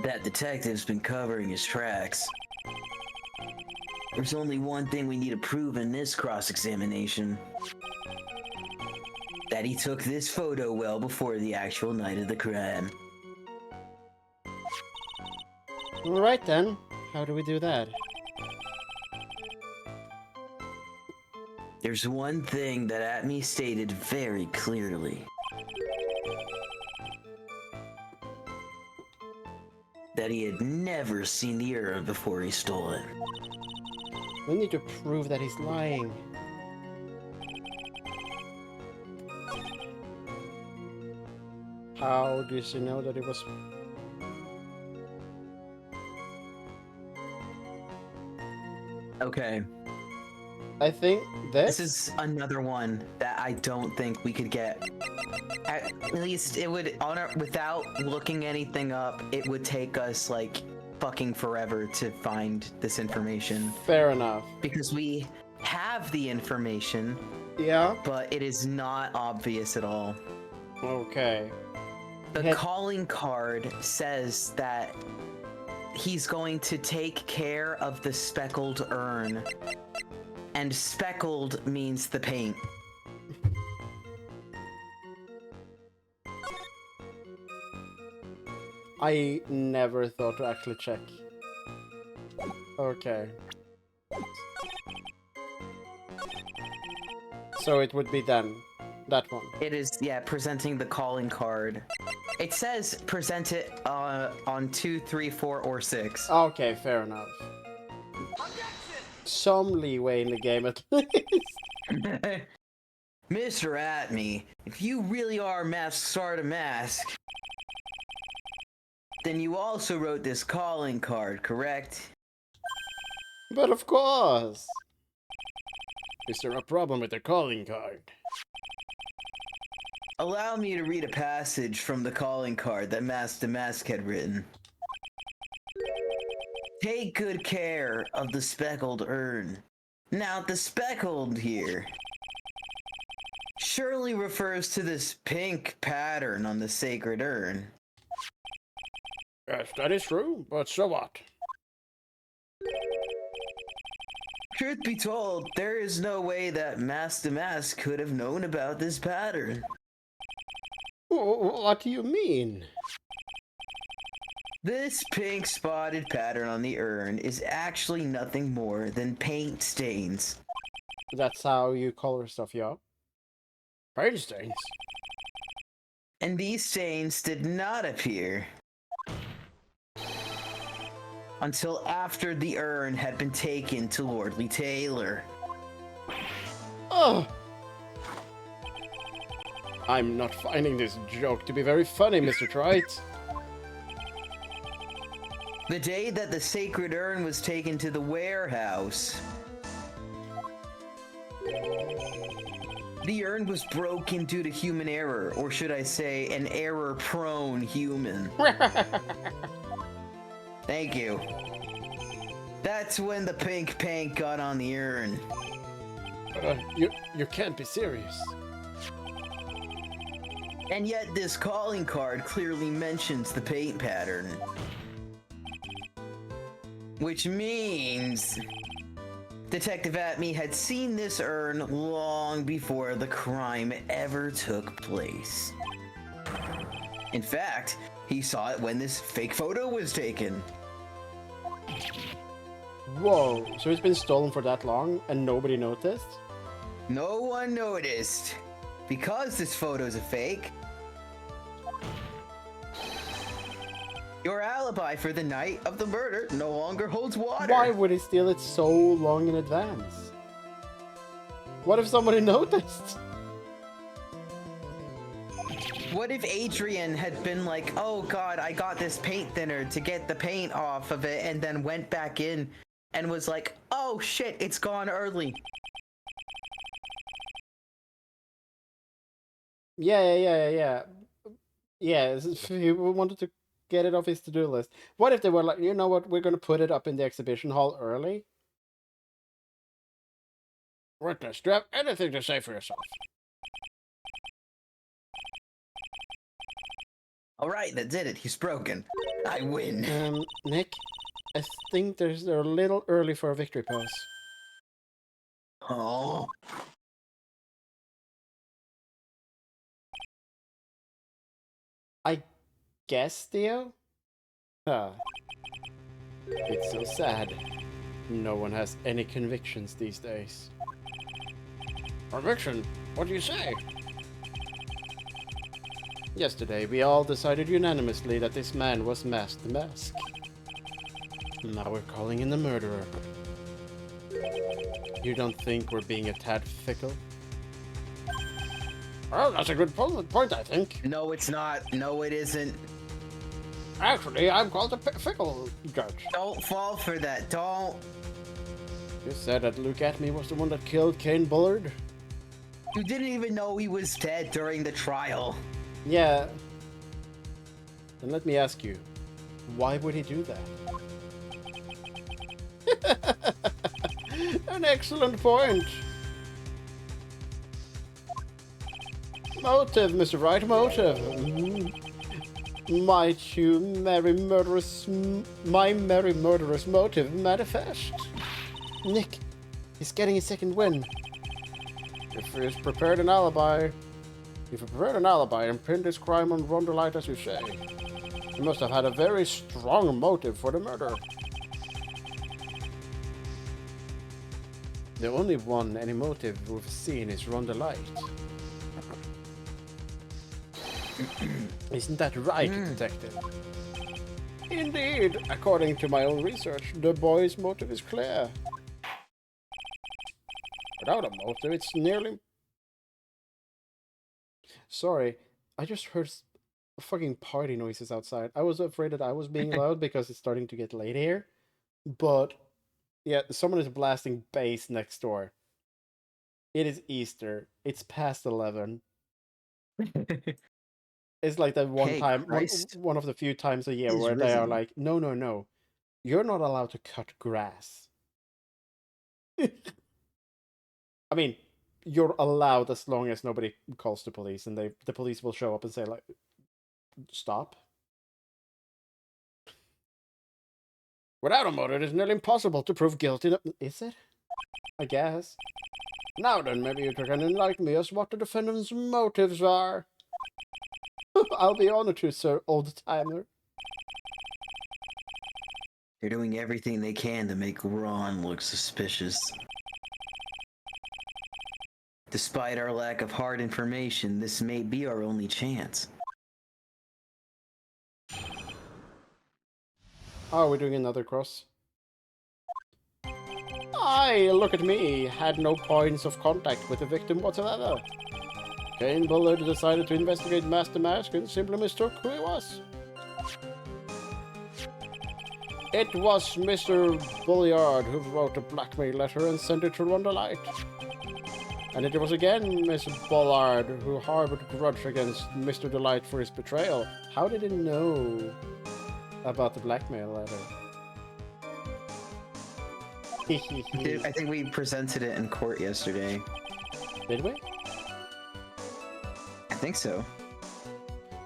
That detective's been covering his tracks. There's only one thing we need to prove in this cross-examination. That he took this photo well before the actual night of the crime. Alright then, how do we do that? There's one thing that Atme stated very clearly. That he had never seen the urn before he stole it. We need to prove that he's lying. How does he know that it was... Okay, I think this... this is another one that I don't think we could get. At least it would, without looking anything up, it would take us like fucking forever to find this information. Fair enough. Because we have the information, Yeah? but it is not obvious at all. Okay. The Yeah. calling card says that he's going to take care of the speckled urn. And speckled means the paint. I never thought to actually check. Okay. So it would be then. That one. It is, yeah, presenting the calling card. It says present it on 2, 3, 4, or 6. Okay, fair enough. Some leeway in the game at least. Mr. Atme, if you really are Mask Sarda Mask, then you also wrote this calling card, correct? But of course! Is there a problem with the calling card? Allow me to read a passage from the calling card that Master Mask had written. Take good care of the speckled urn. Now, the speckled here surely refers to this pink pattern on the sacred urn. Yes, that is true, but so what? Truth be told, there is no way that Master Mask could have known about this pattern. What do you mean? This pink spotted pattern on the urn is actually nothing more than paint stains. That's how you color stuff, yeah? Paint stains. And these stains did not appear until after the urn had been taken to Lordly Taylor. Oh! I'm not finding this joke to be very funny, Mr. Trite. The day that the sacred urn was taken to the warehouse, the urn was broken due to human error, or should I say, an error-prone human. Thank you. That's when the pink paint got on the urn. You can't be serious. And yet this calling card clearly mentions the paint pattern. Which means Detective Atme had seen this urn long before the crime ever took place. In fact, he saw it when this fake photo was taken. Whoa, so it's been stolen for that long and nobody noticed? No one noticed. Because this photo's a fake, your alibi for the night of the murder no longer holds water. Why would he steal it so long in advance? What if somebody noticed? What if Adrian had been like, oh god, I got this paint thinner to get the paint off of it, and then went back in and was like, oh shit, it's gone early. Yeah. Yeah, he wanted to get it off his to-do list. What if they were like, you know what, we're gonna put it up in the exhibition hall early? Witness, do you have anything to say for yourself? Alright, that did it. He's broken. I win. Nick, I think they're a little early for a victory pose. Oh. I guess, Theo? Ah. It's so sad. No one has any convictions these days. Conviction? What do you say? Yesterday, we all decided unanimously that this man was Master Mask. Now we're calling in the murderer. You don't think we're being a tad fickle? Well, that's a good point, I think. No, it's not. No, it isn't. Actually, I'm called a fickle judge. Don't fall for that. Don't. You said that Luke Atme was the one that killed Kane Bullard? You didn't even know he was dead during the trial. Yeah. Then let me ask you, why would he do that? An excellent point. Motive, Mr. Right, motive. Might you my merry murderous motive manifest? Nick, he's getting a second win. If he's prepared an alibi, and pinned his crime on Ronderlight as you say, he must have had a very strong motive for the murder. The only one any motive we've seen is Ronderlight. Isn't that right, Detective? Indeed. According to my own research, the boy's motive is clear. Without a motive, it's nearly... Sorry, I just heard fucking party noises outside. I was afraid that I was being loud because it's starting to get late here. But, yeah, someone is blasting bass next door. It is Easter. It's past 11. It's like that one Hey, time, Christ. one of the few times a year Is where they are risen. like, no, no, no, you're not allowed to cut grass. I mean, you're allowed as long as nobody calls the police, and the police will show up and say like, stop. Without a motive, it's nearly impossible to prove guilty. Is it? I guess. Now then, maybe you can enlighten me as what the defendant's motives are. I'll be honored to, sir, old-timer. They're doing everything they can to make Ron look suspicious. Despite our lack of hard information, this may be our only chance. Oh, we're doing another cross. Aye, look at me. Had no points of contact with the victim whatsoever. Kane Bullard decided to investigate Master Mask and simply mistook who he was. It was Mr. Bulliard who wrote a blackmail letter and sent it to Ron the Light. And it was again Miss Bullard who harbored a grudge against Mr. Delight for his betrayal. How did he know about the blackmail letter? I think we presented it in court yesterday. Did we? I think so.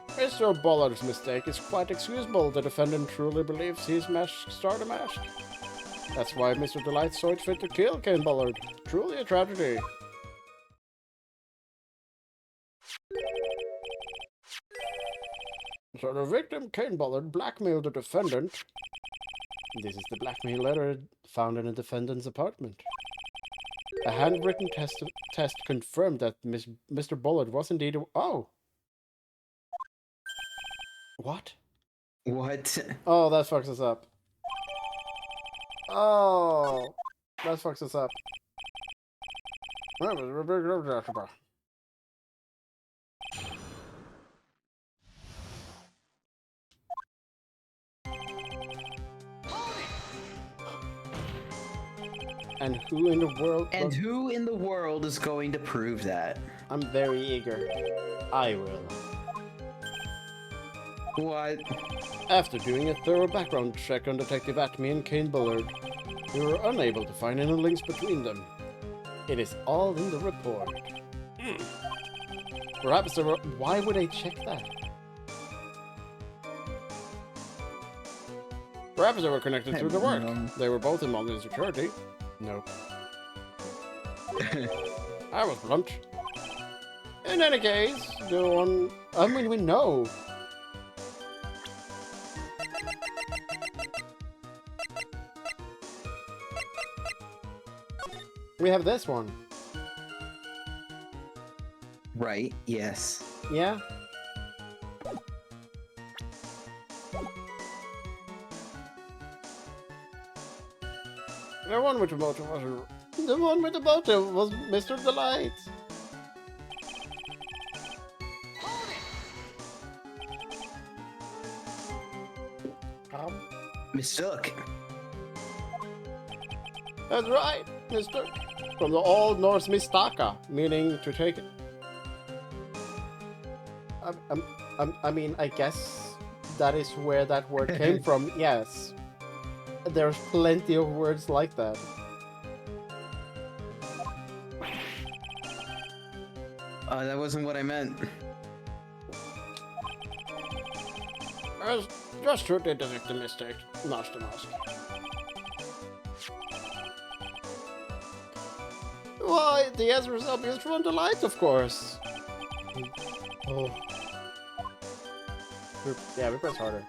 Mr. Bullard's mistake is quite excusable. The defendant truly believes he's Star Mask. That's why Mr. Delight saw it fit to kill Kane Bullard. Truly a tragedy. So the victim, Kane Bullard, blackmailed the defendant. This is the blackmail letter found in the defendant's apartment. A handwritten test confirmed that Mr. Bullard was indeed Oh! What? What? Oh, that fucks us up. Oh! That fucks us up. And who in the world... And who in the world is going to prove that? I'm very eager. I will. What? After doing a thorough background check on Detective Atme and Kane Bullard, we were unable to find any links between them. It is all in the report. Perhaps there were... Why would I check that? Perhaps they were connected through the work. They were both involved in security. Nope. I was blunt. In any case, the one... I mean, we know. We have this one. Right, yes. Yeah? The one with the motive was... The one with the motive was Mr. Delight. Mistook. That's right, Mr. From the Old Norse mistaka, meaning to take it. I mean, I guess that is where that word came from, yes. There's plenty of words like that. That wasn't what I meant. Just who did the victim mistake, not the mask. Why, the answer is obvious from the light, of course. Oh. Yeah, we press harder.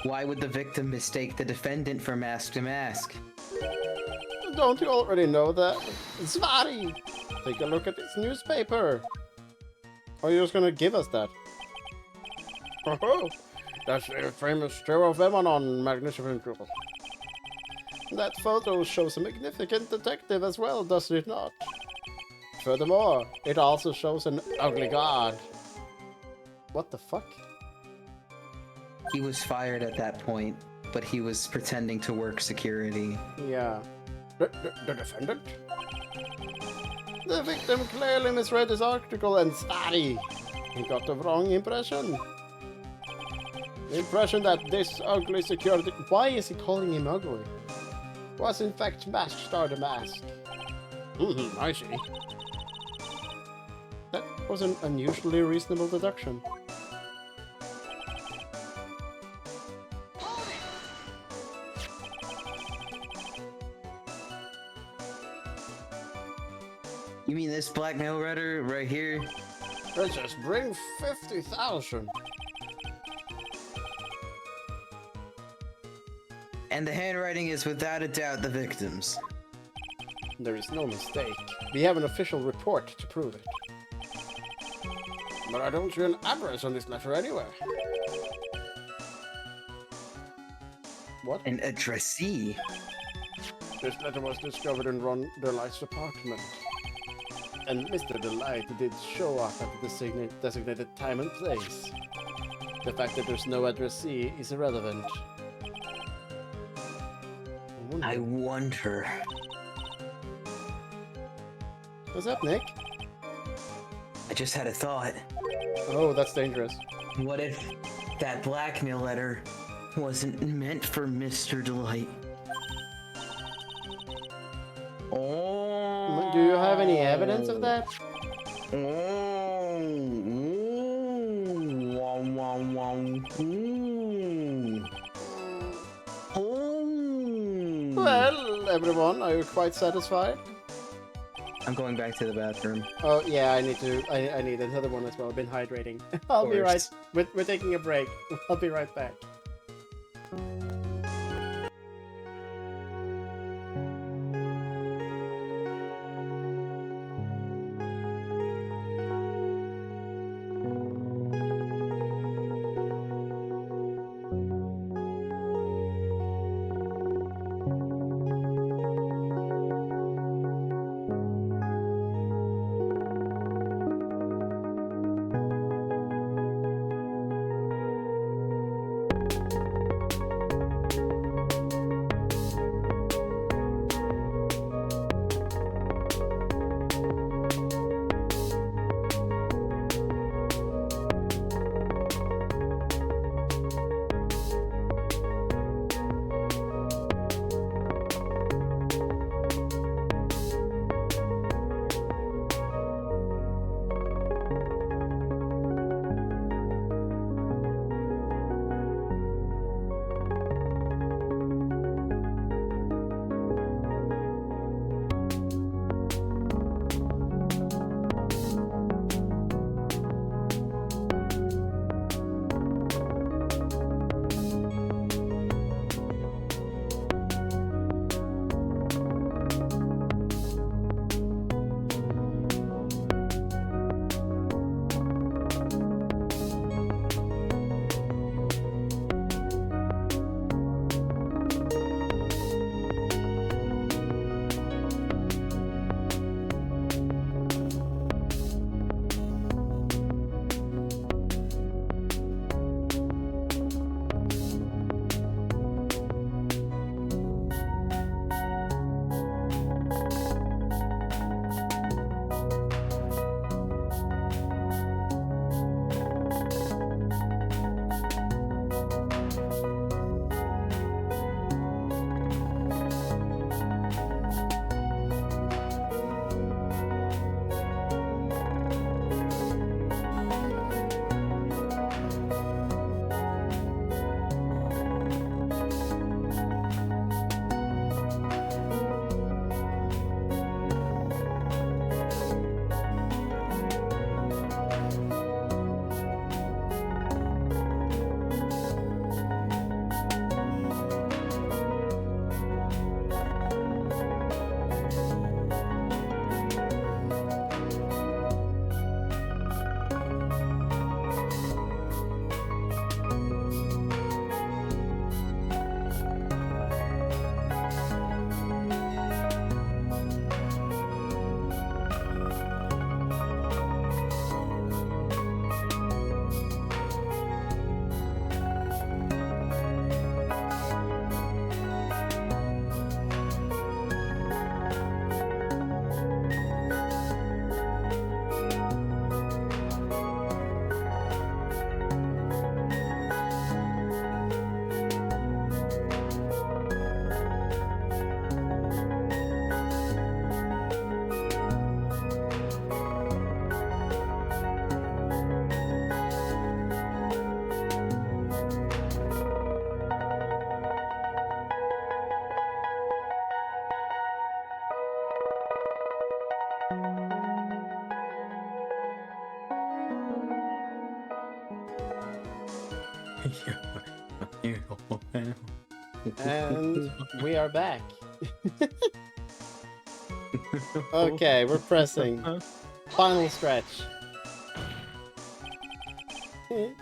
Why would the victim mistake the defendant for Mask to Mask? Don't you already know that? Svari! Take a look at this newspaper. Or are you just gonna give us that? Oh, that's the famous Stair of Emanon, magnificent jewel. That photo shows a magnificent detective as well, does it not? Furthermore, it also shows an ugly god. What the fuck? He was fired at that point, but he was pretending to work security. Yeah. The defendant? The victim clearly misread his article and study. He got the wrong impression. The impression that this ugly security... Why is he calling him ugly? Was in fact Mask Star the Mask. I see. That was an unusually reasonable deduction. You mean this blackmail writer right here? Let's just bring 50,000. And the handwriting is without a doubt the victim's. There is no mistake. We have an official report to prove it. But I don't see an address on this letter anywhere. What? An addressee? This letter was discovered in Ron Delight's apartment. And Mr. Delight did show up at the designated time and place. The fact that there's no addressee is irrelevant. I wonder. What's up, Nick? I just had a thought. Oh, that's dangerous. What if that blackmail letter wasn't meant for Mr. Delight? Oh. Do you have any evidence of that? Oh. Wow, wow, wow. Oh. Well, everyone, are you quite satisfied? I'm going back to the bathroom. Oh yeah, I need another one as well. I've been hydrating. I'll be right. We're taking a break. I'll be right back. And we are back. Okay, we're pressing. Final stretch.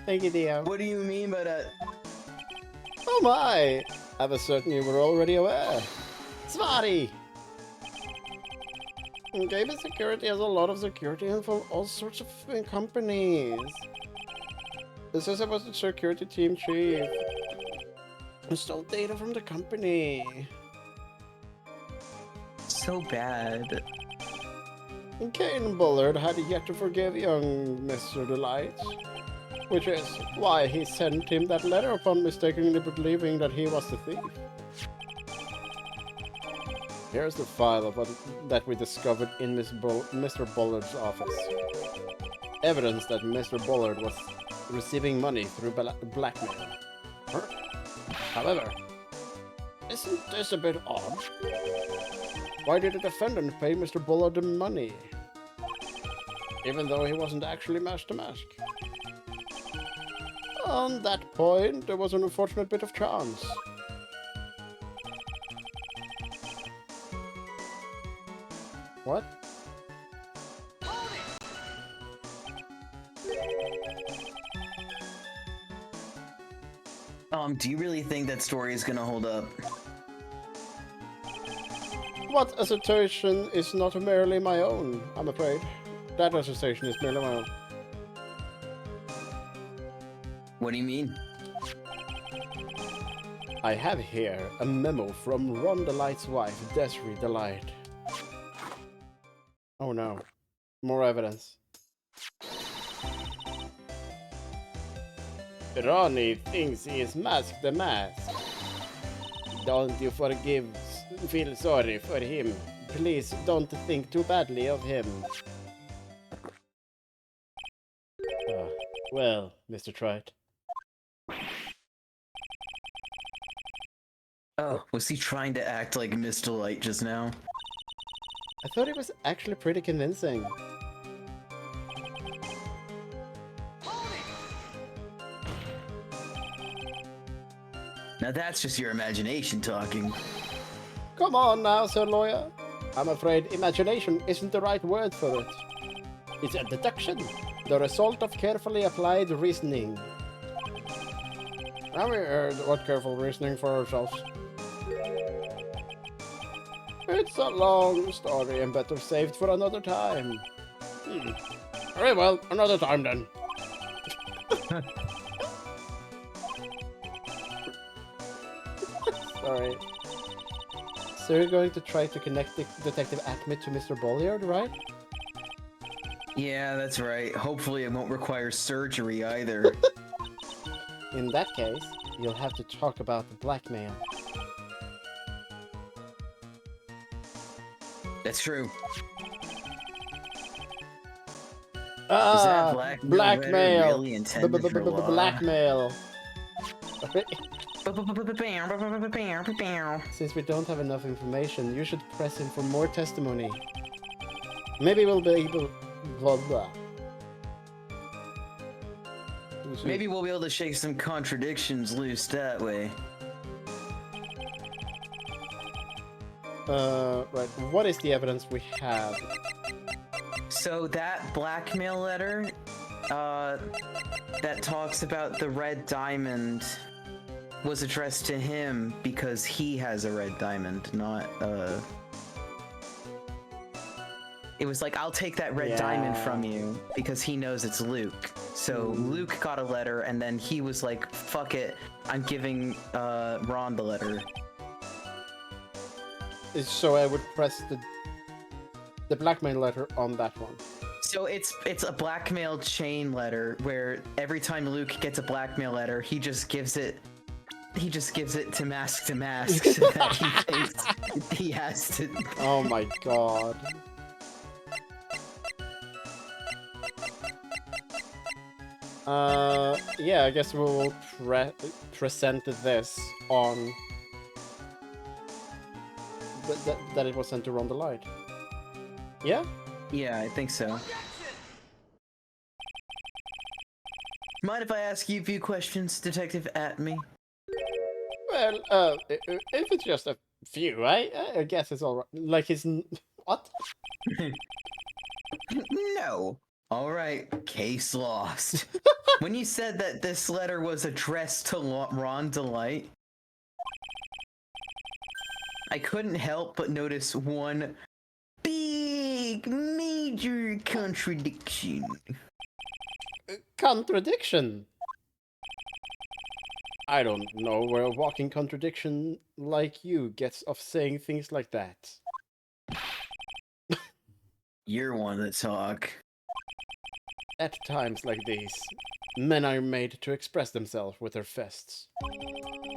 Thank you, Dio. What do you mean by that? Oh my! I was certain you were already aware. Svarty! Gaming security has a lot of security info, all sorts of companies. This is about the security team chief. Stole data from the company. So bad. Kane Bullard had yet to forgive young Mr. Delight, which is why he sent him that letter upon mistakenly believing that he was the thief. Here's the file of that we discovered in Mr. Bullard's office. Evidence that Mr. Bullard was receiving money through blackmail. However, isn't this a bit odd? Why did the defendant pay Mr. Bullard the money, even though he wasn't actually mask to mask? On that point, there was an unfortunate bit of chance. What? Do you really think that story is gonna hold up? What assertion is not merely my own, I'm afraid. That assertion is merely my own. What do you mean? I have here a memo from Ron Delight's wife, Desiree Delight. Oh no. More evidence. Ronnie thinks he is Mask the Mask. Don't you feel sorry for him. Please don't think too badly of him. Well, Mr. Trite. Oh, was he trying to act like Miss Delight just now? I thought it was actually pretty convincing. Now that's just your imagination talking. Come on now, Sir Lawyer. I'm afraid imagination isn't the right word for it. It's a deduction, the result of carefully applied reasoning. Have we heard what careful reasoning for ourselves? It's a long story and better saved for another time. Very well, another time then. Sorry. So you're going to try to connect Detective Acme to Mr. Bolliard, right? Yeah, that's right. Hopefully it won't require surgery either. In that case, you'll have to talk about the blackmail. That's true. Ah, that blackmail really intended for law? Blackmail. Since we don't have enough information, you should press him for more testimony. Maybe we'll be able... Blah, blah. Maybe we'll be able to shake some contradictions loose that way. Right. What is the evidence we have? So that blackmail letter, that talks about the red diamond was addressed to him because he has a red diamond, not, It was like, I'll take that red diamond from you because he knows it's Luke. So Luke got a letter and then he was like, fuck it, I'm giving, Ron the letter. So I would press the blackmail letter on that one. So it's a blackmail chain letter where every time Luke gets a blackmail letter, he just gives it to Mask so that he thinks he has to. Oh my god. Yeah, I guess we'll present this on that it was sent to Ron the Light. Yeah? Yeah, I think so. Mind if I ask you a few questions, Detective Atme? Well, if it's just a few, I guess it's all right. Like his what? No. All right, case lost. When you said that this letter was addressed to Ron Delight, I couldn't help but notice one big, major contradiction. Contradiction. I don't know where a walking contradiction like you gets off saying things like that. You're one to talk. At times like these, men are made to express themselves with their fists.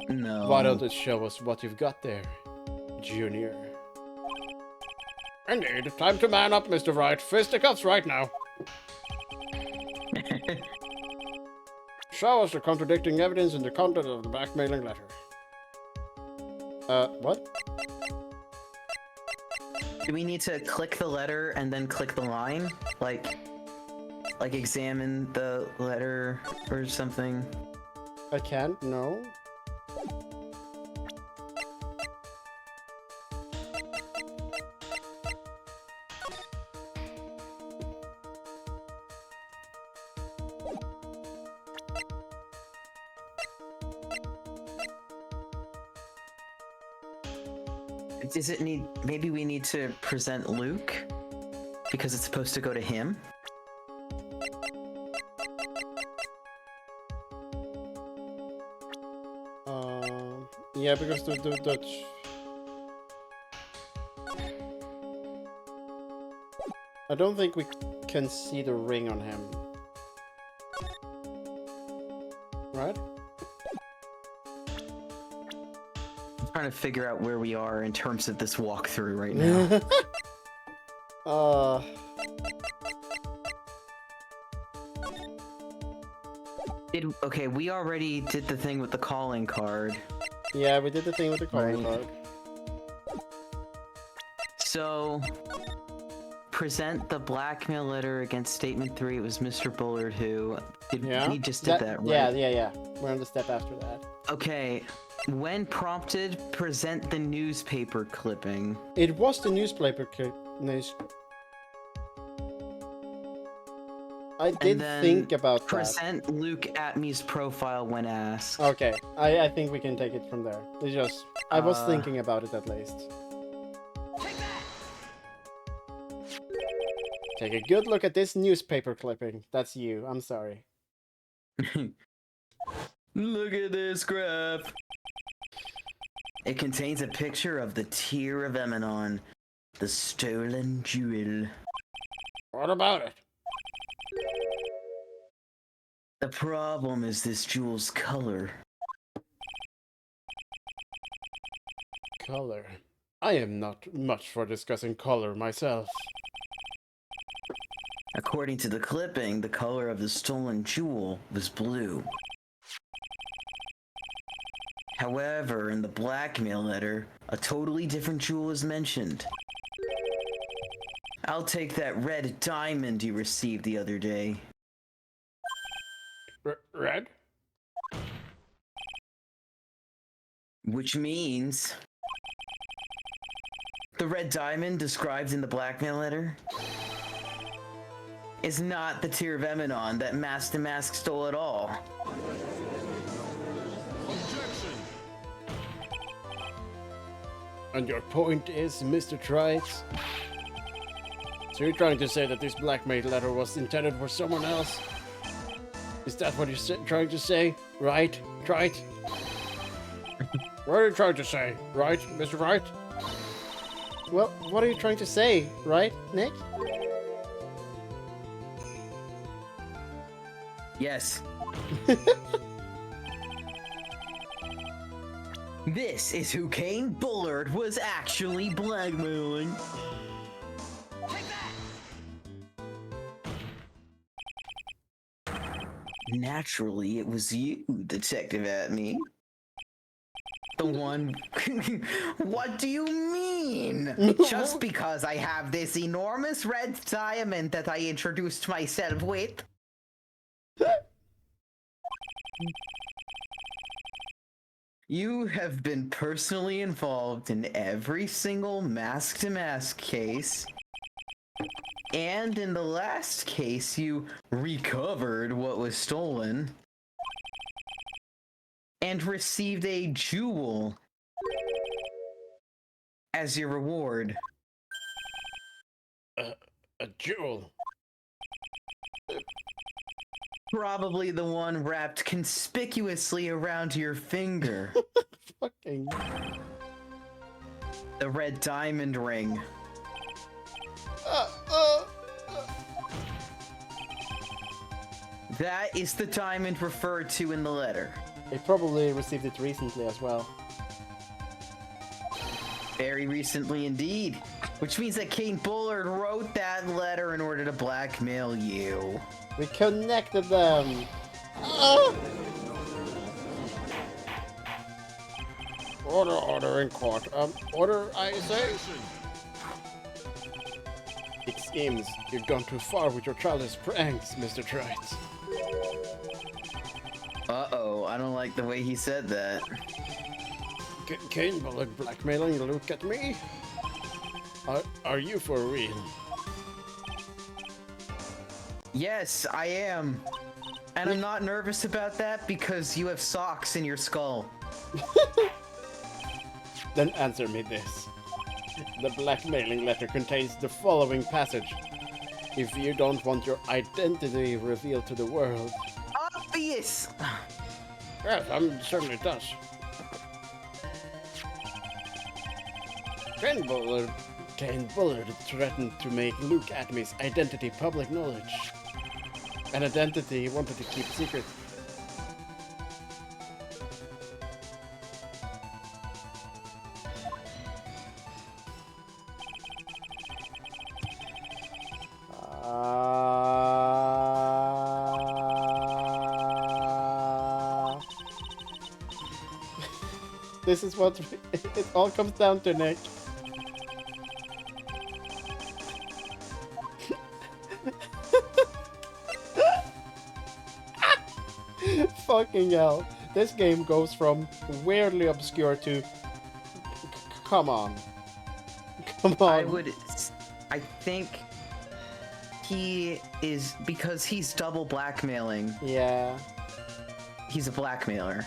No. Why don't you show us what you've got there, Junior? Indeed, time to man up, Mr. Wright. Fisticuffs right now. Show us the contradicting evidence in the content of the blackmailing letter. What? Do we need to click the letter and then click the line? Like examine the letter or something? I can't, no. Does it need, maybe we need to present Luke? Because it's supposed to go to him? Yeah, because the Dutch... I don't think we can see the ring on him. Right? I'm trying to figure out where we are in terms of this walkthrough right now. Okay, we already did the thing with the calling card. Yeah, we did the thing with the calling card. So, present the blackmail letter against statement 3. It was Mr. Bullard who... We just did that, right? Yeah. We're on the step after that. Okay, when prompted, present the newspaper clipping. It was the newspaper clip. I did think about that. Present Luke Atme's profile when asked. Okay, I think we can take it from there. It's just, I was thinking about it at least. Take a good look at this newspaper clipping. That's you, I'm sorry. Look at this graph. It contains a picture of the Tear of Eminon, the stolen jewel. What about it? The problem is this jewel's color. Color. I am not much for discussing color myself. According to the clipping, the color of the stolen jewel was blue. However, in the blackmail letter, a totally different jewel is mentioned. I'll take that red diamond you received the other day. Red? Which means... the red diamond described in the blackmail letter is not the Tear of Eminon that Mask to Mask stole at all. Objection. And your point is, Mr. Trites? So you're trying to say that this blackmail letter was intended for someone else? Is that what you're trying to say? Right? Trite? What are you trying to say? Right, Mr. Wright? Well, what are you trying to say? Right, Nick? Yes. This is who Kane Bullard was actually blackmailing. Naturally, it was you, Detective Atme. The one... What do you mean? Just because I have this enormous red diamond that I introduced myself with? You have been personally involved in every single mask-to-mask case. And in the last case, you recovered what was stolen. And received a jewel as your reward. A jewel. Probably the one wrapped conspicuously around your finger. Fucking. The red diamond ring. That is the diamond referred to in the letter. I probably received it recently as well. Very recently indeed. Which means that Kane Bullard wrote that letter in order to blackmail you. We connected them. Order in court. Order, I say. It seems you've gone too far with your childish pranks, Mr. Trites. Uh-oh, I don't like the way he said that. Kane Bullard blackmailing Luke at me? Are you for real? Yes, I am. And I'm not nervous about that because you have socks in your skull. Then answer me this. The blackmailing letter contains the following passage. If you don't want your identity revealed to the world... Obvious! Yes, certainly does. Kane Bullard threatened to make Luke Atmy's identity public knowledge. An identity he wanted to keep secret. This is what it all comes down to, Nick. Fucking hell. This game goes from weirdly obscure to... Come on. Come on. I think he is, because he's double blackmailing. Yeah. He's a blackmailer.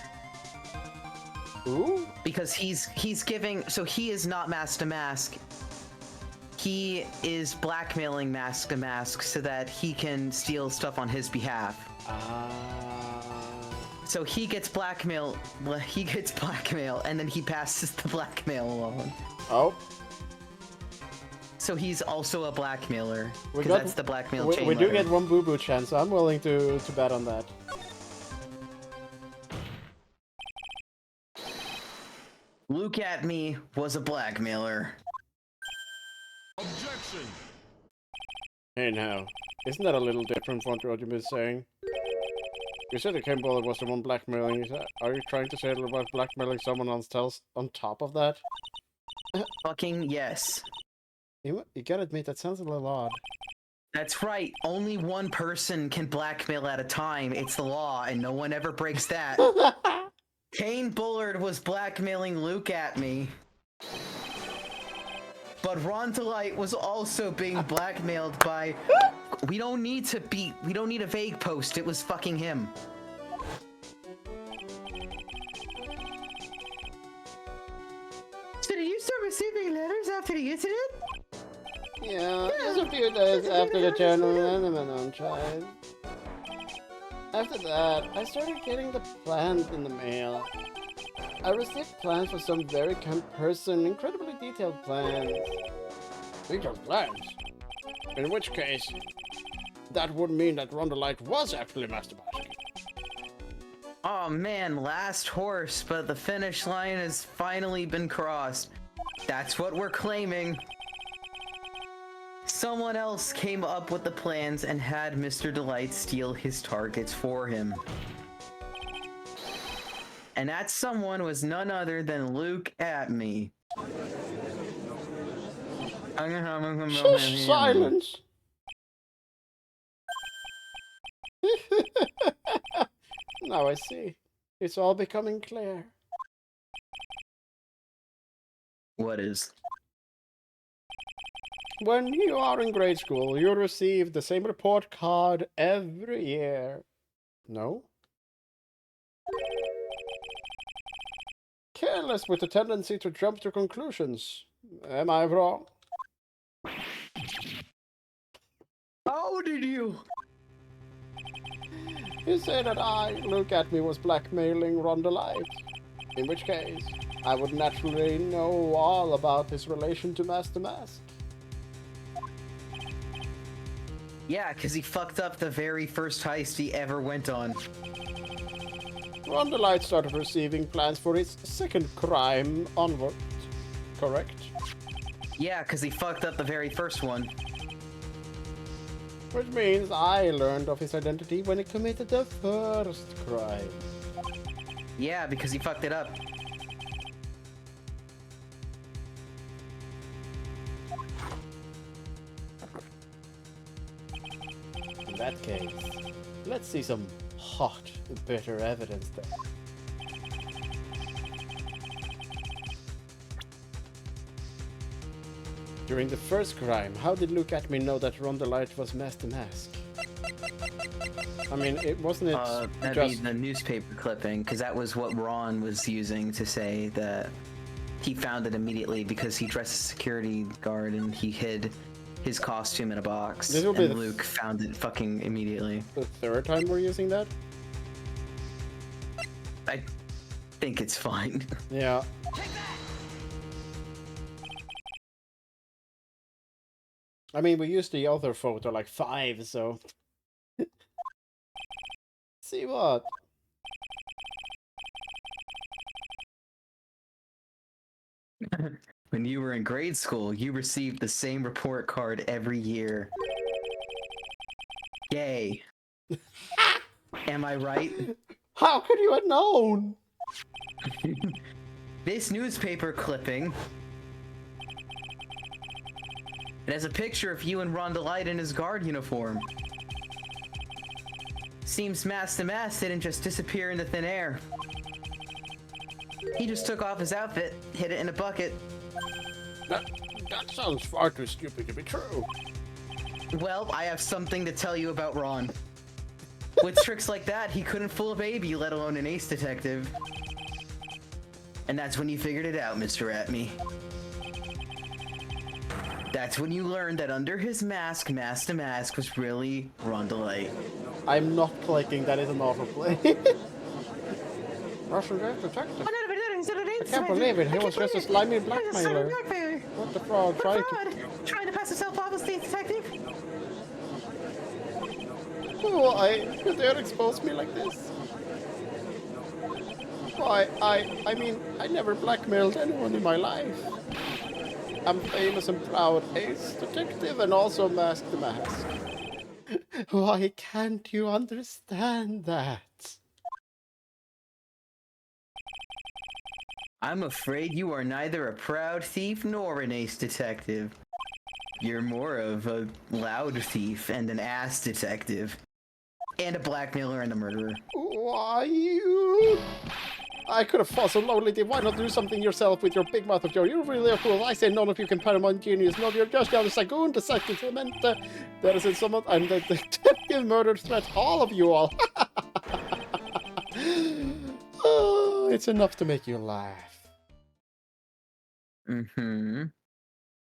Ooh? Because he's giving, so he is not mask to mask. He is blackmailing mask to mask so that he can steal stuff on his behalf. So he gets blackmail, and then he passes the blackmail along. Oh. So he's also a blackmailer, because that's the blackmail chain We do letter. get one boo-boo chance, so I'm willing to bet on that. Luke at me was a blackmailer. Objection. Hey now, isn't that a little different from what you've been saying? You said that Kane Bullard was the one blackmailing. Are you trying to say it about blackmailing someone else on top of that? Fucking yes. You gotta admit, that sounds a little odd. That's right. Only one person can blackmail at a time. It's the law, and no one ever breaks that. Kane Bullard was blackmailing Luke at me. But Rondelite was also being blackmailed by... We don't need a vague post. It was fucking him. So did you start receiving letters after the incident? Yeah, just a few days after the tournament tried. After that, I started getting the plans in the mail. I received plans for some very kind person, incredibly detailed plans. Detailed plans? In which case, that would mean that Rondelite was actually masturbating. Oh man, last horse, but the finish line has finally been crossed. That's what we're claiming. Someone else came up with the plans and had Mr. Delight steal his targets for him. And that someone was none other than Luke at me. Shush, silence! Now I see. It's all becoming clear. What is? When you are in grade school, you receive the same report card every year. No? Careless with a tendency to jump to conclusions. Am I wrong? How did you? You say that Look At Me, was blackmailing Rondelite. In which case, I would naturally know all about his relation to Master Mask. Yeah, because he fucked up the very first heist he ever went on. Rondelite started receiving plans for his second crime onward. Correct? Yeah, because he fucked up the very first one. Which means I learned of his identity when he committed the first crime. Yeah, because he fucked it up. In that case, let's see some hot, bitter evidence then. During the first crime, how did Look At Me know that Rondelite was Master Mask? I mean, it wasn't That'd just... be the newspaper clipping, because that was what Ron was using to say that he found it immediately because he dressed as a security guard and he hid his costume in a box. This will be and the Luke found it fucking immediately. the third time we're using that? I think it's fine. Yeah. I mean, we used the other photo like 5, so... See what? When you were in grade school, you received the same report card every year. Yay. Am I right? How could you have known? This newspaper clipping, it has a picture of you and Rondelite in his guard uniform. Seems Master Mask didn't just disappear into thin air. He just took off his outfit, hid it in a bucket. That sounds far too stupid to be true. Well, I have something to tell you about Ron. With tricks like that, he couldn't fool a baby, let alone an ace detective. And that's when you figured it out, Mr. Atme. That's when you learned that under his mask, Master Mask was really Rondelite. I'm not clicking, that is an autoplay. Russian detective. I can't believe it, he was just a slimy blackmailer. What the fraud? Trying to pass himself off as the detective? Why? You dare expose me like this? Why, I mean, I never blackmailed anyone in my life. I'm famous and proud ace detective and also Mask the Mask. Why can't you understand that? I'm afraid you are neither a proud thief nor an ace detective. You're more of a loud thief and an ass detective. And a blackmailer and a murderer. Why you? I could have fought so lonely. Why not do something yourself with your big mouth of yours? You're really a fool. I say none of you can paramount genius. No, you're just the Sagoon, the second Samantha. There is in someone. I'm the detective murder threat. All of you all. Oh, it's enough to make you laugh. Mm-hmm.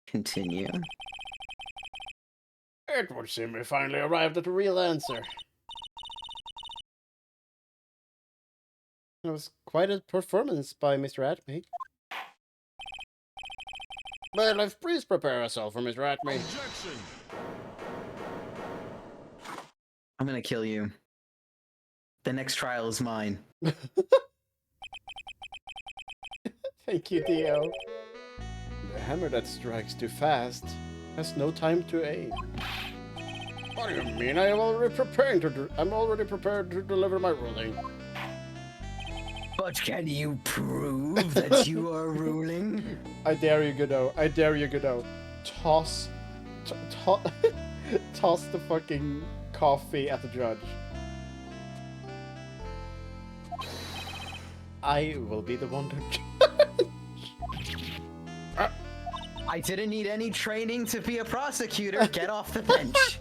Continue. It would seem we finally arrived at the real answer. It was quite a performance by Mr. Atme. But let's please prepare ourselves for Mr. Atme. Objection. I'm gonna kill you. The next trial is mine. Thank you, Dio. The hammer that strikes too fast has no time to aim. What do you mean? I'm already prepared to deliver my ruling. But can you prove that you are ruling? I dare you, Godot. I dare you, Godot. Toss the fucking coffee at the judge. I will be the one to... I didn't need any training to be a prosecutor. Get off the bench.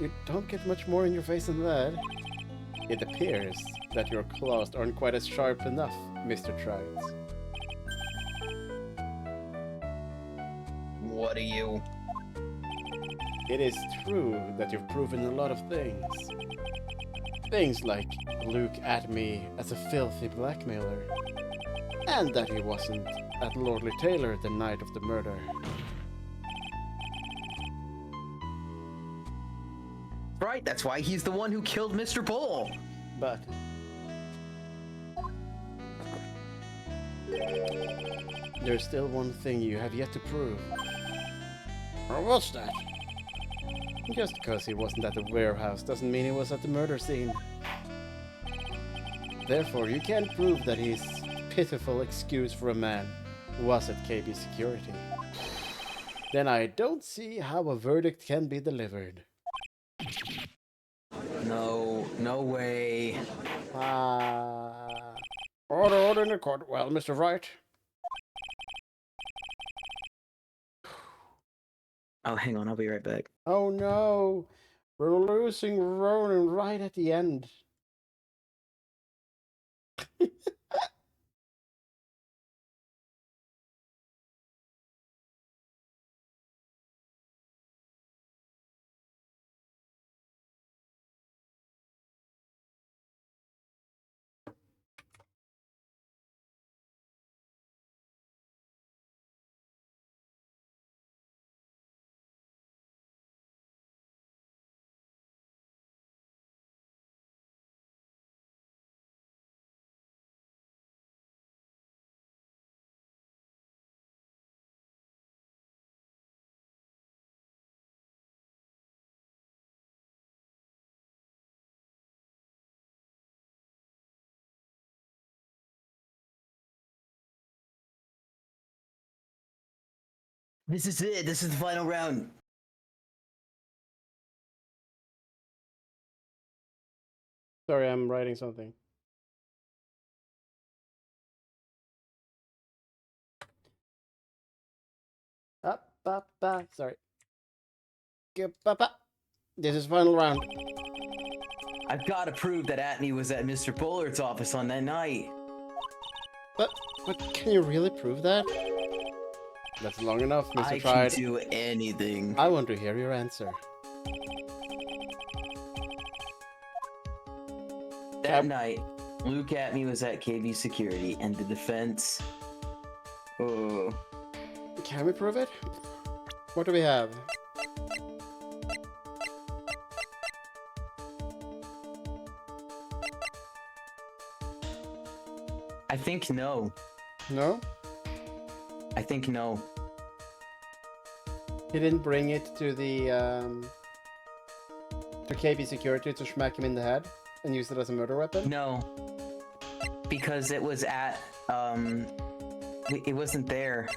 You don't get much more in your face than that. It appears that your claws aren't quite as sharp enough, Mr. Trout. What are you? It is true that you've proven a lot of things. Things like Luke at me as a filthy blackmailer. And that he wasn't at Lordly Taylor the night of the murder. Right, that's why he's the one who killed Mr. Bull. But... there's still one thing you have yet to prove. Or what's that? Just because he wasn't at the warehouse doesn't mean he was at the murder scene. Therefore, you can't prove that his pitiful excuse for a man was at KB Security. Then I don't see how a verdict can be delivered. No way. Order in the court. Well, Mr. Wright. Oh, hang on, I'll be right back. Oh no! We're losing Ronin right at the end. This is it. This is the final round. Sorry, I'm writing something. Sorry. This is final round. I've got to prove that Atney was at Mr. Bullard's office on that night. But can you really prove that? That's long enough, Mr. I Tried. can do anything. I want to hear your answer. That night, Luke Atney was at KV Security, and the defense... Oh. Can we prove it? What do we have? I think no. No? I think no. He didn't bring it to the to KB Security to smack him in the head and use it as a murder weapon? No. Because it was at, it wasn't there.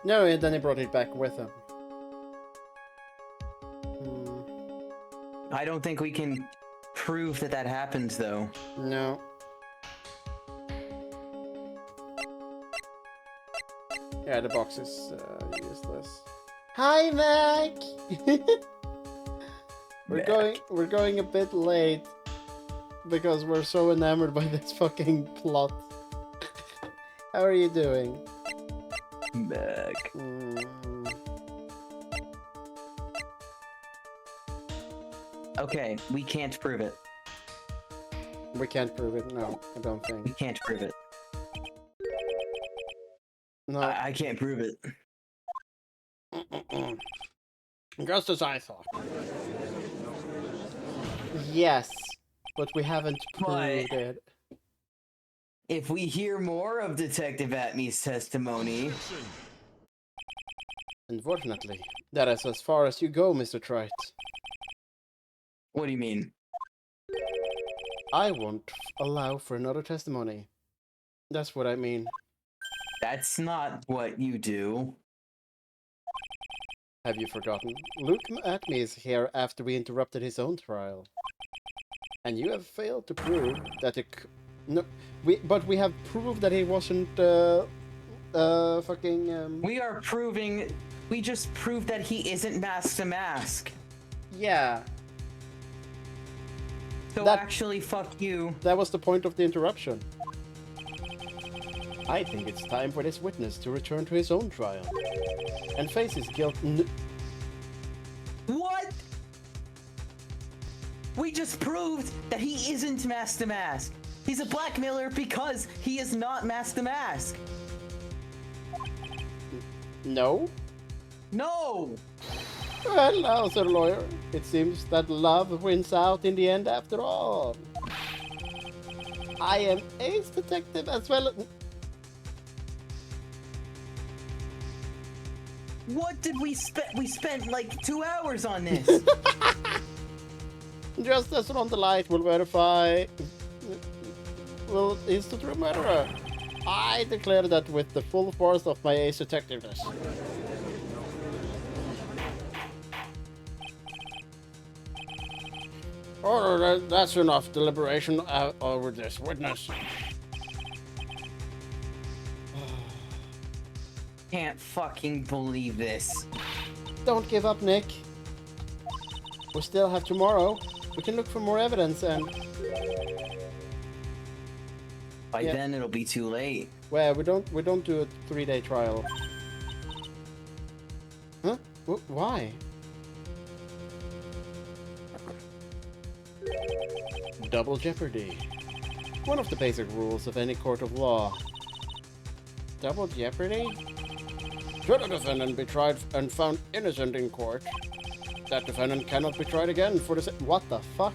No, and then he brought it back with him. I don't think we can prove that that happened, though. No. Yeah, the box is useless. Hi, Mac. We're going a bit late because we're so enamored by this fucking plot. How are you doing? Mac. Okay, we can't prove it. We can't prove it. No, I don't think. We can't prove it. No. I can't prove it. Just as I thought. Yes, but we haven't proved it. If we hear more of Detective Atney's testimony... Unfortunately, that is as far as you go, Mr. Trite. What do you mean? I won't allow for another testimony. That's what I mean. That's not what you do. Have you forgotten? Luke Atney is here after we interrupted his own trial. And you have failed to prove that No, but we have proof that he wasn't fucking. We just proved that he isn't mask to mask. Yeah, So That- actually, fuck you. that was the point of the interruption. I think it's time for this witness to return to his own trial and face his guilt. What? We just proved that he isn't mask to mask. He's a blackmailer because he is not mask to mask. No. No! Well, now, sir lawyer, it seems that love wins out in the end after all. I am ace detective as well. What did we spend? We spent like 2 hours on this. Just as on the light will verify. Well, is the true murderer. I declare that with the full force of my ace detectiveness. Oh, that's enough deliberation over this witness. Can't fucking believe this. Don't give up, Nick. We still have tomorrow. We can look for more evidence and... By Yeah. then it'll be too late. Well, we don't do a 3-day trial. Huh? Why? Double jeopardy. One of the basic rules of any court of law. Double jeopardy? Should a defendant be tried and found innocent in court, that defendant cannot be tried again for the what the fuck?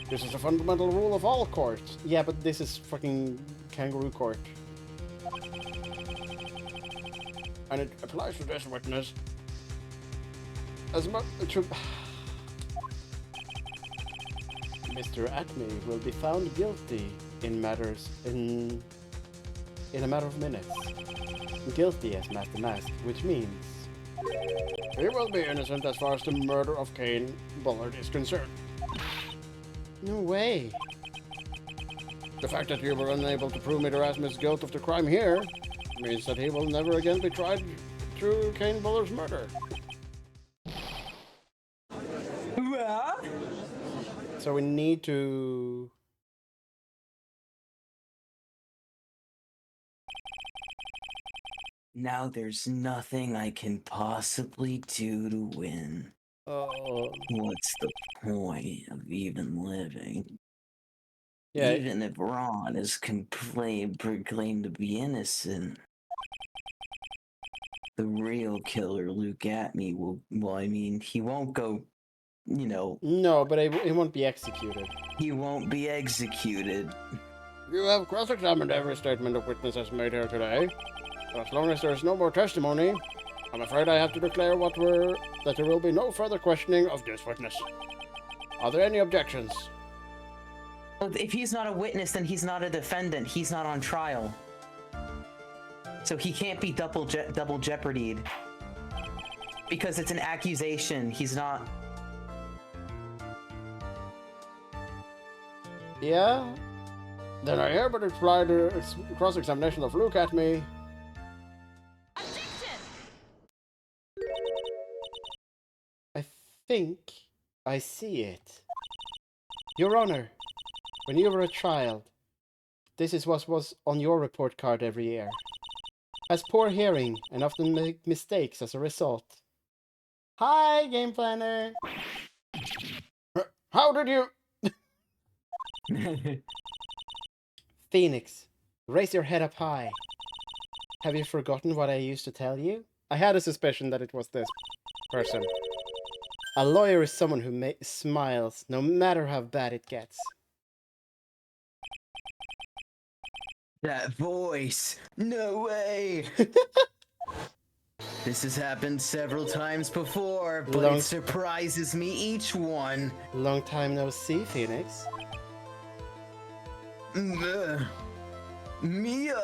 This is a fundamental rule of all courts. Yeah, but this is fucking kangaroo court. And it applies to this witness. As much to... Mr. Acme will be found guilty in a matter of minutes. Guilty as Master Mask, which means he will be innocent as far as the murder of Kane Bullard is concerned. No way. The fact that you were unable to prove Mr. Asmus' guilt of the crime here means that he will never again be tried through Kane Bullard's murder. So we need to... Now there's nothing I can possibly do to win. What's the point of even living? Yeah, Even if Ron is proclaimed to be innocent, the real killer, Luke Atme, he won't go, no, but he won't be executed. he won't be executed. You have cross-examined every statement the witness has made here today. As long as there's no more testimony, I'm afraid I have to declare that there will be no further questioning of this witness. Are there any objections? Well, if he's not a witness, then he's not a defendant. He's not on trial. So he can't be double jeopardied. Because it's an accusation. He's not... Yeah? Then I hereby reply to cross-examination of Luke Atme. I think I see it. Your Honor, when you were a child, this is what was on your report card every year. Has poor hearing and often make mistakes as a result. Hi, Game Planner! How did you... Phoenix, raise your head up high. Have you forgotten what I used to tell you? I had a suspicion that it was this person. A lawyer is someone who smiles, no matter how bad it gets. That voice! No way! This has happened several times before, but it surprises me each one. Long time no see, Phoenix. Mia!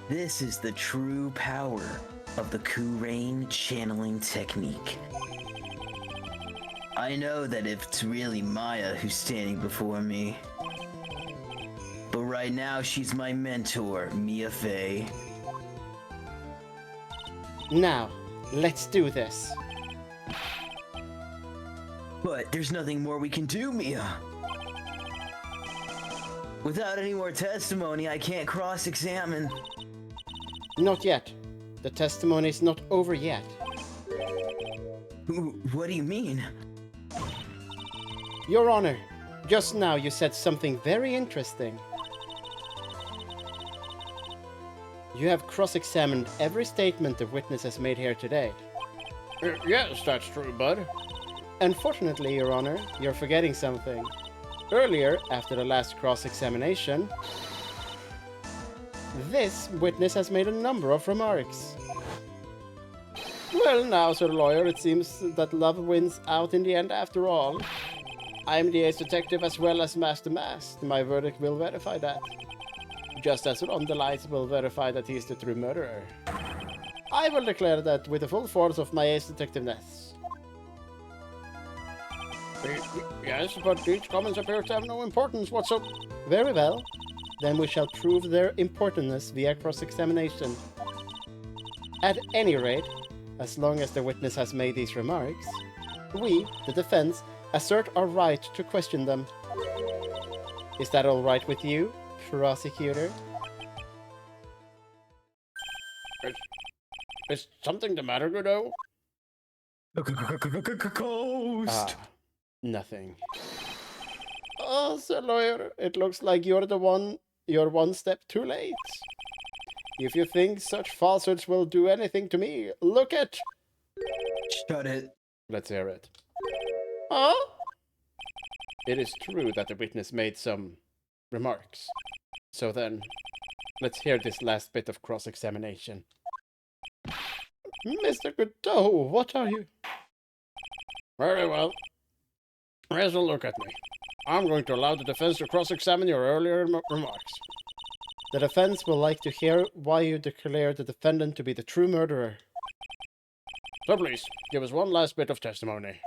This is the true power of the Rain channeling technique. I know that if it's really Maya who's standing before me, but right now she's my mentor, Mia Fey. Now, let's do this. But there's nothing more we can do, Mia. Without any more testimony, I can't cross-examine. Not yet. The testimony is not over yet. What do you mean? Your Honor, just now you said something very interesting. You have cross-examined every statement the witness has made here today. Yes, that's true, bud. Unfortunately, Your Honor, you're forgetting something. Earlier, after the last cross-examination, this witness has made a number of remarks. Well now, Sir Lawyer, it seems that love wins out in the end after all. I'm the ace detective as well as Master Mask. My verdict will verify that. Just as Ron the Lights will verify that he's the true murderer. I will declare that with the full force of my ace detectiveness. Yes, but these comments appear to have no importance whatsoever. Very well. Then we shall prove their importance via cross-examination. At any rate, as long as the witness has made these remarks, we, the defense, assert our right to question them. Is that all right with you, prosecutor? Is something the matter, Godot? Ghost. Nothing. Oh, Sir Lawyer, it looks like you're one step too late. If you think such falsehoods will do anything to me, look at... Shut it. Let's hear it. Huh? It is true that the witness made some remarks. So then, let's hear this last bit of cross-examination. Mr. Godot, what are you... Very well. Here's a look at me. I'm going to allow the defense to cross-examine your earlier remarks. The defense will like to hear why you declare the defendant to be the true murderer. So please, give us one last bit of testimony.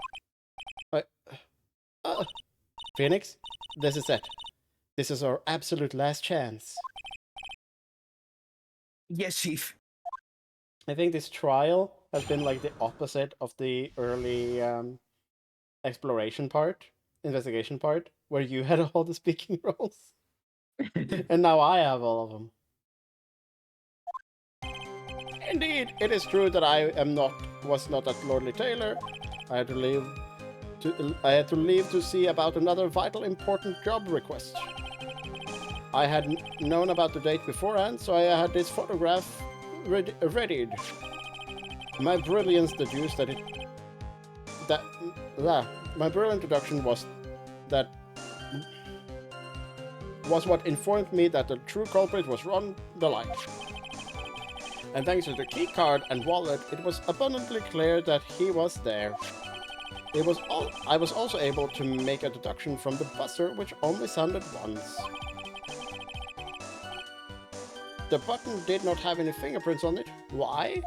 Phoenix, this is it. This is our absolute last chance. Yes, Chief. I think this trial has been like the opposite of the early investigation part, where you had all the speaking roles. And now I have all of them. Indeed, it is true that I was not at Lordly Taylor. I had to leave to see about another vital important job request. I had known about the date beforehand, so I had this photograph readied. My brilliance deduced my brilliant deduction was what informed me that the true culprit was Ron the Light. And thanks to the key card and wallet, it was abundantly clear that he was there. I was also able to make a deduction from the buzzer, which only sounded once. The button did not have any fingerprints on it. Why?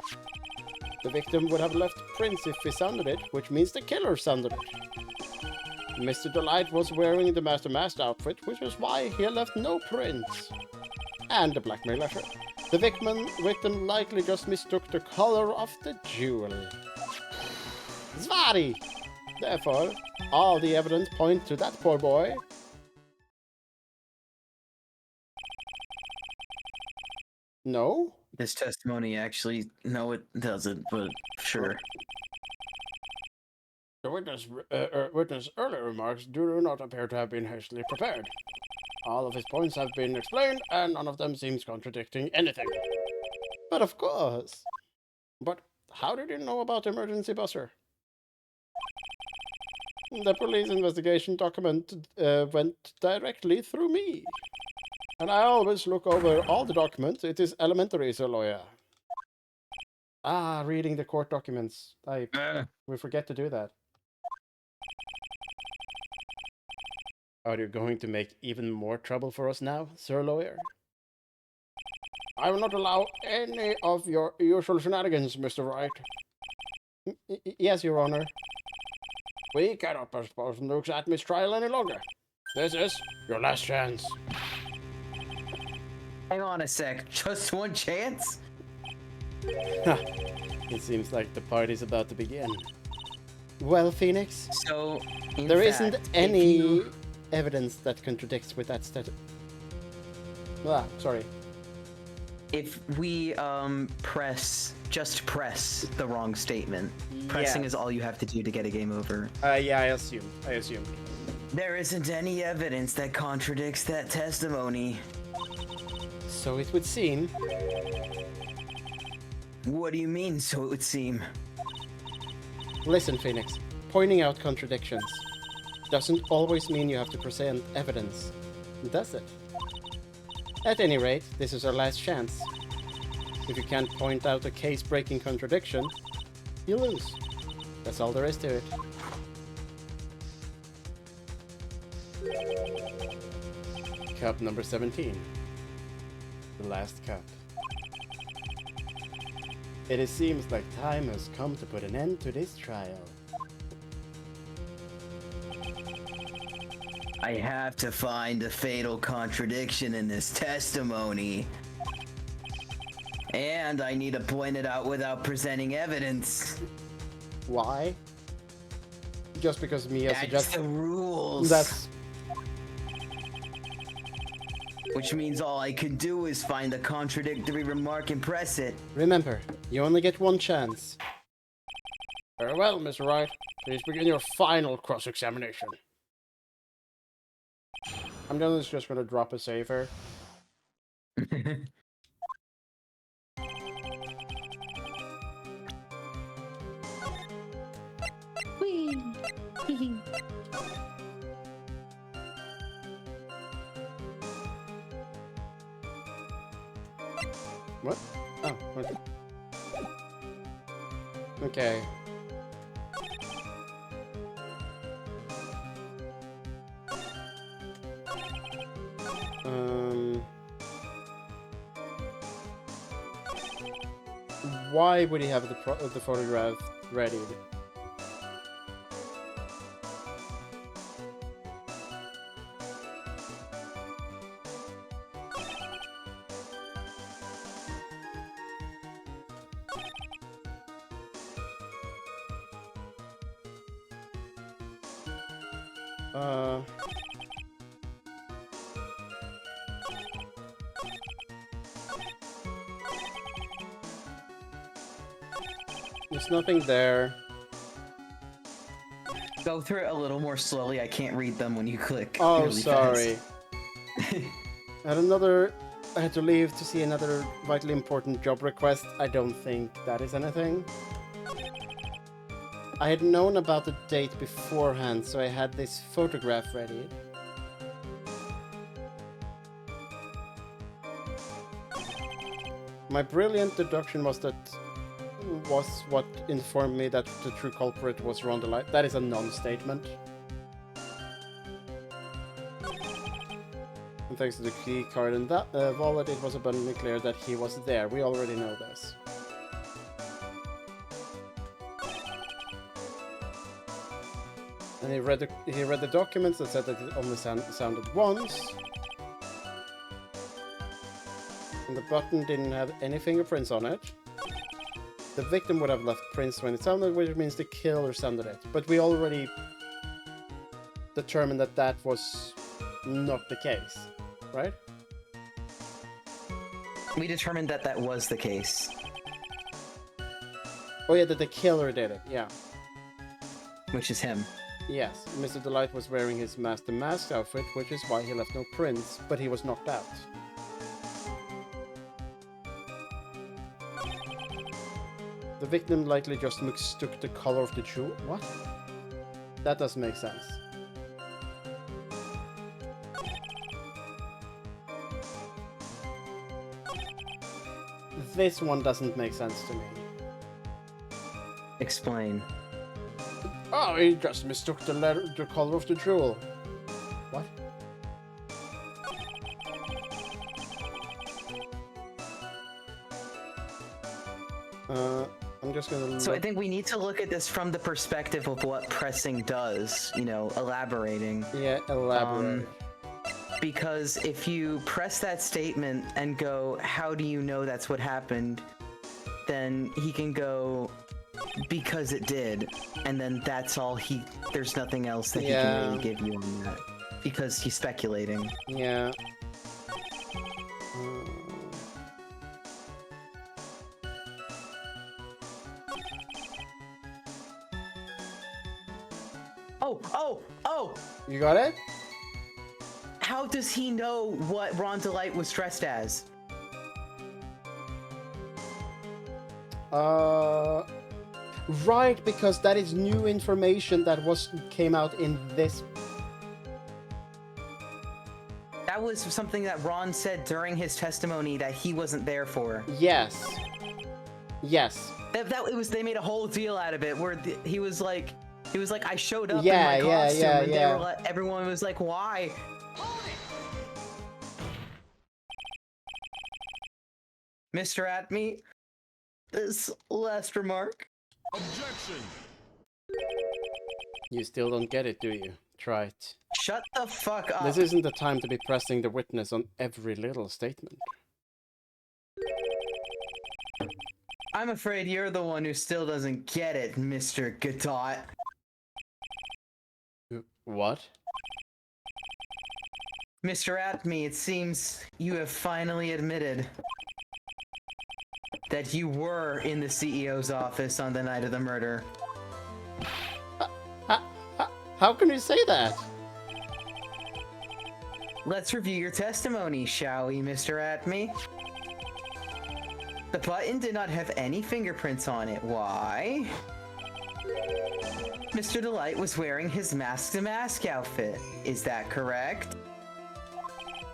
The victim would have left prints if he sounded it, which means the killer sounded it. Mr. Delight was wearing the Master Mask outfit, which is why he left no prints. And the blackmail letter. The victim likely just mistook the color of the jewel. Zvari! Therefore, all the evidence points to that poor boy. No? This testimony actually... No, it doesn't, but sure. The witness' earlier remarks do not appear to have been hastily prepared. All of his points have been explained, and none of them seems contradicting anything. But of course. But how did you know about the emergency buzzer? The police investigation document went directly through me. And I always look over all the documents. It is elementary, Sir Lawyer. Ah, reading the court documents. We forget to do that. Are you going to make even more trouble for us now, Sir Lawyer? I will not allow any of your usual shenanigans, Mr. Wright. Yes, Your Honor. We cannot postpone Luke's Atmos trial any longer. This is your last chance. Hang on a sec. Just one chance? It seems like the party's about to begin. Well, Phoenix, So, in there fact, isn't if any you- evidence that contradicts with that stat. Sorry. If we press the wrong statement, pressing Yes. is all you have to do to get a game over. Yeah, I assume. There isn't any evidence that contradicts that testimony. So it would seem. What do you mean, so it would seem? Listen, Phoenix. Pointing out contradictions doesn't always mean you have to present evidence, does it? At any rate, this is our last chance. If you can't point out a case-breaking contradiction, you lose. That's all there is to it. Cup number 17. The last cup. It seems like time has come to put an end to this trial. I have to find a fatal contradiction in this testimony. And I need to point it out without presenting evidence. Why? Just because Mia That's suggests. the rules. That's Which means all I can do is find a contradictory remark and press it. Remember, you only get one chance. Very well, Mr. Wright. Please begin your final cross-examination. I'm just gonna drop a saver. What? Oh, okay. Okay. Why would he have the photograph ready? There's nothing there. Go through it a little more slowly. I can't read them when you click. Oh, really sorry. fast. I had to leave to see another vitally important job request. I don't think that is anything. I had known about the date beforehand, so I had this photograph ready. My brilliant deduction was what informed me that the true culprit was Ron the Light. That is a non-statement. And thanks to the key card and that wallet, it was abundantly clear that he was there. We already know this. And he read the documents that said that it only sounded once. And the button didn't have any fingerprints on it. The victim would have left prints when it sounded, which means the killer sounded it. But we already determined that that was not the case, right? We determined that that was the case. Oh yeah, that the killer did it, yeah. Which is him. Yes, Mr. Delight was wearing his Master Mask outfit, which is why he left no prints, but he was knocked out. The victim likely just mistook the color of the jewel. What? That doesn't make sense. This one doesn't make sense to me. Explain. Oh, he just mistook the color of the jewel. What? I'm just gonna So I look. think we need to look at this from the perspective of what pressing does, you know, elaborating. Yeah, elaborate. Because if you press that statement and go, how do you know that's what happened? Then he can go, because it did. And then that's all there's nothing else that he can really give you on that. Because he's speculating. Yeah. Oh! You got it? How does he know what Ron Delight was dressed as? Right, because that is new information that came out in this. That was something that Ron said during his testimony that he wasn't there for. Yes. Yes. They made a whole deal out of it where he was like, I showed up Yeah, in my yeah, costume, yeah, and yeah. everyone was like, why? Mr. Atme, this last remark. Objection. You still don't get it, do you? Try it. Shut the fuck up. This isn't the time to be pressing the witness on every little statement. I'm afraid you're the one who still doesn't get it, Mr. Gadot. What? Mr. Atme, it seems you have finally admitted that you were in the CEO's office on the night of the murder. How can you say that? Let's review your testimony, shall we, Mr. Atme? The button did not have any fingerprints on it. Why? Mr. Delight was wearing his mask-to-mask outfit. Is that correct?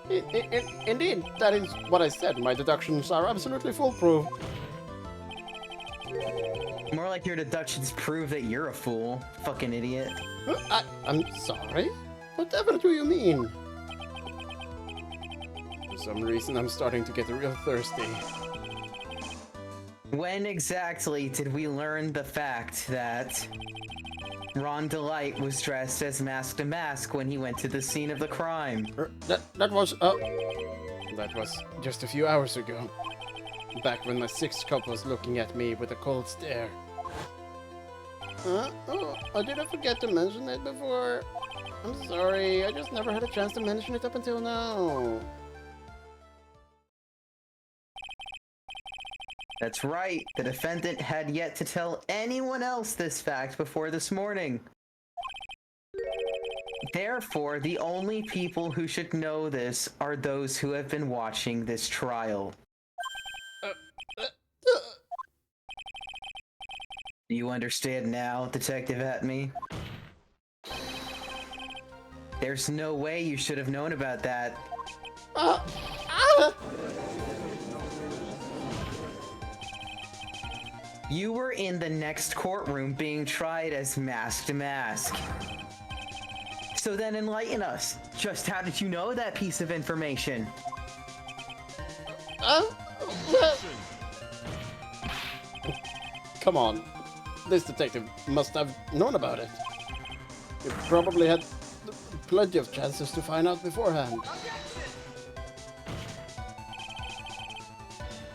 Indeed, that is what I said. My deductions are absolutely foolproof. More like your deductions prove that you're a fool. Fucking idiot. I'm sorry? Whatever do you mean? For some reason, I'm starting to get real thirsty. When exactly did we learn the fact that Ron Delight was dressed as Mask to Mask when he went to the scene of the crime? That was just a few hours ago. Back when my sixth cop was looking at me with a cold stare. Oh, did I forget to mention it before? I'm sorry, I just never had a chance to mention it up until now. That's right. The defendant had yet to tell anyone else this fact before this morning. Therefore, the only people who should know this are those who have been watching this trial. Do you understand now, Detective Atme? There's no way you should have known about that. You were in the next courtroom being tried as Mask to Mask. So then enlighten us. Just how did you know that piece of information? Come on. This detective must have known about it. He probably had plenty of chances to find out beforehand.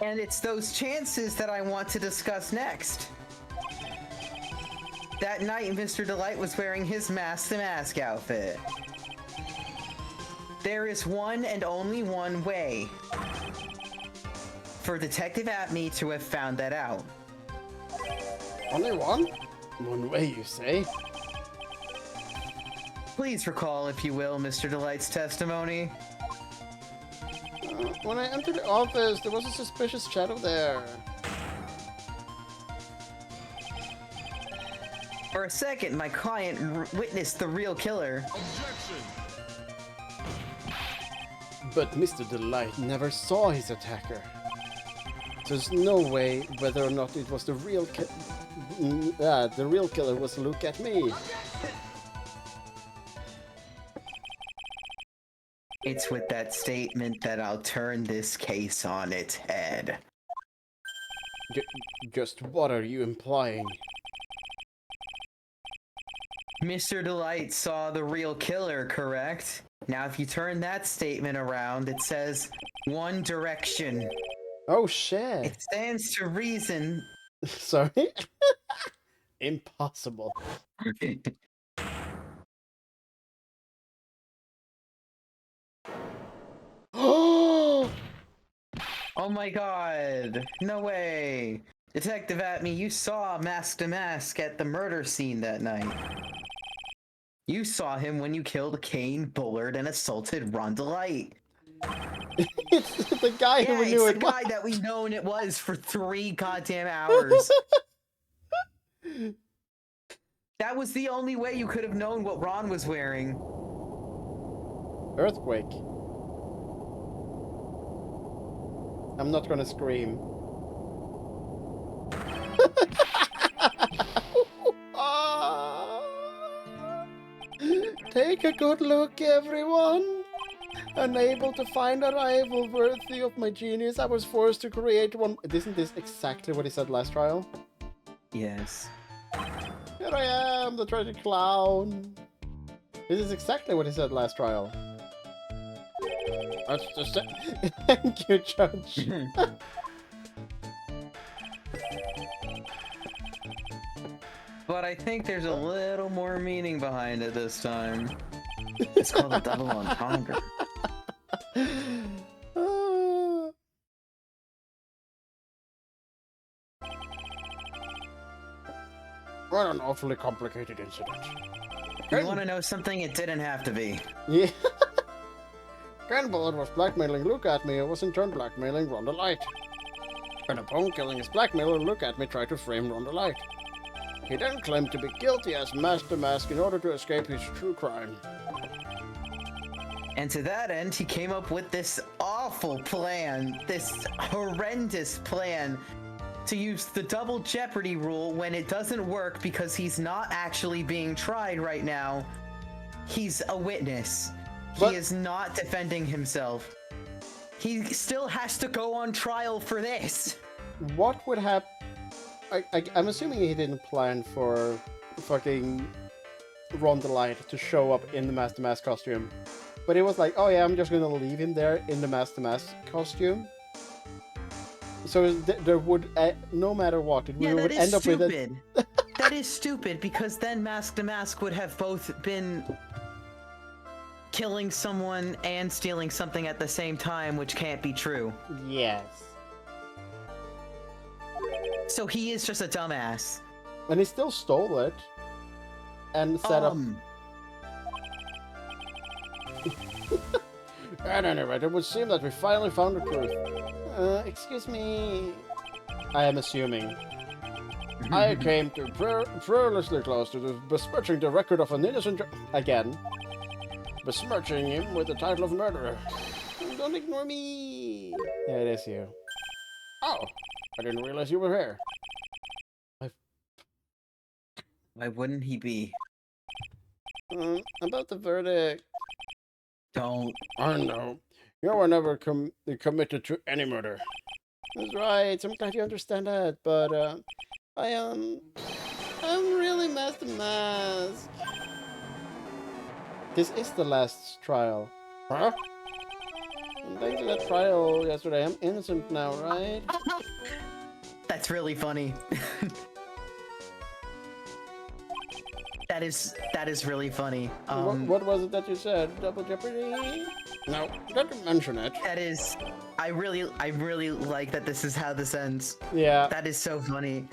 And it's those chances that I want to discuss next. That night, Mr. Delight was wearing his mask-to-mask outfit. There is one and only one way for Detective Atme to have found that out. Only one? One way, you say? Please recall, if you will, Mr. Delight's testimony. When I entered the office, there was a suspicious shadow there. For a second, my client witnessed the real killer. Objection. But Mr. Delight never saw his attacker. There's no way whether or not it was the real killer was to look at me. It's with that statement that I'll turn this case on its head. Just what are you implying? Mr. Delight saw the real killer, correct? Now, if you turn that statement around, it says One Direction. Oh shit. It stands to reason. Sorry? Impossible. Oh! Oh my god! No way! Detective Atme, you saw Mask to Mask at the murder scene that night. You saw him when you killed Kane, Bullard, and assaulted Ron Delight. It's the guy who Yeah, we it's knew the it was. guy that we known it was for 3 goddamn hours. That was the only way you could have known what Ron was wearing. Earthquake. I'm not gonna scream. Take a good look, everyone. Unable to find a rival worthy of my genius, I was forced to create one. Isn't this exactly what he said last trial? Yes. Here I am, the treasure clown. This is exactly what he said last trial. That's just it. Thank you, Judge. But I think there's a little more meaning behind it this time. It's called a double entendre. What an awfully complicated incident. You want to know something? It didn't have to be. Yeah. Ken Bullard was blackmailing Look At Me, who was in turn blackmailing Ronda Light. And upon killing his blackmailer, Look At Me tried to frame Ronda Light. He then claimed to be guilty as Master Mask in order to escape his true crime. And to that end, he came up with this awful plan, this horrendous plan, to use the double jeopardy rule when it doesn't work because he's not actually being tried right now. He's a witness. But he is not defending himself. He still has to go on trial for this. What would happen? I'm assuming he didn't plan for fucking Ronda Light to show up in the Master Mask costume. But it was like, oh yeah, I'm just gonna leave him there in the Master Mask costume. So there would, no matter what, we would end up with it. That is stupid, because then Mask to Mask would have both been killing someone and stealing something at the same time, which can't be true. Yes. So he is just a dumbass. And he still stole it. And set up... At any rate, it would seem that we finally found the truth. Excuse me... I am assuming. I came to perilously close to besmirching the record of an innocent... Again. Besmirching him with the title of murderer. Don't ignore me! Yeah, it is you. Oh! I didn't realize you were here. Why wouldn't he be? About the verdict. Don't. I know. You were never committed to any murder. That's right. I'm glad you understand that, but I'm really Master Mask. This is the last trial. Huh? And thanks to that trial yesterday, I'm innocent now, right? That's really funny. That is really funny. What was it that you said? Double Jeopardy? No, don't mention it. That is, I really like that this is how this ends. Yeah. That is so funny.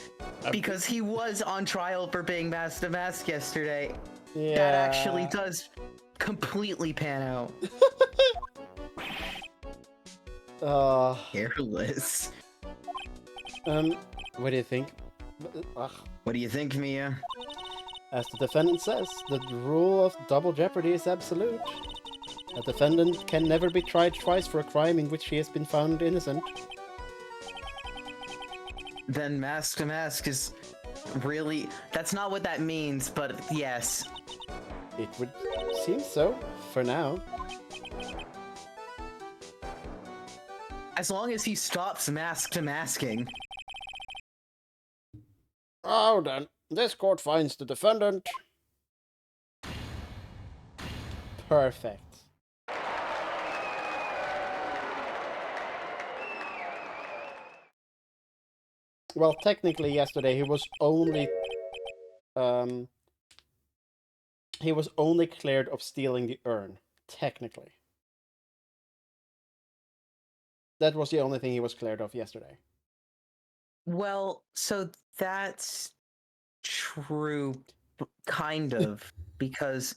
Because he was on trial for being Master Mask yesterday. Yeah. That actually does completely pan out. Careless. What do you think? Ugh. What do you think, Mia? As the defendant says, the rule of double jeopardy is absolute. A defendant can never be tried twice for a crime in which he has been found innocent. Then Mask to Mask is really... That's not what that means, but yes. It would seem so, for now. As long as he stops Mask to Masking. Oh, then. This court finds the defendant. Perfect. Well, technically, yesterday he was only cleared of stealing the urn. Technically, that was the only thing he was cleared of yesterday. Well, so that's true, kind of, because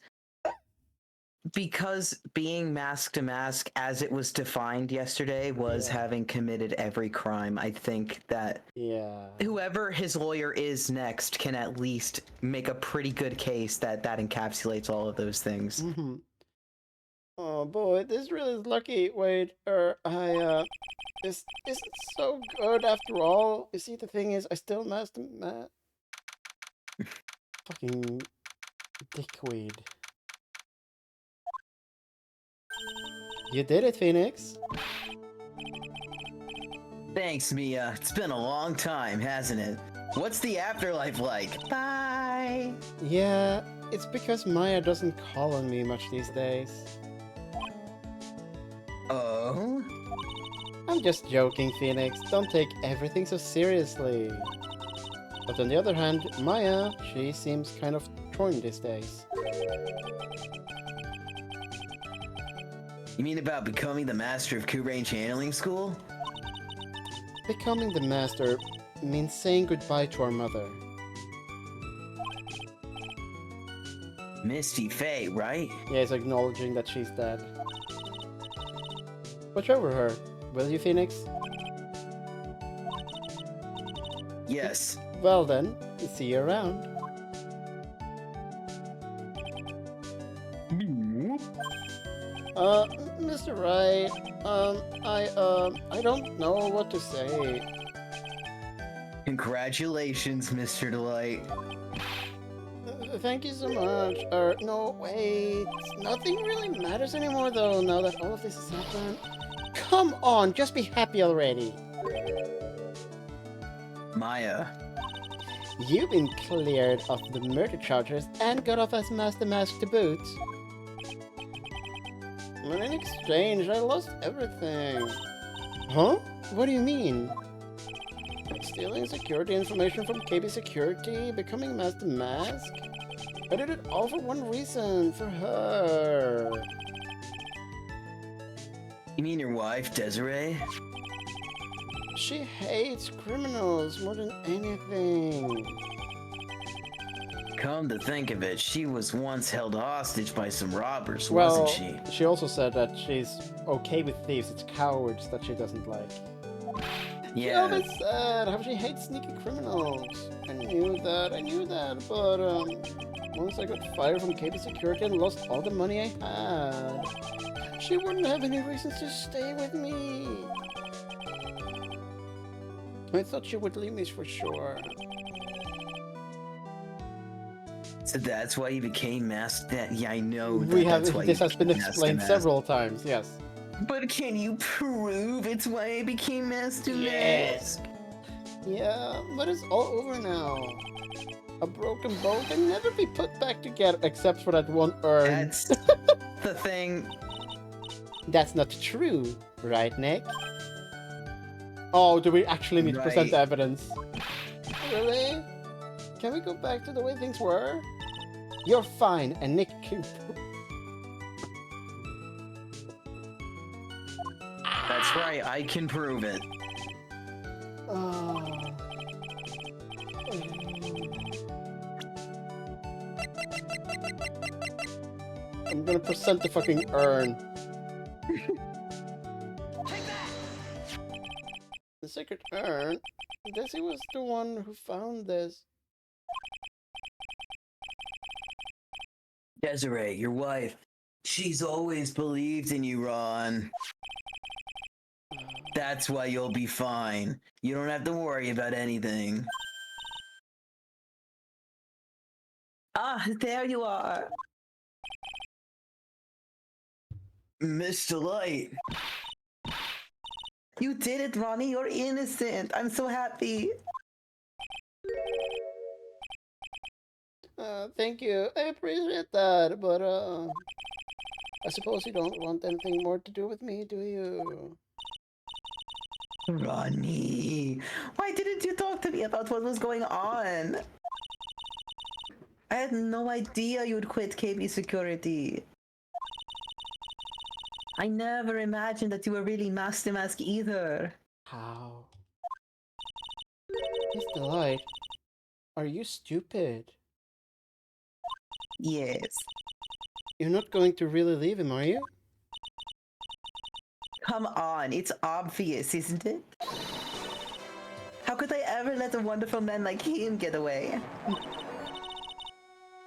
being mask to mask as it was defined yesterday was Yeah. having committed every crime. I think that Yeah. whoever his lawyer is next can at least make a pretty good case that encapsulates all of those things. Mm-hmm. Oh boy, this really is lucky. Wait, this isn't so good after all. You see, the thing is, I still master fucking dickweed. You did it, Phoenix. Thanks, Mia. It's been a long time, hasn't it? What's the afterlife like? Bye. Yeah, it's because Maya doesn't call on me much these days. Oh? I'm just joking, Phoenix. Don't take everything so seriously. But on the other hand, Maya, she seems kind of torn these days. You mean about becoming the master of Kubrain channeling school? Becoming the master means saying goodbye to our mother. Misty Fate, right? Yeah, it's acknowledging that she's dead. Watch over her, will you, Phoenix? Yes. Well then, see you around. Mr. Wright, I don't know what to say. Congratulations, Mr. Delight. Thank you so much. No, wait. Nothing really matters anymore, though, now that all of this has happened. Come on, just be happy already. Maya. You've been cleared of the murder charges and got off as Master Mask to boot. But in exchange, I lost everything. Huh? What do you mean? Stealing security information from KB Security, becoming Master Mask? I did it all for one reason, for her. You mean your wife, Desiree? She hates criminals more than anything. Come to think of it, she was once held hostage by some robbers, Well, wasn't she? she also said that she's okay with thieves, it's cowards that she doesn't like. She Yeah. always said how she hates sneaky criminals. I knew that, but once I got fired from KB Security and lost all the money I had, she wouldn't have any reasons to stay with me. I thought she would leave me for sure. So that's why you became masked. Yeah, I know. We have that's why this you has been became Master explained Mask. several times, yes. But can you prove it's why I became Master Yes. Mask? Yeah, but it's all over now. A broken bow can never be put back together except for that one urn. That's the thing. That's not true, right, Nick? Oh, do we actually need to present Right. evidence? Really? Can we go back to the way things were? You're fine, and Nick can... That's right. I can prove it. Oh. I'm gonna present the fucking urn. The sacred urn? Desi was the one who found this. Desiree, your wife. She's always believed in you, Ron. That's why you'll be fine. You don't have to worry about anything. Ah, there you are. Mr. Light. You did it, Ronnie. You're innocent. I'm so happy. Thank you. I appreciate that, but I suppose you don't want anything more to do with me, do you? Ronnie, why didn't you talk to me about what was going on? I had no idea you'd quit KB Security. I never imagined that you were really Master Mask either. How? Miss Delight, are you stupid? Yes. You're not going to really leave him, are you? Come on, it's obvious, isn't it? How could I ever let a wonderful man like him get away?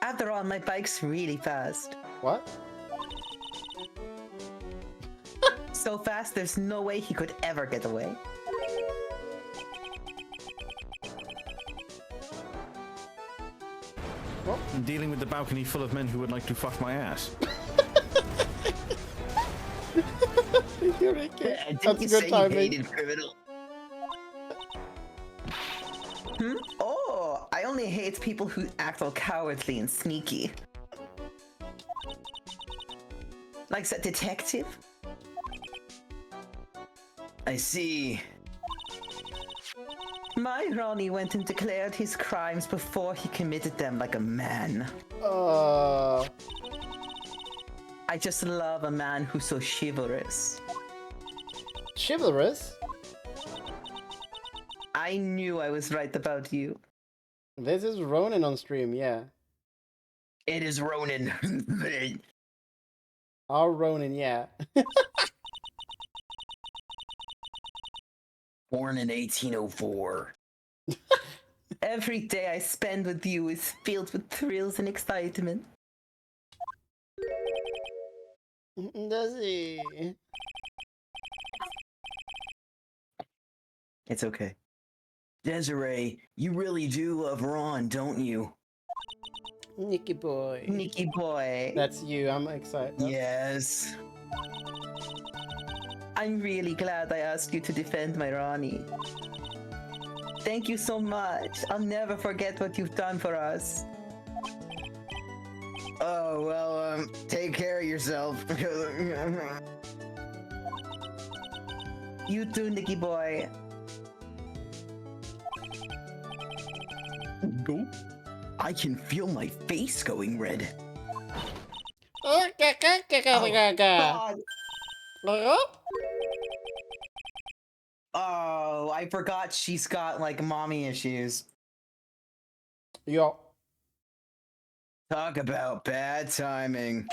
After all, my bike's really fast. What? So fast, there's no way he could ever get away. I'm dealing with the balcony full of men who would like to fuck my ass. You're Ricky. Didn't That's you good say timing. you hated criminal? Oh, I only hate people who act all cowardly and sneaky. Like that detective? I see. My Ronnie went and declared his crimes before he committed them like a man. I just love a man who's so chivalrous. Chivalrous? I knew I was right about you. This is Ronin on stream, yeah. It is Ronin. Our Ronin, yeah. Born in 1804. Every day I spend with you is filled with thrills and excitement. Does he? It's okay. Desiree, you really do love Ron, don't you? Nicky boy. Nicky boy. That's you, I'm excited. Yes. I'm really glad I asked you to defend my Ronnie. Thank you so much. I'll never forget what you've done for us. Oh, well, take care of yourself. You too, Nicky boy. I can feel my face going red. Oh, God. Oh, I forgot she's got like mommy issues. Yo. Talk about bad timing.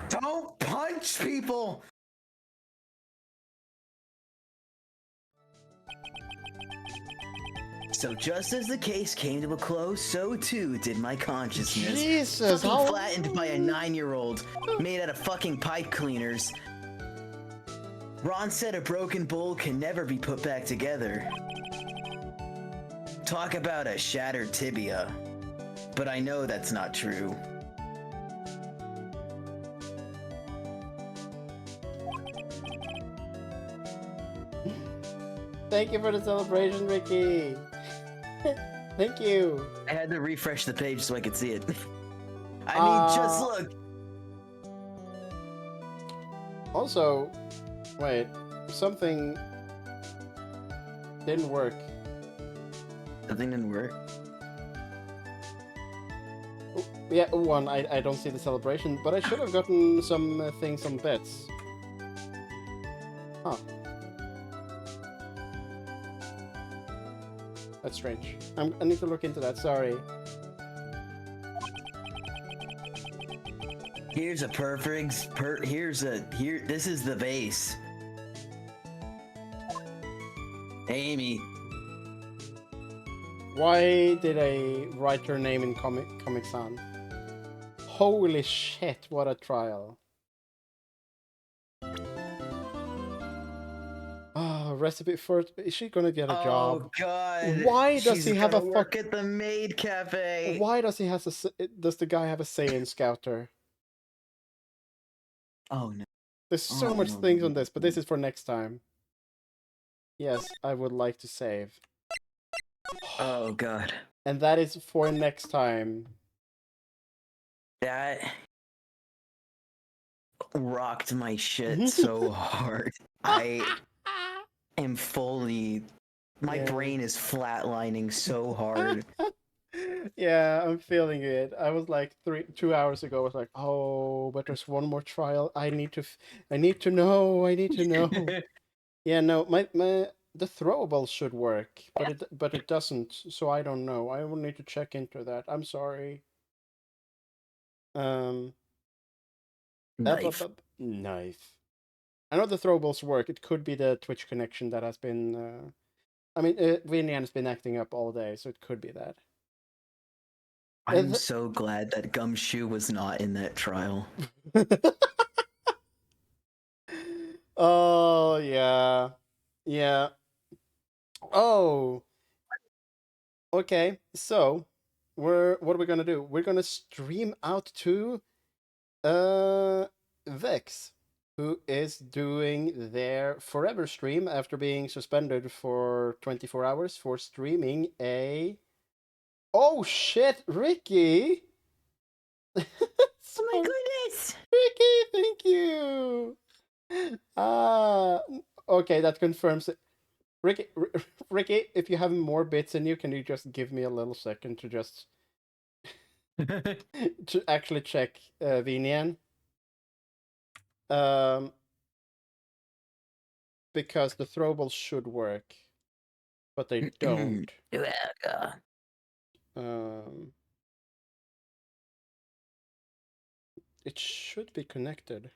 Don't punch people! So just as the case came to a close, so too did my consciousness. Jesus, Fucking how... flattened by a 9-year-old made out of fucking pipe cleaners. Ron said a broken bowl can never be put back together. Talk about a shattered tibia. But I know that's not true. Thank you for the celebration, Ricky. Thank you. I had to refresh the page so I could see it. I mean, just look. Also, wait, something didn't work. Something didn't work. Yeah, one, I don't see the celebration, but I should have gotten some things on bets. Huh. That's strange. I need to look into that, sorry. Here's a perfect. This is the base. Amy. Why did I write her name in Comic Sans? Holy shit, what a trial. Ah, recipe for... Is she gonna get a job? Oh God! Why does She's he have a gonna work at the maid cafe? Why does he has does the guy have a say in Scouter? Oh no! There's so Oh, much no, things no, on this, but this is for next time. Yes, I would like to save. Oh god. And that is for next time. That rocked my shit so hard. I am fully. My Yeah. brain is flatlining so hard. Yeah, I'm feeling it. I was like 2 hours ago. I was like, oh, but there's one more trial. I need to know. I need to know. Yeah, no, the throwable should work, but it doesn't. So I don't know. I will need to check into that. I'm sorry. Um, Knife. knife. I know the throwables work. It could be the Twitch connection that has been. I mean, Vinian's been acting up all day, so it could be that. I'm so glad that Gumshoe was not in that trial. Oh yeah, yeah. Oh, okay. So, what are we gonna do? We're gonna stream out to Vex, who is doing their forever stream after being suspended for 24 hours for streaming a. Oh shit, Ricky! Oh my goodness! Ricky, thank you. Ah, okay, that confirms it. Ricky, Ricky, if you have more bits in you, can you just give me a little second to just to actually check Vinian? Um, because the throwables should work, but they don't. Um, it should be connected.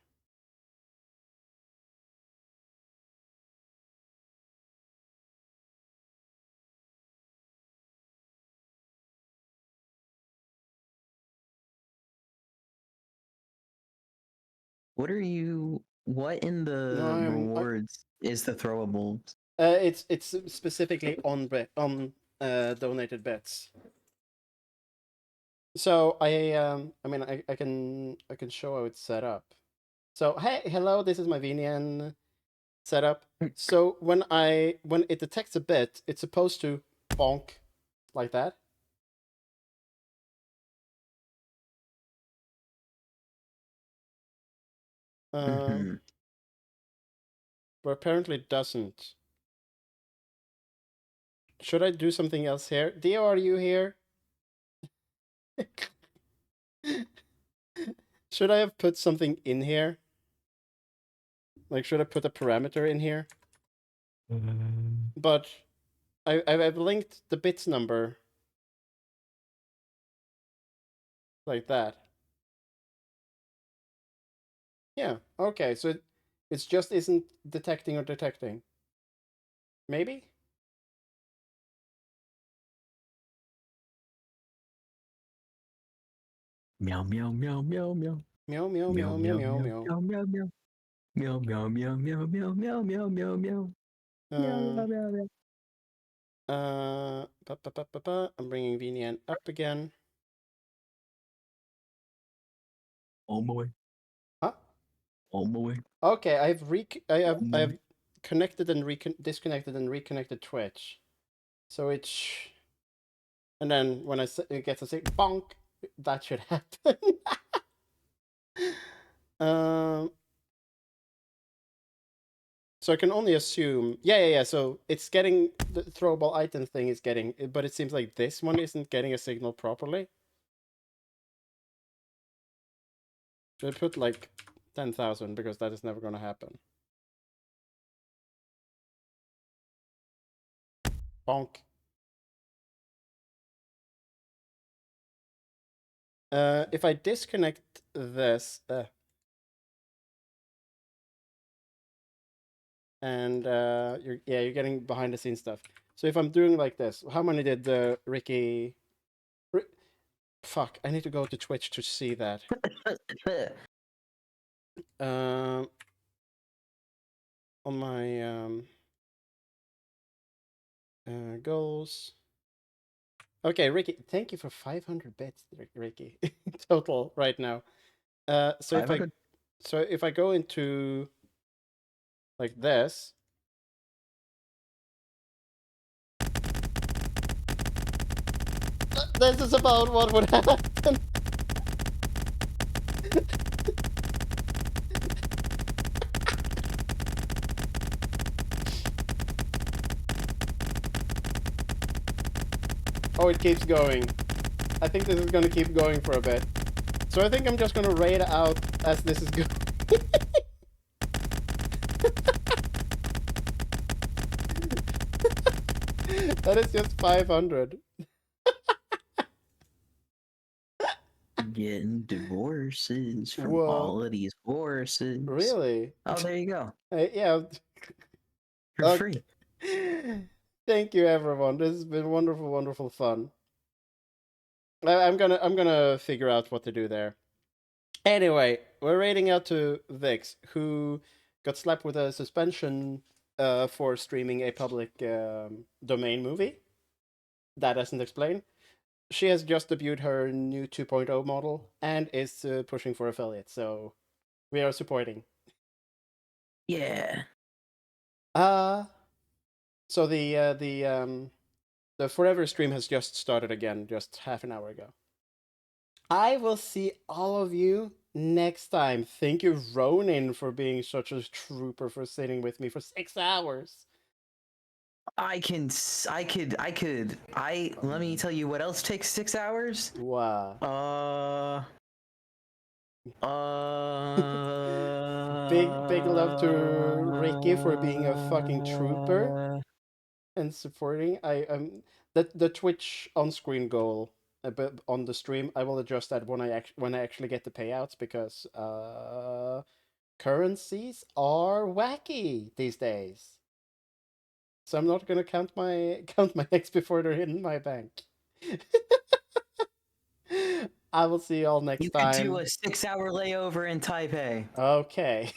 What are you? What in the No, rewards is the throwables? it's specifically on donated bets. So I mean I can show how it's set up. So hey, hello, this is my Vinian setup. So when it detects a bit, it's supposed to bonk like that. Mhm. But apparently it doesn't. Should I do something else here? Dio, are you here? Should I have put something in here? Like, should I put a parameter in here? But I've linked the bits number like that. Yeah. Okay. So it's just isn't detecting or detecting. Maybe. Meow meow meow meow meow. Meow meow meow meow meow meow. meow meow. Meow meow meow meow meow meow meow meow meow. Uh, I'm bringing Vinian up again. On my way. Huh? On my way. Okay, I have connected and disconnected and reconnected Twitch. So it's and then when it gets a bonk, that should happen. um. So I can only assume. Yeah. So it's getting the throwable item thing is getting, but it seems like this one isn't getting a signal properly. Should I put like 10,000 because that is never going to happen. Bonk. If I disconnect this, and you're getting behind the scenes stuff. So if I'm doing like this, how many did Ricky? Fuck! I need to go to Twitch to see that. Um, on my goals. Okay, Ricky, thank you for 500 bits, Ricky, total right now. So if I go into like this, this is about what would happen. Oh, it keeps going. I think this is gonna keep going for a bit. So I think I'm just gonna rate it out as this is going. That is just 500. Getting divorces from Whoa. all of these horses. Really? Oh, there you go. Yeah. For Okay. free. Thank you, everyone. This has been wonderful, wonderful fun. I'm gonna figure out what to do there. Anyway, we're rating out to Vix, who got slapped with a suspension for streaming a public domain movie. That doesn't explain. She has just debuted her new 2.0 model and is pushing for affiliate, so we are supporting. Yeah. So the Forever stream has just started again, just half an hour ago. I will see all of you next time. Thank you, Ronin, for being such a trooper, for sitting with me for 6 hours. Let me tell you what else takes 6 hours. Wow. Big love to Ricky for being a fucking trooper and supporting. The Twitch on-screen goal but on the stream, I will adjust that when I actually get the payouts, because currencies are wacky these days. So I'm not gonna count my eggs before they're in my bank. I will see you all next You time. could do a 6-hour layover in Taipei. Okay.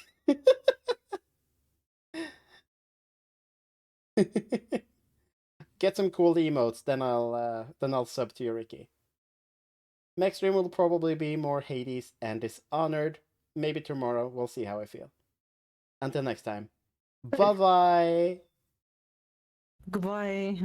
Get some cool emotes, then I'll sub to you, Ricky. Next stream will probably be more Hades and Dishonored. Maybe tomorrow. We'll see how I feel. Until next time. Bye bye. Goodbye.